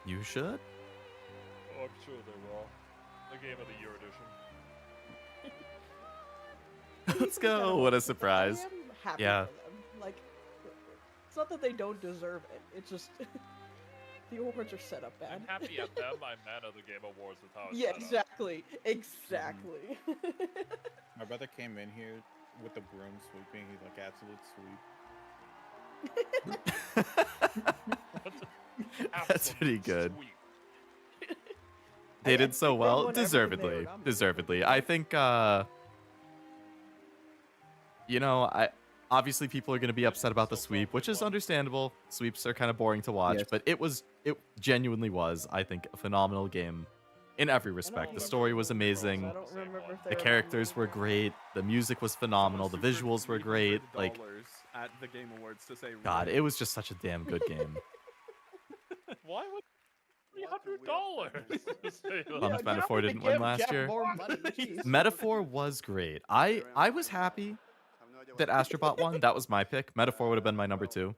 You should? Oh, I'm sure they will. The Game of the Year edition. Let's go. What a surprise. I am happy Yeah. for them. Like, it's not that they don't deserve it. It's just the awards are set up bad. I'm happy at them. I'm mad at the Game Awards with how it's Yeah, set up. exactly. Exactly. My brother came in here with the broom sweeping. He's like, absolute sweep. That's pretty good. Sweet. They did so they well. won everything they were Deservedly. nominated Deservedly. I think, you know, obviously people are going to be upset about the sweep, which is understandable. Sweeps are kind of boring to watch, Yes. but it genuinely was, I think, a phenomenal game in every respect. The story was amazing. I don't remember if they The were characters were great. The music was phenomenal. The visuals were great. Like, at the Game Awards to say God, it was just such a damn good game. Why would $300? Bummed Metaphor didn't win last year. Metaphor was great. I was happy that Astrobot won. That was my pick. Metaphor would have been my number 2.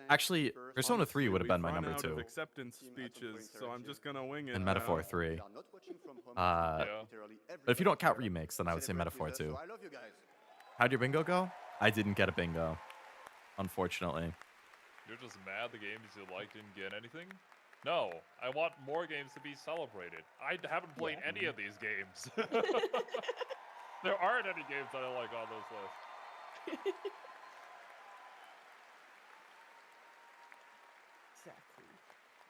Actually, Persona 3 would have been my number 2. Acceptance speeches, so I'm just gonna wing it. And Metaphor 3. But if you don't count remakes, then I would say Metaphor 2. How'd your bingo go? I didn't get a bingo, unfortunately. You're just mad the games you like didn't get anything? No, I want more games to be celebrated. I haven't played any of these games. There aren't any games that I like on this list. Exactly.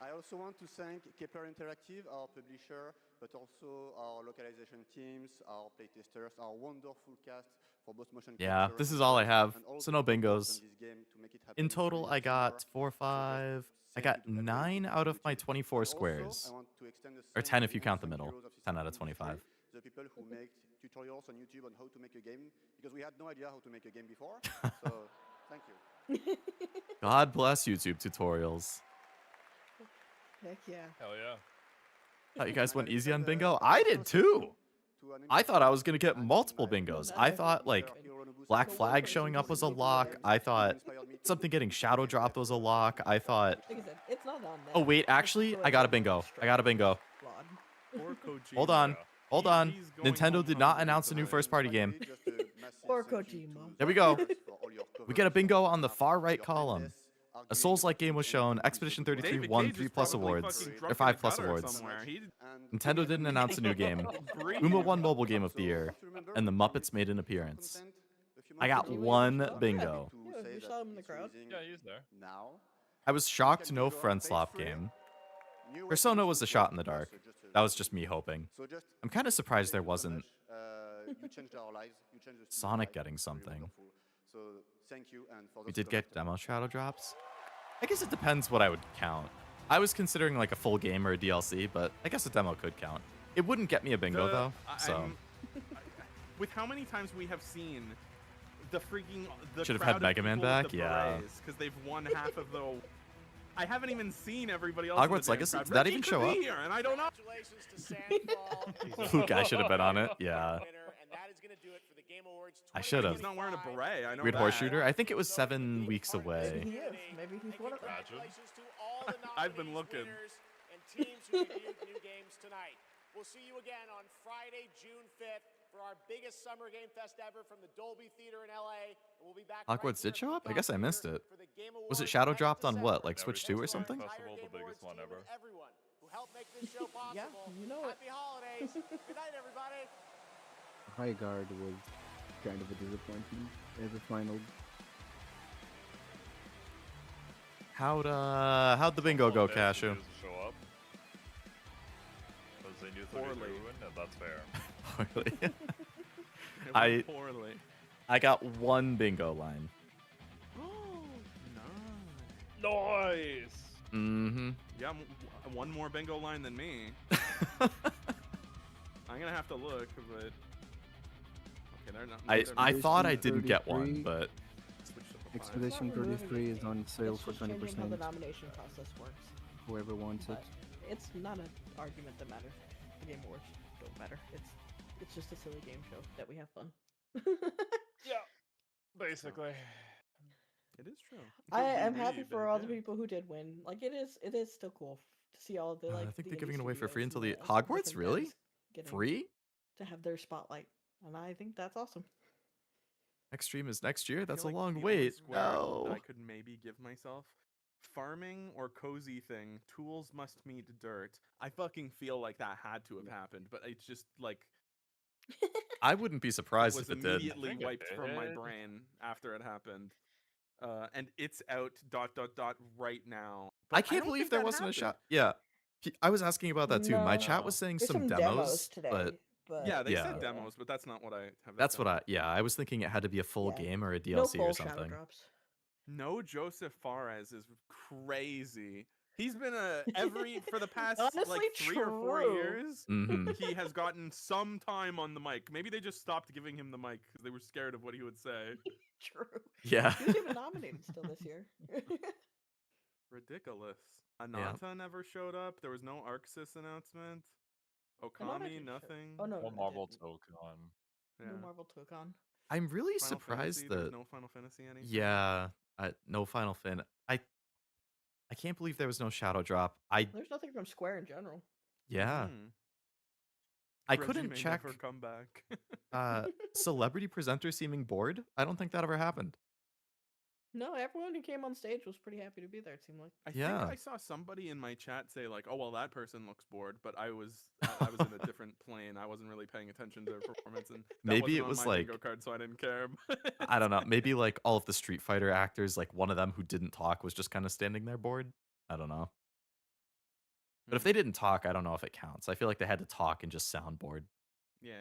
I also want to thank Kepler Interactive, our publisher, but also our localization teams, our playtesters, our wonderful cast for both motion Yeah, capture this is all I have, and all so the no people bingos. on this game to make it happen In for total, you I this got summer. 4, 5. I got 9 out of my 24 squares. Or 10 if you count the middle. 10 out of 25. The people who make tutorials on YouTube on how to make a game, because we had no idea how to make a game before. So, thank you. God bless YouTube tutorials. Heck yeah. Hell yeah. Thought you guys went easy on bingo? I did too. I thought I was going to get multiple bingos. I thought, like, Black Flag showing up was a lock. I thought something getting shadow dropped was a lock. I thought... Like I said, it's not on there. Oh, wait, actually, I got a bingo. I got a bingo. Hold on. Hold on. Nintendo did not announce a new first-party game. Or Kojima. There we go. We get a bingo on the far right column. A Souls-like game was shown. Expedition 33 won 3+ awards. Or 5+ awards. Nintendo didn't announce a new game. Uma won Mobile Game of the Year. And the Muppets made an appearance. I got one bingo. Yeah, you saw him in the crowd. Yeah, he's there. I was shocked no front slop game. Persona was a shot in the dark. That was just me hoping. I'm kind of surprised there wasn't Sonic getting something. We did get demo shadow drops. I guess it depends what I would count. I was considering like a full game or a DLC, but I guess a demo could count. It wouldn't get me a bingo though, so. With how many times we have seen the freaking Should have had Mega Man back, yeah. Because they've won half of the. I haven't even seen everybody else. Hogwarts Legacy, did that even show up? Here, and I don't know. Luke, I should have been on it. Yeah. I should have. He's not wearing a beret. I know Weird that. Horse Shooter. I think it was 7 weeks away. He is. Maybe he's one of them. I've been looking. And teams who reviewed new games tonight. We'll see you again on Friday, June 5th for our biggest summer game fest ever from the Dolby Theater in LA. And we'll be back. Hogwarts did show up? I guess I missed it. Was it shadow dropped on what? Like Switch 2 or something? Festival, the biggest one ever. Everyone who helped make this show possible. Yeah, you know it. Happy holidays. Good night, everybody. High Guard was kind of a disappointment as a final. How'd the bingo go, Kashu? Show up. you thought you Poorly. ruined it. That's fair. Poorly. It I went poorly. I got one bingo line. Nice. Mm-hmm. Yeah, one more bingo line than me. I'm gonna have to look, but okay, they're not. I thought I didn't get 33. one, but Expedition 33 is on sale for It's just changing how 20%. the nomination process works. Whoever wants it. But it's not an argument that matters. The Game Awards don't matter. It's just a silly game show that we have fun. Yeah, basically. It is true. I am happy for all the people who did win. Like it is still cool to see all of the like. I think the they're giving indie it away for free studios until and the different Hogwarts. Really? devs getting Free? to have their spotlight, and I think that's awesome. Next stream is next year. That's a feel like long the only wait. square that No. I could maybe give myself. Farming or cozy thing, tools must meet dirt. I fucking feel like that had to have happened, but it's just like I wouldn't be surprised was if it did. immediately wiped from my brain after it happened. And it's out ... right now. I But can't don't believe think there that wasn't a happened. shot. Yeah, I was asking about that too. My chat No. was saying There's some some demos, today, but Yeah, they said yeah. demos, but that's not what I have. That's what I was thinking. It had to be a full Yeah. game or a No DLC full or shadow something. drops. No, Joseph Fares is crazy. He's been for the past Honestly, like 3 or 4 true. years. Mhm. He has gotten some time on the mic. Maybe they just stopped giving him the mic because they were scared of what he would say. True. Yeah. He was even nominated still this year. Ridiculous. Anata never showed up. There was no Arxis announcement. Okami, nothing. Oh no, No no, Marvel didn't. Token. Yeah. No Marvel Token. I'm really Final surprised Fantasy, there's that no Final Fantasy anything. yeah, no Final Fin. I can't believe there was no shadow drop. There's nothing from Square in general. Yeah. Mhm. I Reggie couldn't may check never come back. celebrity presenter seeming bored. I don't think that ever happened. No, everyone who came on stage was pretty happy to be there. It seemed like. I Yeah. think I saw somebody in my chat say like, "Oh well, that person looks bored," but I was in a different plane. I wasn't really paying attention to their performance, and that Maybe wasn't it on was my like bingo card, so I didn't care. I don't know. Maybe like all of the Street Fighter actors, like one of them who didn't talk was just kind of standing there bored. I don't know. But if they didn't talk, I don't know if it counts. I feel like they had to talk and just sound bored. Yeah.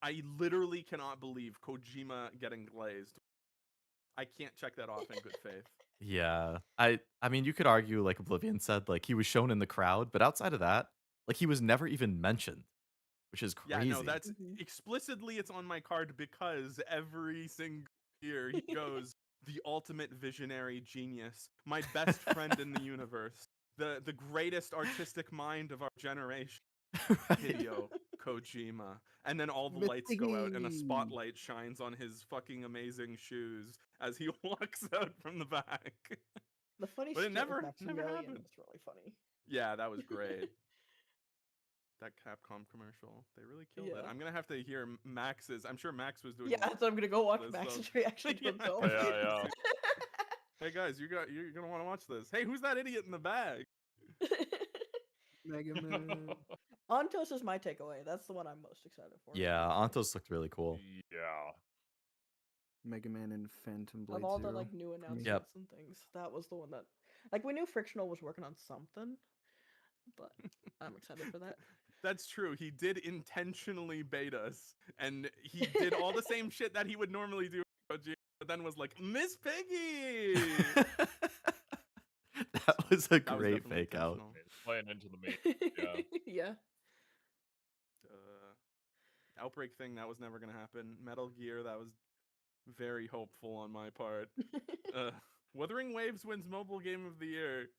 I literally cannot believe Kojima getting glazed. I can't check that off in good faith. Yeah. I mean, you could argue like Oblivion said, like he was shown in the crowd, but outside of that, like he was never even mentioned, which is crazy. Yeah, no, that's explicitly it's on my card because every single year he goes, the ultimate visionary genius, my best friend in the universe, the greatest artistic mind of our generation, Hideo Kojima. And then all the lights go out and a spotlight shines on his fucking amazing shoes as he walks out from the back. The funny But it skit never with Maximilian happened. was really funny. Yeah, that was great. That Capcom commercial, they really killed it. Yeah. I'm gonna have to hear Max's. I'm sure Max was doing. Yeah, so I'm gonna go watch this, Max's so- reaction to himself. Yeah. Hey guys, you're gonna want to watch this. Hey, who's that idiot in the bag? Mega Man. Antos is my takeaway. That's the one I'm most excited for. Yeah, Antos looked really cool. Yeah. Mega Man and Phantom Blade Of all the Zero like new for me. announcements and things, that was the one that, like, we knew Frictional was working on something, but I'm excited for that. That's true. He did intentionally bait us, and he did all the same shit that he would normally do, but then was like, Miss Piggy. That was a That was great definitely fake out. intentional. Playing into the main. Yeah. Yeah. Outbreak thing that was never gonna happen. Metal Gear, that was very hopeful on my part. Wuthering Waves wins Mobile Game of the Year.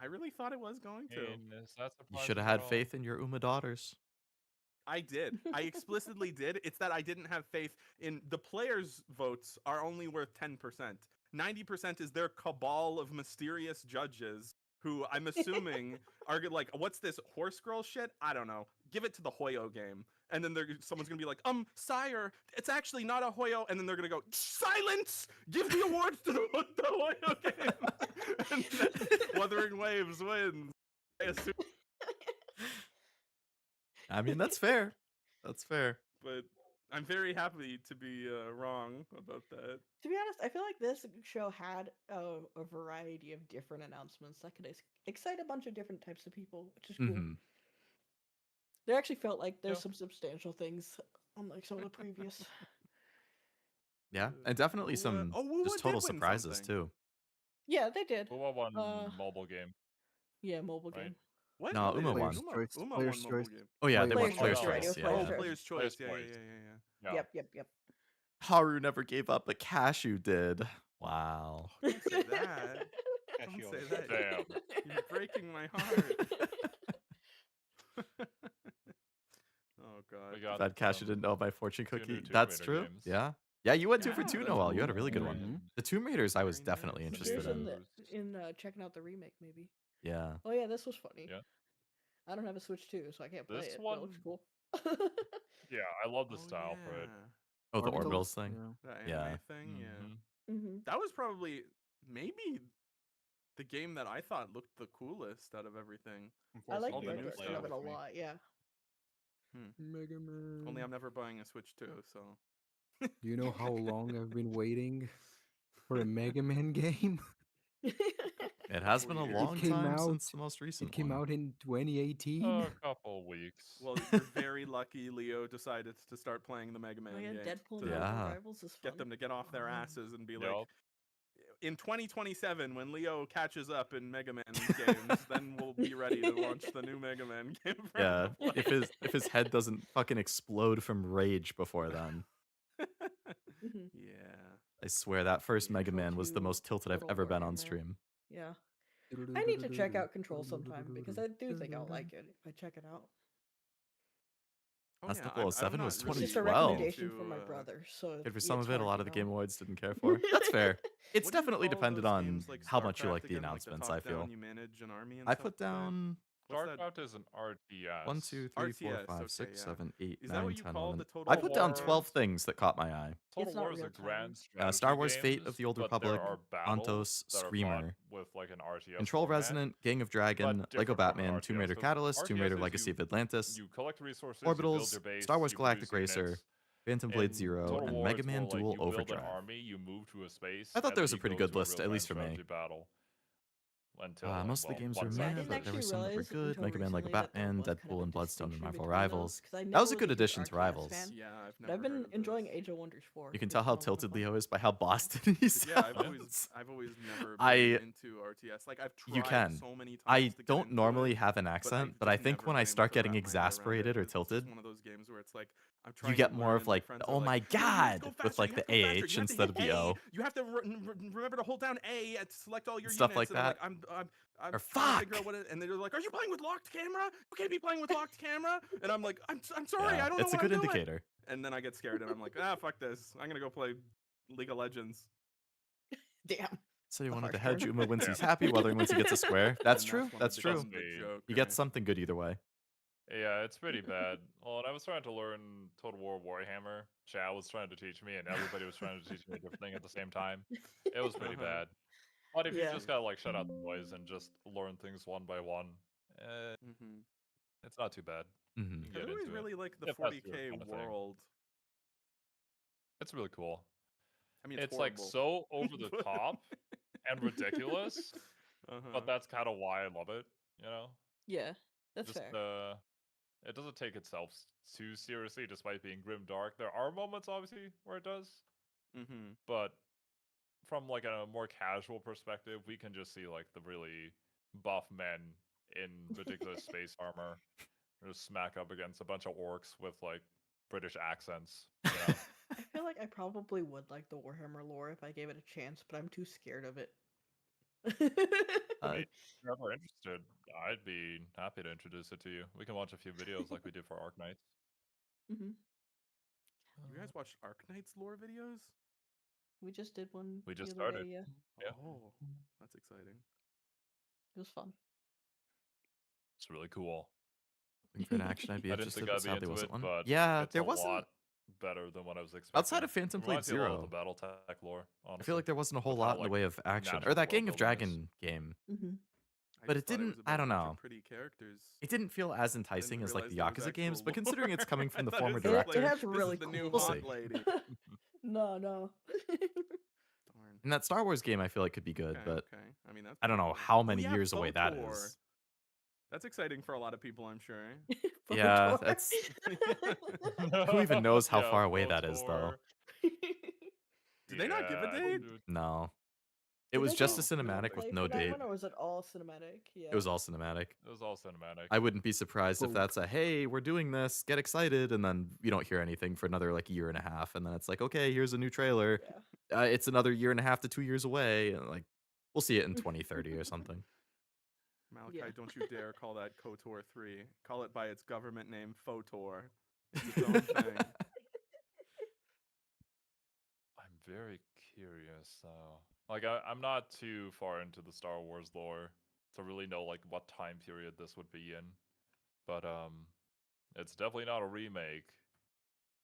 I really thought it was going to. You should have had faith in your Uma daughters. I did. I explicitly did. It's that I didn't have faith in the players' votes are only worth 10%. 90% is their cabal of mysterious judges who I'm assuming are like, what's this horse girl shit? I don't know. Give it to the Hoyo game. And then someone's going to be like, sire, it's actually not a Hoyo. And then they're going to go, silence! Give the awards to the Hoyo game! And then Wuthering Waves wins. I assume. I mean, that's fair. That's fair. But I'm very happy to be wrong about that. To be honest, I feel like this show had a variety of different announcements that could excite a bunch of different types of people, which is cool. Mhm. There actually felt like there's Yeah. some substantial things on like some of the previous. Yeah, and definitely some Wuwa just did total win surprises something. too. Yeah, they did. Who won mobile game? Yeah, mobile Right? game. What? No, They Uma did. won. Uma Player's won mobile choice. game. Oh yeah, they won Player's Player's Choice, Choice. right, it was Yeah, Player's yeah. Choice. Player's Choice. Player's Yeah. Yeah. Yep. Haru never gave up, but Kashu did. Wow. Don't say that. Don't say that. Damn. You're breaking my heart. Oh god. We got That Kashu some didn't know my fortune two new cookie. Tomb That's Raider true. games. Yeah. Yeah, you went 2 for Yeah, 2, that's Noel. You had a cool. really good one. Mhm. The Tomb Raiders I was Very definitely nice. interested Here's in. in checking out the remake, maybe. Yeah. Oh yeah, this was funny. Yeah. I don't have a Switch 2, so I can't play This it. one- But it looks cool. Yeah, I love the style for it. Oh, the Orbitals? orbitals thing. Yeah. The Yeah. anime thing, yeah. Mhm. Mm-hmm. That was probably maybe the game that I thought looked the coolest out of everything. I like all the the art new direction of stuff. it a lot. Yeah. Mega Man. Only I'm never buying a Switch 2, so. Do you know how long I've been waiting for a Mega Man game? It has been a Weird. long came time out- since the most recent It came one. out in 2018. A couple weeks. Well, you're very lucky Leo decided to start playing the Mega Man Oh yeah, game. Deadpool to and Yeah. Rivals is fun. get them to get off their asses and be like, Yup. in 2027, when Leo catches up in Mega Man games, then we'll be ready to launch the new Mega Man game. for him Yeah. to If play. his head doesn't fucking explode from rage before then. Mhm. Yeah. I swear that first Mega Control Man was the 2, most tilted I've Total ever been on Warhammer. stream. Yeah. I need to check out Control sometime because I do think I'll like it if I check it out. Oh, That's yeah, the Level 7 not was really It's just a 2012. recommendation from my into, brother, so And for it's some of it, a hard lot to of the know. Game Awards didn't care for. That's fair. It's What do you definitely call depended those on games, like how much you StarCraft like the again, announcements, the I feel. top-down you manage an army and I stuff put like that? down What's that? StarCraft is an RTS. 1, 2, 3, 4, RTS, 5, okay, 6, yeah. 7, 8, Is that 9, what you 10, call 11. the Total I put down War? 12 things that caught my eye. Total It's not War is a real time. grand strategy Star Wars Fate games, of the Old but Republic, there are battles Antos, that are fought Screamer, with like an RTS Control format, Resonant, Gang of Dragon, but Lego different from an Batman, Tomb Raider RTS. So Catalyst, Tomb Raider RTS is Legacy of Atlantis, you collect resources, you build Orbitals, your base, Star Wars you Galactic produce Racer, units. Phantom Blade In Zero, Total and War, Mega it's Man more like Duel you build Overdrive. an army, you move to a space. I thought and there then was a you pretty go good to a list, at real-time least for me. strategy battle. Until Most of the games were one meh, side didn't but wins. there were actually some that were realize good. until Mega Man, Lego recently that there Batman, was kind of Deadpool, a and Bloodstone and distinction Marvel between those, Rivals. 'cause I That was never a was good a huge addition to RTS Rivals. fan, Yeah, I've but never I've been heard of enjoying this. Age of Wonders 4. You can It's tell been how a lot of tilted fun. Leo is by how Boston he sounds. Yeah, I've always never been I- into RTS. Like I've tried You can. so many times I to get don't into normally it, have an but accent, but I just think never when I been able start to getting wrap my head around it. exasperated or It's just tilted, one of those games where it's like I'm you trying get to more learn of and my like, friends oh are my like, "No, you have to god, go with faster, like you the have to go faster, AH you have to instead of hit the A, O. You have to remember to hold down A and select all your Stuff units. like and that. I'm Or trying to figure fuck. out what it, and they're like, "Are you playing with locked camera? You can't be playing with locked camera." And I'm like, "I'm sorry, Yeah, I don't know it's a what good I'm doing." indicator. And then I get scared and I'm like, "Fuck this. I'm gonna go play League of Legends." Damn. So you The wanted to hardcore. hedge Uma wins he's happy, Weathering wins he gets a square. That's And true. one of That's the true. games that joke, You get right? something good either way. Yeah, it's pretty bad. Well, and I was trying to learn Total War Warhammer. Chad was trying to teach me, and everybody was trying to teach me a different thing at the same time. It was pretty bad. But if you Yeah. just gotta like shut out the noise and just learn things one by one, it's not too bad. Mhm. You I get always into it. really like the If that's your 40K kind of thing. world. It's really cool. I mean, It's like horrible. so over the top and ridiculous, Uh-huh. but that's kind of why I love it. You know, Yeah, that's just fair. it doesn't take itself too seriously, despite being grim dark. There are moments, obviously, where it does, Mm-hmm. but from like a more casual perspective, we can just see like the really buff men in ridiculous space armor just smack up against a bunch of orcs with like British accents. You know? I feel like I probably would like the Warhammer lore if I gave it a chance, but I'm too scared of it. I mean, if you're ever interested, I'd be happy to introduce it to you. We can watch a few videos like we did for Arc Knights. Hmm. You guys watched Arc Knight's lore videos? We just did one. We just the other started. day, yeah. Yeah. Oh, that's exciting. It was fun. It's really cool. Looking for an action I'd be I didn't interested, think but I'd be sadly into wasn't it, one. but Yeah, it's there a wasn't. lot better than what I was expecting. Outside of Phantom Blade Reminds me a lot of Zero, the BattleTech lore, honestly. I feel like there wasn't a whole With how, lot in the like, way of action. Or natural that Gang world of building is. Dragon game. Hmm. but it didn't. I don't know. Pretty characters. It didn't feel as enticing as like the realize there was Yakuza games, actual but considering it's coming from the I thought former it was like, director, It has this really is the cool. new We'll hot see. lady. No. And that Star Wars game, I feel like could be good, Okay, but okay. I mean, that's I don't know pretty cool. how Oh, many yeah, years away that Photor. is. That's exciting for a lot of people, I'm sure. Yeah, that's. Who even knows how Yeah, far away that is, though? Did they not give a date? No. It Did was they just a give cinematic gameplay with for no that date. one, or was it all cinematic? Yeah. It was all cinematic. It was all cinematic. I wouldn't be surprised if that's a hey, we're doing this, get excited, and then you don't hear anything for another like year and a half, and then it's like, okay, here's a new trailer. It's another year and a half to 2 years away, and like we'll see it in 2030 or something. Malachi, don't you dare call that KOTOR 3. Call it by its government name, Photor. It's its own thing. I'm very curious, though. Like, I'm not too far into the Star Wars lore to really know like what time period this would be in, but it's definitely not a remake.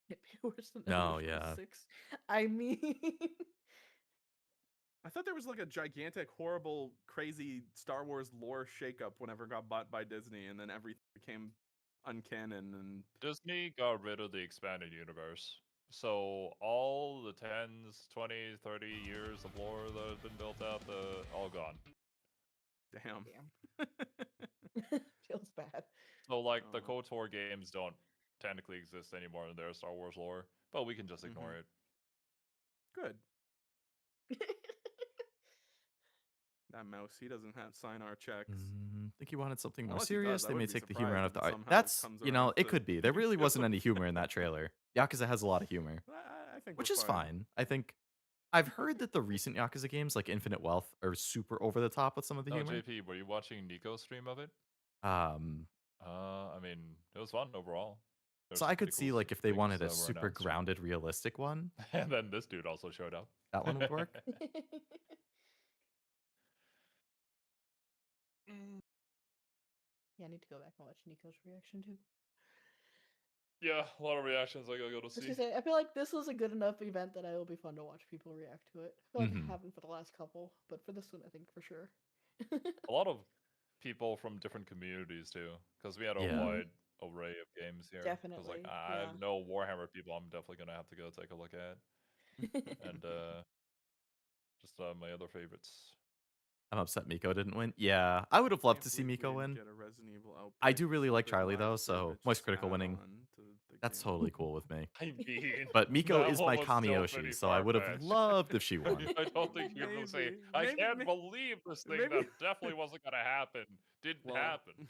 It'd be worse than No, Annihilation yeah. 6. I mean, I thought there was like a gigantic, horrible, crazy Star Wars lore shakeup whenever it got bought by Disney, and then everything became uncanon and Disney got rid of the expanded universe. So all the 10s, 20s, 30 years of lore that have been built up, all gone. Damn. feels bad. So like the KOTOR games don't technically exist anymore in their Star Wars lore, but we can just ignore it. Good. That mouse, he doesn't have sign our checks. I think he wanted something more Unless he serious. does, I They may wouldn't be take the humor out of the surprised if art. somehow That's, comes you know, around it to could be. There really wasn't any humor in that trailer. Yakuza has a lot of humor, I think which we're is fine. I think I've heard that the recent Yakuza games, like Infinite Wealth, are super over the top with some of the Oh, humor. JP, were you watching Nico's stream of it? I mean, it was fun overall. There's So some I could pretty see cool like if they things wanted that a were super announced. grounded, realistic one, And then this dude also showed up. that one would work. Yeah, I need to go back and watch Nico's reaction too. Yeah, a lot of reactions I gotta go to I was see. gonna say, I feel like this was a good enough event that it will be fun to watch people react to it. I feel like Mhm. I haven't for the last couple, but for this one, I think for sure. A lot of people from different communities too, because we had a Yeah. wide array of games here. Because like Definitely, I yeah. know Warhammer people, I'm definitely gonna have to go take a look at, and just my other favorites. I'm upset Miko didn't win. Yeah, I would have loved to see Miko win. Get a Resident Evil I outbreak do really like separate Charlie live though, so service Moist Critical winning. add-on to the That's game. totally cool with me. I mean, But Miko that is one my was still Kamiyoshi, pretty so I would have far-fetched. loved if she won. I don't think you're gonna say, I can't believe this thing maybe- that definitely wasn't gonna happen didn't happen.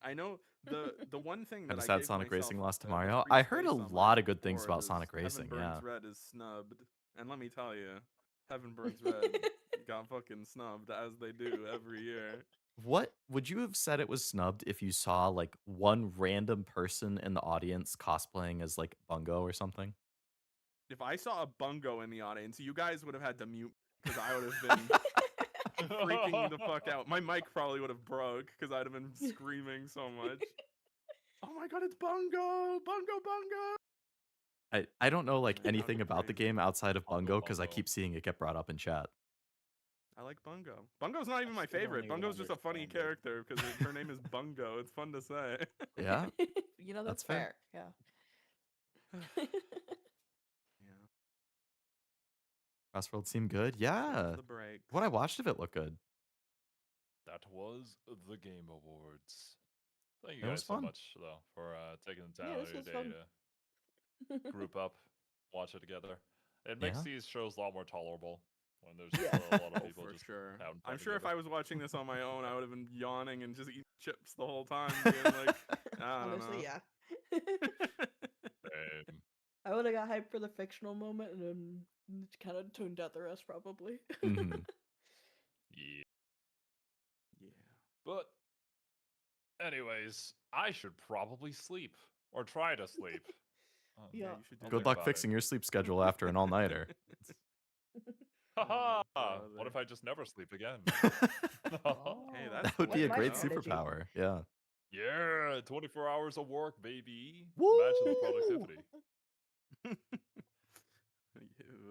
I know the one thing that I'm I sad gave Sonic myself, Racing lost to the Mario. free I heard a space on my lot of good things board about is Sonic Heaven Racing. Burns Yeah. Red is snubbed, and let me tell you, Heaven Burns Red got fucking snubbed as they do every year. What would you have said it was snubbed if you saw like one random person in the audience cosplaying as like Bungo or something? If I saw a bungo in the audience, you guys would have had to mute because I would have been freaking the fuck out. My mic probably would have broke because I'd have been screaming so much. Oh my god, it's Bungo! Bungo, Bungo! I don't know like That would anything be about the crazy. game outside of Bungo because I keep seeing it get brought up in chat. I like Bungo. Bungo's not even my still don't favorite. even Bungo's just a funny understand it. character because her name is Bungo. It's fun to say. Yeah. You know, that's That's fair. fair. Yeah. Crossworld seemed good. Yeah. The breaks. What I watched of it looked good. That was the Game Awards. Thank you It was guys so fun. much though for taking the time Yeah, out this of your was day fun. to group up, watch it together. It makes Yeah. these shows a lot more tolerable when there's Yeah. just a lot of Oh, people for just sure. having I'm fun sure if together. I was watching this on my own, I would have been yawning and just eating chips the whole time. Being like, I don't know. Honestly, yeah. Um, I would have got hyped for the fictional moment and then kind of tuned out the rest probably. Mhm. yeah. Yeah. But anyways, I should probably sleep or try to sleep. Oh, Yeah. You should do I'll Good think luck about fixing your sleep schedule after an all-nighter. Haha! brother. What if I just never sleep again? Hey, that's That would be a Nice great strategy. superpower. Yeah. Yeah, 24 hours of work, baby. Woo! Imagine the productivity.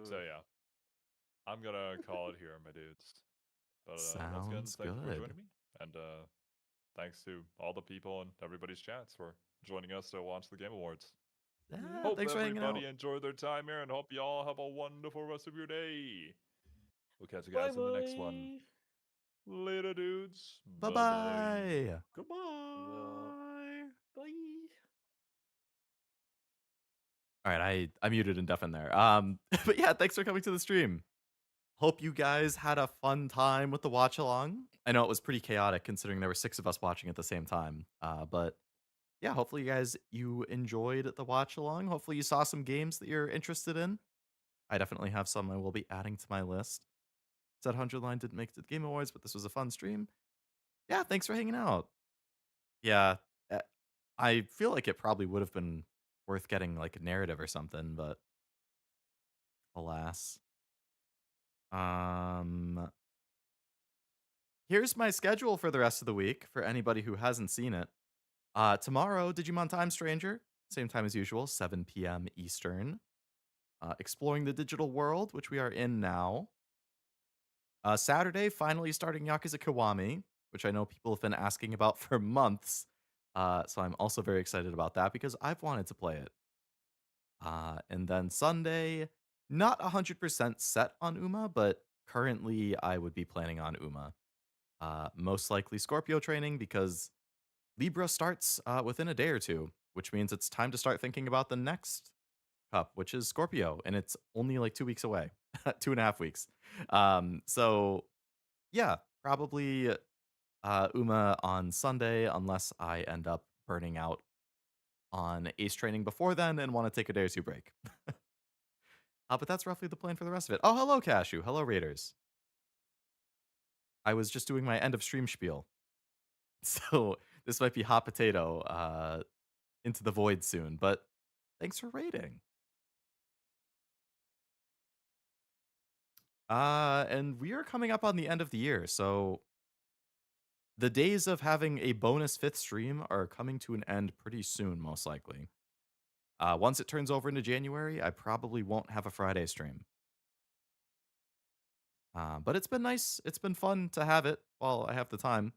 So yeah, I'm gonna call it here, my dudes. But once again, Sounds thank you for good. joining me, And thanks to all the people and everybody's chats for joining us to watch the Game Awards. Hope thanks for hanging out. everybody enjoyed their time here, and hope you all have a wonderful rest of your day. We'll catch you guys in the next one. Later, dudes. Bye-bye. Goodbye. Bye. All right, I muted and deafened there. But yeah, thanks for coming to the stream. Hope you guys had a fun time with the watch along. I know it was pretty chaotic considering there were 6 of us watching at the same time. But yeah, hopefully you enjoyed the watch along. Hopefully you saw some games that you're interested in. I definitely have some I will be adding to my list. Said 100 Line didn't make it to the Game Awards, but this was a fun stream. Yeah, thanks for hanging out. Yeah, I feel like it probably would have been worth getting like a narrative or something, but alas. Here's my schedule for the rest of the week for anybody who hasn't seen it. Tomorrow, Digimon Time Stranger, same time as usual, 7 p.m. Eastern. Exploring the digital world, which we are in now. Saturday, finally starting Yakuza Kiwami, which I know people have been asking about for months. So I'm also very excited about that because I've wanted to play it. And then Sunday, not 100% set on Uma, but currently I would be planning on Uma. Most likely Scorpio training because Libra starts within a day or two, which means it's time to start thinking about the next cup, which is Scorpio, and it's only like 2 weeks away, 2.5 weeks. So yeah, probably Uma on Sunday, unless I end up burning out on Ace training before then and want to take a day or two break. But that's roughly the plan for the rest of it. Oh, hello, Kashu. Hello, Raiders. I was just doing my end of stream spiel. So this might be hot potato into the void soon, but thanks for raiding. And we are coming up on the end of the year, so the days of having a bonus 5th stream are coming to an end pretty soon, most likely. Once it turns over into January, I probably won't have a Friday stream. But it's been nice. It's been fun to have it while I have the time.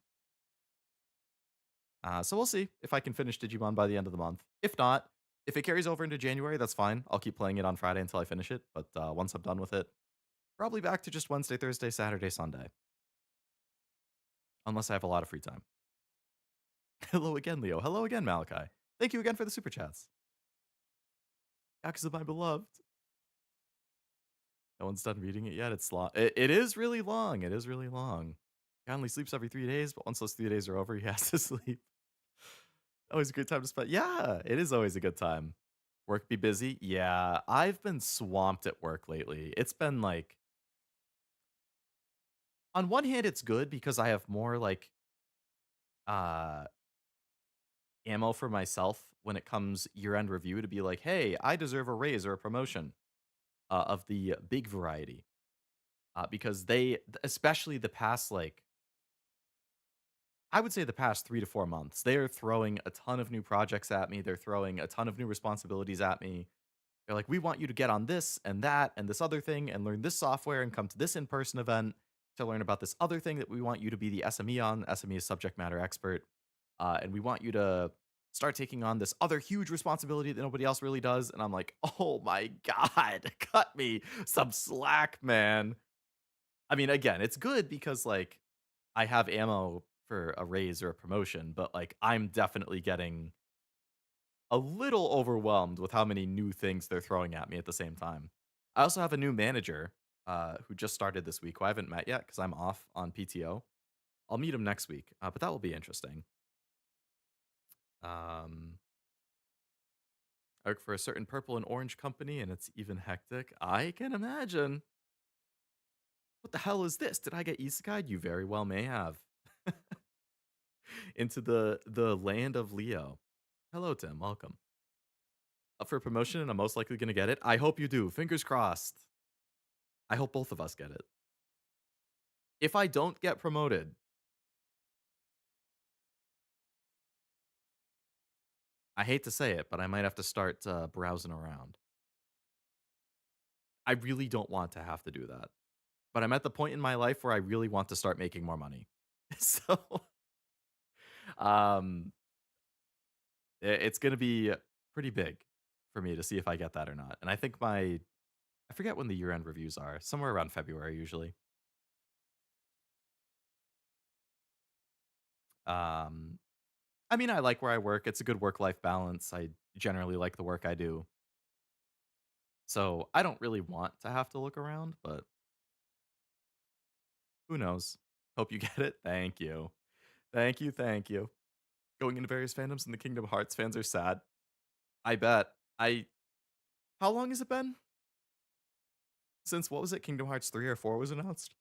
So we'll see if I can finish Digimon by the end of the month. If not, if it carries over into January, that's fine. I'll keep playing it on Friday until I finish it. But once I'm done with it, probably back to just Wednesday, Thursday, Saturday, Sunday. Unless I have a lot of free time. Hello again, Leo. Hello again, Malachi. Thank you again for the super chats. Yakuza, my beloved. No one's done reading it yet. It's long. It is really long. It is really long. He only sleeps every 3 days, but once those 3 days are over, he has to sleep. Always a good time to spend. Yeah, it is always a good time. Work be busy? Yeah, I've been swamped at work lately. It's been like... On one hand, it's good because I have more like ammo for myself when it comes year-end review to be like, hey, I deserve a raise or a promotion of the big variety. Because they, especially the past, like, I would say the past 3 to 4 months, they are throwing a ton of new projects at me. They're throwing a ton of new responsibilities at me. They're like, we want you to get on this and that and this other thing and learn this software and come to this in-person event to learn about this other thing that we want you to be the SME on. SME is subject matter expert. And we want you to start taking on this other huge responsibility that nobody else really does. And I'm like, oh my God, cut me some slack, man. I mean, again, it's good because like I have ammo for a raise or a promotion, but like I'm definitely getting a little overwhelmed with how many new things they're throwing at me at the same time. I also have a new manager who just started this week, who I haven't met yet because I'm off on PTO. I'll meet him next week, but that will be interesting. I work for a certain purple and orange company, and it's even hectic. I can imagine. What the hell is this? Did I get isekai'd? You very well may have. Into the land of Leo. Hello, Tim. Welcome. Up for promotion, and I'm most likely going to get it. I hope you do. Fingers crossed. I hope both of us get it. If I don't get promoted, I hate to say it, but I might have to start browsing around. I really don't want to have to do that. But I'm at the point in my life where I really want to start making more money. So um, it's gonna be pretty big for me to see if I get that or not. And I think I forget when the year-end reviews are. Somewhere around February usually. Um, I mean, I like where I work. It's a good work-life balance. I generally like the work I do. So I don't really want to have to look around, but who knows? Hope you get it. Thank you. Thank you, thank you. Going into various fandoms and the Kingdom Hearts fans are sad. I bet. How long has it been? Since what was it? Kingdom Hearts 3 or 4 was announced?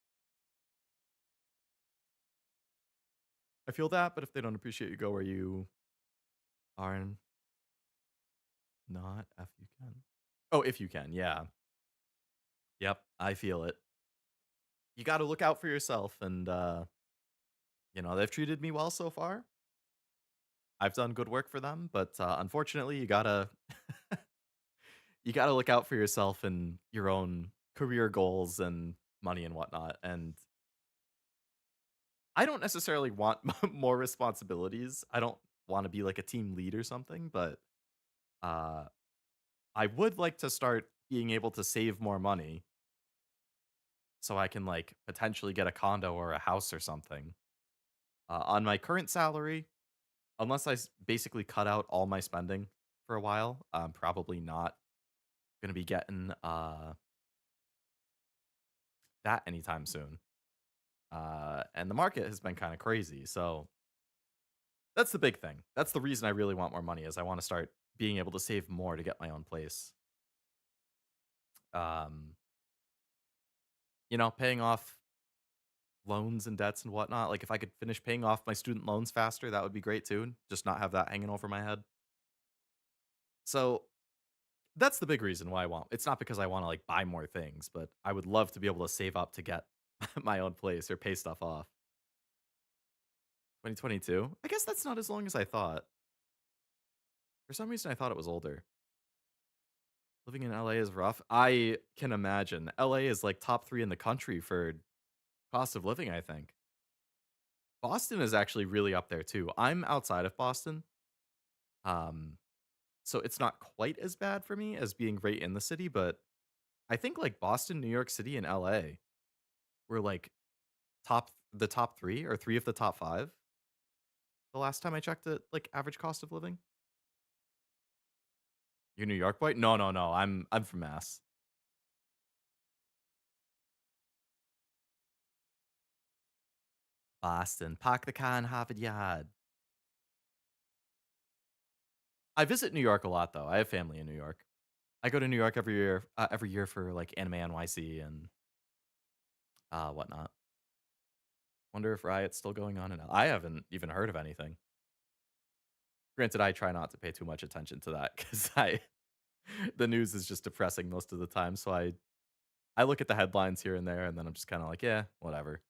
I feel that, but if they don't appreciate you, go where you are and not if you can. Oh, if you can, yeah. Yep, I feel it. You got to look out for yourself, and they've treated me well so far. I've done good work for them, but unfortunately, you gotta look out for yourself and your own career goals and money and whatnot. And I don't necessarily want more responsibilities. I don't want to be like a team lead or something, but uh, I would like to start being able to save more money so I can like potentially get a condo or a house or something. On my current salary, unless basically cut out all my spending for a while, I'm probably not going to be getting that anytime soon. And the market has been kind of crazy, so that's the big thing. That's the reason I really want more money, is I want to start being able to save more to get my own place. Paying off loans and debts and whatnot. Like if I could finish paying off my student loans faster, that would be great too. Just not have that hanging over my head. So that's the big reason why I want. It's not because I want to like buy more things, but I would love to be able to save up to get my own place or pay stuff off. 2022? I guess that's not as long as I thought. For some reason, I thought it was older. Living in LA is rough. I can imagine. LA is like top 3 in the country for cost of living, I think. Boston is actually really up there too. I'm outside of Boston. So it's not quite as bad for me as being right in the city, but I think like Boston, New York City, and LA were like the top 3 or 3 of the top 5. The last time I checked it, like average cost of living. You're New York boy? No, no, no. I'm from Mass. Boston. Park the car in Harvard Yard. I visit New York a lot though. I have family in New York. I go to New York every year for like Anime NYC and whatnot. Wonder if Riot's still going on, and I haven't even heard of anything. Granted, I try not to pay too much attention to that because the news is just depressing most of the time. So I look at the headlines here and there, and then I'm just kind of like, yeah, whatever.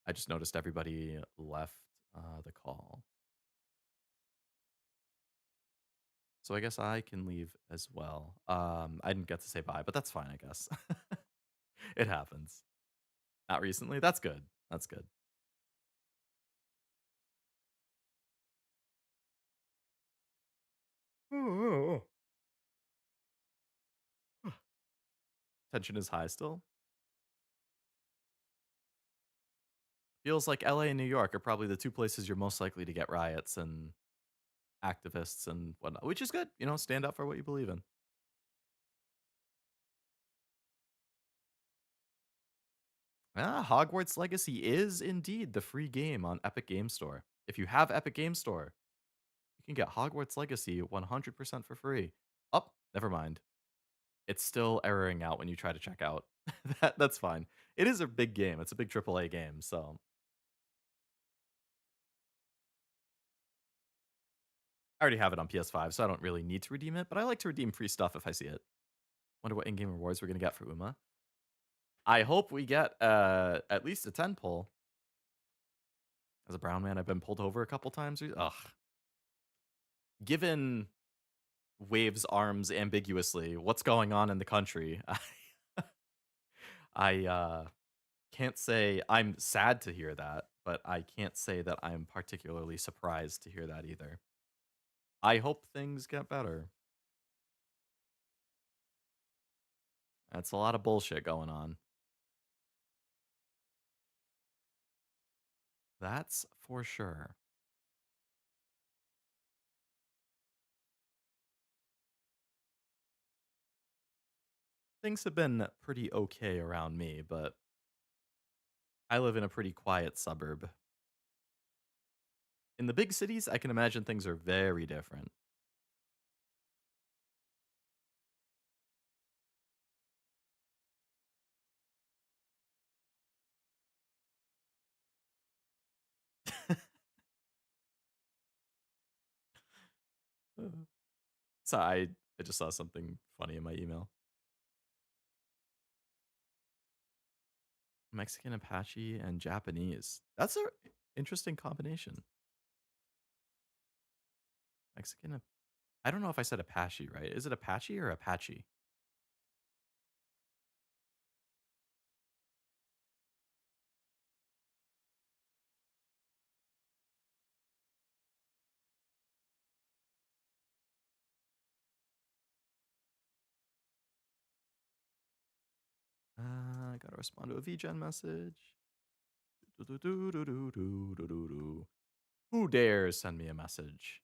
I just noticed everybody left the call. So I guess I can leave as well. I didn't get to say bye, but that's fine, I guess. It happens. Not recently. That's good. That's good. Tension is high still. Feels like LA and New York are probably the 2 places you're most likely to get riots and activists and whatnot, which is good. Stand up for what you believe in. Hogwarts Legacy is indeed the free game on Epic Game Store. If you have Epic Game Store, you can get Hogwarts Legacy 100% for free. Oh, never mind. It's still erroring out when you try to check out. That's fine. It is a big game. It's a big AAA game, so I already have it on PS5, so I don't really need to redeem it, but I like to redeem free stuff if I see it. Wonder what in-game rewards we're going to get for Uma. I hope we get at least a 10 pull. As a brown man, I've been pulled over a couple times. Ugh. Given waves arms ambiguously what's going on in the country, I can't say I'm sad to hear that, but I can't say that I'm particularly surprised to hear that either. I hope things get better. That's a lot of bullshit going on. That's for sure. Things have been pretty okay around me, but I live in a pretty quiet suburb. In the big cities, I can imagine things are very different. So I just saw something funny in my email. Mexican Apache and Japanese. That's a interesting combination. Mexican. I don't know if I said Apache right. Is it Apache or Apache? I gotta respond to a VGen message. Who dares send me a message?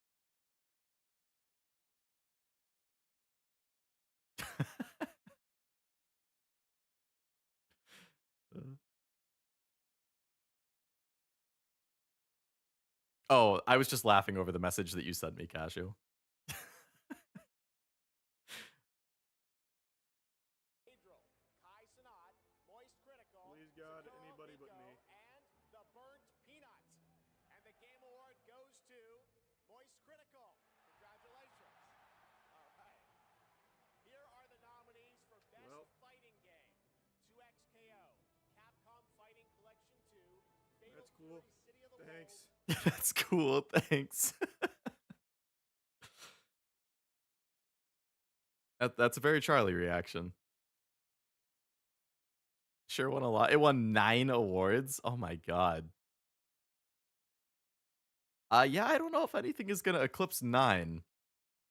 Oh, I was just laughing over the message that you sent me, Kashu. Please God, anybody but me. And the burnt peanut. And the Game Award goes to Moist Critical. Congratulations. All right. Here are the nominees for Best Fighting Game. 2XKO, Capcom Fighting Collection 2, Fatal That's cool. Fury, City of the Thanks. That's cool. Thanks. That's a very Charlie reaction. Sure won a lot. It won 9 awards. Oh my god. Yeah, I don't know if anything is gonna eclipse 9.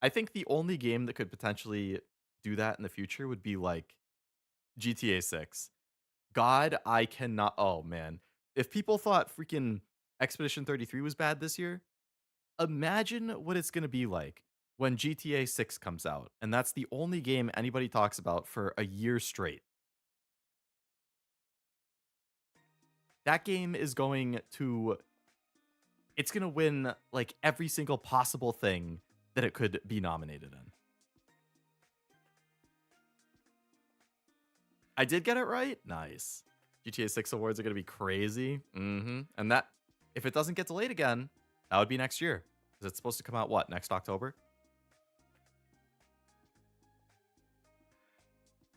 I think the only game that could potentially do that in the future would be like GTA 6. God, I cannot. Oh man, if people thought freaking Expedition 33 was bad this year, imagine what it's gonna be like when GTA 6 comes out, and that's the only game anybody talks about for a year straight. That game is going to. It's gonna win like every single possible thing that it could be nominated in. I did get it right? Nice. GTA 6 awards are going to be crazy. And that, if it doesn't get delayed again, that would be next year. Because it's supposed to come out, what, next October?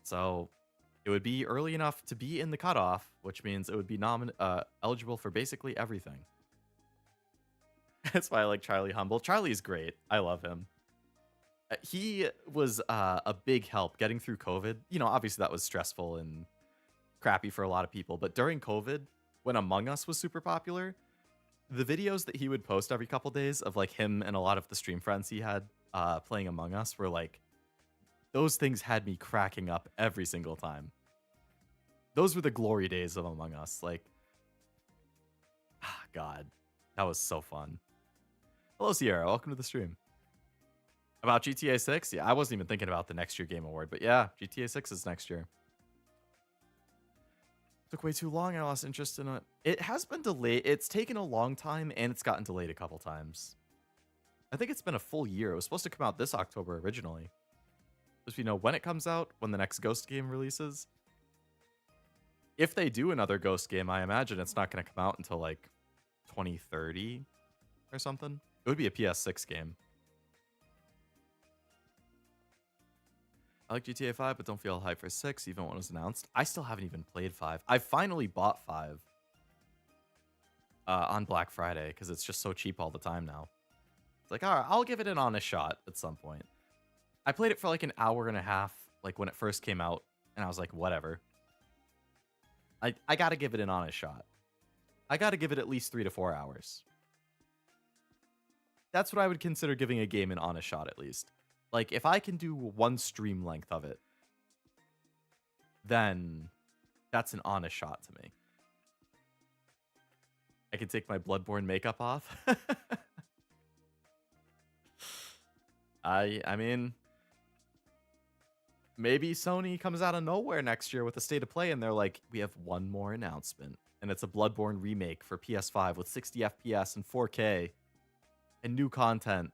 So it would be early enough to be in the cutoff, which means it would be eligible for basically everything. That's why I like Charlie Humble. Charlie's great. I love him. He was a big help getting through COVID. You know, obviously that was stressful and crappy for a lot of people. But during COVID, when Among Us was super popular, the videos that he would post every couple days of like him and a lot of the stream friends he had playing Among Us were like, those things had me cracking up every single time. Those were the glory days of Among Us. Like, God, that was so fun. Hello, Sierra. Welcome to the stream. About GTA 6? Yeah, I wasn't even thinking about the next year Game Award, but yeah, GTA 6 is next year. Took way too long. I lost interest in it. It has been delayed. It's taken a long time, and it's gotten delayed a couple times. I think it's been a full year. It was supposed to come out this October originally. Just, you know, when it comes out, when the next Ghost game releases. If they do another Ghost game, I imagine it's not going to come out until like 2030 or something. It would be a PS6 game. I like GTA 5, but don't feel hyped for 6, even when it was announced. I still haven't even played 5. I finally bought 5 on Black Friday, because it's just so cheap all the time now. It's like, all right, I'll give it an honest shot at some point. I played it for like an hour and a half, like when it first came out, and I was like, whatever. I gotta give it an honest shot. I got to give it at least 3 to 4 hours. That's what I would consider giving a game an honest shot, at least. Like, if I can do one stream length of it, then that's an honest shot to me. I can take my Bloodborne makeup off. I mean, maybe Sony comes out of nowhere next year with a state of play and they're like, we have one more announcement. And it's a Bloodborne remake for PS5 with 60 FPS and 4K and new content.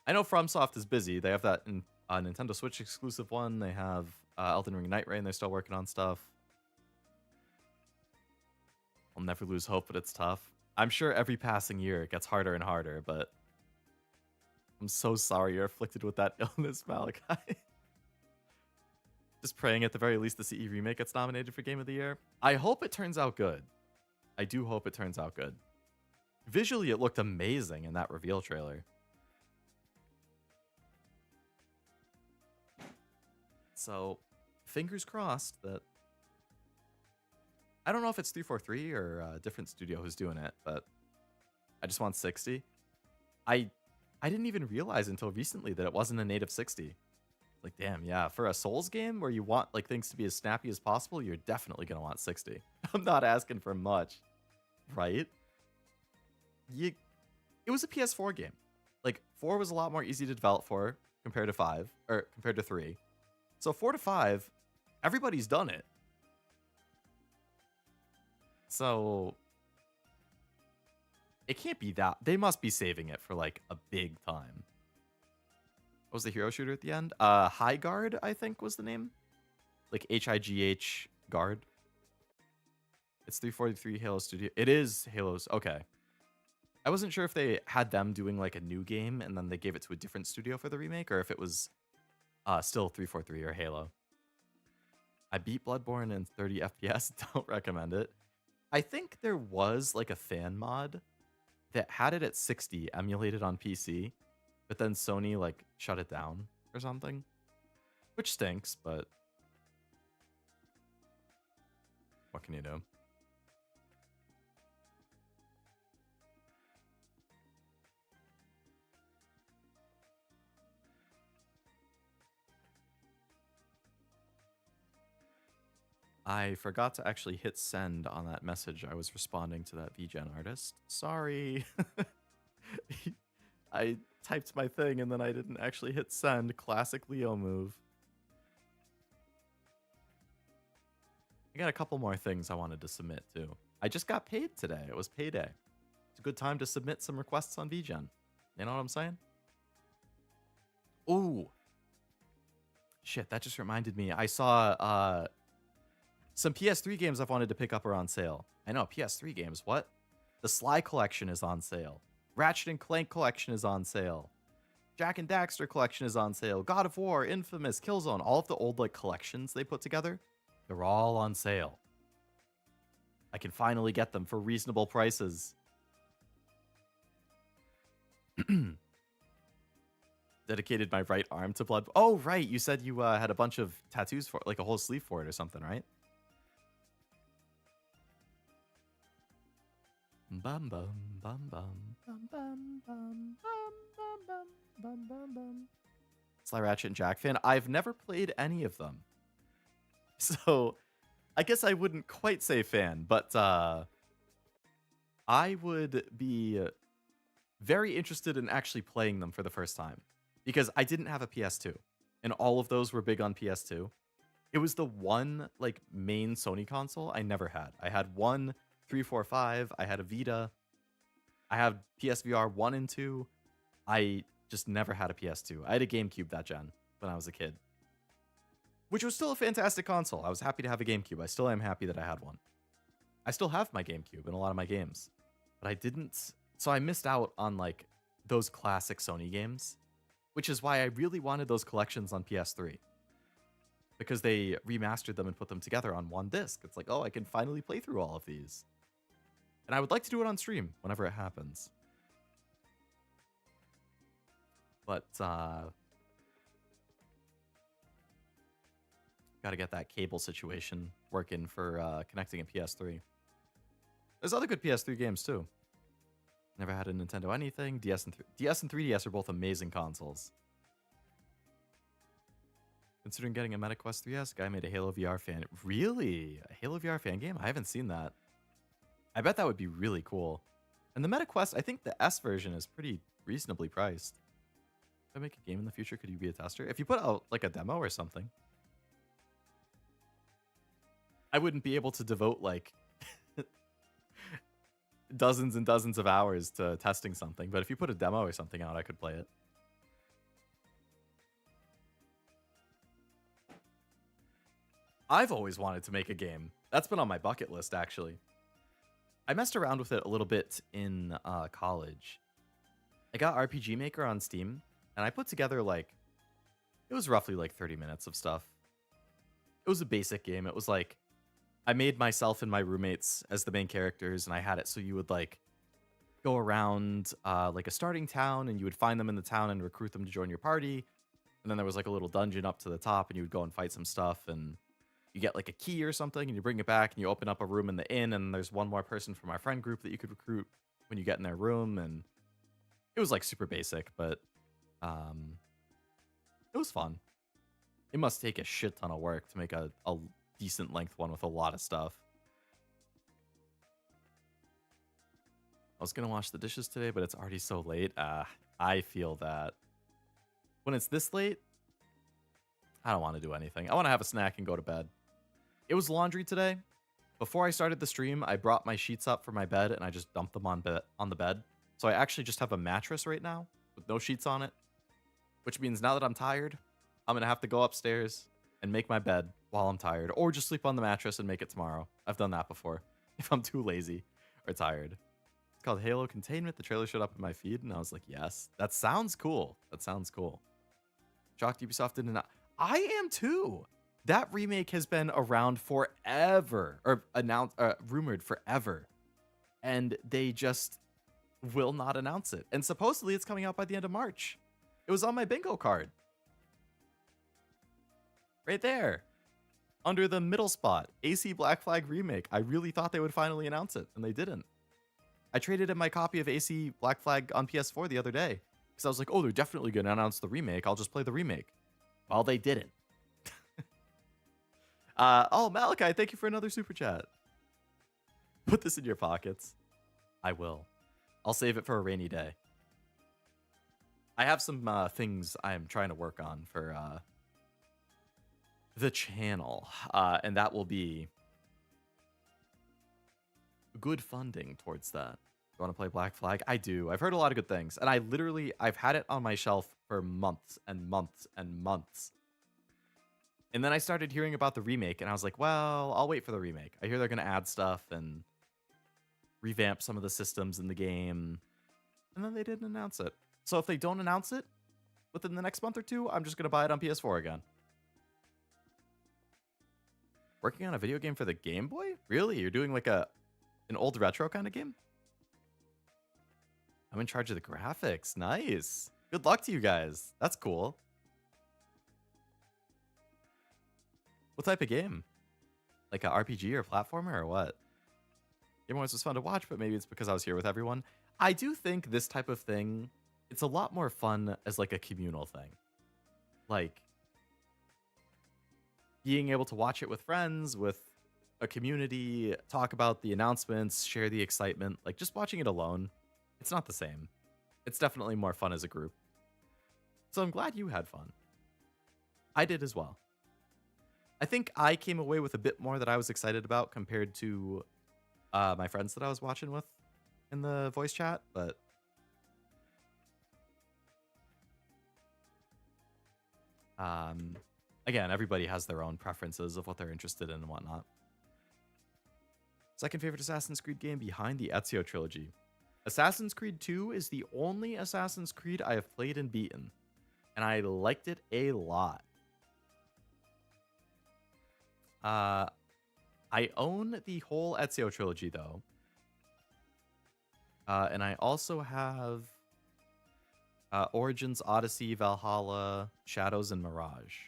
I know FromSoft is busy. They have that in Nintendo Switch exclusive one. They have Elden Ring Night Rain. They're still working on stuff. I'll never lose hope, but it's tough. I'm sure every passing year it gets harder and harder, but I'm so sorry you're afflicted with that illness, Malachi. Just praying at the very least the CE Remake gets nominated for Game of the Year. I hope it turns out good. I do hope it turns out good. Visually, it looked amazing in that reveal trailer. So, fingers crossed that... I don't know if it's 343 or a different studio who's doing it, but I just want 60. I didn't even realize until recently that it wasn't a native 60. Like, damn, yeah, for a Souls game where you want like things to be as snappy as possible, you're definitely going to want 60. I'm not asking for much, right? It was a PS4 game. Like, 4 was a lot more easy to develop for compared to 5, or compared to 3. So 4 to 5, everybody's done it. So it can't be that. They must be saving it for like a big time. What was the hero shooter at the end? High Guard, I think was the name. Like HIGH Guard. It's 343 Halo Studio. It is Halo's. Okay. I wasn't sure if they had them doing like a new game and then they gave it to a different studio for the remake, or if it was still 343 or Halo. I beat Bloodborne in 30 FPS. Don't recommend it. I think there was like a fan mod that had it at 60 emulated on PC, but then Sony like shut it down or something, which stinks, but what can you do? I forgot to actually hit send on that message. I was responding to that VGen artist. Sorry. I typed my thing and then I didn't actually hit send. Classic Leo move. I got a couple more things I wanted to submit too. I just got paid today. It was payday. It's a good time to submit some requests on VGen. You know what I'm saying? Ooh. Shit, that just reminded me. I saw some PS3 games I've wanted to pick up are on sale. I know, PS3 games, what? The Sly Collection is on sale. Ratchet & Clank Collection is on sale. Jak and Daxter Collection is on sale. God of War, Infamous, Killzone, all of the old like collections they put together, they're all on sale. I can finally get them for reasonable prices. Dedicated my right arm to blood. Oh, right, you said you had a bunch of tattoos for like a whole sleeve for it or something, right? Bum bum bum bum bum bum bum bum bum bum bum bum. Sly Ratchet and Jak fan. I've never played any of them, so I guess I wouldn't quite say fan, but I would be very interested in actually playing them for the first time because I didn't have a PS2, and all of those were big on PS2. It was the one like main Sony console I never had. I had one 345. I had a Vita. I had PSVR 1 and 2. I just never had a PS2. I had a GameCube that gen when I was a kid, which was still a fantastic console. I was happy to have a GameCube. I still am happy that I had one. I still have my GameCube in a lot of my games, but I didn't. So I missed out on like those classic Sony games, which is why I really wanted those collections on PS3. Because they remastered them and put them together on one disc. It's like, oh, I can finally play through all of these. And I would like to do it on stream whenever it happens. But, Got to get that cable situation working for connecting a PS3. There's other good PS3 games too. Never had a Nintendo anything. DS and 3DS are both amazing consoles. Considering getting a MetaQuest 3S, guy made a Halo VR fan. Really? A Halo VR fan game? I haven't seen that. I bet that would be really cool. And the MetaQuest, I think the S version is pretty reasonably priced. If I make a game in the future, could you be a tester? If you put out like a demo or something. I wouldn't be able to devote like dozens and dozens of hours to testing something, but if you put a demo or something out, I could play it. I've always wanted to make a game. That's been on my bucket list, actually. I messed around with it a little bit in college. I got RPG Maker on Steam, and I put together like, it was roughly like 30 minutes of stuff. It was a basic game. It was like, I made myself and my roommates as the main characters, and I had it so you would like go around like a starting town, and you would find them in the town and recruit them to join your party. And then there was like a little dungeon up to the top, and you would go and fight some stuff, and you get like a key or something, and you bring it back, and you open up a room in the inn, and there's one more person from our friend group that you could recruit when you get in their room. And it was like super basic, but it was fun. It must take a shit ton of work to make a decent length one with a lot of stuff. I was gonna wash the dishes today, but it's already so late. I feel that. When it's this late, I don't want to do anything. I want to have a snack and go to bed. It was laundry today. Before I started the stream, I brought my sheets up for my bed, and I just dumped them on the bed. So I actually just have a mattress right now with no sheets on it, which means now that I'm tired, I'm going to have to go upstairs and make my bed while I'm tired, or just sleep on the mattress and make it tomorrow. I've done that before if I'm too lazy or tired. It's called Halo Containment. The trailer showed up in my feed, and I was like, yes, that sounds cool. That sounds cool. Shocked Ubisoft didn't. I am too. That remake has been around forever, or announced, rumored forever, and they just will not announce it. And supposedly it's coming out by the end of March. It was on my bingo card. Right there. Under the middle spot, AC Black Flag Remake. I really thought they would finally announce it, and they didn't. I traded in my copy of AC Black Flag on PS4 the other day, because I was like, oh, they're definitely going to announce the remake. I'll just play the remake. Well, they didn't. Oh, Malachi, thank you for another super chat. Put this in your pockets. I will. I'll save it for a rainy day. I have some things I'm trying to work on for the channel, and that will be good funding towards that. You want to play Black Flag? I do. I've heard a lot of good things, and I've had it on my shelf for months and months and months. And then I started hearing about the remake, and I was like, well, I'll wait for the remake. I hear they're going to add stuff and revamp some of the systems in the game. And then they didn't announce it. So if they don't announce it within the next month or two, I'm just going to buy it on PS4 again. Working on a video game for the Game Boy? Really? You're doing like an old retro kind of game? I'm in charge of the graphics. Nice. Good luck to you guys. That's cool. What type of game? Like a RPG or platformer or what? Game Awards was fun to watch, but maybe it's because I was here with everyone. I do think this type of thing, it's a lot more fun as like a communal thing. Like being able to watch it with friends, with a community, talk about the announcements, share the excitement. Like just watching it alone, it's not the same. It's definitely more fun as a group. So I'm glad you had fun. I did as well. I think I came away with a bit more that I was excited about compared to my friends that I was watching with in the voice chat, but again, everybody has their own preferences of what they're interested in and whatnot. Second favorite Assassin's Creed game behind the Ezio trilogy. Assassin's Creed 2 is the only Assassin's Creed I have played and beaten, and I liked it a lot. I own the whole Ezio trilogy, though. And I also have Origins, Odyssey, Valhalla, Shadows, and Mirage.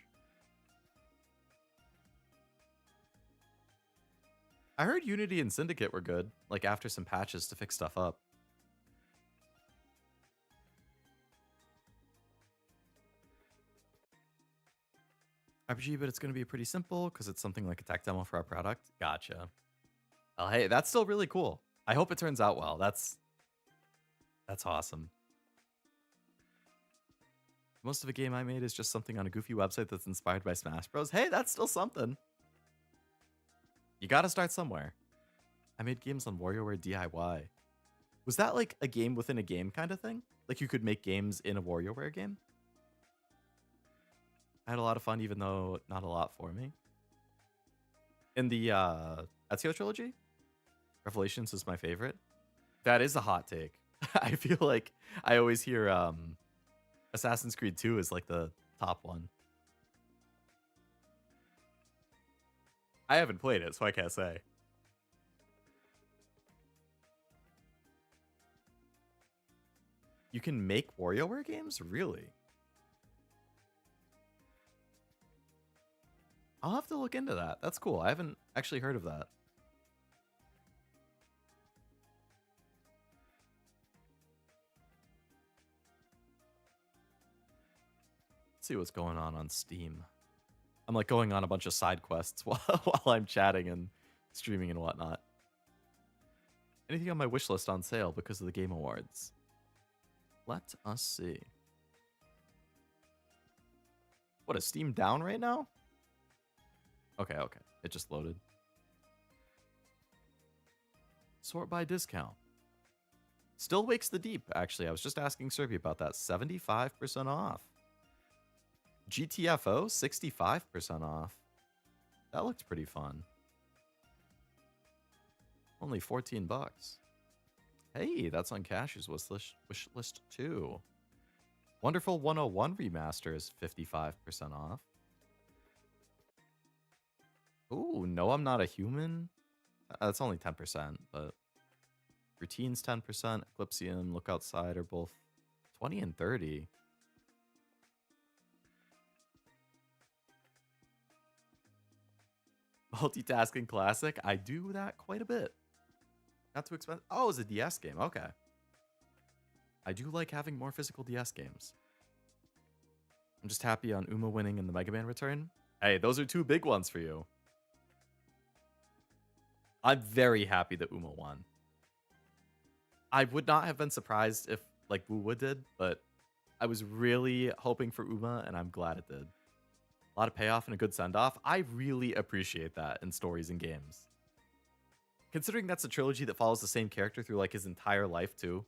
I heard Unity and Syndicate were good, like after some patches to fix stuff up. RPG, but it's going to be pretty simple because it's something like a tech demo for our product. Gotcha. Well, hey, that's still really cool. I hope it turns out well. That's awesome. Most of a game I made is just something on a goofy website that's inspired by Smash Bros. Hey, that's still something. You got to start somewhere. I made games on WarioWare DIY. Was that like a game within a game kind of thing? Like you could make games in a WarioWare game? I had a lot of fun, even though not a lot for me. In the Ezio trilogy, Revelations is my favorite. That is a hot take. I feel like I always hear Assassin's Creed 2 is like the top one. I haven't played it, so I can't say. You can make WarioWare games? Really? I'll have to look into that. That's cool. I haven't actually heard of that. Let's see what's going on Steam. I'm like going on a bunch of side quests while I'm chatting and streaming and whatnot. Anything on my wish list on sale because of the Game Awards? Let us see. What, is Steam down right now? Okay. It just loaded. Sort by discount. Still Wakes the Deep, actually. I was just asking Serby about that. 75% off. GTFO, 65% off. That looked pretty fun. Only 14 bucks. Hey, that's on Kashu's wish list too. Wonderful 101 Remaster is 55% off. Ooh, No, I'm Not a Human. That's only 10%, but Routine's 10%, Eclipsium, Look Outside are both 20 and 30. Multitasking Classic. I do that quite a bit. Not too expensive. Oh, it's a DS game. Okay. I do like having more physical DS games. I'm just happy on Uma winning and the Mega Man return. Hey, those are two big ones for you. I'm very happy that Uma won. I would not have been surprised if like Wuwa did, but I was really hoping for Uma, and I'm glad it did. A lot of payoff and a good send-off. I really appreciate that in stories and games. Considering that's a trilogy that follows the same character through like his entire life too,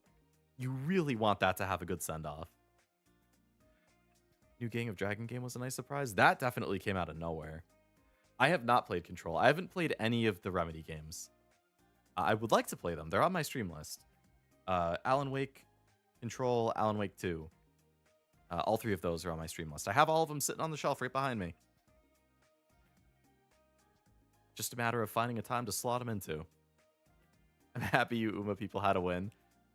you really want that to have a good send-off. New Gang of Dragon game was a nice surprise. That definitely came out of nowhere. I have not played Control. I haven't played any of the Remedy games. I would like to play them. They're on my stream list. Alan Wake, Control, Alan Wake 2. All three of those are on my stream list. I have all of them sitting on the shelf right behind me. Just a matter of finding a time to slot them into. I'm happy you Uma people had a win.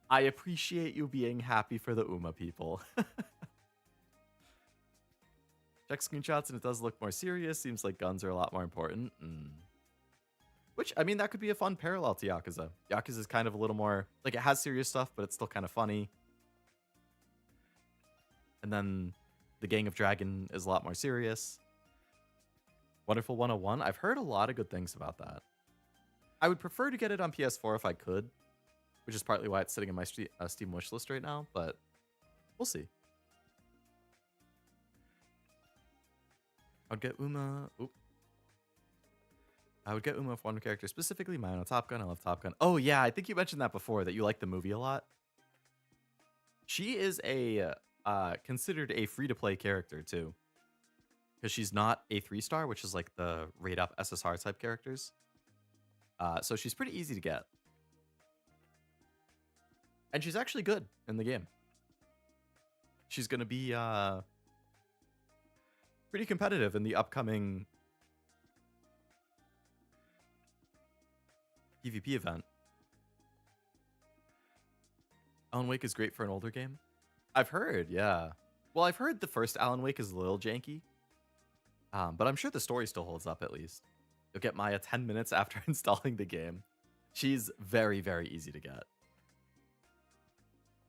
I appreciate you being happy for the Uma people. Check screenshots and it does look more serious. Seems like guns are a lot more important. Which, I mean, that could be a fun parallel to Yakuza. Yakuza is kind of a little more, like it has serious stuff, but it's still kind of funny. And then the Gang of Dragon is a lot more serious. Wonderful 101. I've heard a lot of good things about that. I would prefer to get it on PS4 if I could, which is partly why it's sitting in my Steam wish list right now, but we'll see. I'd get Uma. Oop. I would get Uma if one character, specifically mine on Top Gun. I love Top Gun. Oh yeah, I think you mentioned that before, that you like the movie a lot. She is a considered a free-to-play character too, because she's not a 3-star, which is like the rate-up SSR type characters. So she's pretty easy to get, and she's actually good in the game. She's gonna be pretty competitive in the upcoming PvP event. Alan Wake is great for an older game. I've heard, yeah. Well, I've heard the first Alan Wake is a little janky, but I'm sure the story still holds up at least. You'll get Maya 10 minutes after installing the game. She's very, very easy to get.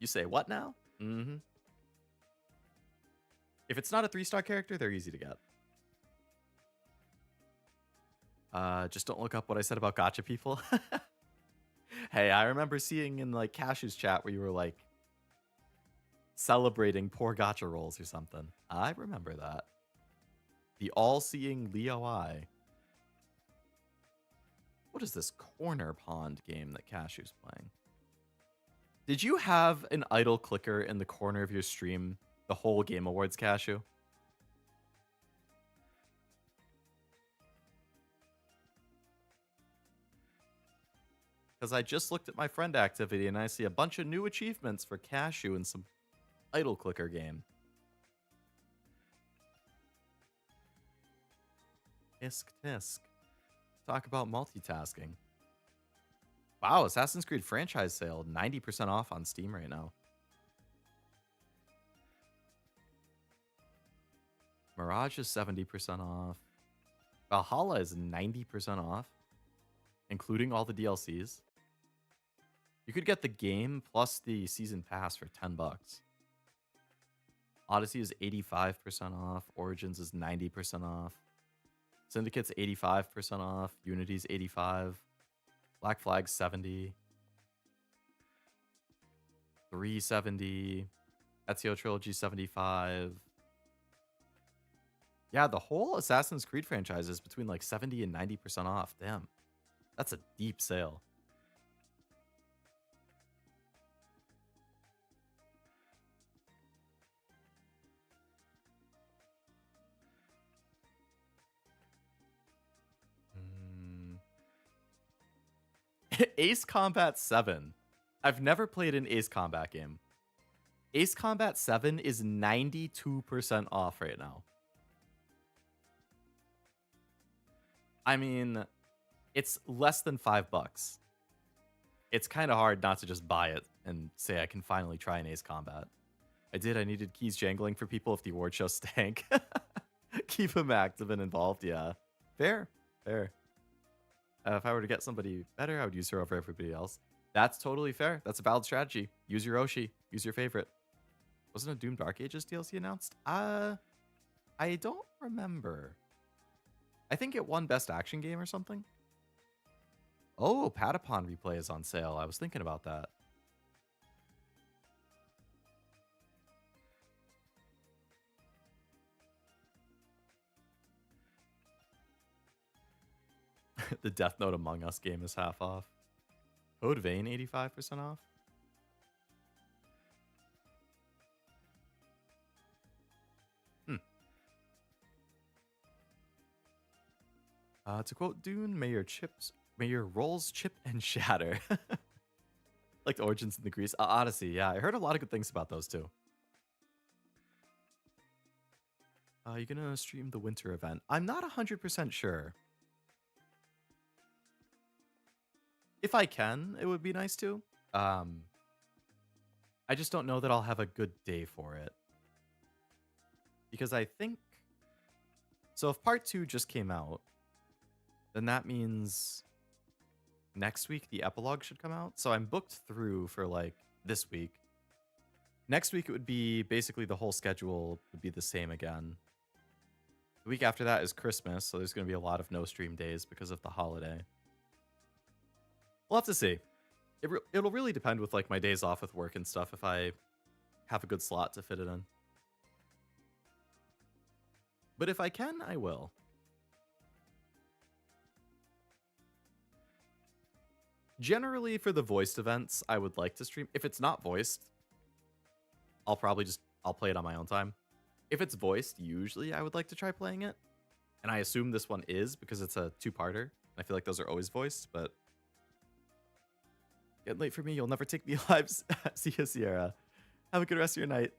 You say, what now? Mm-hmm. If it's not a 3-star character, they're easy to get. Just don't look up what I said about gacha people. Hey, I remember seeing in like Kashu's chat where you were like celebrating poor gacha rolls or something. I remember that. The all-seeing Leo Eye. What is this corner pond game that Kashu's playing? Did you have an idle clicker in the corner of your stream the whole Game Awards, Kashu? Because I just looked at my friend activity and I see a bunch of new achievements for Kashu in some idle clicker game. Tisk tisk. Talk about multitasking. Wow, Assassin's Creed franchise sale, 90% off on Steam right now. Mirage is 70% off. Valhalla is 90% off, including all the DLCs. You could get the game plus the season pass for $10. Odyssey is 85% off. Origins is 90% off. Syndicate's 85% off. Unity's 85%. Black Flag's 70%. 370. Ezio Trilogy 75%. Yeah, the whole Assassin's Creed franchise is between like 70 and 90% off. Damn. That's a deep sale. Ace Combat 7. I've never played an Ace Combat game. Ace Combat 7 is 92% off right now. I mean, it's less than $5. It's kind of hard not to just buy it and say I can finally try an Ace Combat. I did. I needed keys jangling for people if the award show stank. Keep them active and involved. Yeah. Fair. Fair. If I were to get somebody better, I would use her over everybody else. That's totally fair. That's a valid strategy. Use your Oshi. Use your favorite. Wasn't a Doom Dark Ages DLC announced? I don't remember. I think it won Best Action Game or something. Oh, Patapon Replay is on sale. I was thinking about that. The Death Note Among Us game is half off. Code Vein 85% off. To quote Dune, may your rolls chip and shatter. Like the Origins and the Grease. Odyssey, yeah. I heard a lot of good things about those too. You're gonna stream the winter event. I'm not 100% sure. If I can, it would be nice to. I just don't know that I'll have a good day for it. Because I think... So if part 2 just came out, then that means next week the epilogue should come out. So I'm booked through for like this week. Next week it would be basically the whole schedule would be the same again. The week after that is Christmas, so there's going to be a lot of no stream days because of the holiday. We'll have to see. It'll really depend with like my days off with work and stuff if I have a good slot to fit it in. But if I can, I will. Generally, for the voiced events, I would like to stream. If it's not voiced, I'll play it on my own time. If it's voiced, usually I would like to try playing it. And I assume this one is because it's a 2-parter. I feel like those are always voiced, but... Getting late for me, you'll never take me alive. See ya, Sierra. Have a good rest of your night.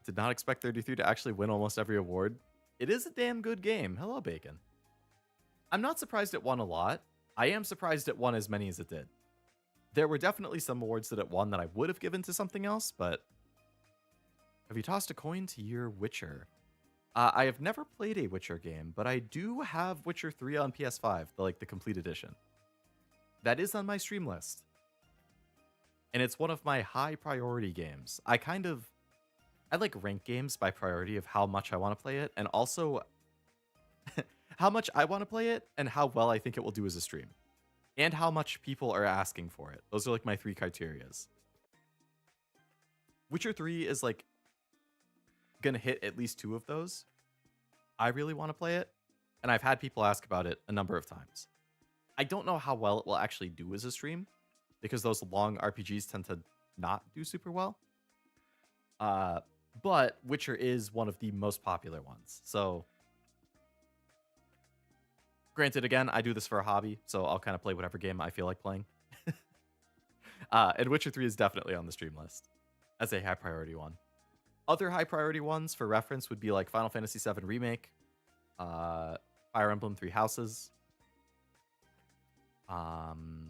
Did not expect 33 to actually win almost every award. It is a damn good game. Hello, Bacon. I'm not surprised it won a lot. I am surprised it won as many as it did. There were definitely some awards that it won that I would have given to something else, but... Have you tossed a coin to your Witcher? I have never played a Witcher game, but I do have Witcher 3 on PS5, the complete edition. That is on my stream list. And it's one of my high priority games. I like rank games by priority of how much I want to play it, and also how much I want to play it, and how well I think it will do as a stream. And how much people are asking for it. Those are like my 3 criterias. Witcher 3 is like gonna hit at least 2 of those. I really want to play it, and I've had people ask about it a number of times. I don't know how well it will actually do as a stream, because those long RPGs tend to not do super well. But Witcher is one of the most popular ones. So, granted, again, I do this for a hobby, so I'll kind of play whatever game I feel like playing. And Witcher 3 is definitely on the stream list as a high priority one. Other high priority ones for reference would be like Final Fantasy VII Remake, Fire Emblem 3 Houses, Pokemon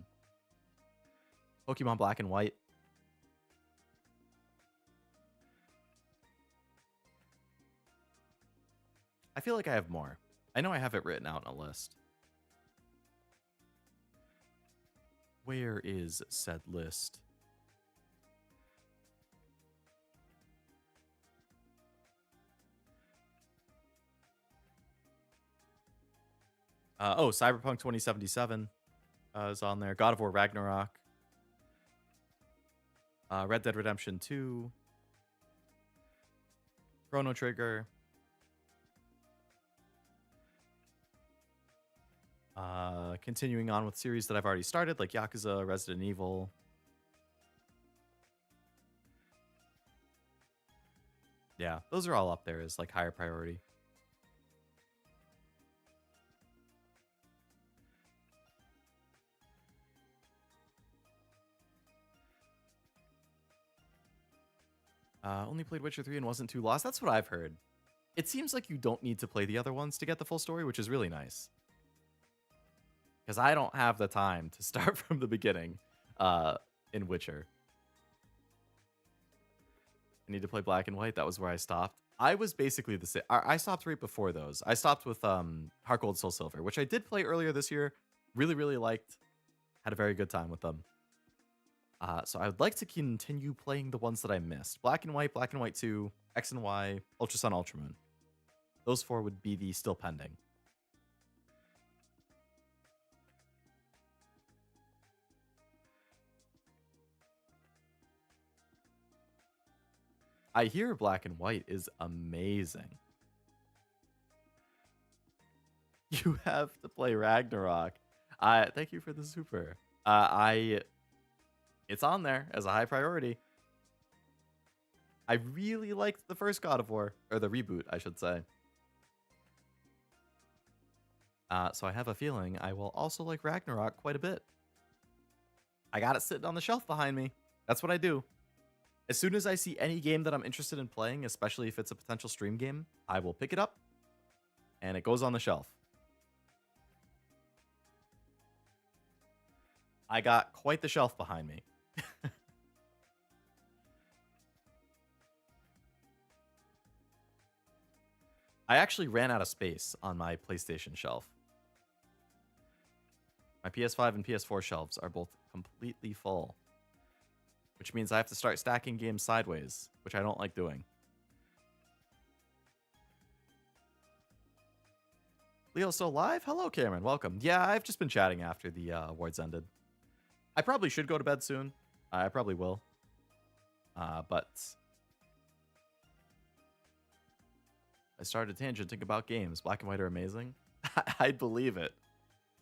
Black and White. I feel like I have more. I know I have it written out in a list. Where is said list? Cyberpunk 2077 is on there. God of War Ragnarok. Red Dead Redemption 2. Chrono Trigger. Continuing on with series that I've already started, like Yakuza, Resident Evil. Yeah, those are all up there as like higher priority. Only played Witcher 3 and wasn't too lost. That's what I've heard. It seems like you don't need to play the other ones to get the full story, which is really nice. Because I don't have the time to start from the beginning in Witcher. I need to play Black and White. That was where I stopped. I was basically the same. I stopped right before those. I stopped with Heart Gold Soul Silver, which I did play earlier this year. Really, really liked. Had a very good time with them. So I would like to continue playing the ones that I missed. Black and White 2, X and Y, Ultra Sun, Ultra Moon. Those 4 would be the still pending. I hear Black and White is amazing. You have to play Ragnarok. Thank you for the super. It's on there as a high priority. I really liked the first God of War, or the reboot, I should say. So I have a feeling I will also like Ragnarok quite a bit. I got it sitting on the shelf behind me. That's what I do. As soon as I see any game that I'm interested in playing, especially if it's a potential stream game, I will pick it up, and it goes on the shelf. I got quite the shelf behind me. I actually ran out of space on my PlayStation shelf. My PS5 and PS4 shelves are both completely full, which means I have to start stacking games sideways, which I don't like doing. Leo's still live? Hello, Cameron. Welcome. Yeah, I've just been chatting after the awards ended. I probably should go to bed soon. I probably will. But I started tangenting about games. Black and White are amazing. I'd believe it.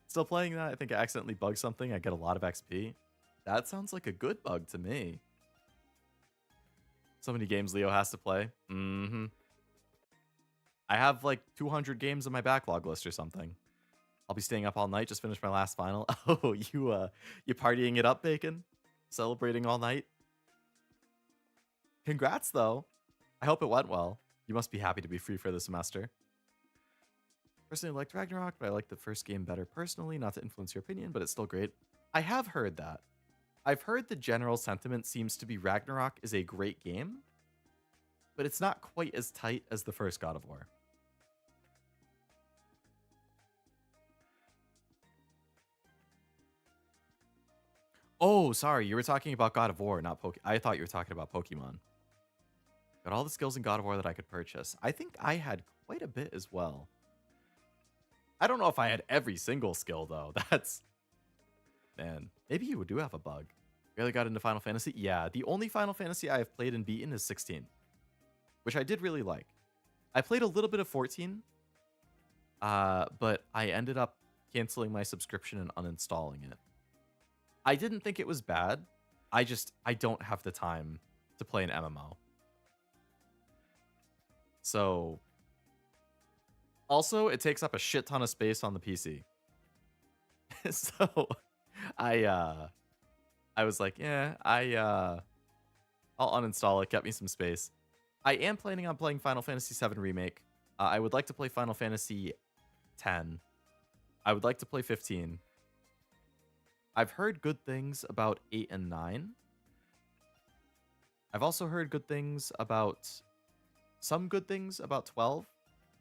Still playing that? I think I accidentally bugged something. I get a lot of XP. That sounds like a good bug to me. So many games Leo has to play. Mm-hmm. I have like 200 games on my backlog list or something. I'll be staying up all night, just finished my last final. Oh, you partying it up, Bacon? Celebrating all night? Congrats, though. I hope it went well. You must be happy to be free for the semester. Personally, I liked Ragnarok, but I like the first game better personally. Not to influence your opinion, but it's still great. I have heard that. I've heard the general sentiment seems to be Ragnarok is a great game, but it's not quite as tight as the first God of War. Oh, sorry. You were talking about God of War, not I thought you were talking about Pokemon. Got all the skills in God of War that I could purchase. I think I had quite a bit as well. I don't know if I had every single skill, though. That's... Man, maybe you do have a bug. Really got into Final Fantasy? Yeah, the only Final Fantasy I have played and beaten is 16. Which I did really like. I played a little bit of 14. But I ended up canceling my subscription and uninstalling it. I didn't think it was bad. I don't have the time to play an MMO. So, also, it takes up a shit ton of space on the PC. So, I was like, yeah, I'll uninstall it, get me some space. I am planning on playing Final Fantasy VII Remake. I would like to play Final Fantasy X. I would like to play 15. I've heard good things about 8 and 9. I've also heard good things about... Some good things about 12.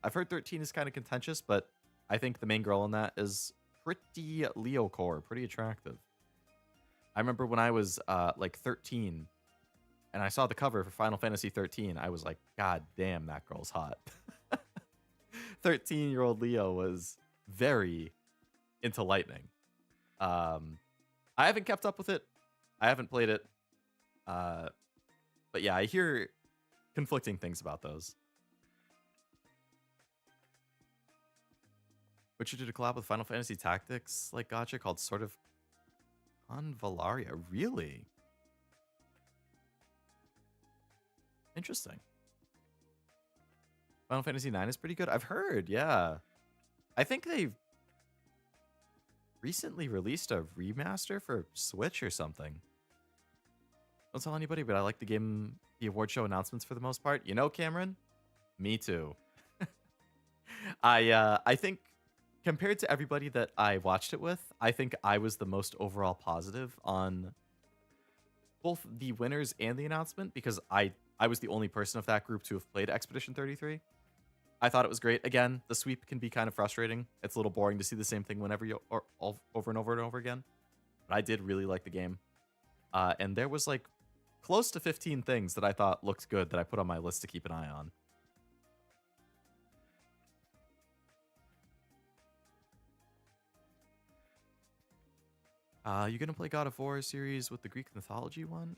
I've heard 13 is kind of contentious, but I think the main girl in that is pretty Leo core, pretty attractive. I remember when I was like 13 and I saw the cover for Final Fantasy 13, I was like, God damn, that girl's hot. 13-year-old Leo was very into lightning. I haven't kept up with it. I haven't played it. But yeah, I hear conflicting things about those. Witcher did a collab with Final Fantasy Tactics like gacha called Sort of Convalaria. Really? Interesting. Final Fantasy 9 is pretty good. I've heard, yeah. I think they've recently released a remaster for Switch or something. Don't tell anybody, but I like the award show announcements for the most part. You know, Cameron? Me too. I think compared to everybody that I watched it with, I think I was the most overall positive on both the winners and the announcement because I was the only person of that group to have played Expedition 33. I thought it was great. Again, the sweep can be kind of frustrating. It's a little boring to see the same thing whenever over and over and over again. But I did really like the game. And there was like close to 15 things that I thought looked good that I put on my list to keep an eye on. You gonna play God of War series with the Greek mythology one?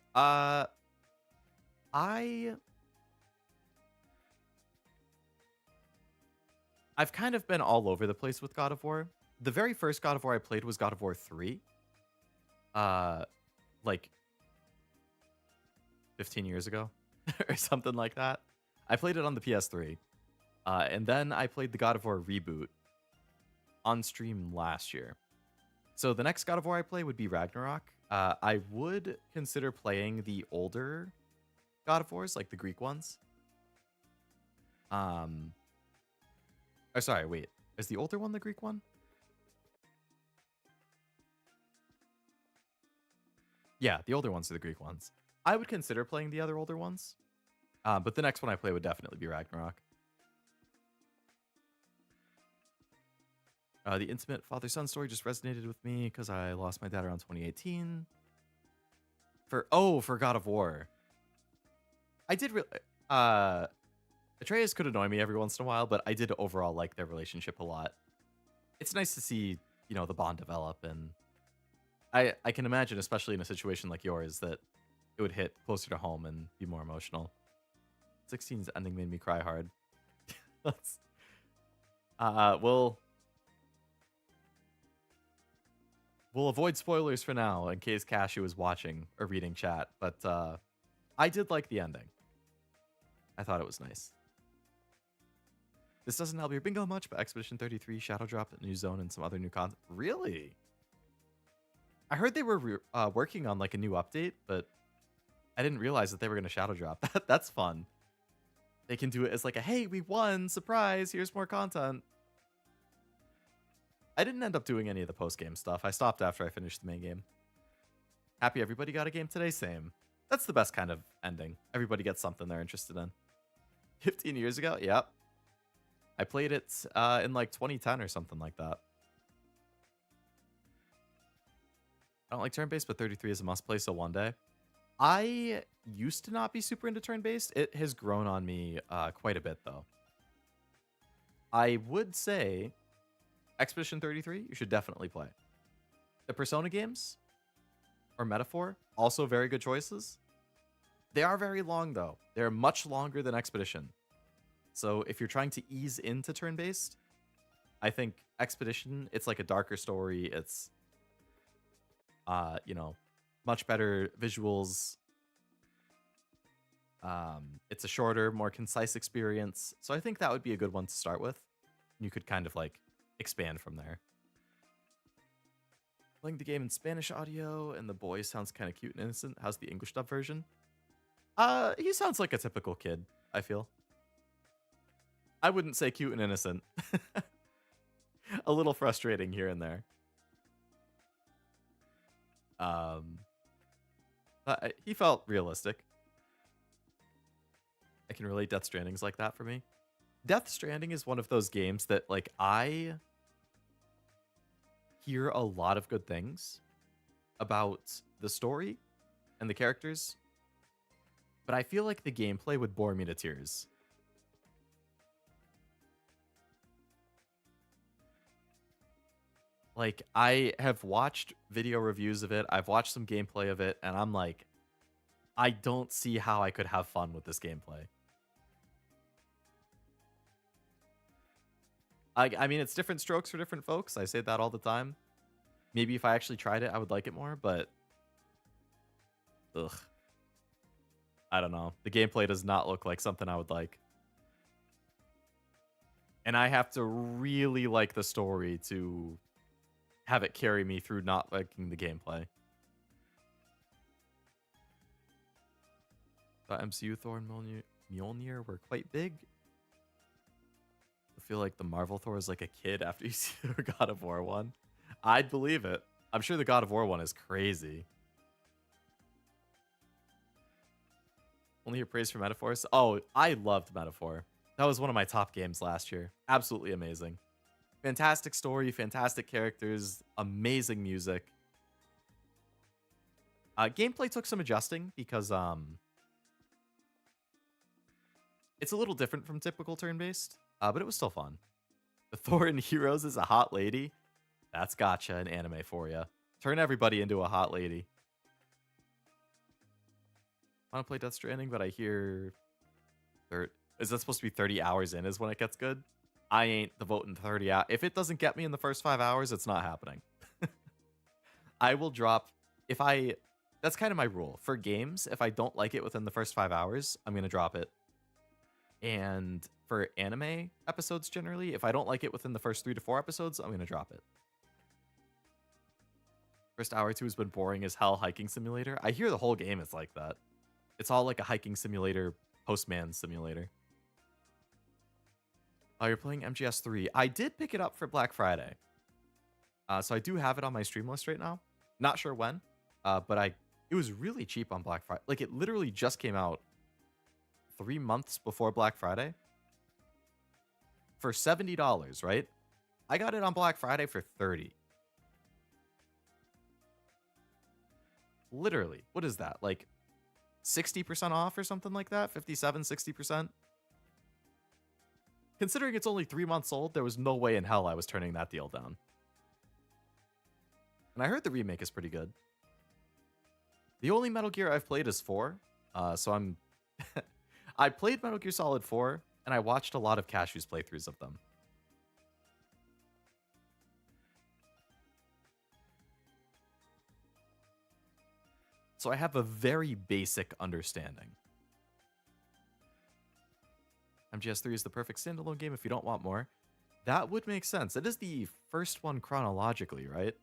I've kind of been all over the place with God of War. The very first God of War I played was God of War 3. Like 15 years ago or something like that. I played it on the PS3. And then I played the God of War reboot on stream last year. So the next God of War I play would be Ragnarok. I would consider playing the older God of Wars, like the Greek ones. Oh, sorry, wait. Is the older one the Greek one? Yeah, the older ones are the Greek ones. I would consider playing the other older ones. But the next one I play would definitely be Ragnarok. The intimate father-son story just resonated with me because I lost my dad around 2018. For God of War. I did really... Atreus could annoy me every once in a while, but I did overall like their relationship a lot. It's nice to see, you know, the bond develop, and I can imagine, especially in a situation like yours, that it would hit closer to home and be more emotional. 16's ending made me cry hard. We'll avoid spoilers for now in case Kashu is watching or reading chat, but I did like the ending. I thought it was nice. This doesn't help your bingo much, but Expedition 33, Shadow Drop, New Zone, and some other new content. Really? I heard they were working on like a new update, but I didn't realize that they were going to Shadow Drop. That's fun. They can do it as like a, hey, we won, surprise, here's more content. I didn't end up doing any of the post-game stuff. I stopped after I finished the main game. Happy everybody got a game today? Same. That's the best kind of ending. Everybody gets something they're interested in. 15 years ago? Yep. I played it in like 2010 or something like that. I don't like turn-based, but 33 is a must-play, so one day. I used to not be super into turn-based. It has grown on me quite a bit, though. I would say Expedition 33, you should definitely play. The Persona games, or Metaphor, also very good choices. They are very long, though. They're much longer than Expedition. So if you're trying to ease into turn-based, I think Expedition, it's like a darker story. It's, you know, much better visuals. It's a shorter, more concise experience. So I think that would be a good one to start with. You could kind of like expand from there. Playing the game in Spanish audio, and the boy sounds kind of cute and innocent. How's the English dub version? He sounds like a typical kid, I feel. I wouldn't say cute and innocent. A little frustrating here and there. But he felt realistic. I can relate. Death Stranding's like that for me. Death Stranding is one of those games that, like, I hear a lot of good things about the story and the characters, but I feel like the gameplay would bore me to tears. Like, I have watched video reviews of it, I've watched some gameplay of it, and I'm like, I don't see how I could have fun with this gameplay. I mean, it's different strokes for different folks. I say that all the time. Maybe if I actually tried it, I would like it more, but... Ugh. I don't know. The gameplay does not look like something I would like. And I have to really like the story to have it carry me through not liking the gameplay. Thought MCU Thor and Mjolnir were quite big. I feel like the Marvel Thor is like a kid after you see the God of War one. I'd believe it. I'm sure the God of War one is crazy. Only hear praise for Metaphors. Oh, I loved Metaphor. That was one of my top games last year. Absolutely amazing. Fantastic story, fantastic characters, amazing music. Gameplay took some adjusting because it's a little different from typical turn-based, but it was still fun. The Thor in Heroes is a hot lady. That's gotcha in anime for you. Turn everybody into a hot lady. I want to play Death Stranding, but I hear... Is that supposed to be 30 hours in is when it gets good? I ain't devoting 30 hours. If it doesn't get me in the first 5 hours, it's not happening. I will drop... That's kind of my rule. For games, if I don't like it within the first 5 hours, I'm going to drop it. And for anime episodes generally, if I don't like it within the first 3 to 4 episodes, I'm going to drop it. First hour or two has been boring as hell hiking simulator. I hear the whole game is like that. It's all like a hiking simulator, postman simulator. Oh, you're playing MGS3. I did pick it up for Black Friday. So I do have it on my stream list right now. Not sure when, but it was really cheap on Black Friday. Like, it literally just came out 3 months before Black Friday for $70, right? I got it on Black Friday for $30. Literally, what is that? Like 60% off or something like that? 57, 60%? Considering it's only 3 months old, there was no way in hell I was turning that deal down. And I heard the remake is pretty good. The only Metal Gear I've played is 4. So I'm... I played Metal Gear Solid 4, and I watched a lot of Kashu's playthroughs of them. So I have a very basic understanding. MGS3 is the perfect standalone game if you don't want more. That would make sense. It is the first one chronologically, right?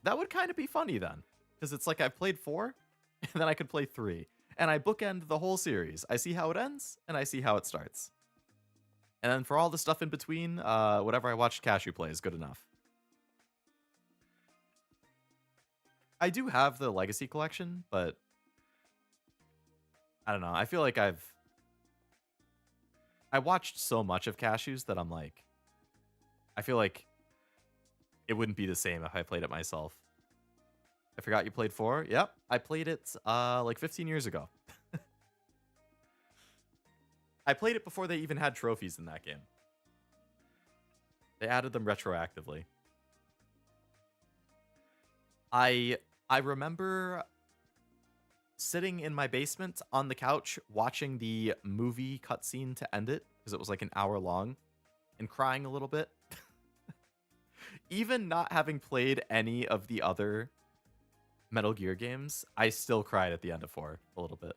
That would kind of be funny then. Because it's like I've played 4, and then I could play 3. And I bookend the whole series. I see how it ends, and I see how it starts. And then for all the stuff in between, whatever I watched Kashu play is good enough. I do have the Legacy Collection, but I don't know. I feel like I watched so much of Kashu's that I'm like, I feel like it wouldn't be the same if I played it myself. I forgot you played 4. Yep, I played it like 15 years ago. I played it before they even had trophies in that game. They added them retroactively. I remember sitting in my basement on the couch watching the movie cutscene to end it, because it was like an hour long, and crying a little bit. Even not having played any of the other Metal Gear games, I still cried at the end of 4 a little bit.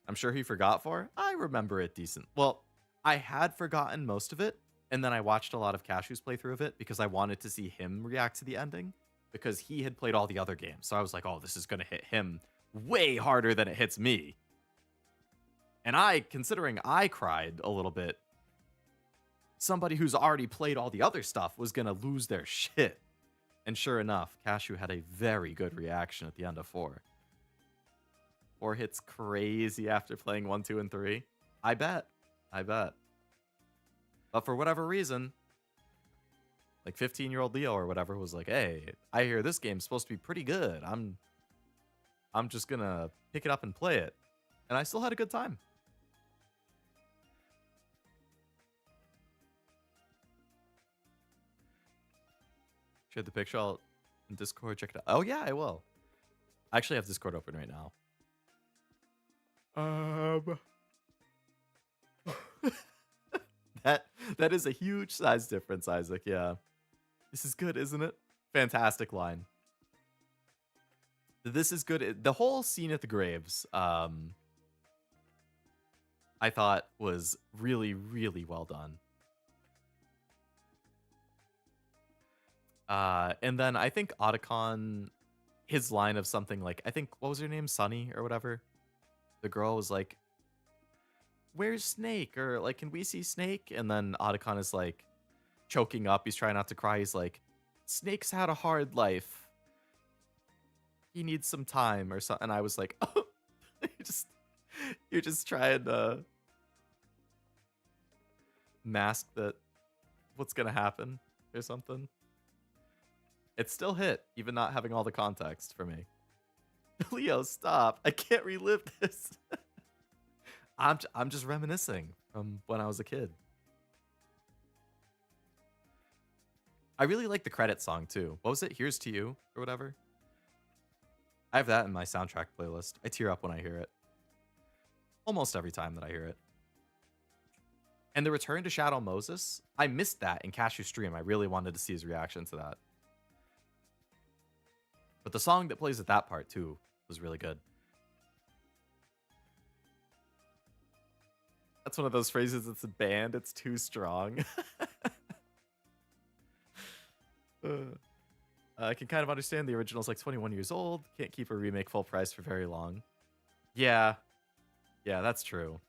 I'm sure he forgot 4. I remember it decent. Well, I had forgotten most of it, and then I watched a lot of Kashu's playthrough of it because I wanted to see him react to the ending, because he had played all the other games. So I was like, oh, this is going to hit him way harder than it hits me. And considering I cried a little bit, somebody who's already played all the other stuff was going to lose their shit. And sure enough, Kashu had a very good reaction at the end of 4. 4 hits crazy after playing 1, 2, and 3. I bet. But for whatever reason, like 15-year-old Leo or whatever was like, hey, I hear this game's supposed to be pretty good. I'm just going to pick it up and play it. And I still had a good time. Share the picture in Discord. Check it out. Oh, yeah, I will. I actually have Discord open right now. That is a huge size difference, Isaac. Yeah. This is good, isn't it? Fantastic line. This is good. The whole scene at the graves, I thought was really, really well done. And then I think Otacon, his line of something like, I think, what was her name? Sunny or whatever? The girl was like, where's Snake? Or like, can we see Snake? And then Otacon is like choking up. He's trying not to cry. He's like, Snake's had a hard life. He needs some time or something. And I was like, oh, you're just trying to mask that what's going to happen or something. It still hit, even not having all the context for me. Leo, stop. I can't relive this. I'm just reminiscing from when I was a kid. I really like the credit song too. What was it? Here's to You or whatever. I have that in my soundtrack playlist. I tear up when I hear it. Almost every time that I hear it. And the return to Shadow Moses, I missed that in Kashu's stream. I really wanted to see his reaction to that. But the song that plays at that part too was really good. That's one of those phrases, it's a band, it's too strong. I can kind of understand the original's like 21 years old. Can't keep a remake full price for very long. Yeah. Yeah, that's true.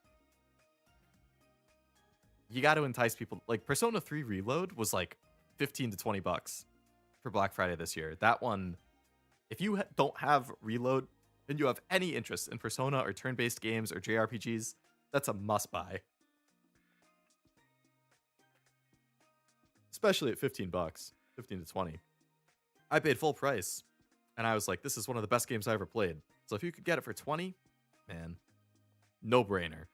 You got to entice people. Like, Persona 3 Reload was like 15 to 20 bucks for Black Friday this year. That one, if you don't have Reload and you have any interest in Persona or turn-based games or JRPGs, that's a must-buy. Especially at 15 bucks, 15 to 20. I paid full price, and I was like, this is one of the best games I ever played. So if you could get it for 20, man, no-brainer.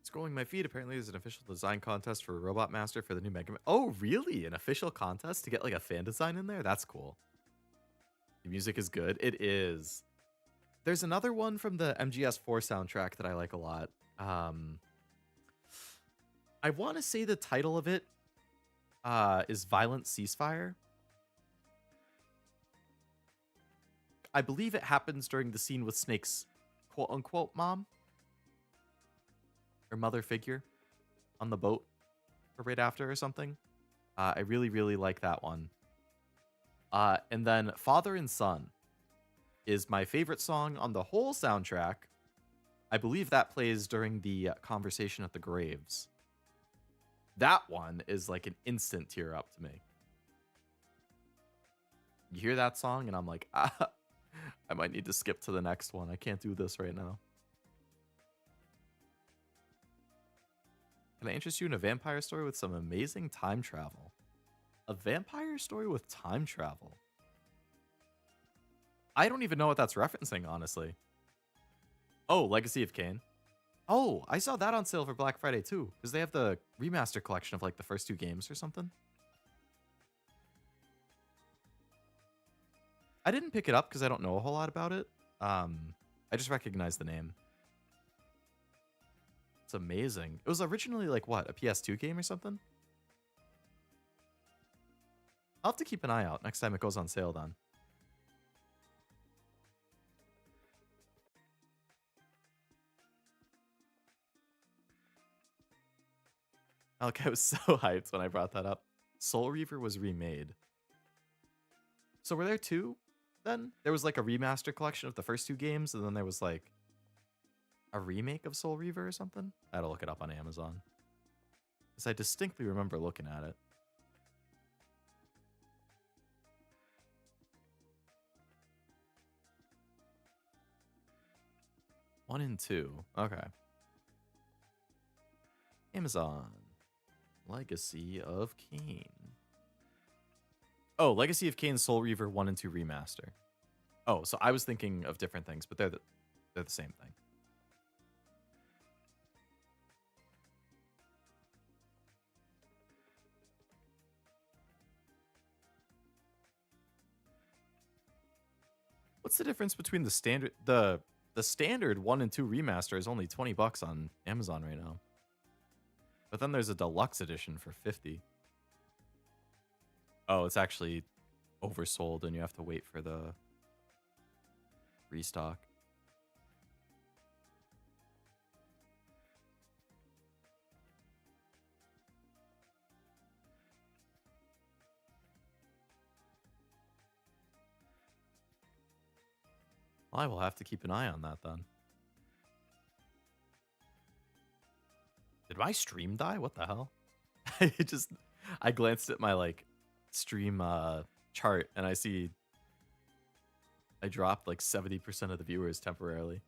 Scrolling my feed, apparently there's an official design contest for Robot Master for the new Mega Man. Oh, really? An official contest to get like a fan design in there? That's cool. The music is good. It is. There's another one from the MGS4 soundtrack that I like a lot. I want to say the title of it is Violent Ceasefire. I believe it happens during the scene with Snake's quote-unquote mom. Or mother figure on the boat or right after or something. I really, really like that one. And then Father and Son is my favorite song on the whole soundtrack. I believe that plays during the conversation at the graves. That one is like an instant tear up to me. You hear that song and I'm like, I might need to skip to the next one. I can't do this right now. Can I interest you in a vampire story with some amazing time travel? A vampire story with time travel? I don't even know what that's referencing, honestly. Oh, Legacy of Kain. Oh, I saw that on sale for Black Friday too, because they have the remaster collection of like the first 2 games or something. I didn't pick it up because I don't know a whole lot about it. I just recognize the name. It's amazing. It was originally like what, a PS2 game or something? I'll have to keep an eye out next time it goes on sale then. Okay, I was so hyped when I brought that up. Soul Reaver was remade. So were there 2 then? There was like a remaster collection of the first 2 games, and then there was like a remake of Soul Reaver or something? I had to look it up on Amazon. Because I distinctly remember looking at it. One and 2. Okay. Amazon. Legacy of Kain. Oh, Legacy of Kain, Soul Reaver 1 and 2 remaster. Oh, so I was thinking of different things, but they're the same thing. What's the difference between the standard the standard 1 and 2 remaster is only $20 on Amazon right now. But then there's a deluxe edition for $50. Oh, it's actually oversold and you have to wait for the restock. Well, I will have to keep an eye on that then. Did my stream die? What the hell? I glanced at my like stream chart and I see I dropped like 70% of the viewers temporarily.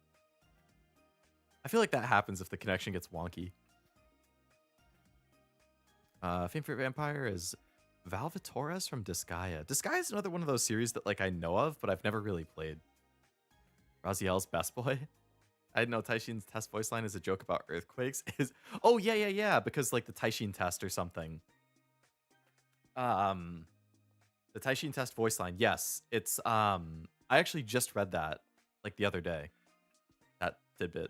I feel like that happens if the connection gets wonky. Favorite vampire is Valvatores from Disgaea. Disgaea is another one of those series that like I know of, but I've never really played. Raziel's Best Boy. I didn't know Taishin's test voice line is a joke about earthquakes. Oh yeah, because like the Taishin test or something. The Taishin test voice line, yes. It's I actually just read that like the other day. That tidbit.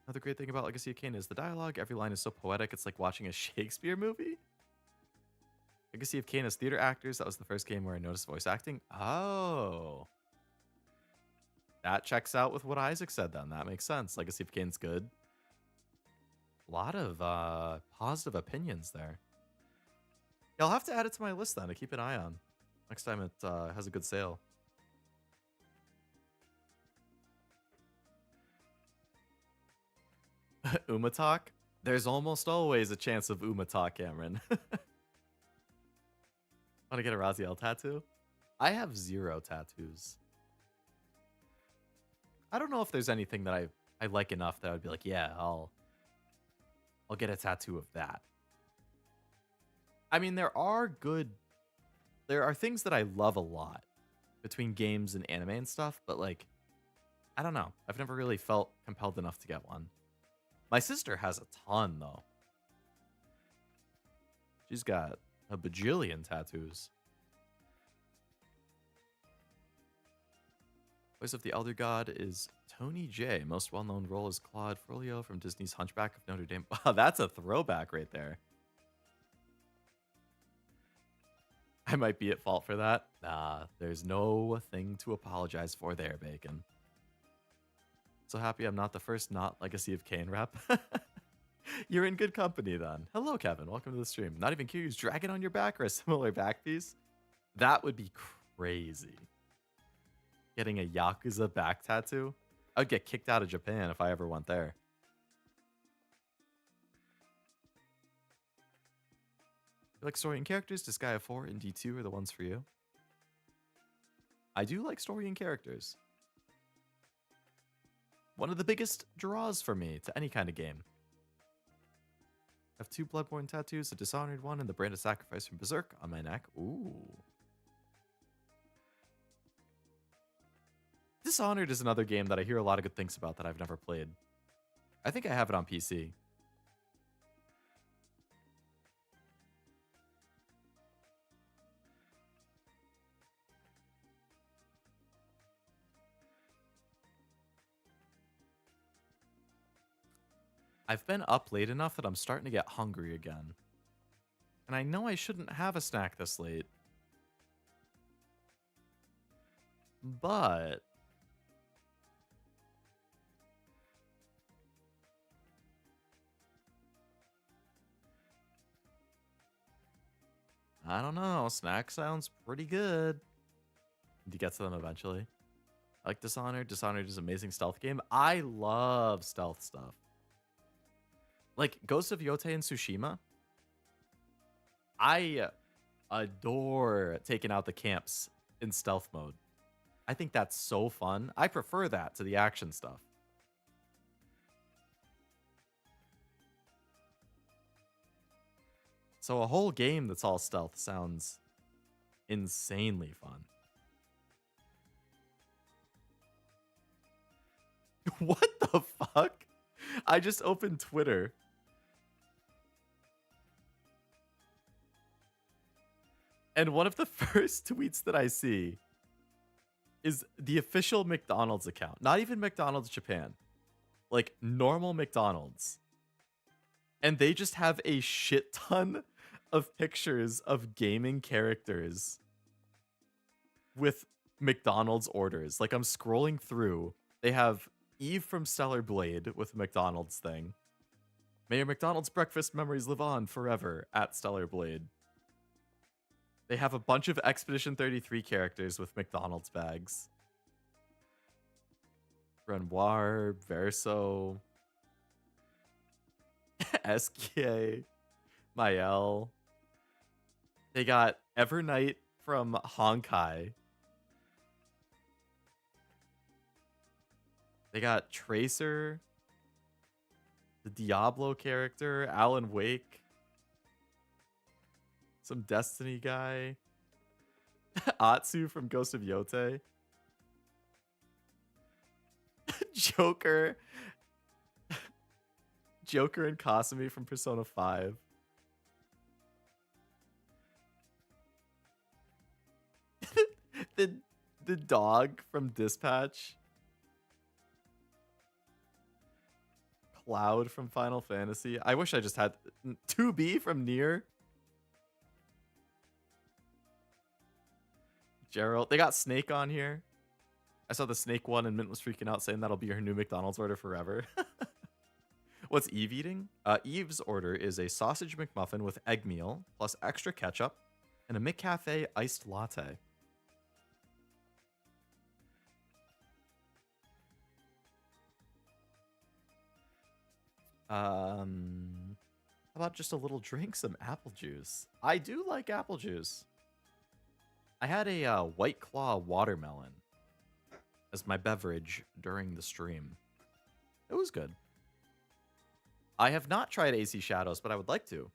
Another great thing about Legacy of Kain is the dialogue. Every line is so poetic, it's like watching a Shakespeare movie. Legacy of Kain has theater actors. That was the first game where I noticed voice acting. Oh. That checks out with what Isaac said then. That makes sense. Legacy of Kain's good. A lot of positive opinions there. Yeah, I'll have to add it to my list then to keep an eye on. Next time it has a good sale. Umatalk? There's almost always a chance of Umatalk, Cameron. Want to get a Raziel tattoo? I have 0 tattoos. I don't know if there's anything that I like enough that I would be like, yeah, I'll get a tattoo of that. I mean, there are things that I love a lot between games and anime and stuff, but like, I don't know. I've never really felt compelled enough to get one. My sister has a ton, though. She's got a bajillion tattoos. Voice of the Elder God is Tony J. Most well-known role is Claude Frollo from Disney's Hunchback of Notre Dame. Wow, that's a throwback right there. I might be at fault for that. Nah, there's no thing to apologize for there, Bacon. So happy I'm not the first not Legacy of Kain rep. You're in good company then. Hello, Kevin. Welcome to the stream. Not even curious, dragging on your back or a similar back piece? That would be crazy. Getting a Yakuza back tattoo? I would get kicked out of Japan if I ever went there. You like story and characters? Disgaea 4 and D2 are the ones for you. I do like story and characters. one of the biggest draws for me to any kind of game. I have 2 Bloodborne tattoos, a Dishonored one, and the Brand of Sacrifice from Berserk on my neck. Ooh. Dishonored is another game that I hear a lot of good things about that I've never played. I think I have it on PC. I've been up late enough that I'm starting to get hungry again. And I know I shouldn't have a snack this late. But I don't know. Snack sounds pretty good. Need to get to them eventually. I like Dishonored. Dishonored is an amazing stealth game. I love stealth stuff. Like Ghost of Yotei and Tsushima. I adore taking out the camps in stealth mode. I think that's so fun. I prefer that to the action stuff. So a whole game that's all stealth sounds insanely fun. What the fuck? I just opened Twitter. And one of the first tweets that I see is the official McDonald's account. Not even McDonald's Japan. Like normal McDonald's. And they just have a shit ton of pictures of gaming characters with McDonald's orders. Like I'm scrolling through. They have Eve from Stellar Blade with a McDonald's thing. May your McDonald's breakfast memories live on forever at Stellar Blade. They have a bunch of Expedition 33 characters with McDonald's bags. Renoir, Verso, SK, Mael. They got Evernight from Honkai. They got Tracer, the Diablo character, Alan Wake, some Destiny guy, Atsu from Ghost of Yotei, Joker, Joker and Kasumi from Persona 5. the dog from Dispatch. Cloud from Final Fantasy. I wish I just had 2B from Nier. Gerald. They got Snake on here. I saw the Snake one and Mint was freaking out saying that'll be her new McDonald's order forever. What's Eve eating? Eve's order is a sausage McMuffin with egg meal plus extra ketchup and a McCafe iced latte. How about just a little drink, some apple juice? I do like apple juice. I had a White Claw watermelon as my beverage during the stream. It was good. I have not tried AC Shadows, but I would like to.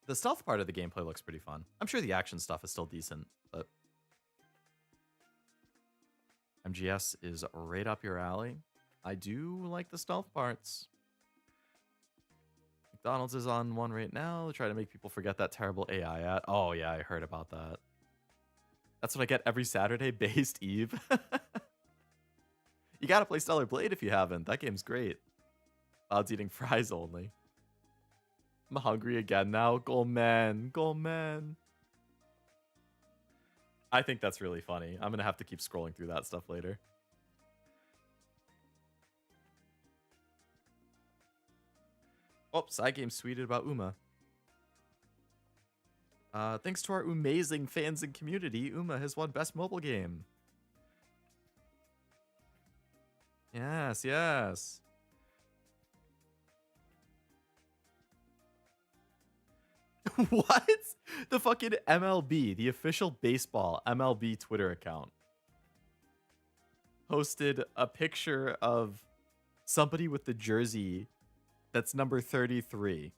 The stealth part of the gameplay looks pretty fun. I'm sure the action stuff is still decent, but MGS is right up your alley. I do like the stealth parts. McDonald's is on one right now. They try to make people forget that terrible AI ad. Oh yeah, I heard about that. That's what I get every Saturday, Based Eve. You gotta play Stellar Blade if you haven't. That game's great. Cloud's eating fries only. I'm hungry again now. Go man. Go man. I think that's really funny. I'm gonna have to keep scrolling through that stuff later. Oh, side game tweeted about Uma. Thanks to our amazing fans and community, Uma has won Best Mobile Game. Yes, yes. What? The fucking MLB, the official baseball MLB Twitter account, posted a picture of somebody with the jersey that's number 33.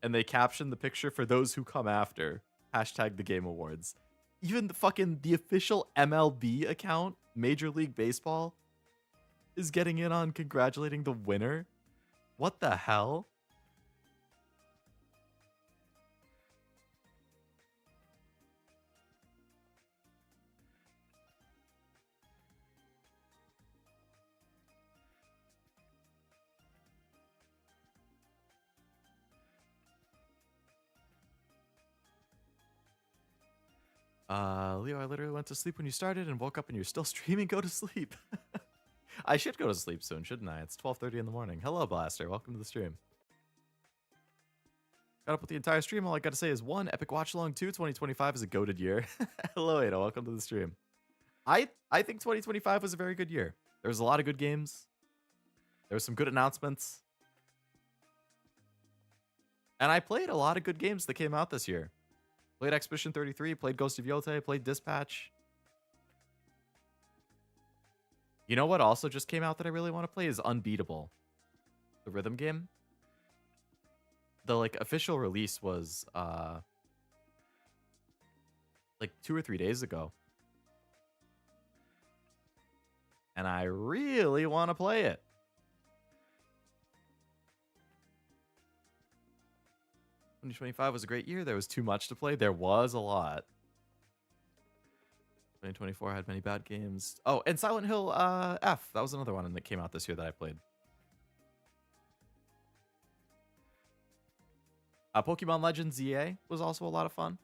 And they captioned the picture for those who come after. Hashtag the Game Awards. Even the official MLB account, Major League Baseball, is getting in on congratulating the winner. What the hell? Leo, I literally went to sleep when you started and woke up and you're still streaming. Go to sleep. I should go to sleep soon, shouldn't I? It's 12:30 in the morning. Hello, Blaster. Welcome to the stream. Got up with the entire stream. All I got to say is 1, Epic Watchalong 2, 2025 is a goated year. Hello, Ada. Welcome to the stream. I think 2025 was a very good year. There was a lot of good games. There were some good announcements. And I played a lot of good games that came out this year. Played Expedition 33, played Ghost of Yotei, played Dispatch. You know what also just came out that I really want to play is Unbeatable. The rhythm game. The official release was like 2 or 3 days ago. And I really want to play it. '25 was a great year. There was too much to play. There was a lot. 2024 had many bad games. Oh, and Silent Hill F. That was another one that came out this year that I played. Pokemon Legends EA was also a lot of fun.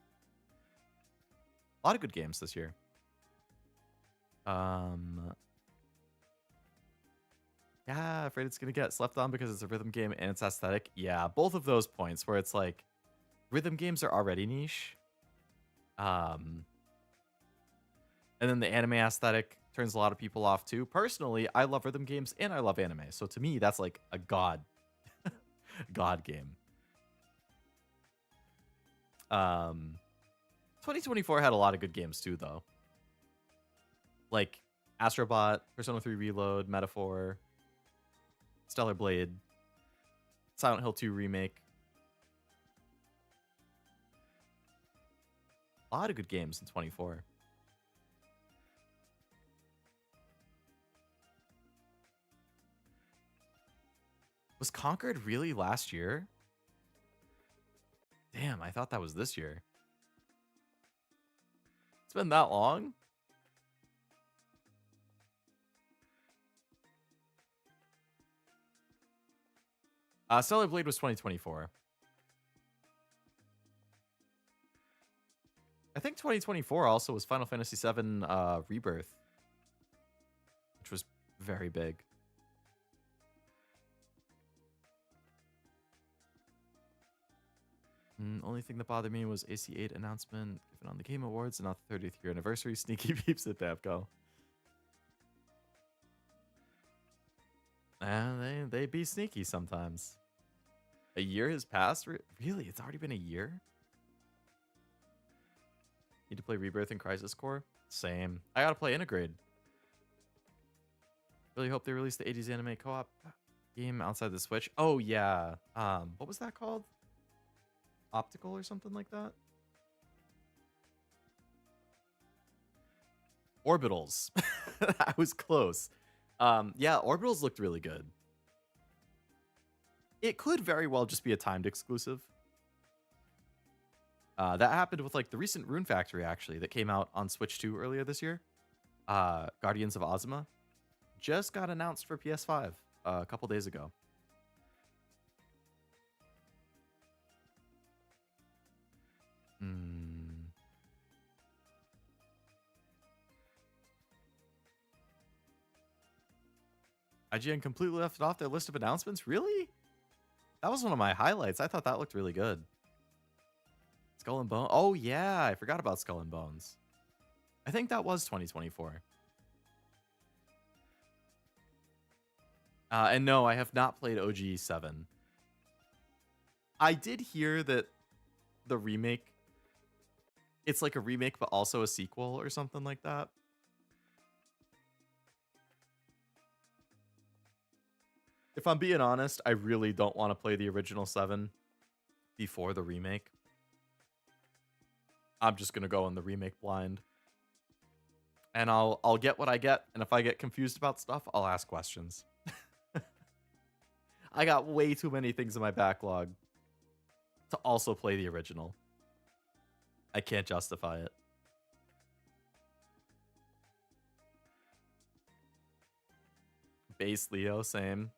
A lot of good games this year. Yeah, afraid it's going to get slept on because it's a rhythm game and it's aesthetic. Yeah, both of those points where it's like rhythm games are already niche. And then the anime aesthetic turns a lot of people off too. Personally, I love rhythm games and I love anime. So to me, that's like a god game. 2024 had a lot of good games too, though. Like Astrobot, Persona 3 Reload, Metaphor, Stellar Blade, Silent Hill 2 Remake. A lot of good games in 24. Was Conquered really last year? Damn, I thought that was this year. It's been that long? Stellar Blade was 2024. I think 2024 also was Final Fantasy VII Rebirth, which was very big. Only thing that bothered me was AC8 announcement given on the Game Awards and not the 30th year anniversary. Sneaky peeps at Babco. And they be sneaky sometimes. A year has passed? Really? It's already been a year? Need to play Rebirth and Crisis Core? Same. I gotta play Integrate. Really hope they release the 80s anime co-op game outside the Switch. Oh, yeah. What was that called? Optical or something like that? Orbitals. I was close. Yeah, Orbitals looked really good. It could very well just be a timed exclusive. That happened with like the recent Rune Factory actually that came out on Switch 2 earlier this year. Guardians of Ozma just got announced for PS5 a couple days ago. IGN completely left it off their list of announcements? Really? That was one of my highlights. I thought that looked really good. Skull and Bones. Oh, yeah. I forgot about Skull and Bones. I think that was 2024. And no, I have not played OG7. I did hear that the remake, it's like a remake, but also a sequel or something like that. if I'm being honest, I really don't want to play the original 7 before the remake. I'm just gonna go in the remake blind. And I'll get what I get, and if I get confused about stuff, I'll ask questions. I got way too many things in my backlog to also play the original. I can't justify it. Base Leo, same.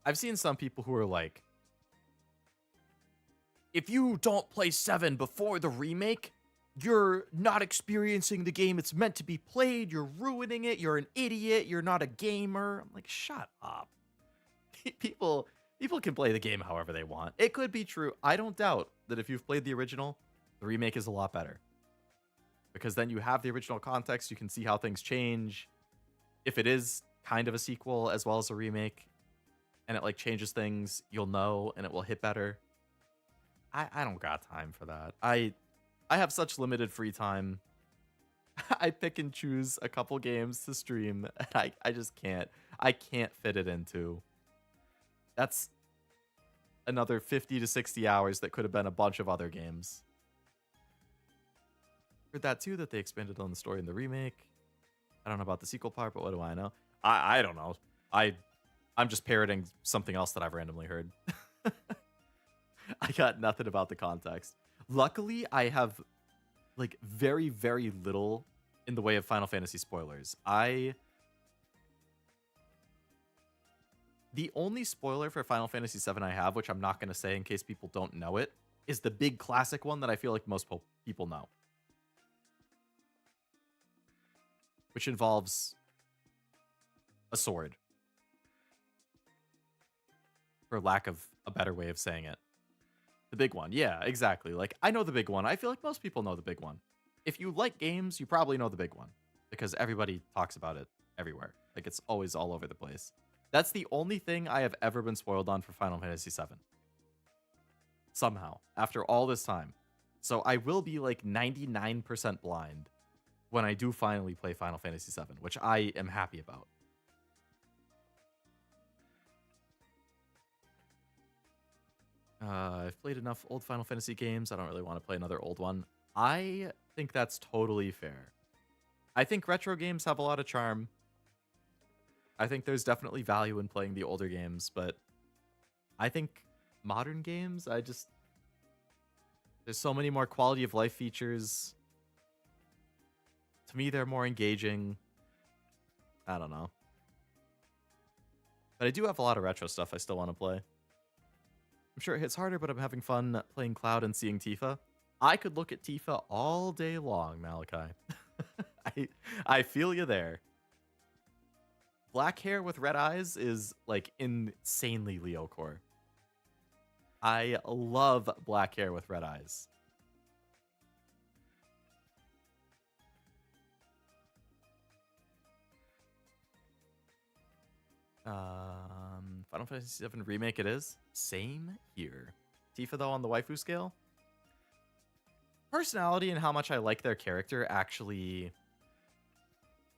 I've seen some people who are like, if you don't play 7 before the remake, you're not experiencing the game it's meant to be played. You're ruining it. You're an idiot. You're not a gamer. I'm like, shut up. People can play the game however they want. It could be true. I don't doubt that if you've played the original, the remake is a lot better. Because then you have the original context. You can see how things change. If it is kind of a sequel as well as a remake, and it like changes things, you'll know, and it will hit better. I don't got time for that. I have such limited free time. I pick and choose a couple games to stream, and I just can't. I can't fit it into. That's another 50 to 60 hours that could have been a bunch of other games. Heard that too, that they expanded on the story in the remake. I don't know about the sequel part, but what do I know? I don't know. I'm just parroting something else that I've randomly heard. I got nothing about the context. Luckily, I have like very, very little in the way of Final Fantasy spoilers. The only spoiler for Final Fantasy VII I have, which I'm not going to say in case people don't know it, is the big classic one that I feel like most people know. Which involves a sword. For lack of a better way of saying it. The big one. Yeah, exactly. Like, I know the big one. I feel like most people know the big one. If you like games, you probably know the big one. Because everybody talks about it everywhere. Like, it's always all over the place. That's the only thing I have ever been spoiled on for Final Fantasy VII. Somehow. After all this time. So I will be like 99% blind when I do finally play Final Fantasy VII, which I am happy about. I've played enough old Final Fantasy games. I don't really want to play another old one. I think that's totally fair. I think retro games have a lot of charm. I think there's definitely value in playing the older games, but I think modern games, there's so many more quality of life features. To me, they're more engaging. I don't know. But I do have a lot of retro stuff I still want to play. I'm sure it hits harder, but I'm having fun playing Cloud and seeing Tifa. I could look at Tifa all day long, Malachi. I feel you there. Black hair with red eyes is like insanely Leo core. I love black hair with red eyes. Final Fantasy VII Remake it is. Same here. Tifa, though, on the waifu scale. Personality and how much I like their character actually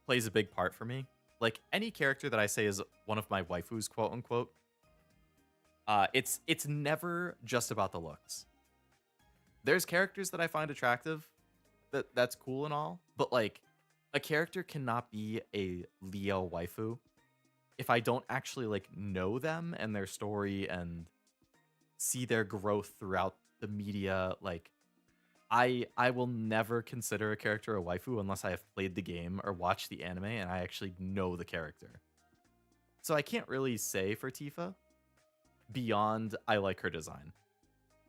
plays a big part for me. Like, any character that I say is one of my waifus, quote unquote, it's never just about the looks. There's characters that I find attractive, that's cool and all, but like, a character cannot be a Leo waifu if I don't actually like know them and their story and see their growth throughout the media. Like, I will never consider a character a waifu unless I have played the game or watched the anime and I actually know the character. So I can't really say for Tifa beyond I like her design,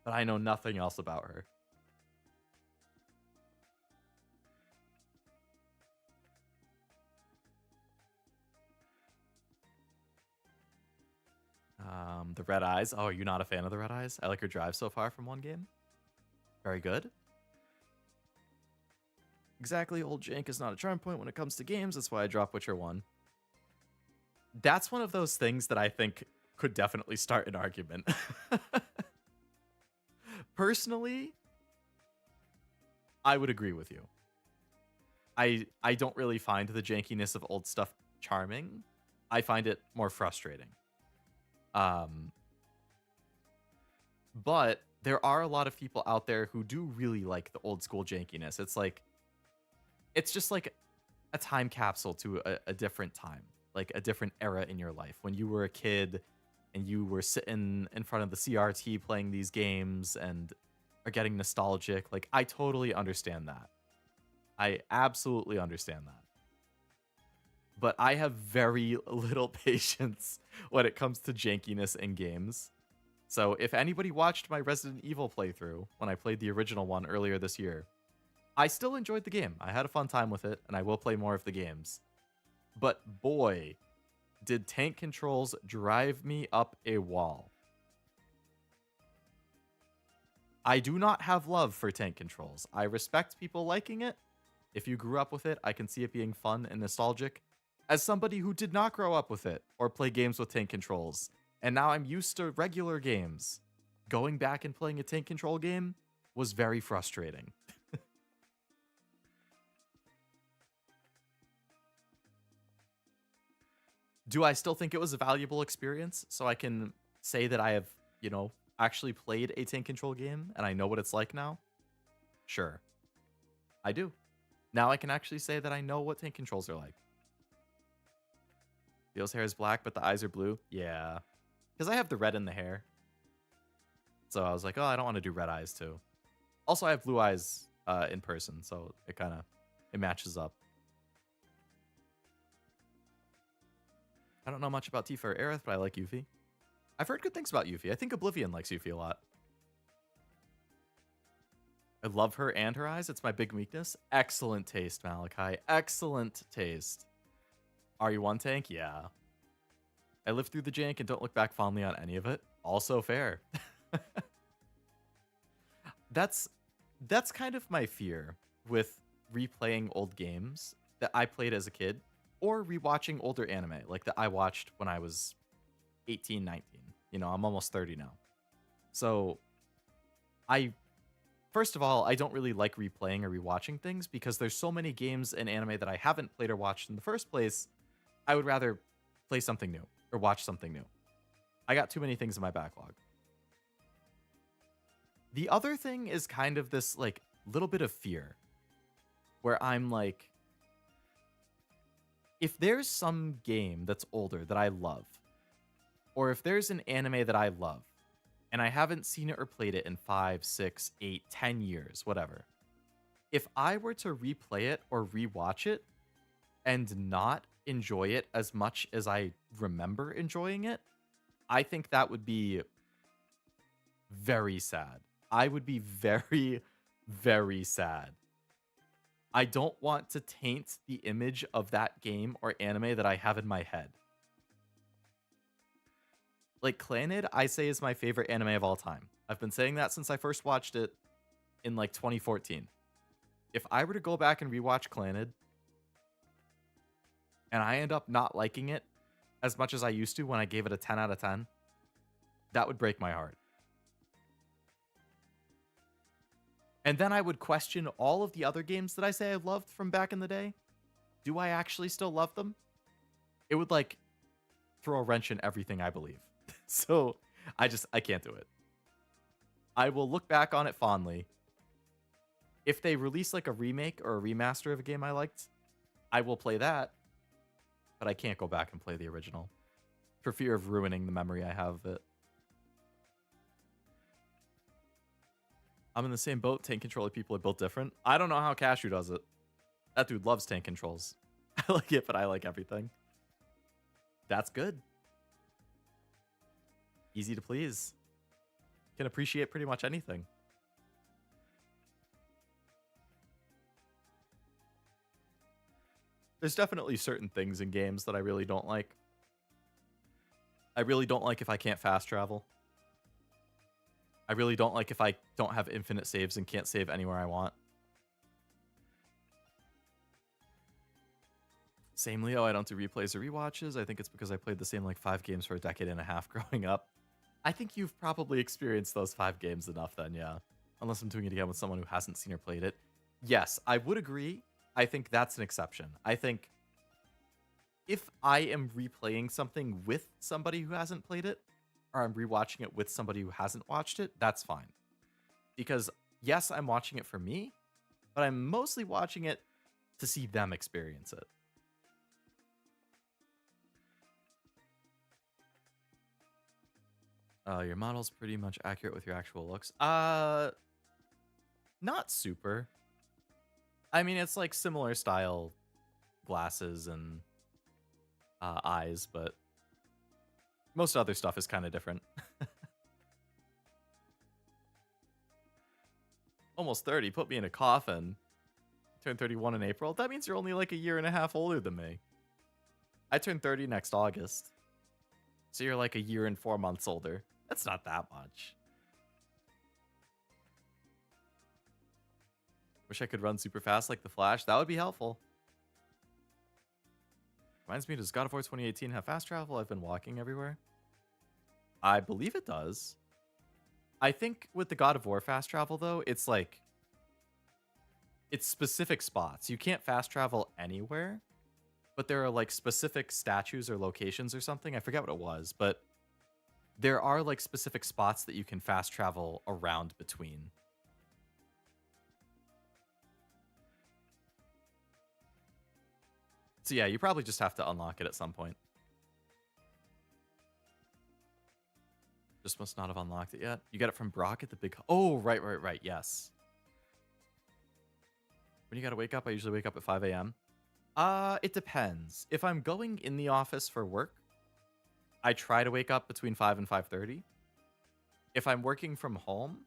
but I know nothing else about her. The red eyes. Oh, are you not a fan of the red eyes? I like her drive so far from one game. Very good. Exactly, old jank is not a charm point when it comes to games. That's why I dropped Witcher 1. That's one of those things that I think could definitely start an argument. Personally, I would agree with you. I don't really find the jankiness of old stuff charming, I find it more frustrating. But there are a lot of people out there who do really like the old school jankiness. It's just like a time capsule to a different time, like a different era in your life when you were a kid and you were sitting in front of the CRT playing these games and are getting nostalgic. Like, I totally understand that. I absolutely understand that. But I have very little patience when it comes to jankiness in games. So if anybody watched my Resident Evil playthrough when I played the original one earlier this year, I still enjoyed the game. I had a fun time with it, and I will play more of the games. But boy, did tank controls drive me up a wall. I do not have love for tank controls. I respect people liking it. If you grew up with it, I can see it being fun and nostalgic. As somebody who did not grow up with it or play games with tank controls, and now I'm used to regular games, going back and playing a tank control game was very frustrating. Do I still think it was a valuable experience? So I can say that I have, actually played a tank control game and I know what it's like now? Sure. I do. Now I can actually say that I know what tank controls are like. Theo's hair is black, but the eyes are blue. Yeah. Because I have the red in the hair. So I was like, oh, I don't want to do red eyes too. Also, I have blue eyes in person, so it matches up. I don't know much about Tifa or Aerith, but I like Yuffie. I've heard good things about Yuffie. I think Oblivion likes Yuffie a lot. I love her and her eyes. It's my big weakness. Excellent taste, Malachi. Excellent taste. Are you one tank? Yeah. I lived through the jank and don't look back fondly on any of it. Also fair. That's kind of my fear with replaying old games that I played as a kid or rewatching older anime like that I watched when I was 18, 19. I'm almost 30 now. So first of all, I don't really like replaying or rewatching things because there's so many games and anime that I haven't played or watched in the first place. I would rather play something new or watch something new. I got too many things in my backlog. The other thing is kind of this little bit of fear where I'm like, if there's some game that's older that I love, or if there's an anime that I love, and I haven't seen it or played it in 5, 6, 8, 10 years, whatever. If I were to replay it or rewatch it and not enjoy it as much as I remember enjoying it, I think that would be very sad. I would be very, very sad. I don't want to taint the image of that game or anime that I have in my head. Like, Clannad, I say, is my favorite anime of all time. I've been saying that since I first watched it in 2014. If I were to go back and rewatch Clannad and I end up not liking it as much as I used to when I gave it a 10 out of 10, that would break my heart. And then I would question all of the other games that I say I loved from back in the day. Do I actually still love them? It would throw a wrench in everything I believe. So I can't do it. I will look back on it fondly. If they release a remake or a remaster of a game I liked, I will play that. But I can't go back and play the original for fear of ruining the memory I have of it. I'm in the same boat. Tank controller people are built different. I don't know how Kashu does it. That dude loves tank controls. I like it, but I like everything. That's good. Easy to please. Can appreciate pretty much anything. There's definitely certain things in games that I really don't like. I really don't like if I can't fast travel. I really don't like if I don't have infinite saves and can't save anywhere I want. Same, Leo. I don't do replays or rewatches. I think it's because I played the same 5 games for a decade and a half growing up. I think you've probably experienced those 5 games enough then, yeah. Unless I'm doing it again with someone who hasn't seen or played it. Yes, I would agree. I think that's an exception. I think if I am replaying something with somebody who hasn't played it, or I'm rewatching it with somebody who hasn't watched it, that's fine. Because yes, I'm watching it for me, but I'm mostly watching it to see them experience it. Your model's pretty much accurate with your actual looks. Not super. I mean, it's like similar style glasses and eyes, but most other stuff is kind of different. Almost 30, put me in a coffin. Turned 31 in April. That means you're only like a year and a half older than me. I turn 30 next August. So you're like a year and 4 months older. That's not that much. Wish I could run super fast like the Flash. That would be helpful. Reminds me, does God of War 2018 have fast travel? I've been walking everywhere. I believe it does. I think with the God of War fast travel, though, it's like... it's specific spots. You can't fast travel anywhere. But there are like specific statues or locations or something. I forget what it was, but there are like specific spots that you can fast travel around between. So yeah, you probably just have to unlock it at some point. Just must not have unlocked it yet. You got it from Brock at the big... oh, right. Yes. When you gotta wake up, I usually wake up at 5 a.m. It depends. If I'm going in the office for work, I try to wake up between 5 and 5:30. If I'm working from home,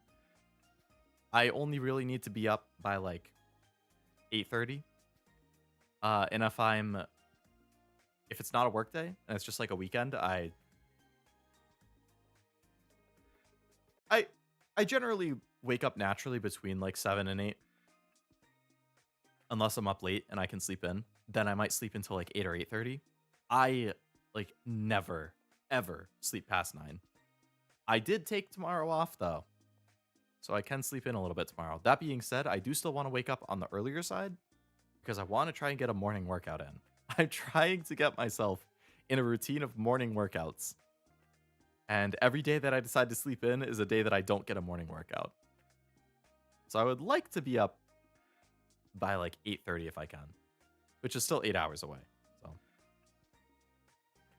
I only really need to be up by like 8:30. And if it's not a work day and it's just like a weekend, I generally wake up naturally between like 7 and 8. Unless I'm up late and I can sleep in, then I might sleep until like 8 or 8:30. I like never ever sleep past 9. I did take tomorrow off though, so I can sleep in a little bit tomorrow. That being said, I do still want to wake up on the earlier side because I want to try and get a morning workout in. I'm trying to get myself in a routine of morning workouts. And every day that I decide to sleep in is a day that I don't get a morning workout. So I would like to be up by like 8:30 if I can, which is still 8 hours away. So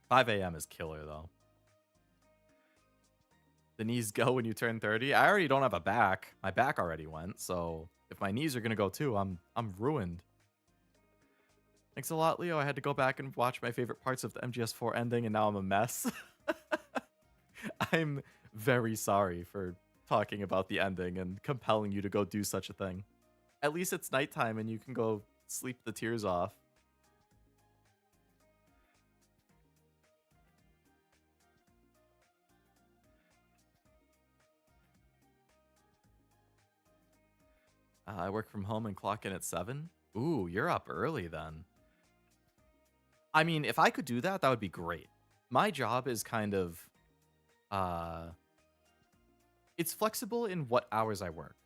5 a.m. is killer though. The knees go when you turn 30. I already don't have a back. My back already went. So if my knees are gonna go too, I'm ruined. Thanks a lot, Leo. I had to go back and watch my favorite parts of the MGS4 ending, and now I'm a mess. I'm very sorry for talking about the ending and compelling you to go do such a thing. At least it's nighttime and you can go sleep the tears off. I work from home and clock in at 7. Ooh, you're up early then. I mean, if I could do that, that would be great. My job is kind of... it's flexible in what hours I work.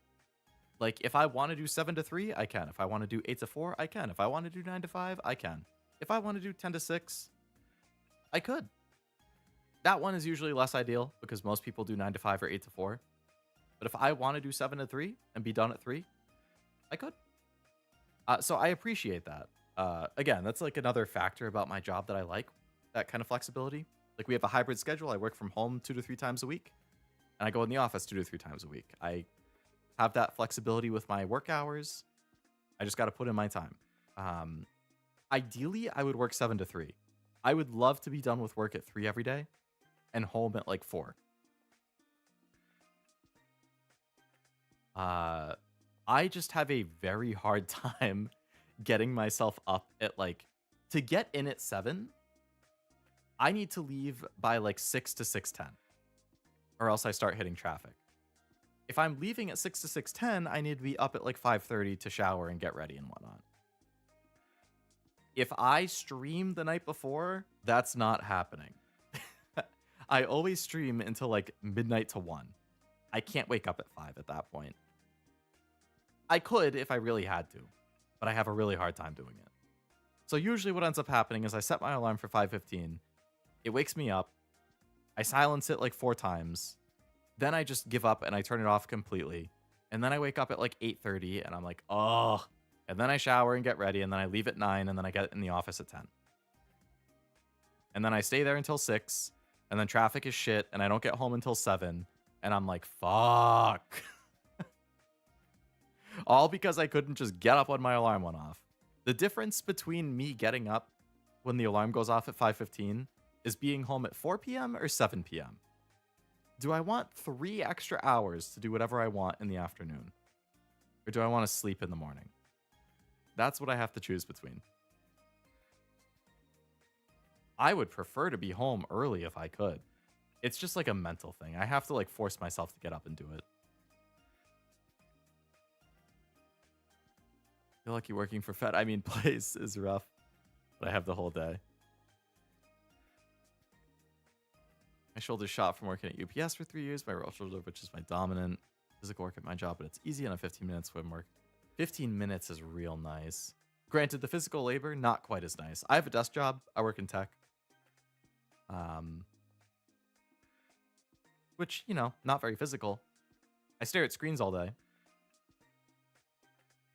Like, if I want to do 7 to 3, I can. If I want to do 8 to 4, I can. If I want to do 9 to 5, I can. If I want to do 10 to 6, I could. That one is usually less ideal because most people do 9 to 5 or 8 to 4. But if I want to do 7 to 3 and be done at 3, I could. So I appreciate that. Again, that's like another factor about my job that I like, that kind of flexibility. Like, we have a hybrid schedule. I work from home 2 to 3 times a week, and I go in the office 2 to 3 times a week. I have that flexibility with my work hours. I just got to put in my time. Ideally, I would work 7 to 3. I would love to be done with work at 3 every day and home at like 4. I just have a very hard time getting myself up at like, to get in at 7, I need to leave by like 6 to 6:10, or else I start hitting traffic. If I'm leaving at 6 to 6:10, I need to be up at like 5:30 to shower and get ready and whatnot. If I stream the night before, that's not happening. I always stream until like midnight to 1. I can't wake up at 5 at that point. I could if I really had to, but I have a really hard time doing it. So usually what ends up happening is I set my alarm for 5:15. It wakes me up. I silence it like 4 times. Then I just give up and I turn it off completely. And then I wake up at like 8:30 and I'm like, oh. And then I shower and get ready and then I leave at 9 and then I get in the office at 10. And then I stay there until 6 and then traffic is shit and I don't get home until 7 and I'm like, fuck. All because I couldn't just get up when my alarm went off. The difference between me getting up when the alarm goes off at 5:15 is being home at 4 p.m. or 7 p.m. Do I want 3 extra hours to do whatever I want in the afternoon? Or do I want to sleep in the morning? That's what I have to choose between. I would prefer to be home early if I could. It's just like a mental thing. I have to like force myself to get up and do it. Feel like you're working for Fed. I mean, place is rough, but I have the whole day. My shoulder's shot from working at UPS for 3 years. My right shoulder, which is my dominant physical work at my job, but it's easy on a 15 minute swim work. 15 minutes is real nice. Granted, the physical labor, not quite as nice. I have a desk job. I work in tech. Which, you know, not very physical. I stare at screens all day.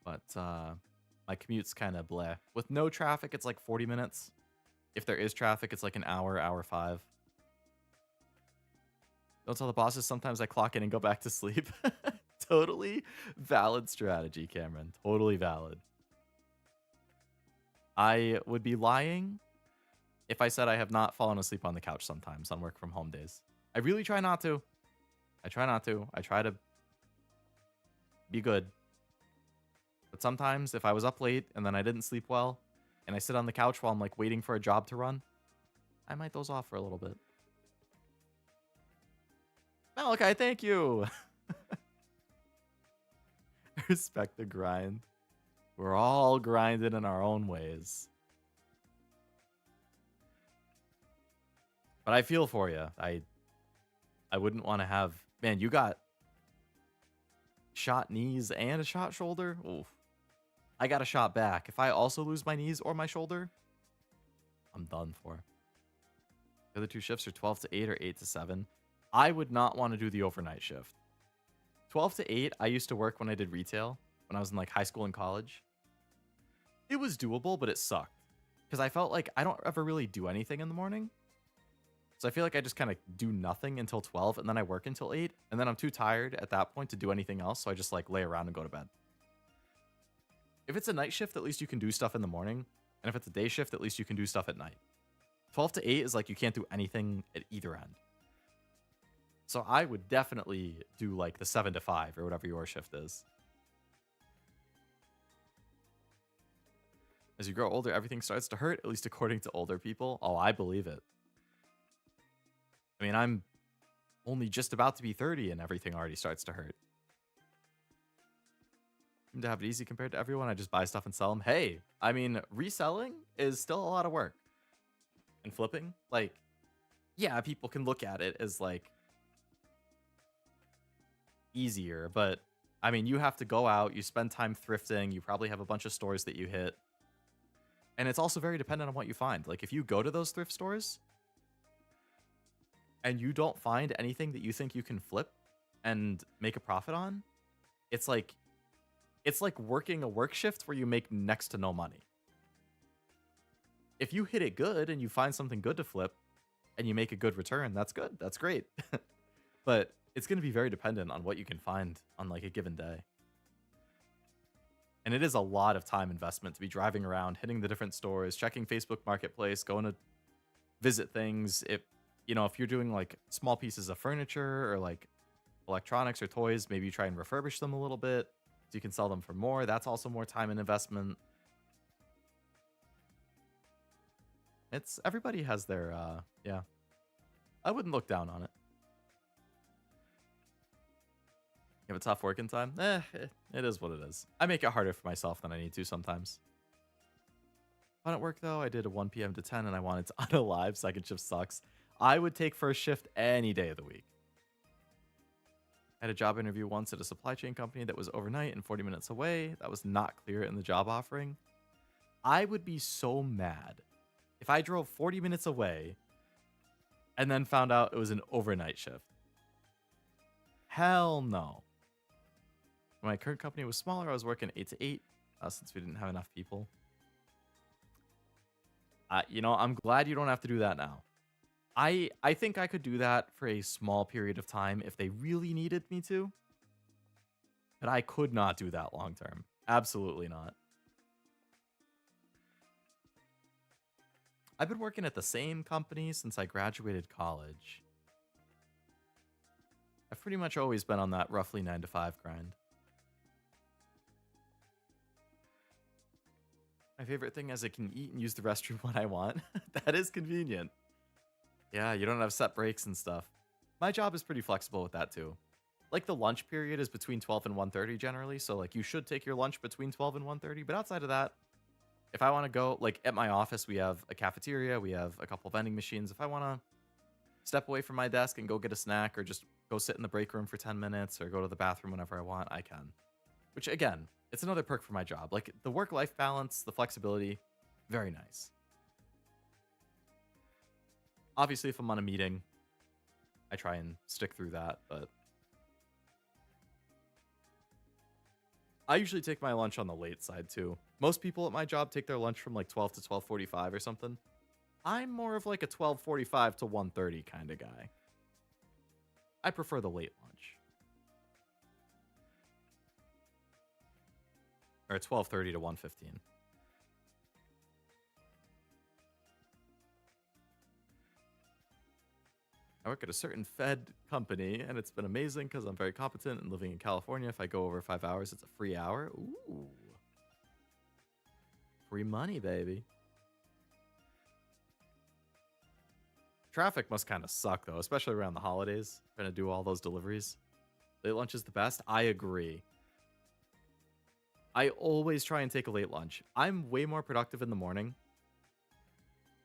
But my commute's kind of bleh. With no traffic, it's like 40 minutes. If there is traffic, it's like an hour, hour 5. Don't tell the bosses sometimes I clock in and go back to sleep. Totally valid strategy, Cameron. Totally valid. I would be lying if I said I have not fallen asleep on the couch sometimes on work from home days. I really try not to. I try not to. I try to be good. But sometimes if I was up late and then I didn't sleep well and I sit on the couch while I'm like waiting for a job to run, I might doze off for a little bit. Malachi, thank you. Respect the grind. We're all grinding in our own ways. But I feel for you. I wouldn't want to have... Man, you got shot knees and a shot shoulder? Oof. I got a shot back. If I also lose my knees or my shoulder, I'm done for. The other 2 shifts are 12 to 8 or 8 to 7. I would not want to do the overnight shift. 12 to 8, I used to work when I did retail, when I was in like high school and college. It was doable, but it sucked. Because I felt like I don't ever really do anything in the morning. So I feel like I just kind of do nothing until 12, and then I work until 8, and then I'm too tired at that point to do anything else, so I just like lay around and go to bed. If it's a night shift, at least you can do stuff in the morning, and if it's a day shift, at least you can do stuff at night. 12 to 8 is like you can't do anything at either end. So I would definitely do like the 7 to 5 or whatever your shift is. As you grow older, everything starts to hurt, at least according to older people. Oh, I believe it. I mean, I'm only just about to be 30 and everything already starts to hurt. I seem to have it easy compared to everyone. I just buy stuff and sell them. Hey, I mean, reselling is still a lot of work. And flipping, like, yeah, people can look at it as like easier, but I mean, you have to go out, you spend time thrifting, you probably have a bunch of stores that you hit. And it's also very dependent on what you find. Like, if you go to those thrift stores and you don't find anything that you think you can flip and make a profit on, it's like working a work shift where you make next to no money. If you hit it good and you find something good to flip and you make a good return, that's good. That's great. But it's going to be very dependent on what you can find on like a given day. And it is a lot of time investment to be driving around, hitting the different stores, checking Facebook Marketplace, going to visit things. If you're doing like small pieces of furniture or like electronics or toys, maybe you try and refurbish them a little bit so you can sell them for more. That's also more time and investment. Everybody has their, yeah. I wouldn't look down on it. You have a tough working time? It is what it is. I make it harder for myself than I need to sometimes. Fun at work, though. I did a 1 p.m. to 10, and I wanted to unalive. Second shift sucks. I would take first shift any day of the week. I had a job interview once at a supply chain company that was overnight and 40 minutes away. That was not clear in the job offering. I would be so mad if I drove 40 minutes away and then found out it was an overnight shift. Hell no. When my current company was smaller, I was working 8 to 8 since we didn't have enough people. You know, I'm glad you don't have to do that now. I think I could do that for a small period of time if they really needed me to. But I could not do that long term. Absolutely not. I've been working at the same company since I graduated college. I've pretty much always been on that roughly 9 to 5 grind. My favorite thing is I can eat and use the restroom when I want. That is convenient. Yeah, you don't have set breaks and stuff. My job is pretty flexible with that too. Like the lunch period is between 12 and 1:30 generally, so like you should take your lunch between 12 and 1:30, but outside of that, if I want to go, like at my office, we have a cafeteria, we have a couple vending machines. If I want to step away from my desk and go get a snack or just go sit in the break room for 10 minutes or go to the bathroom whenever I want, I can. Which again, it's another perk for my job. Like the work-life balance, the flexibility, very nice. Obviously, if I'm on a meeting, I try and stick through that, but I usually take my lunch on the late side too. Most people at my job take their lunch from like 12 to 12:45 or something. I'm more of like a 12:45 to 1:30 kind of guy. I prefer the late lunch. Or 12:30 to 1:15. I work at a certain Fed company, and it's been amazing because I'm very competent and living in California. If I go over 5 hours, it's a free hour. Ooh. Free money, baby. Traffic must kind of suck, though, especially around the holidays. Trying to do all those deliveries. Late lunch is the best. I agree. I always try and take a late lunch. I'm way more productive in the morning.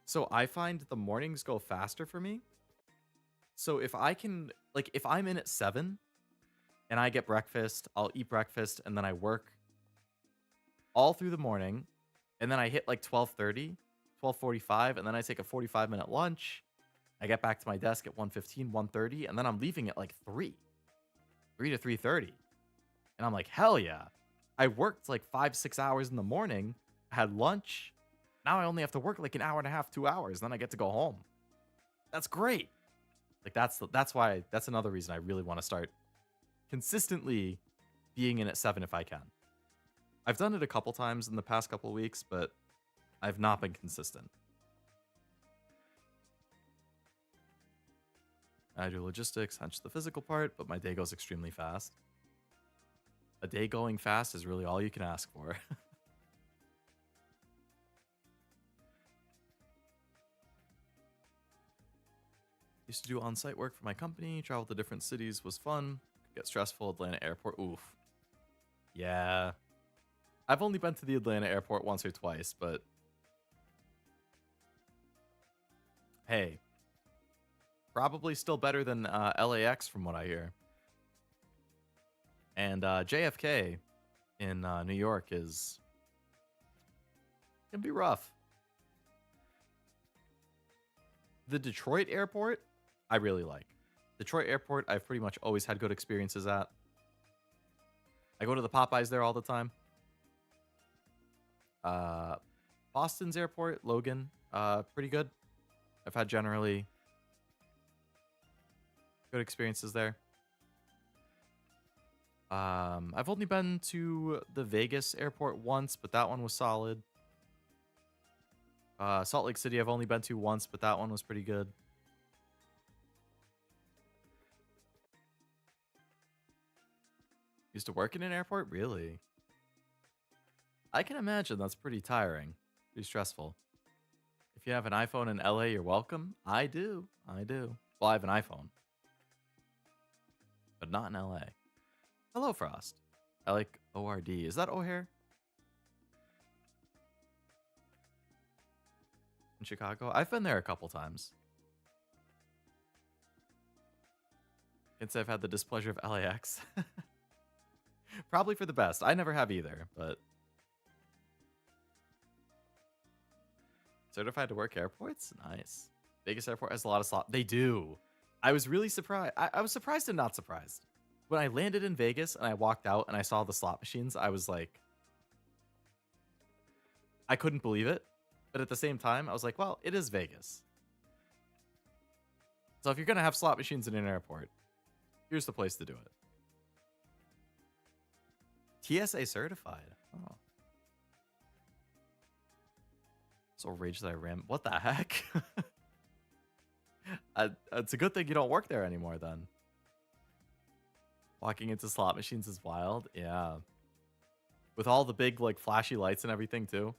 So I find the mornings go faster for me. So if I can, like, if I'm in at 7 and I get breakfast, I'll eat breakfast and then I work all through the morning and then I hit like 12:30, 12:45, and then I take a 45-minute lunch. I get back to my desk at 1:15, 1:30, and then I'm leaving at like 3 to 3:30. And I'm like, hell yeah. I worked like 5-6 hours in the morning, had lunch. Now I only have to work like an hour and a half, 2 hours, then I get to go home. That's great. Like that's another reason I really want to start consistently being in at 7 if I can. I've done it a couple times in the past couple weeks, but I've not been consistent. I do logistics, hence the physical part, but my day goes extremely fast. A day going fast is really all you can ask for. Used to do on-site work for my company. Travel to different cities was fun. Could get stressful. Atlanta airport. Oof. Yeah. I've only been to the Atlanta airport once or twice, but hey. Probably still better than LAX from what I hear. And JFK in New York is gonna be rough. The Detroit airport, I really like. Detroit airport, I've pretty much always had good experiences at. I go to the Popeyes there all the time. Boston's airport, Logan, pretty good. I've had generally good experiences there. I've only been to the Vegas airport once, but that one was solid. Salt Lake City I've only been to once, but that one was pretty good. Used to work in an airport? Really? I can imagine that's pretty tiring. Pretty stressful. If you have an iPhone in LA, you're welcome. I do. Well, I have an iPhone. But not in LA. Hello, Frost. I like ORD. Is that O'Hare? In Chicago? I've been there a couple times. Can't say I've had the displeasure of LAX. Probably for the best. I never have either, but Certified to work airports? Nice. Vegas airport has a lot of slot. They do. I was really surprised. I was surprised and not surprised. When I landed in Vegas and I walked out and I saw the slot machines, I was like, I couldn't believe it. But at the same time, I was like, well, it is Vegas. So if you're going to have slot machines in an airport, here's the place to do it. TSA certified. Oh. So rage that I ran. What the heck? It's a good thing you don't work there anymore then. Walking into slot machines is wild. Yeah. With all the big, like, flashy lights and everything, too.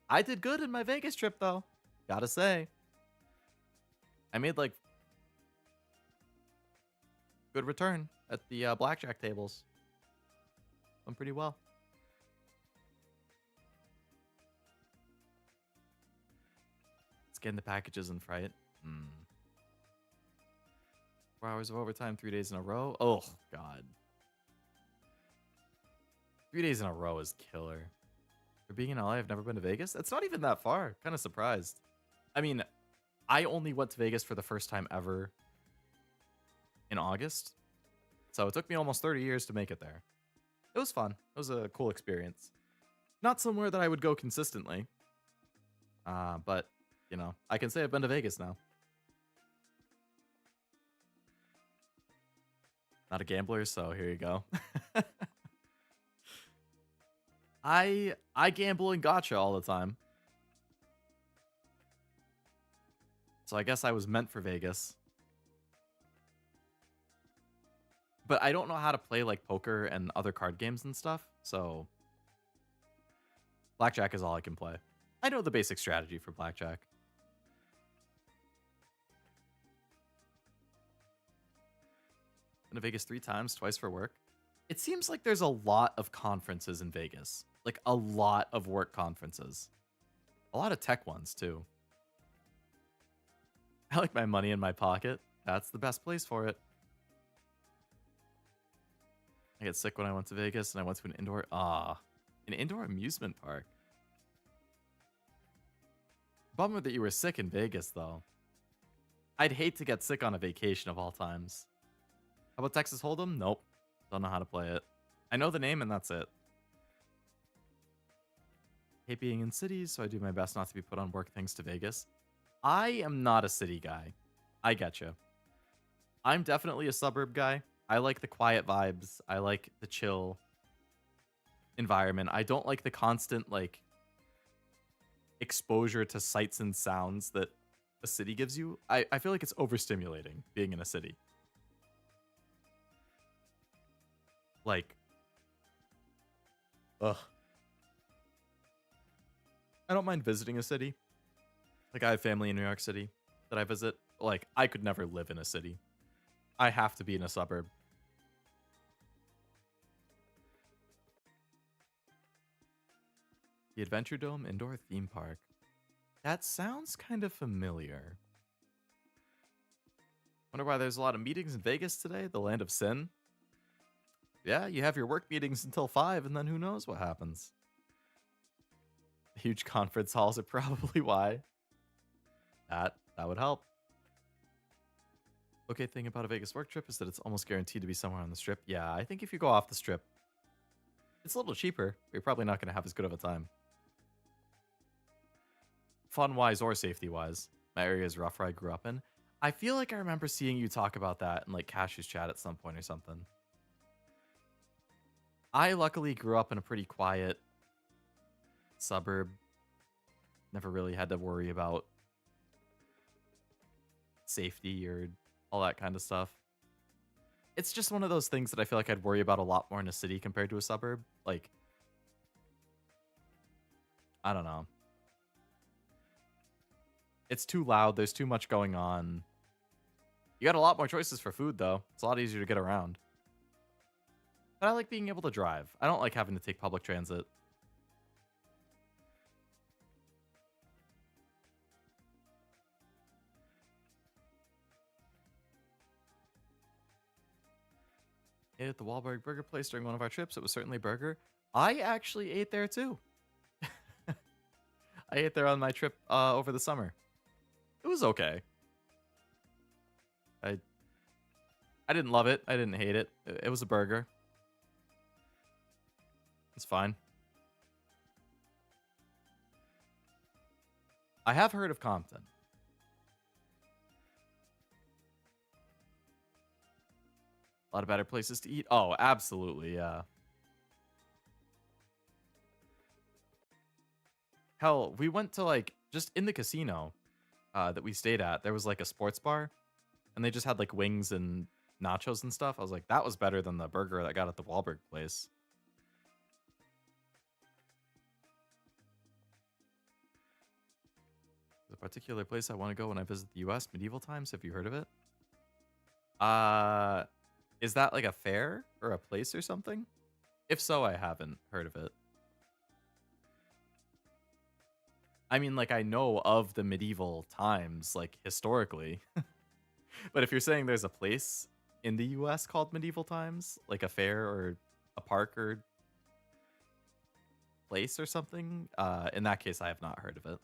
I did good in my Vegas trip, though. Gotta say. I made, like, good return at the blackjack tables. Went pretty well. Scan the packages in Fright. 4 hours of overtime, 3 days in a row. Oh, God. 3 days in a row is killer. For being in LA, I've never been to Vegas. It's not even that far. Kind of surprised. I mean, I only went to Vegas for the first time ever in August. So it took me almost 30 years to make it there. It was fun. It was a cool experience. Not somewhere that I would go consistently. But, you know, I can say I've been to Vegas now. Not a gambler, so here you go. I gamble and gacha all the time. So I guess I was meant for Vegas. But I don't know how to play like poker and other card games and stuff, so blackjack is all I can play. I know the basic strategy for blackjack. Been to Vegas 3 times, twice for work. It seems like there's a lot of conferences in Vegas. Like a lot of work conferences. A lot of tech ones too. I like my money in my pocket. That's the best place for it. I get sick when I went to Vegas and I went to an indoor amusement park. Bummer that you were sick in Vegas though. I'd hate to get sick on a vacation of all times. How about Texas Hold'em? Nope. Don't know how to play it. I know the name and that's it. Hate being in cities, so I do my best not to be put on work things to Vegas. I am not a city guy. I get you. I'm definitely a suburb guy. I like the quiet vibes. I like the chill environment. I don't like the constant, like, exposure to sights and sounds that a city gives you. I feel like it's overstimulating being in a city. Like, ugh. I don't mind visiting a city. Like, I have family in New York City that I visit. Like, I could never live in a city. I have to be in a suburb. The Adventure Dome Indoor Theme Park. That sounds kind of familiar. Wonder why there's a lot of meetings in Vegas today, the land of sin. Yeah, you have your work meetings until 5, and then who knows what happens. Huge conference halls are probably why. That would help. Okay, thing about a Vegas work trip is that it's almost guaranteed to be somewhere on the strip. Yeah, I think if you go off the strip, it's a little cheaper, but you're probably not going to have as good of a time. Fun-wise or safety-wise. My area is rough where I grew up in. I feel like I remember seeing you talk about that in like Kashu's chat at some point or something. I luckily grew up in a pretty quiet suburb. Never really had to worry about safety or all that kind of stuff. It's just one of those things that I feel like I'd worry about a lot more in a city compared to a suburb. Like, I don't know. It's too loud. There's too much going on. You got a lot more choices for food, though. It's a lot easier to get around. But I like being able to drive. I don't like having to take public transit. Ate at the Wahlberg Burger Place during one of our trips. It was certainly a burger. I actually ate there too. I ate there on my trip over the summer. It was okay. I didn't love it. I didn't hate it. It was a burger. It's fine. I have heard of Compton. A lot of better places to eat. Oh, absolutely, yeah. Hell, we went to like just in the casino that we stayed at. There was like a sports bar, and they just had like wings and nachos and stuff. I was like, that was better than the burger that I got at the Wahlberg place. There's a particular place I want to go when I visit the U.S. Medieval times. Have you heard of it? Is that like a fair or a place or something? If so, I haven't heard of it. I mean, like, I know of the medieval times, like, historically. But if you're saying there's a place in the US called medieval times, like a fair or a park or place or something, in that case, I have not heard of it.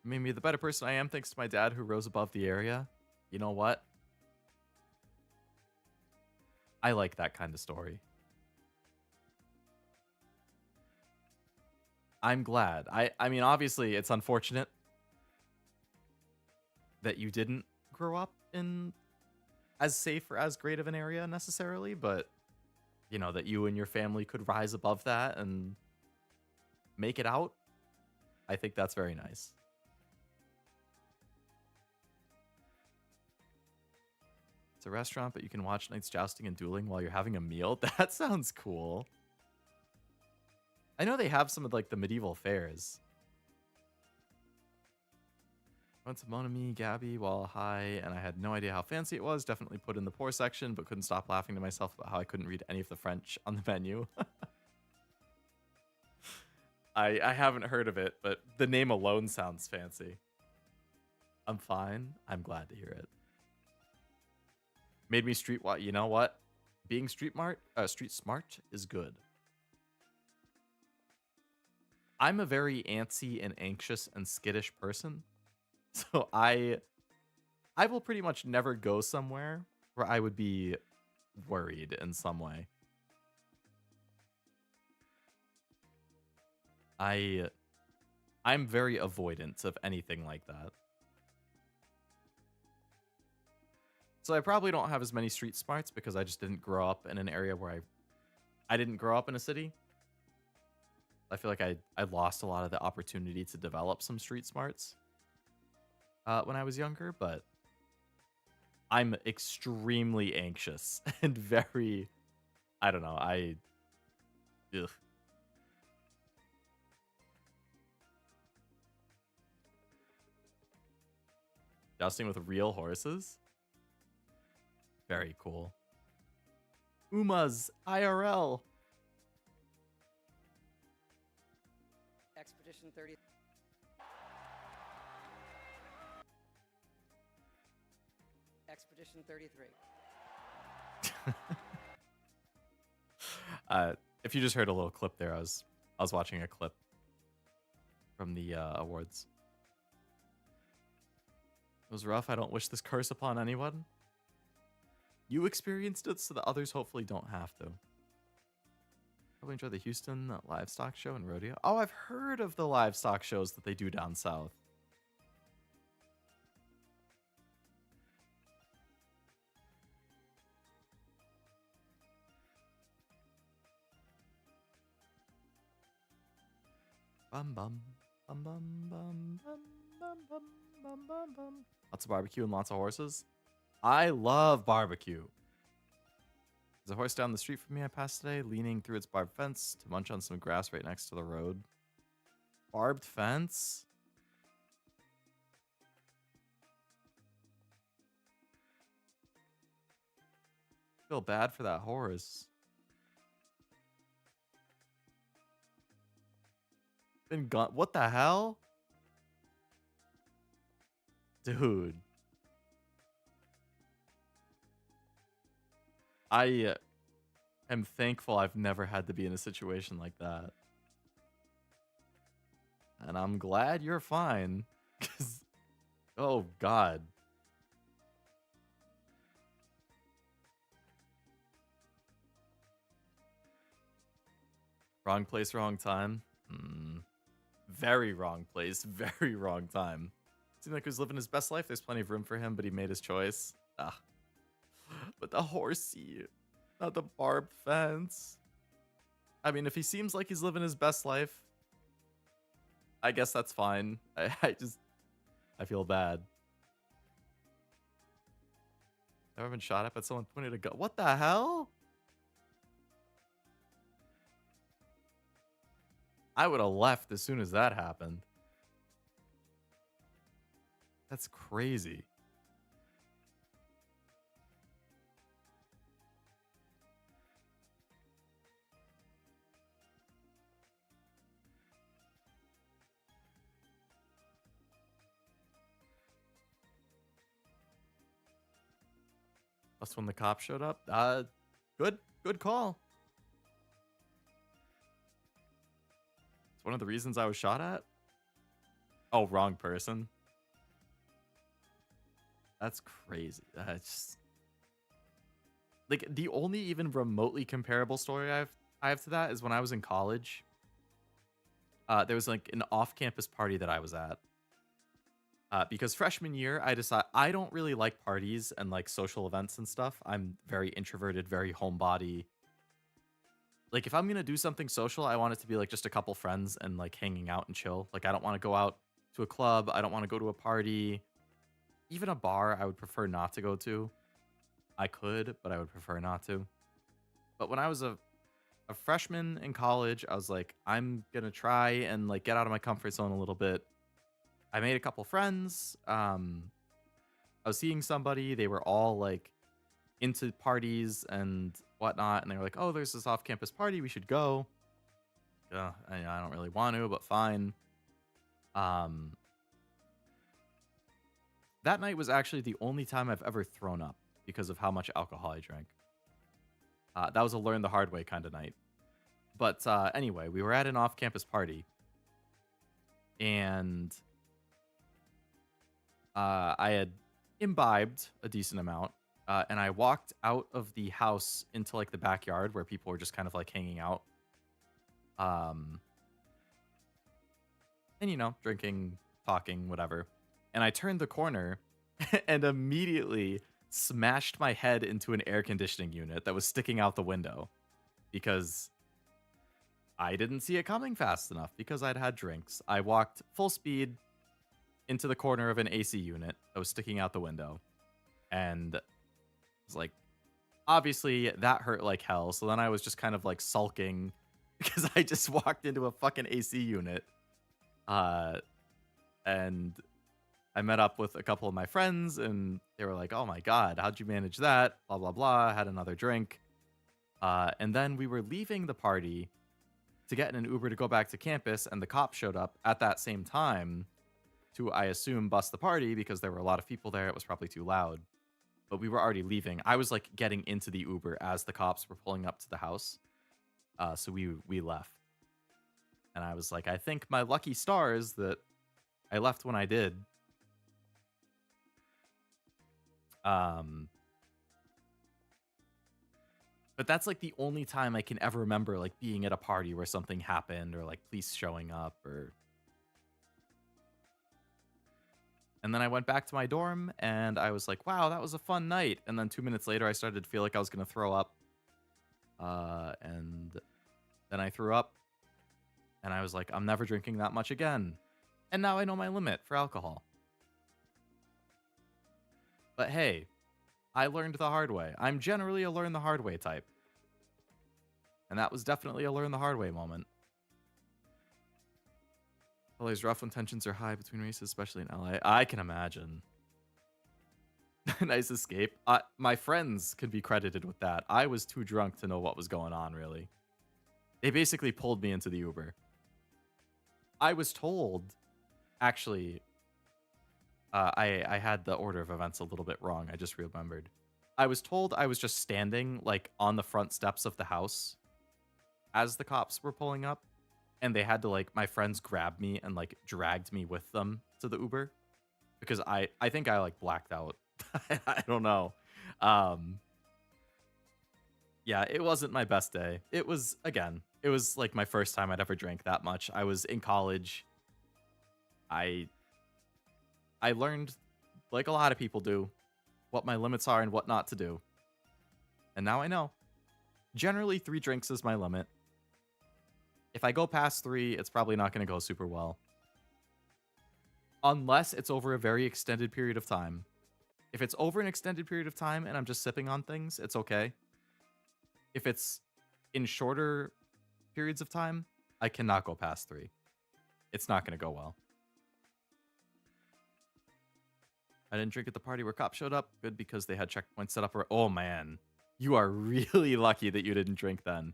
Made me the better person I am thanks to my dad who rose above the area. You know what? I like that kind of story. I'm glad. I mean, obviously, it's unfortunate that you didn't grow up in as safe or as great of an area necessarily, but, you know, that you and your family could rise above that and make it out. I think that's very nice. It's a restaurant, but you can watch knights jousting and dueling while you're having a meal. That sounds cool. I know they have some of like the medieval fairs. Went to Mon Ami, Gabby while high, and I had no idea how fancy it was. Definitely put in the poor section, but couldn't stop laughing to myself about how I couldn't read any of the French on the menu. I haven't heard of it, but the name alone sounds fancy. I'm fine. I'm glad to hear it. Made me street what? You know what? Being street smart is good. I'm a very antsy and anxious and skittish person. So I will pretty much never go somewhere where I would be worried in some way. I'm very avoidant of anything like that. So I probably don't have as many street smarts because I just didn't grow up in an area where I didn't grow up in a city. I feel like I lost a lot of the opportunity to develop some street smarts when I was younger, but I'm extremely anxious and very, I don't know, ugh. Jousting with real horses? Very cool. Uma's IRL. Expedition 30. Expedition 33. If you just heard a little clip there, I was watching a clip from the awards. It was rough. I don't wish this curse upon anyone. You experienced it so that others hopefully don't have to. Probably enjoy the Houston livestock show and rodeo. Oh, I've heard of the livestock shows that they do down south. Bum bum bum bum bum bum bum bum bum bum bum. Lots of barbecue and lots of horses. I love barbecue. There's a horse down the street from me I passed today, leaning through its barbed fence to munch on some grass right next to the road. Barbed fence? I feel bad for that horse. Been gone. What the hell? Dude. I'm thankful I've never had to be in a situation like that. And I'm glad you're fine. 'Cause, oh, God. Wrong place, wrong time. Very wrong place, very wrong time. Seemed like he was living his best life. There's plenty of room for him, but he made his choice. Ah. But the horsey, not the barbed fence. I mean, if he seems like he's living his best life, I guess that's fine. I feel bad. Ever been shot at by someone pointed a gun? What the hell? I would have left as soon as that happened. That's crazy. Plus when the cops showed up. Good call. It's one of the reasons I was shot at. Oh, wrong person. That's crazy. That's like the only even remotely comparable story I have to that is when I was in college. There was like an off-campus party that I was at. Because freshman year, I decided I don't really like parties and like social events and stuff. I'm very introverted, very homebody. Like if I'm gonna do something social, I want it to be like just a couple friends and like hanging out and chill. Like I don't want to go out to a club. I don't want to go to a party. Even a bar, I would prefer not to go to. I could, but I would prefer not to. But when I was a freshman in college, I was like, I'm gonna try and like get out of my comfort zone a little bit. I made a couple friends. I was seeing somebody. They were all like into parties and whatnot, and they were like, "Oh, there's this off-campus party. We should go." I don't really want to, but fine. That night was actually the only time I've ever thrown up because of how much alcohol I drank. That was a learn the hard way kind of night. But anyway, we were at an off-campus party, and I had imbibed a decent amount, and I walked out of the house into like the backyard where people were just kind of like hanging out, and you know, drinking, talking, whatever. And I turned the corner and immediately smashed my head into an air conditioning unit that was sticking out the window because I didn't see it coming fast enough because I'd had drinks. I walked full speed into the corner of an AC unit that was sticking out the window. And it was like, obviously that hurt like hell. So then I was just kind of like sulking because I just walked into a fucking AC unit. And I met up with a couple of my friends and they were like, "Oh my God, how'd you manage that?" Blah, blah, blah. I had another drink. And then we were leaving the party to get in an Uber to go back to campus. And the cops showed up at that same time to, I assume, bust the party because there were a lot of people there. It was probably too loud. But we were already leaving. I was like getting into the Uber as the cops were pulling up to the house. So we left. And I was like, I think my lucky stars that I left when I did. But that's like the only time I can ever remember like being at a party where something happened or like police showing up or. And then I went back to my dorm and I was like, wow, that was a fun night. And then 2 minutes later, I started to feel like I was going to throw up. And then I threw up and I was like, I'm never drinking that much again. And now I know my limit for alcohol. But hey, I learned the hard way. I'm generally a learn the hard way type. And that was definitely a learn the hard way moment. LA's rough when tensions are high between races, especially in LA. I can imagine. Nice escape. My friends can be credited with that. I was too drunk to know what was going on, really. They basically pulled me into the Uber. I was told, actually, I had the order of events a little bit wrong. I just remembered. I was told I was just standing like on the front steps of the house as the cops were pulling up, and they had to like my friends grabbed me and like dragged me with them to the Uber because I think I like blacked out. I don't know. Yeah, it wasn't my best day. It was like my first time I'd ever drank that much. I was in college. I learned, like a lot of people do, what my limits are and what not to do. And now I know. Generally, 3 drinks is my limit. If I go past 3, it's probably not going to go super well. Unless it's over a very extended period of time. If it's over an extended period of time and I'm just sipping on things, it's okay. If it's in shorter periods of time, I cannot go past 3. It's not going to go well. I didn't drink at the party where cops showed up. Good, because they had checkpoints set up. Oh, man. You are really lucky that you didn't drink then.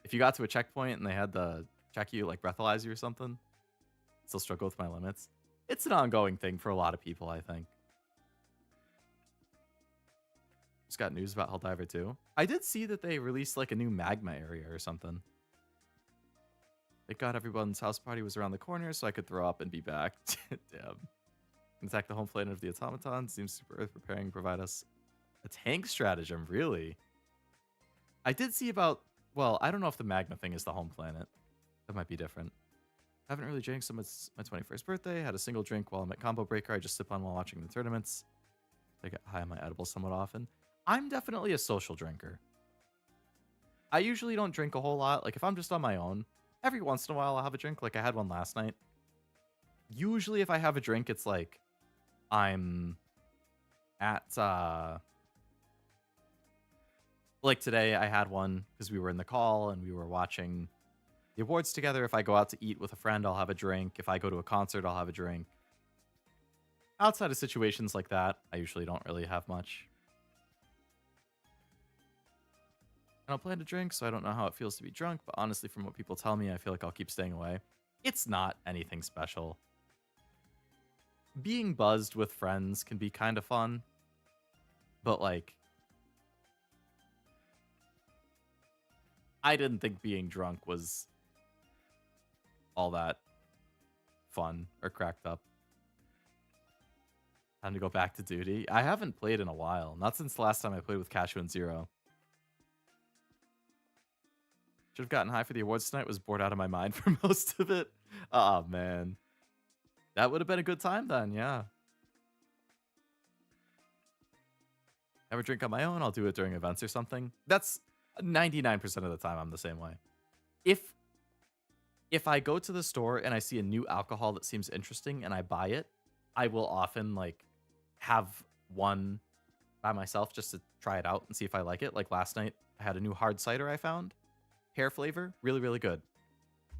If you got to a checkpoint and they had to check you, like breathalyze you or something, still struggle with my limits. It's an ongoing thing for a lot of people, I think. Just got news about Helldiver 2. I did see that they released like a new magma area or something. Thank God everyone's house party was around the corner so I could throw up and be back. Damn. Attack the home planet of the automaton. Seems super Earth preparing to provide us a tank stratagem, really. I did see about, well, I don't know if the magma thing is the home planet. That might be different. I haven't really drank since my 21st birthday. Had a single drink while I'm at Combo Breaker. I just sip on while watching the tournaments. I get high on my edibles somewhat often. I'm definitely a social drinker. I usually don't drink a whole lot. Like if I'm just on my own, every once in a while I'll have a drink. Like I had one last night. Usually if I have a drink, it's like I'm at like today I had one because we were in the call and we were watching the awards together. If I go out to eat with a friend, I'll have a drink. If I go to a concert, I'll have a drink. Outside of situations like that, I usually don't really have much. I don't plan to drink, so I don't know how it feels to be drunk, but honestly, from what people tell me, I feel like I'll keep staying away. It's not anything special. Being buzzed with friends can be kind of fun, but like, I didn't think being drunk was all that fun or cracked up. Time to go back to duty. I haven't played in a while. Not since the last time I played with Kashu and Xero. Should have gotten high for the awards tonight. Was bored out of my mind for most of it. Oh, man. That would have been a good time then, yeah. Ever drink on my own? I'll do it during events or something. That's 99% of the time I'm the same way. If I go to the store and I see a new alcohol that seems interesting and I buy it, I will often like have one by myself just to try it out and see if I like it. Like last night, I had a new hard cider I found. Pear flavor, really, really good.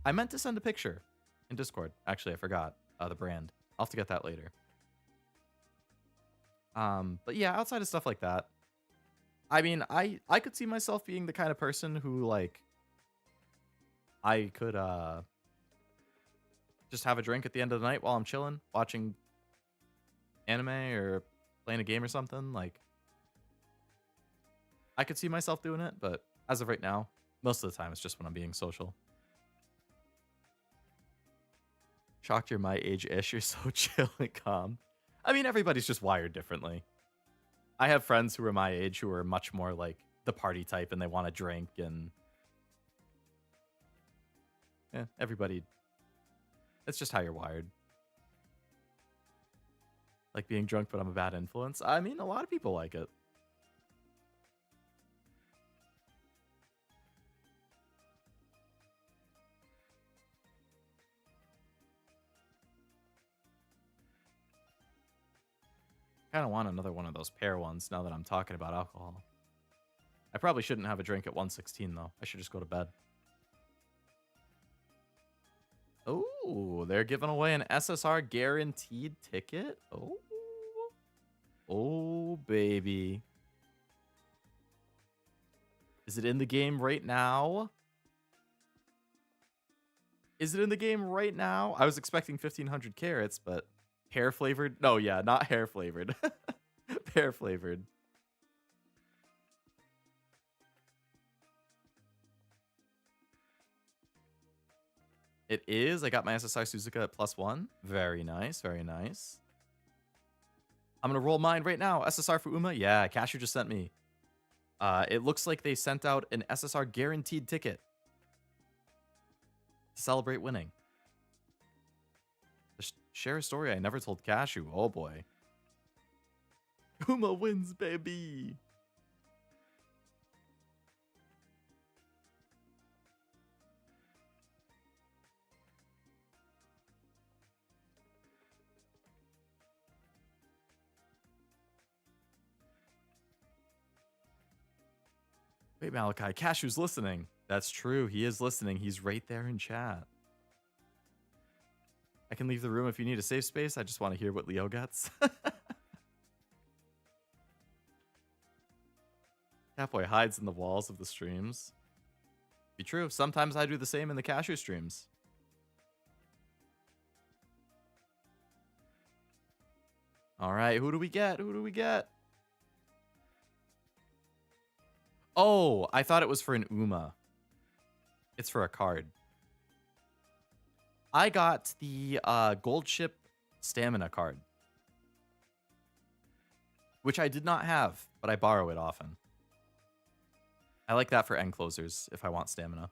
I meant to send a picture in Discord. Actually, I forgot the brand. I'll have to get that later. But yeah, outside of stuff like that, I mean, I could see myself being the kind of person who like I could just have a drink at the end of the night while I'm chilling, watching anime or playing a game or something. Like, I could see myself doing it, but as of right now, most of the time it's just when I'm being social. Shocked you're my age-ish. You're so chill and calm. I mean, everybody's just wired differently. I have friends who are my age who are much more like the party type and they want to drink and... yeah, everybody... it's just how you're wired. Like being drunk, but I'm a bad influence. I mean, a lot of people like it. Kind of want another one of those pear ones now that I'm talking about alcohol. I probably shouldn't have a drink at 1:16 though. I should just go to bed. Oh, they're giving away an SSR guaranteed ticket. Oh. Oh, baby. Is it in the game right now? Is it in the game right now? I was expecting 1,500 carats, but pear flavored? No, yeah, not hair flavored. Pear flavored. It is. I got my SSR Suzuka at +1. Very nice. Very nice. I'm going to roll mine right now. SSR for Uma. Yeah, Kashu just sent me. It looks like they sent out an SSR guaranteed ticket to celebrate winning. Share a story I never told Kashu. Oh boy. Uma wins, baby. Wait, Malachi, Kashu's listening. That's true. He is listening. He's right there in chat. I can leave the room if you need a safe space. I just want to hear what Leo gets. Catboy hides in the walls of the streams. Be true. Sometimes I do the same in the Kashu streams. All right, who do we get? Who do we get? Oh, I thought it was for an Uma. It's for a card. I got the gold ship stamina card, which I did not have, but I borrow it often. I like that for end closers if I want stamina.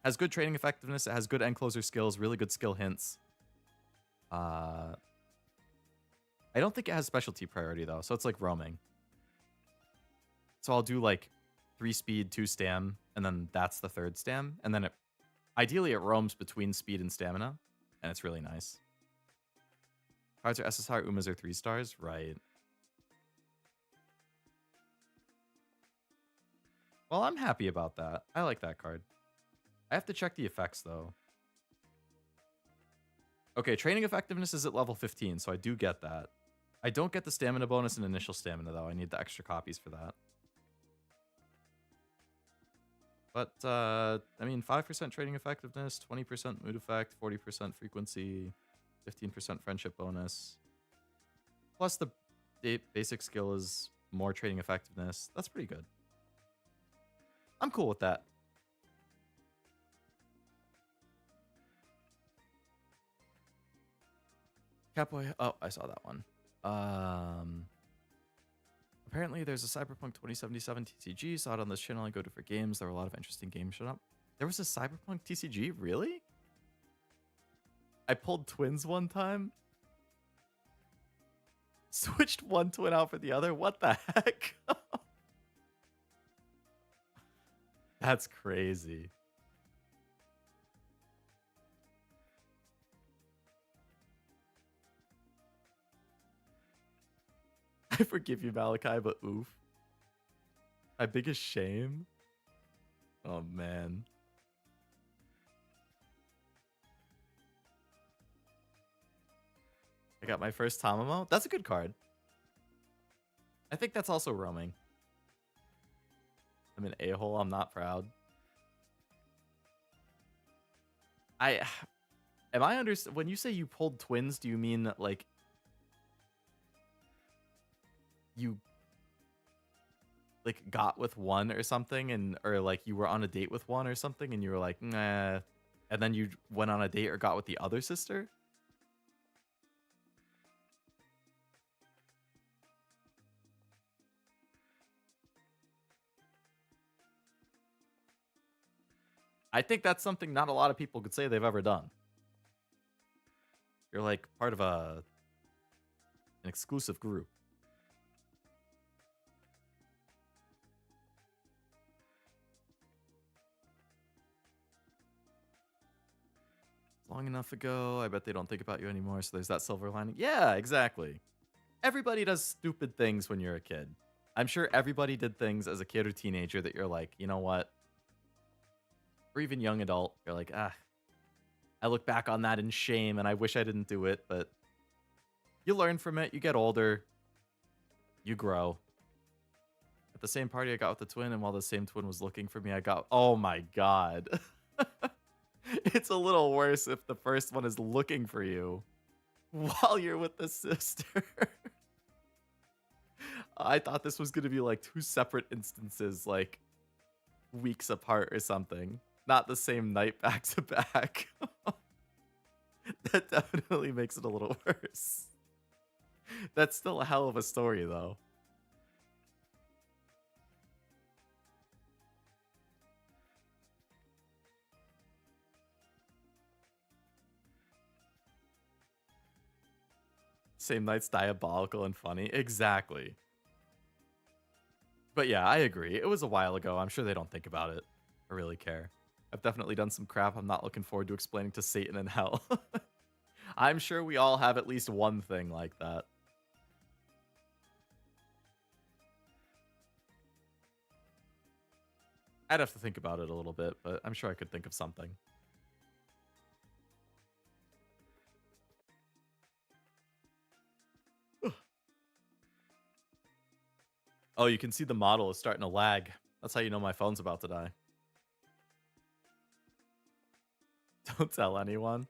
Has good trading effectiveness. It has good end closer skills, really good skill hints. I don't think it has specialty priority though, so it's like roaming. So I'll do like 3 speed, 2 stam, and then that's the 3rd stam. And then ideally it roams between speed and stamina, and it's really nice. Cards are SSR, Umas are 3 stars, right? Well, I'm happy about that. I like that card. I have to check the effects though. Okay, training effectiveness is at level 15, so I do get that. I don't get the stamina bonus and initial stamina though. I need the extra copies for that. But, I mean, 5% trading effectiveness, 20% mood effect, 40% frequency, 15% friendship bonus. Plus the basic skill is more trading effectiveness. That's pretty good. I'm cool with that. Catboy, oh, I saw that one. Apparently, there's a Cyberpunk 2077 TCG. Saw it on this channel. I go to for games. There were a lot of interesting games showing up. There was a Cyberpunk TCG? Really? I pulled twins one time. Switched one twin out for the other. What the heck? That's crazy. I forgive you, Malachi, but oof. My biggest shame? Oh, man. I got my first Tamamo. That's a good card. I think that's also roaming. I'm an a-hole. I'm not proud. When you say you pulled twins, do you mean like you like got with one or something, or like you were on a date with one or something and you were like, nah, and then you went on a date or got with the other sister? I think that's something not a lot of people could say they've ever done. You're like part of an exclusive group. Long enough ago, I bet they don't think about you anymore, so there's that silver lining. Yeah, exactly. Everybody does stupid things when you're a kid. I'm sure everybody did things as a kid or teenager that you're like, you know what? Or even young adult, you're like, I look back on that in shame and I wish I didn't do it, but you learn from it, you get older, you grow. At the same party I got with the twin, and while the same twin was looking for me, I got, oh my god. It's a little worse if the first one is looking for you while you're with the sister. I thought this was going to be like 2 separate instances, like weeks apart or something. not the same night back to back. That definitely makes it a little worse. That's still a hell of a story, though. Same night's diabolical and funny. Exactly. But yeah, I agree. It was a while ago. I'm sure they don't think about it or really care. I've definitely done some crap I'm not looking forward to explaining to Satan in hell. I'm sure we all have at least one thing like that. I'd have to think about it a little bit, but I'm sure I could think of something. Oh, you can see the model is starting to lag. That's how you know my phone's about to die. Don't tell anyone.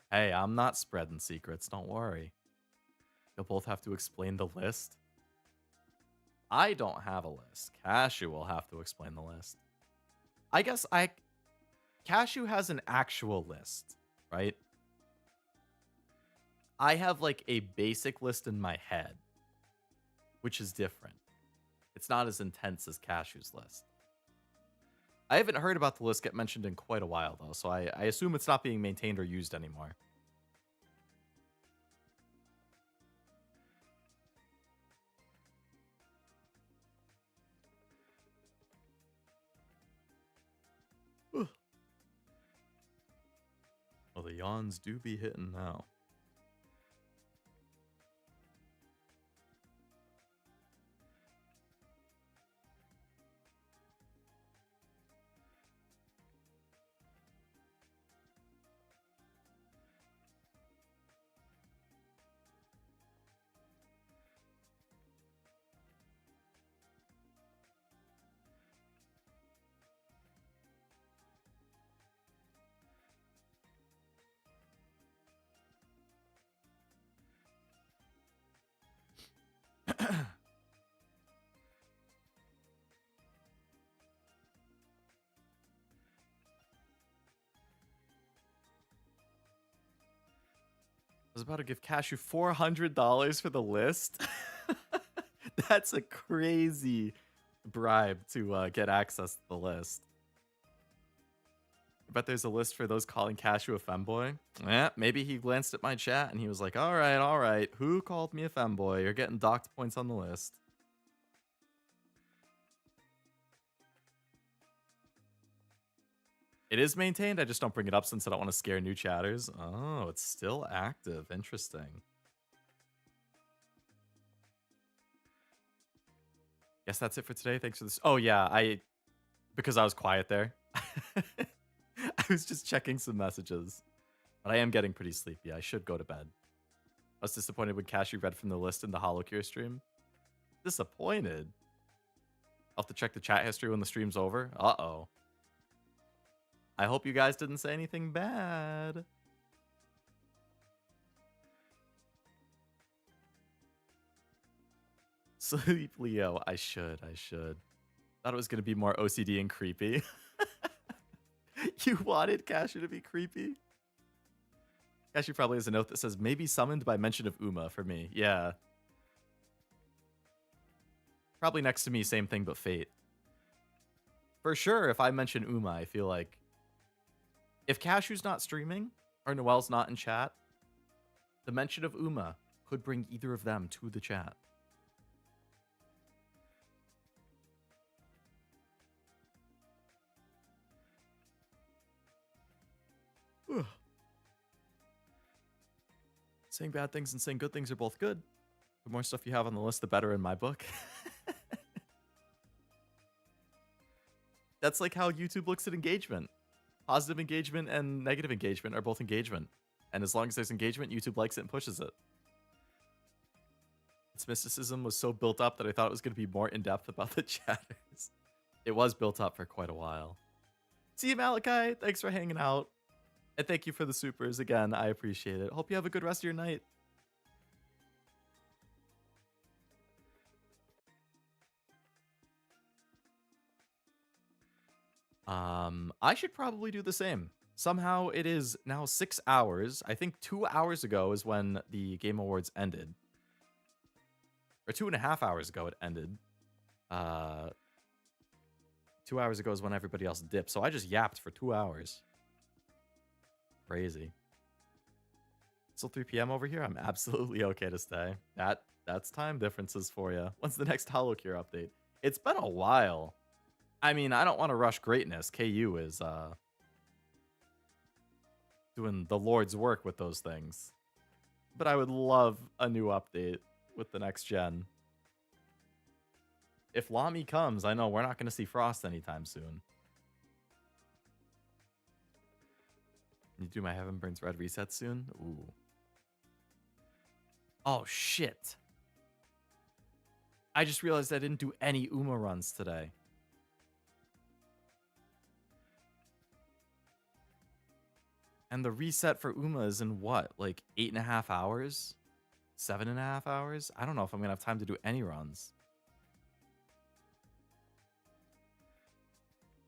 Hey, I'm not spreading secrets, don't worry. You'll both have to explain the list. I don't have a list. Kashu will have to explain the list. I guess Kashu has an actual list, right? I have like a basic list in my head, which is different. It's not as intense as Kashu's list. I haven't heard about the list get mentioned in quite a while, though, so I assume it's not being maintained or used anymore. Well, the yawns do be hitting now. I was about to give Kashu $400 for the list. That's a crazy bribe to get access to the list. I bet there's a list for those calling Kashu a femboy. Yeah, maybe he glanced at my chat and he was like, all right. Who called me a femboy? You're getting docked points on the list. It is maintained. I just don't bring it up since I don't want to scare new chatters. Oh, it's still active. Interesting. Guess that's it for today. Thanks for this. Oh, yeah. Because I was quiet there. I was just checking some messages. But I am getting pretty sleepy. I should go to bed. I was disappointed when Kashu read from the list in the HoloCure stream. Disappointed? I'll have to check the chat history when the stream's over. Uh-oh. I hope you guys didn't say anything bad. Sleep, Leo. I should. Thought it was going to be more OCD and creepy. You wanted Kashu to be creepy? Kashu probably has a note that says, maybe summoned by mention of Uma for me. Yeah. Probably next to me, same thing, but Fate. For sure, if I mention Uma, I feel like if Kashu's not streaming or Noelle's not in chat, the mention of Uma could bring either of them to the chat. Saying bad things and saying good things are both good. The more stuff you have on the list, the better in my book. That's like how YouTube looks at engagement. Positive engagement and negative engagement are both engagement. And as long as there's engagement, YouTube likes it and pushes it. Its mysticism was so built up that I thought it was going to be more in-depth about the chatters. It was built up for quite a while. See you, Malachi. Thanks for hanging out. And thank you for the supers again. I appreciate it. Hope you have a good rest of your night. I should probably do the same. Somehow it is now 6 hours. I think 2 hours ago is when the Game Awards ended. Or 2.5 hours ago it ended. 2 hours ago is when everybody else dipped. So I just yapped for 2 hours. Crazy. Still 3 p.m. over here? I'm absolutely okay to stay. That's time differences for you. When's the next HoloCure update? It's been a while. I mean, I don't want to rush greatness. KU is doing the Lord's work with those things. But I would love a new update with the next gen. If Lamy comes, I know we're not going to see Frost anytime soon. Can you do my Heaven Burns Red reset soon? Ooh. Oh, shit. I just realized I didn't do any Uma runs today. And the reset for Uma is in what? Like 8.5 hours? 7.5 hours? I don't know if I'm going to have time to do any runs.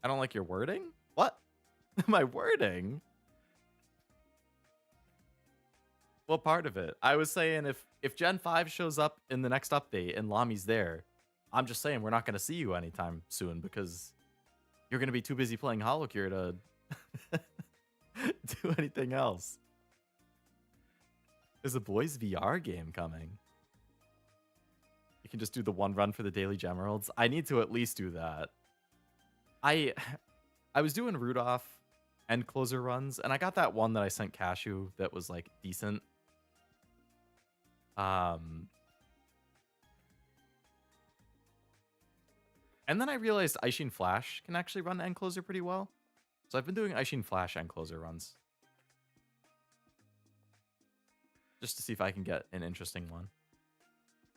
I don't like your wording? What? My wording? What part of it? I was saying if Gen 5 shows up in the next update and Lamy's there, I'm just saying we're not going to see you anytime soon because you're going to be too busy playing HoloCure to do anything else. There's a boys VR game coming. You can just do the one run for the daily gem emeralds. I need to at least do that. I was doing Rudolph end closer runs, and I got that one that I sent Kashu that was like decent. And then I realized Ishin Flash can actually run end closer pretty well. So I've been doing Ishin Flash end closer runs. Just to see if I can get an interesting one.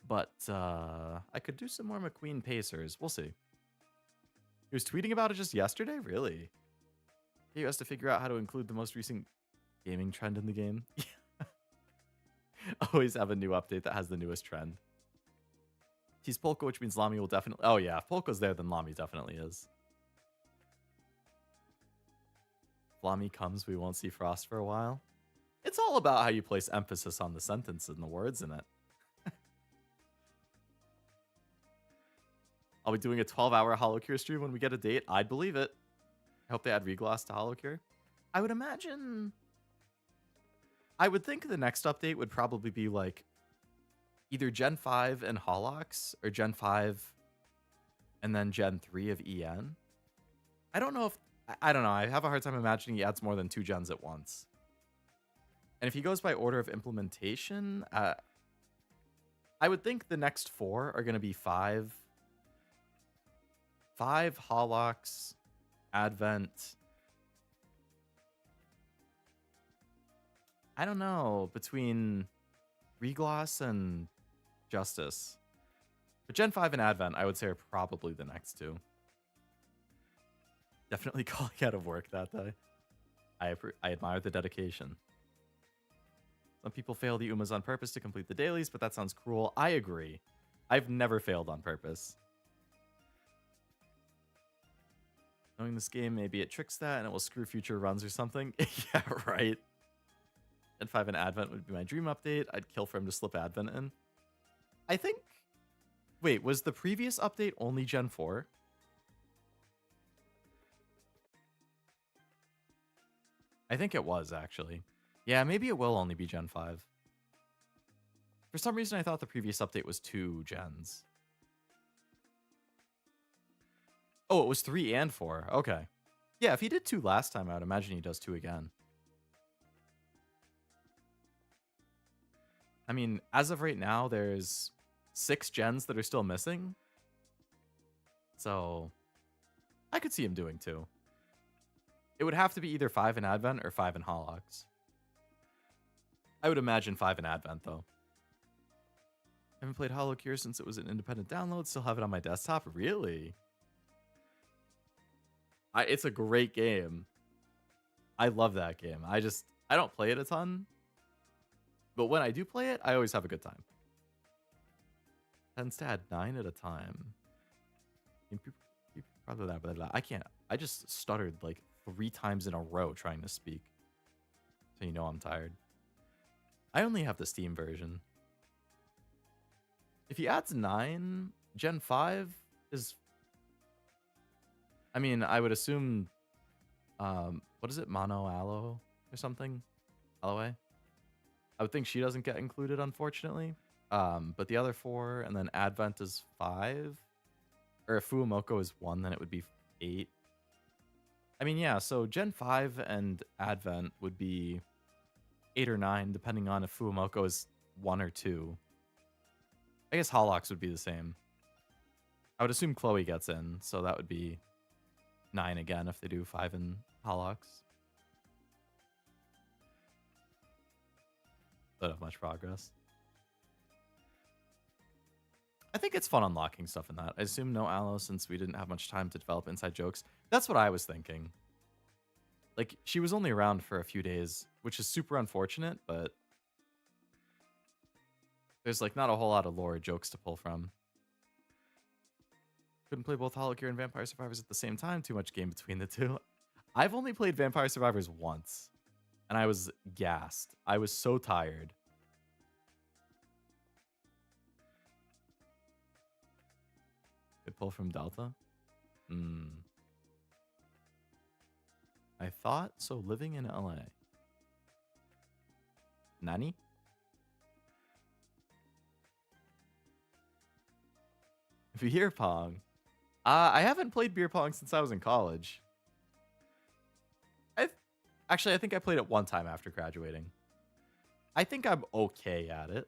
But I could do some more McQueen Pacers. We'll see. He was tweeting about it just yesterday? Really? He has to figure out how to include the most recent gaming trend in the game. Always have a new update that has the newest trend. He's Polka, which means Lamy will definitely... Oh yeah, if Polka's there, then Lamy definitely is. If Lamy comes, we won't see Frost for a while. It's all about how you place emphasis on the sentence and the words in it. I'll be doing a 12-hour HoloCure stream when we get a date. I'd believe it. I hope they add Regloss to HoloCure. I would imagine... I would think the next update would probably be like either Gen 5 and Holox or Gen 5 and then Gen 3 of EN. I don't know if... I don't know. I have a hard time imagining he adds more than 2 gens at once. And if he goes by order of implementation, I would think the next 4 are going to be 5 Holox, Advent. I don't know, between Regloss and Justice. But Gen 5 and Advent, I would say, are probably the next 2. Definitely calling out of work that day. I admire the dedication. Some people fail the Umas on purpose to complete the dailies, but that sounds cruel. I agree. I've never failed on purpose. Knowing this game, maybe it tricks that and it will screw future runs or something. Yeah, right. Gen 5 and Advent would be my dream update. I'd kill for him to slip Advent in. I think... Wait, was the previous update only Gen 4? I think it was, actually. Yeah, maybe it will only be Gen 5. For some reason, I thought the previous update was 2 gens. Oh, it was 3 and 4. Okay. Yeah, if he did 2 last time, I would imagine he does 2 again. I mean, as of right now, there's 6 gens that are still missing. So, I could see him doing 2. It would have to be either 5 in Advent or 5 in Holox. I would imagine 5 in Advent, though. I haven't played HoloCure since it was an independent download. Still have it on my desktop. Really? It's a great game. I love that game. I don't play it a ton. But when I do play it, I always have a good time. Tends to add 9 at a time. I can't I just stuttered like 3 times in a row trying to speak. So you know I'm tired. I only have the Steam version. If he adds 9, Gen 5 is... I mean, I would assume... what is it? Mono Aloe or something? Aloe? I would think she doesn't get included, unfortunately. But the other 4, and then Advent is 5. Or if Fuumoko is 1, then it would be 8. I mean, yeah, so Gen 5 and Advent would be 8 or 9, depending on if Fuumoko is 1 or 2. I guess Holox would be the same. I would assume Chloe gets in, so that would be 9 again if they do 5 in Holox. Don't have much progress. I think it's fun unlocking stuff in that. I assume no Aloe since we didn't have much time to develop inside jokes. That's what I was thinking. Like, she was only around for a few days, which is super unfortunate, but there's like not a whole lot of lore jokes to pull from. Couldn't play both Hollow Gear and Vampire Survivors at the same time. Too much game between the two. I've only played Vampire Survivors once, and I was gassed. I was so tired. Could pull from Delta? I thought so. Living in LA. Nani? Beer pong. I haven't played beer pong since I was in college. Actually, I think I played it one time after graduating. I think I'm okay at it.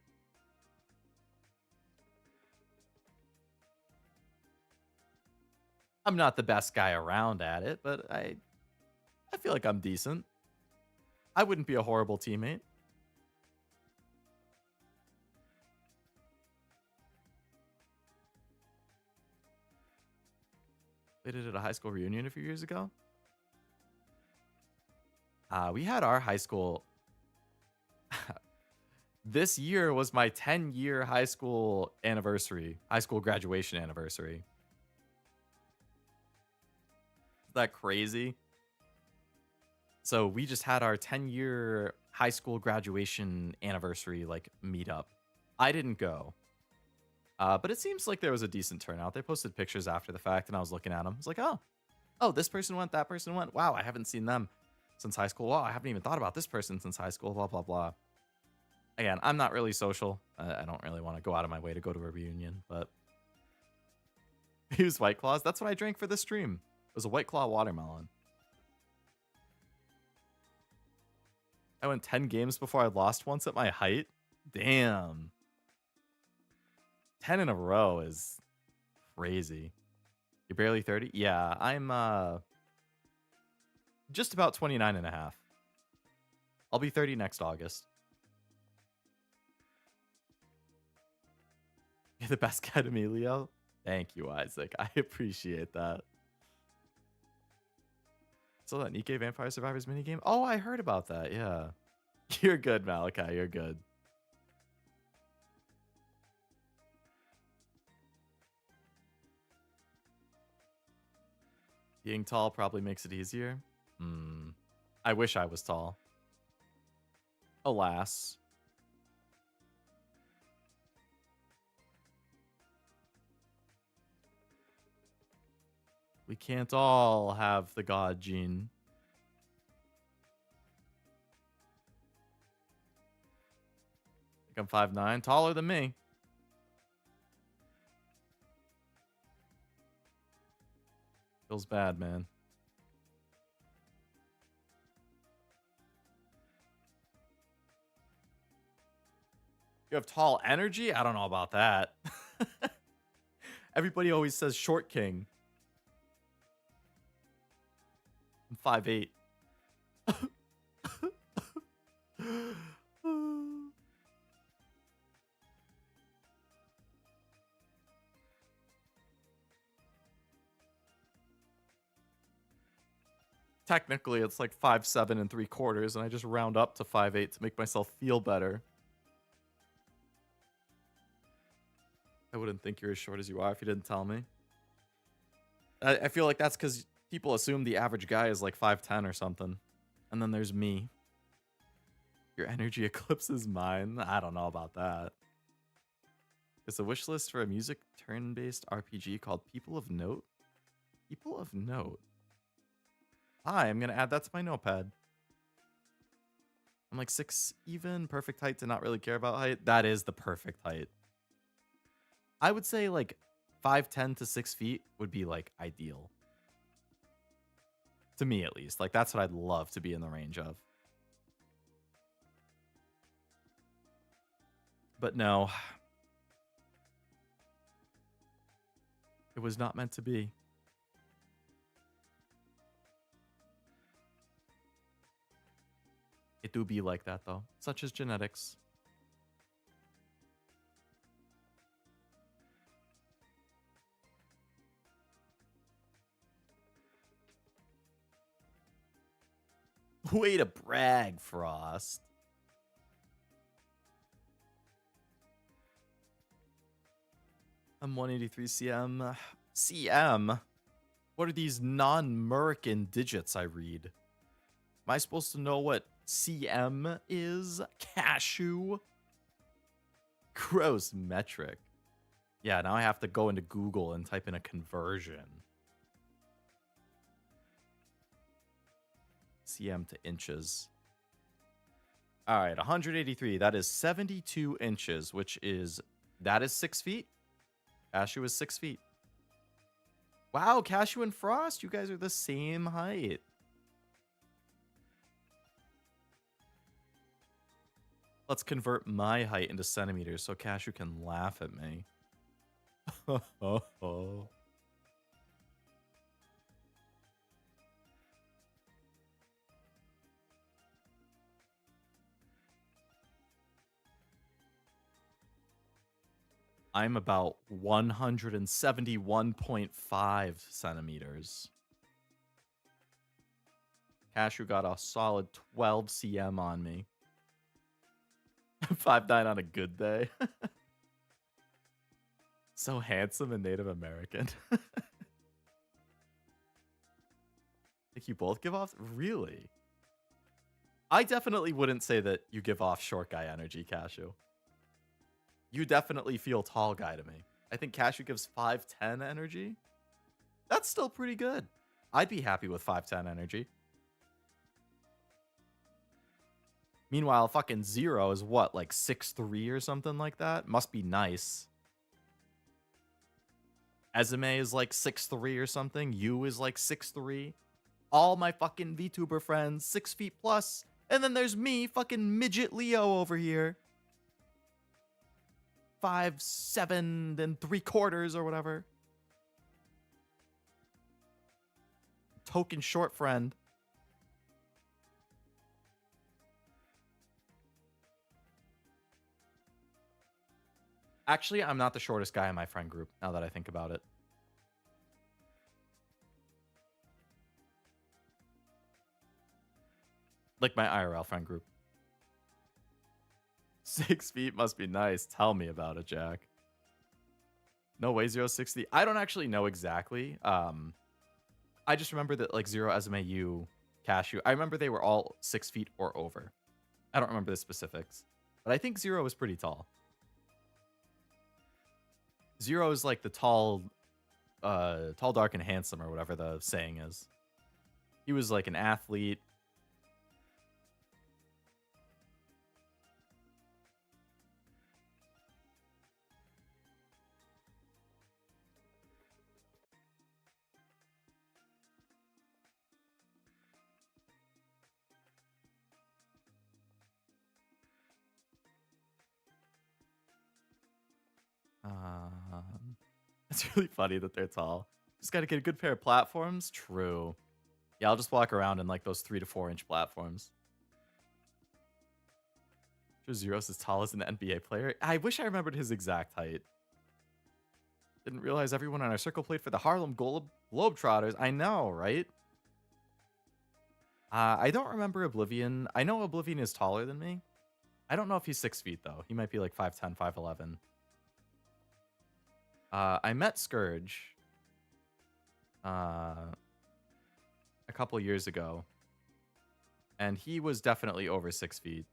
I'm not the best guy around at it, but I feel like I'm decent. I wouldn't be a horrible teammate. They did it at a high school reunion a few years ago. We had our high school. This year was my 10-year high school anniversary, high school graduation anniversary. Is that crazy? So we just had our 10-year high school graduation anniversary like meetup. I didn't go. But it seems like there was a decent turnout. They posted pictures after the fact, and I was looking at them. I was like, oh, this person went, that person went. Wow, I haven't seen them since high school. Wow, I haven't even thought about this person since high school, blah, blah, blah. Again, I'm not really social. I don't really want to go out of my way to go to a reunion, but... Use White Claws. That's what I drank for this stream. It was a White Claw watermelon. I went 10 games before I lost once at my height. Damn. 10 in a row is crazy. You're barely 30? Yeah, I'm just about 29 and a half. I'll be 30 next August. You're the best guy to me, Leo. Thank you, Isaac. I appreciate that. So that Nikkei Vampire Survivors minigame? Oh, I heard about that, yeah. You're good, Malachi. You're good. Being tall probably makes it easier. I wish I was tall. Alas. We can't all have the god gene. I think I'm 5'9", taller than me. Feels bad, man. You have tall energy? I don't know about that. Everybody always says short king. I'm 5'8". Technically, it's like 5'7"3/4, and I just round up to 5'8" to make myself feel better. I wouldn't think you're as short as you are if you didn't tell me. I feel like that's because people assume the average guy is like 5'10 or something. And then there's me. Your energy eclipses mine. I don't know about that. It's a wish list for a music turn-based RPG called People of Note. People of Note. I'm going to add that to my notepad. I'm like 6 even. Perfect height to not really care about height. That is the perfect height. I would say like 5'10 to 6 feet would be like ideal. To me, at least. Like, that's what I'd love to be in the range of. But no. It was not meant to be. It do be like that, though. Such as genetics. Way to brag, Frost. I'm 183 CM. CM? What are these non-American digits I read? Am I supposed to know what CM is? Kashu? Gross metric. Yeah, now I have to go into Google and type in a conversion. CM to inches. All right, 183. That is 72 inches, which is... That is 6 feet? Kashu is 6 feet. Wow, Kashu and Frost, you guys are the same height. Let's convert my height into centimeters so Kashu can laugh at me. I'm about 171.5 centimeters. Kashu got a solid 12 cm on me. 5'9" on a good day. So handsome and Native American. Think you both give off? Really? I definitely wouldn't say that you give off short guy energy, Kashu. You definitely feel tall guy to me. I think Kashu gives 5'10 energy. That's still pretty good. I'd be happy with 5'10 energy. Meanwhile, fucking Xero is what, like 6'3 or something like that? Must be nice. Ezume is like 6'3 or something. You is like 6'3. All my fucking VTuber friends, 6 feet plus. And then there's me, fucking midget Leo over here. 5'7" and 3/4 or whatever. Token short friend. Actually, I'm not the shortest guy in my friend group, now that I think about it. Like my IRL friend group. 6 feet must be nice. Tell me about it, Jack. No way, 060. I don't actually know exactly. I just remember that like Xero, Ezume, you, Kashu. I remember they were all 6 feet or over. I don't remember the specifics, but I think Xero was pretty tall. Xero is like the tall, dark, and handsome, or whatever the saying is. He was like an athlete. It's really funny that they're tall. Just got to get a good pair of platforms. True. Yeah, I'll just walk around in like those 3 to 4 inch platforms. Sure, Zero's as tall as an NBA player. I wish I remembered his exact height. Didn't realize everyone on our circle played for the Harlem Globetrotters. I know, right? I don't remember Oblivion. I know Oblivion is taller than me. I don't know if he's 6 feet, though. He might be like 5'10", 5'11". I met Scourge. a couple years ago, and he was definitely over 6 feet.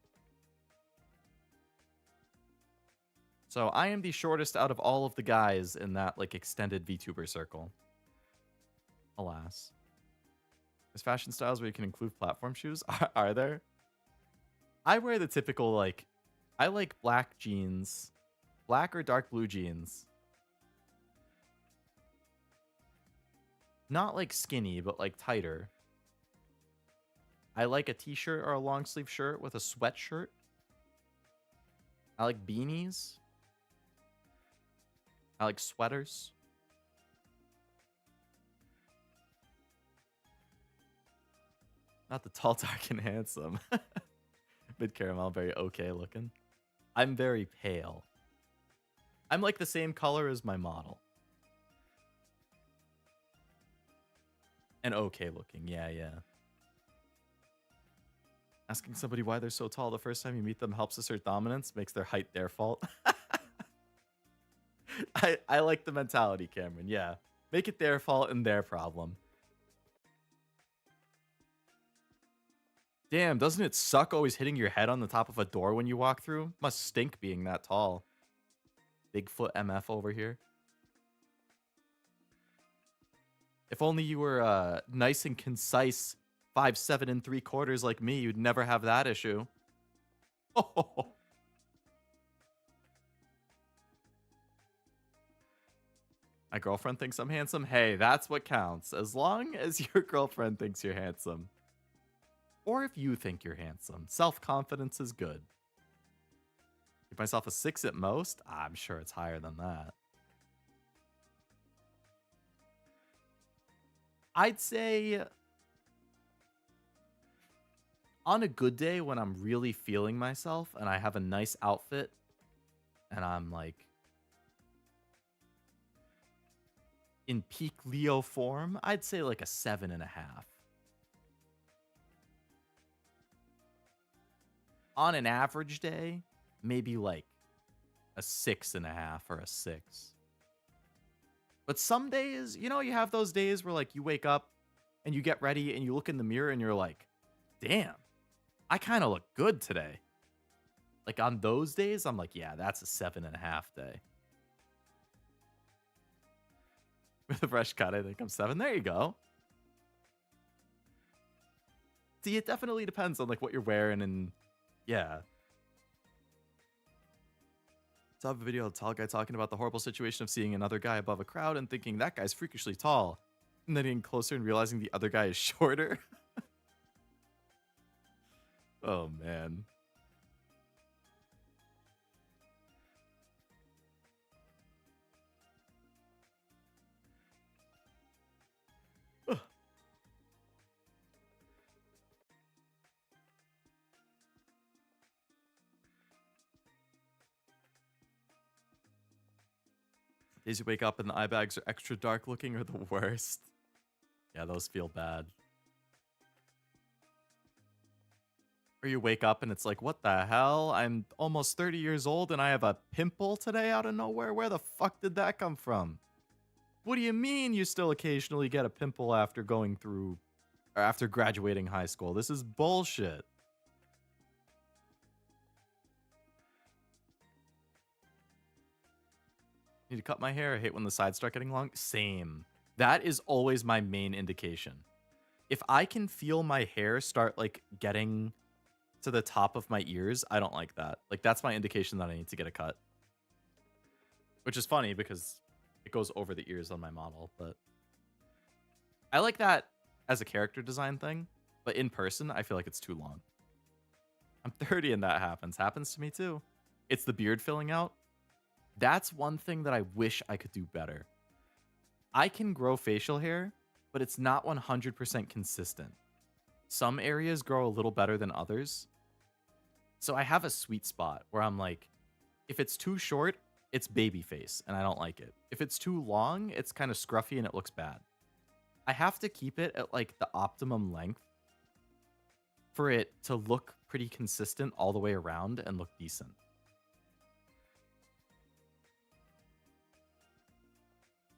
So I am the shortest out of all of the guys in that like extended VTuber circle. Alas. There's fashion styles where you can include platform shoes. Are there? I wear the typical like, I like black jeans, black or dark blue jeans. Not like skinny, but like tighter. I like a t-shirt or a long sleeve shirt with a sweatshirt. I like beanies. I like sweaters. Not the tall, dark, and handsome. Mid caramel, very okay looking. I'm very pale. I'm like the same color as my model. And okay looking, yeah. Asking somebody why they're so tall the first time you meet them helps assert dominance, makes their height their fault. I like the mentality, Cameron, yeah. Make it their fault and their problem. Damn, doesn't it suck always hitting your head on the top of a door when you walk through? Must stink being that tall. Bigfoot MF over here. If only you were nice and concise, 5'7" 3/4" like me, you'd never have that issue. Oh. My girlfriend thinks I'm handsome. Hey, that's what counts. As long as your girlfriend thinks you're handsome. Or if you think you're handsome. Self-confidence is good. Give myself a 6 at most. I'm sure it's higher than that. I'd say on a good day when I'm really feeling myself and I have a nice outfit and I'm like in peak Leo form, I'd say like a 7.5. On an average day, maybe like a 6.5 or a 6. But some days, you know, you have those days where like you wake up and you get ready and you look in the mirror and you're like, damn, I kind of look good today. Like on those days, I'm like, yeah, that's a 7.5 day. With a fresh cut, I think I'm 7. There you go. See, it definitely depends on like what you're wearing and yeah. Saw a video of a tall guy talking about the horrible situation of seeing another guy above a crowd and thinking that guy's freakishly tall. And then getting closer and realizing the other guy is shorter. Oh, man. Days you wake up and the eye bags are extra dark looking are the worst. Yeah, those feel bad. Or you wake up and it's like, what the hell? I'm almost 30 years old and I have a pimple today out of nowhere? Where the fuck did that come from? What do you mean you still occasionally get a pimple after going through, or after graduating high school? This is bullshit. Need to cut my hair. I hate when the sides start getting long. Same. That is always my main indication. If I can feel my hair start like getting to the top of my ears, I don't like that. Like that's my indication that I need to get a cut. Which is funny because it goes over the ears on my model, but I like that as a character design thing, but in person, I feel like it's too long. I'm 30 and that happens. Happens to me too. It's the beard filling out. That's one thing that I wish I could do better. I can grow facial hair, but it's not 100% consistent. Some areas grow a little better than others. So I have a sweet spot where I'm like, if it's too short, it's baby face, and I don't like it. If it's too long, it's kind of scruffy and it looks bad. I have to keep it at like the optimum length for it to look pretty consistent all the way around and look decent.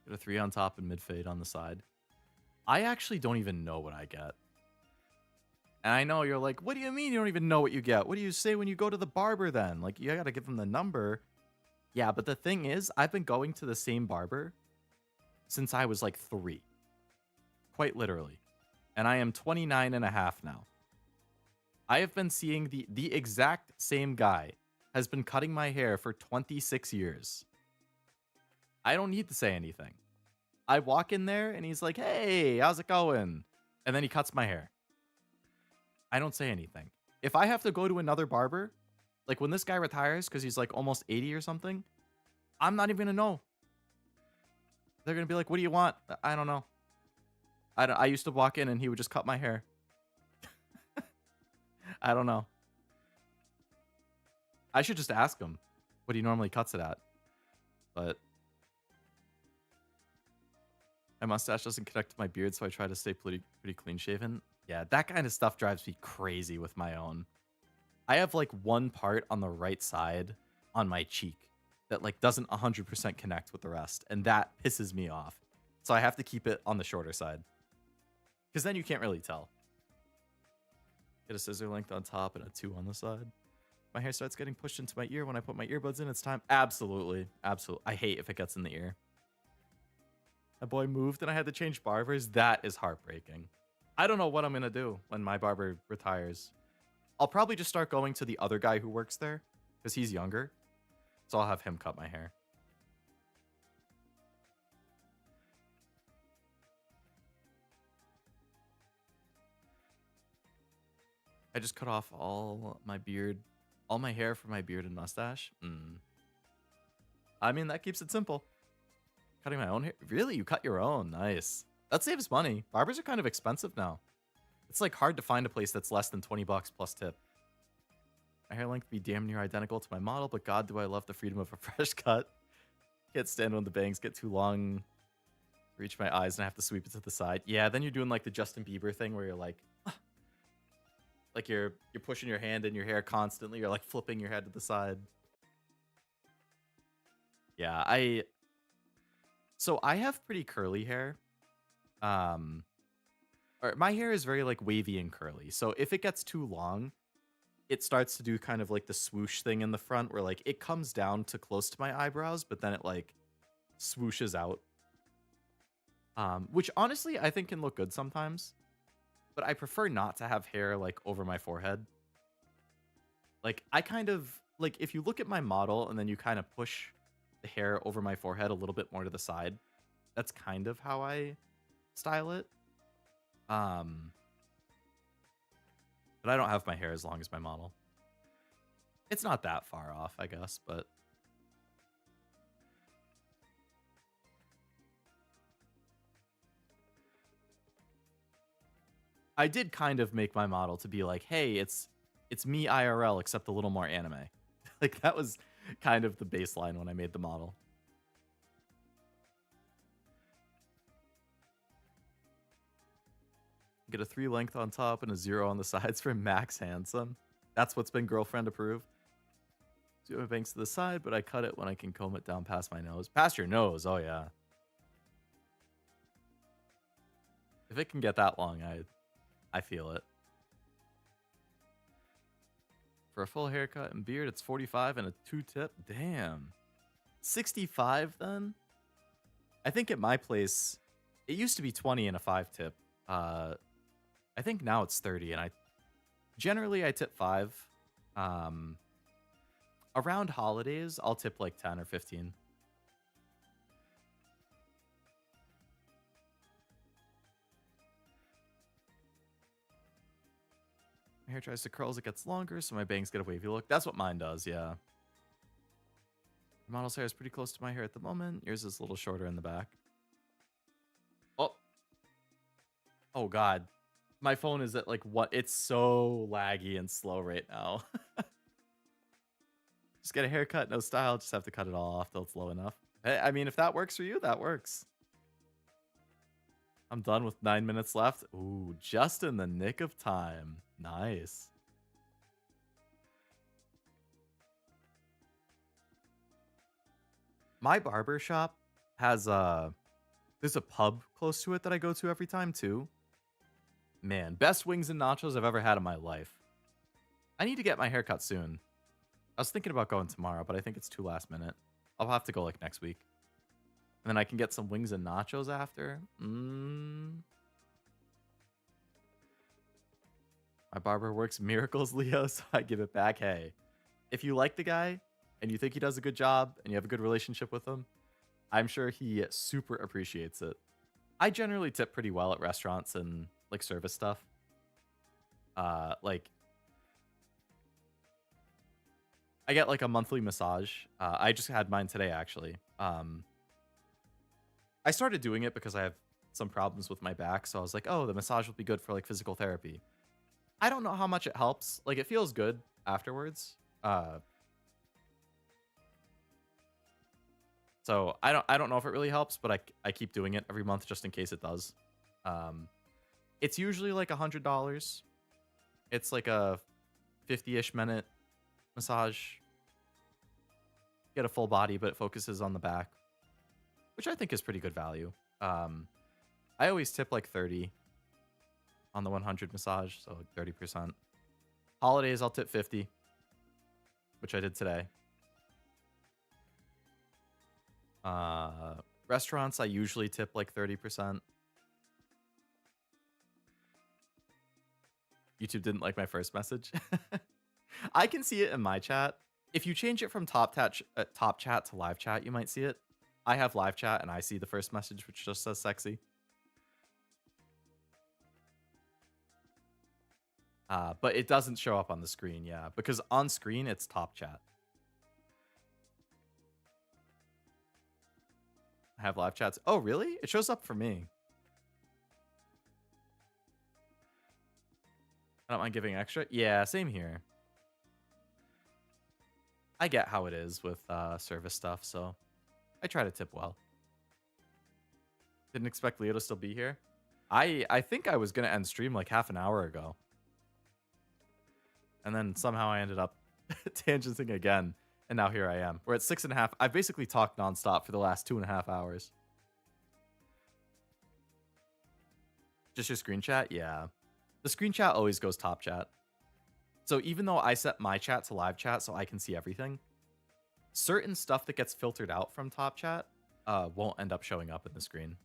Get a 3 on top and mid fade on the side. I actually don't even know what I get. And I know you're like, what do you mean you don't even know what you get? What do you say when you go to the barber then? Like, you gotta give them the number. Yeah, but the thing is, I've been going to the same barber since I was like 3. Quite literally. And I am 29 and a half now. I have been seeing the exact same guy has been cutting my hair for 26 years. I don't need to say anything. I walk in there and he's like, hey, how's it going? And then he cuts my hair. I don't say anything. If I have to go to another barber, like when this guy retires because he's like almost 80 or something, I'm not even going to know. They're going to be like, what do you want? I don't know. I used to walk in and he would just cut my hair. I don't know. I should just ask him what he normally cuts it at. But my mustache doesn't connect to my beard, so I try to stay pretty clean shaven. Yeah, that kind of stuff drives me crazy with my own. I have like one part on the right side on my cheek that like doesn't 100% connect with the rest, and that pisses me off. So I have to keep it on the shorter side. Because then you can't really tell. Get a scissor length on top and a 2 on the side. My hair starts getting pushed into my ear when I put my earbuds in. It's time. Absolutely. Absolutely. I hate if it gets in the ear. My boy moved and I had to change barbers. That is heartbreaking. I don't know what I'm going to do when my barber retires. I'll probably just start going to the other guy who works there because he's younger. So I'll have him cut my hair. I just cut off all my beard, all my hair from my beard and mustache. I mean, that keeps it simple. Cutting my own hair? Really? You cut your own? Nice. That saves money. Barbers are kind of expensive now. It's like hard to find a place that's less than 20 bucks plus tip. My hair length be damn near identical to my model, but God, do I love the freedom of a fresh cut. Can't stand when the bangs get too long, reach my eyes, and I have to sweep it to the side. Yeah, then you're doing like the Justin Bieber thing where you're like you're pushing your hand in your hair constantly. You're like flipping your head to the side. Yeah, so I have pretty curly hair. Or my hair is very like wavy and curly. So if it gets too long, it starts to do kind of like the swoosh thing in the front where like it comes down to close to my eyebrows, but then it like swooshes out. Which honestly I think can look good sometimes. But I prefer not to have hair like over my forehead. Like I kind of like if you look at my model and then you kind of push the hair over my forehead a little bit more to the side, that's kind of how I style it. But I don't have my hair as long as my model. It's not that far off, I guess, but I did kind of make my model to be like, hey, it's me IRL except a little more anime. Like that was kind of the baseline when I made the model. Get a 3 length on top and a 0 on the sides for Max Handsome. That's what's been girlfriend approved. Do my bangs to the side, but I cut it when I can comb it down past my nose. Past your nose, oh yeah. If it can get that long, I feel it. For a full haircut and beard, it's 45 and a 2 tip. Damn. 65 then? I think at my place, it used to be 20 and a 5 tip. I think now it's 30 and I tip 5. Around holidays, I'll tip like 10 or 15. My hair tries to curl as it gets longer, so my bangs get a wavy look. That's what mine does, yeah. The model's hair is pretty close to my hair at the moment. Yours is a little shorter in the back. Oh, God. My phone is at like what? It's so laggy and slow right now. Just get a haircut, no style. Just have to cut it all off till it's low enough. Hey, I mean, if that works for you, that works. I'm done with 9 minutes left. Ooh, just in the nick of time. Nice. My barber shop has There's a pub close to it that I go to every time too. Man, best wings and nachos I've ever had in my life. I need to get my hair cut soon. I was thinking about going tomorrow, but I think it's too last minute. I'll have to go like next week. And then I can get some wings and nachos after. My barber works miracles, Leo, so I give it back. Hey, if you like the guy and you think he does a good job and you have a good relationship with him, I'm sure he super appreciates it. I generally tip pretty well at restaurants and like service stuff. Like I get like a monthly massage. I just had mine today actually. I started doing it because I have some problems with my back, so I was like, oh, the massage will be good for like physical therapy. I don't know how much it helps. Like it feels good afterwards. So I don't know if it really helps, but I keep doing it every month just in case it does. It's usually like $100. It's like a 50-ish minute massage. Get a full body, but it focuses on the back, which I think is pretty good value. I always tip like 30 on the 100 massage, so like 30%. Holidays, I'll tip 50, which I did today. Restaurants, I usually tip like 30%. YouTube didn't like my first message. I can see it in my chat. If you change it from top chat to live chat, you might see it. I have live chat and I see the first message, which just says sexy. But it doesn't show up on the screen, yeah, because on screen it's top chat. I have live chats. Oh, really? It shows up for me. I don't mind giving extra. Yeah, same here. I get how it is with service stuff, so I try to tip well. Didn't expect Leo to still be here. I think I was going to end stream like half an hour ago. And then somehow I ended up tangenting again. And now here I am. We're at 6.5. I've basically talked nonstop for the last 2.5 hours. Just your screen chat? Yeah. The screen chat always goes top chat. So even though I set my chat to live chat so I can see everything, certain stuff that gets filtered out from top chat won't end up showing up in the screen.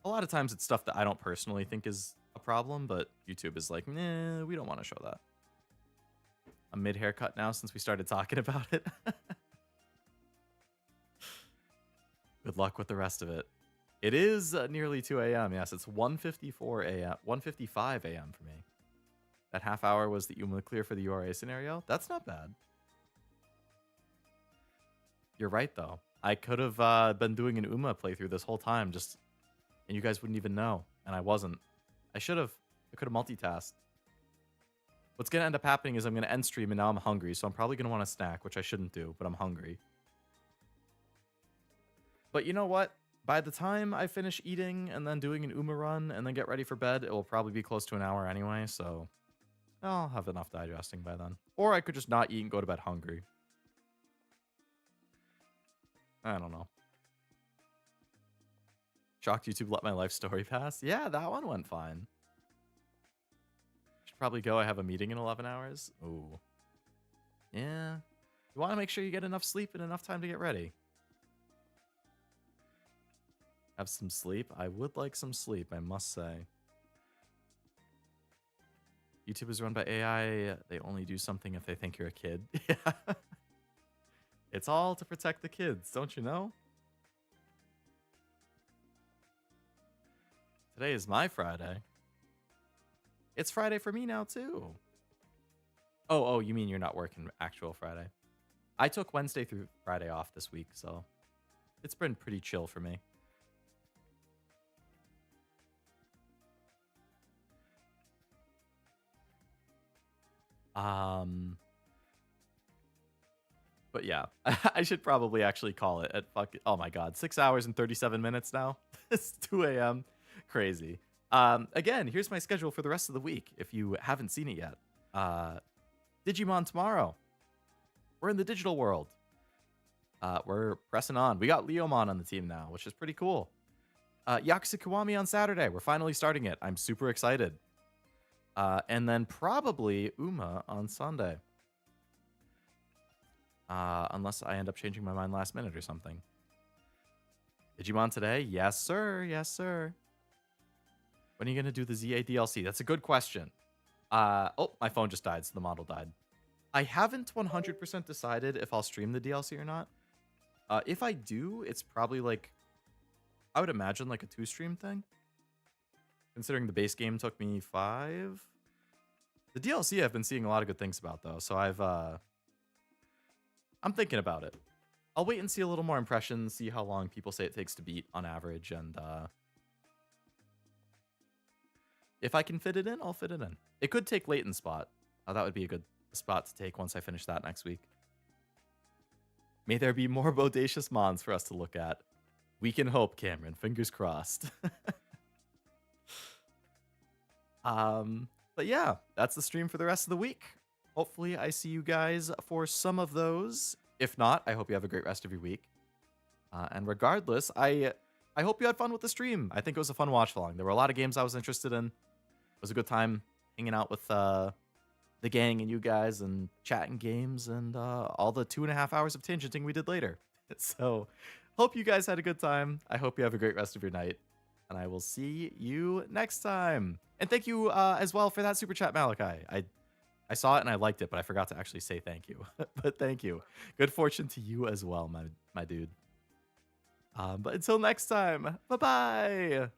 A lot of times it's stuff that I don't personally think is a problem, but YouTube is like, nah, we don't want to show that. I'm mid-haircut now since we started talking about it. Good luck with the rest of it. It is nearly 2 a.m. Yes, it's 1:54 a.m. 1:55 a.m. for me. That half hour was the UMA clear for the URA scenario. That's not bad. You're right, though. I could have been doing an UMA playthrough this whole time, and you guys wouldn't even know, and I wasn't. I should have. I could have multitasked. What's going to end up happening is I'm going to end stream, and now I'm hungry, so I'm probably going to want a snack, which I shouldn't do, but I'm hungry. But you know what? By the time I finish eating and then doing an UMA run and then get ready for bed, it will probably be close to an hour anyway, so I'll have enough digesting by then. Or I could just not eat and go to bed hungry. I don't know. Shocked YouTube let my life story pass. Yeah, that one went fine. Should probably go. I have a meeting in 11 hours. Ooh. Yeah. You want to make sure you get enough sleep and enough time to get ready. Have some sleep. I would like some sleep, I must say. YouTube is run by AI. They only do something if they think you're a kid. Yeah. It's all to protect the kids, don't you know? Today is my Friday. It's Friday for me now, too. Oh, you mean you're not working actual Friday? I took Wednesday through Friday off this week, so it's been pretty chill for me. But yeah, I should probably actually call it at oh my god, 6 hours and 37 minutes now. It's 2 a.m. Crazy. Again, here's my schedule for the rest of the week if you haven't seen it yet. Digimon tomorrow. We're in the digital world. We're pressing on. We got Leomon on the team now, which is pretty cool. Yakuza Kiwami on Saturday. We're finally starting it. I'm super excited. And then probably Uma on Sunday. Unless I end up changing my mind last minute or something. Digimon today? Yes, sir. Yes, sir. When are you going to do the ZA DLC? That's a good question. Oh, my phone just died, so the model died. I haven't 100% decided if I'll stream the DLC or not. If I do, it's probably like, I would imagine like a 2-stream thing. Considering the base game took me 5. The DLC I've been seeing a lot of good things about though, so I'm thinking about it. I'll wait and see a little more impressions, see how long people say it takes to beat on average, and if I can fit it in, I'll fit it in. It could take Leighton spot. That would be a good spot to take once I finish that next week. May there be more bodacious mons for us to look at. We can hope, Cameron. Fingers crossed. But yeah, that's the stream for the rest of the week. Hopefully I see you guys for some of those. If not, I hope you have a great rest of your week. And regardless, I hope you had fun with the stream. I think it was a fun watch along. There were a lot of games I was interested in. It was a good time hanging out with the gang and you guys and chatting games and all the 2.5 hours of tangenting we did later. So hope you guys had a good time. I hope you have a great rest of your night. And I will see you next time. And thank you as well for that super chat, Malachi. I saw it and I liked it, but I forgot to actually say thank you. But thank you. Good fortune to you as well, my dude. But until next time, bye-bye.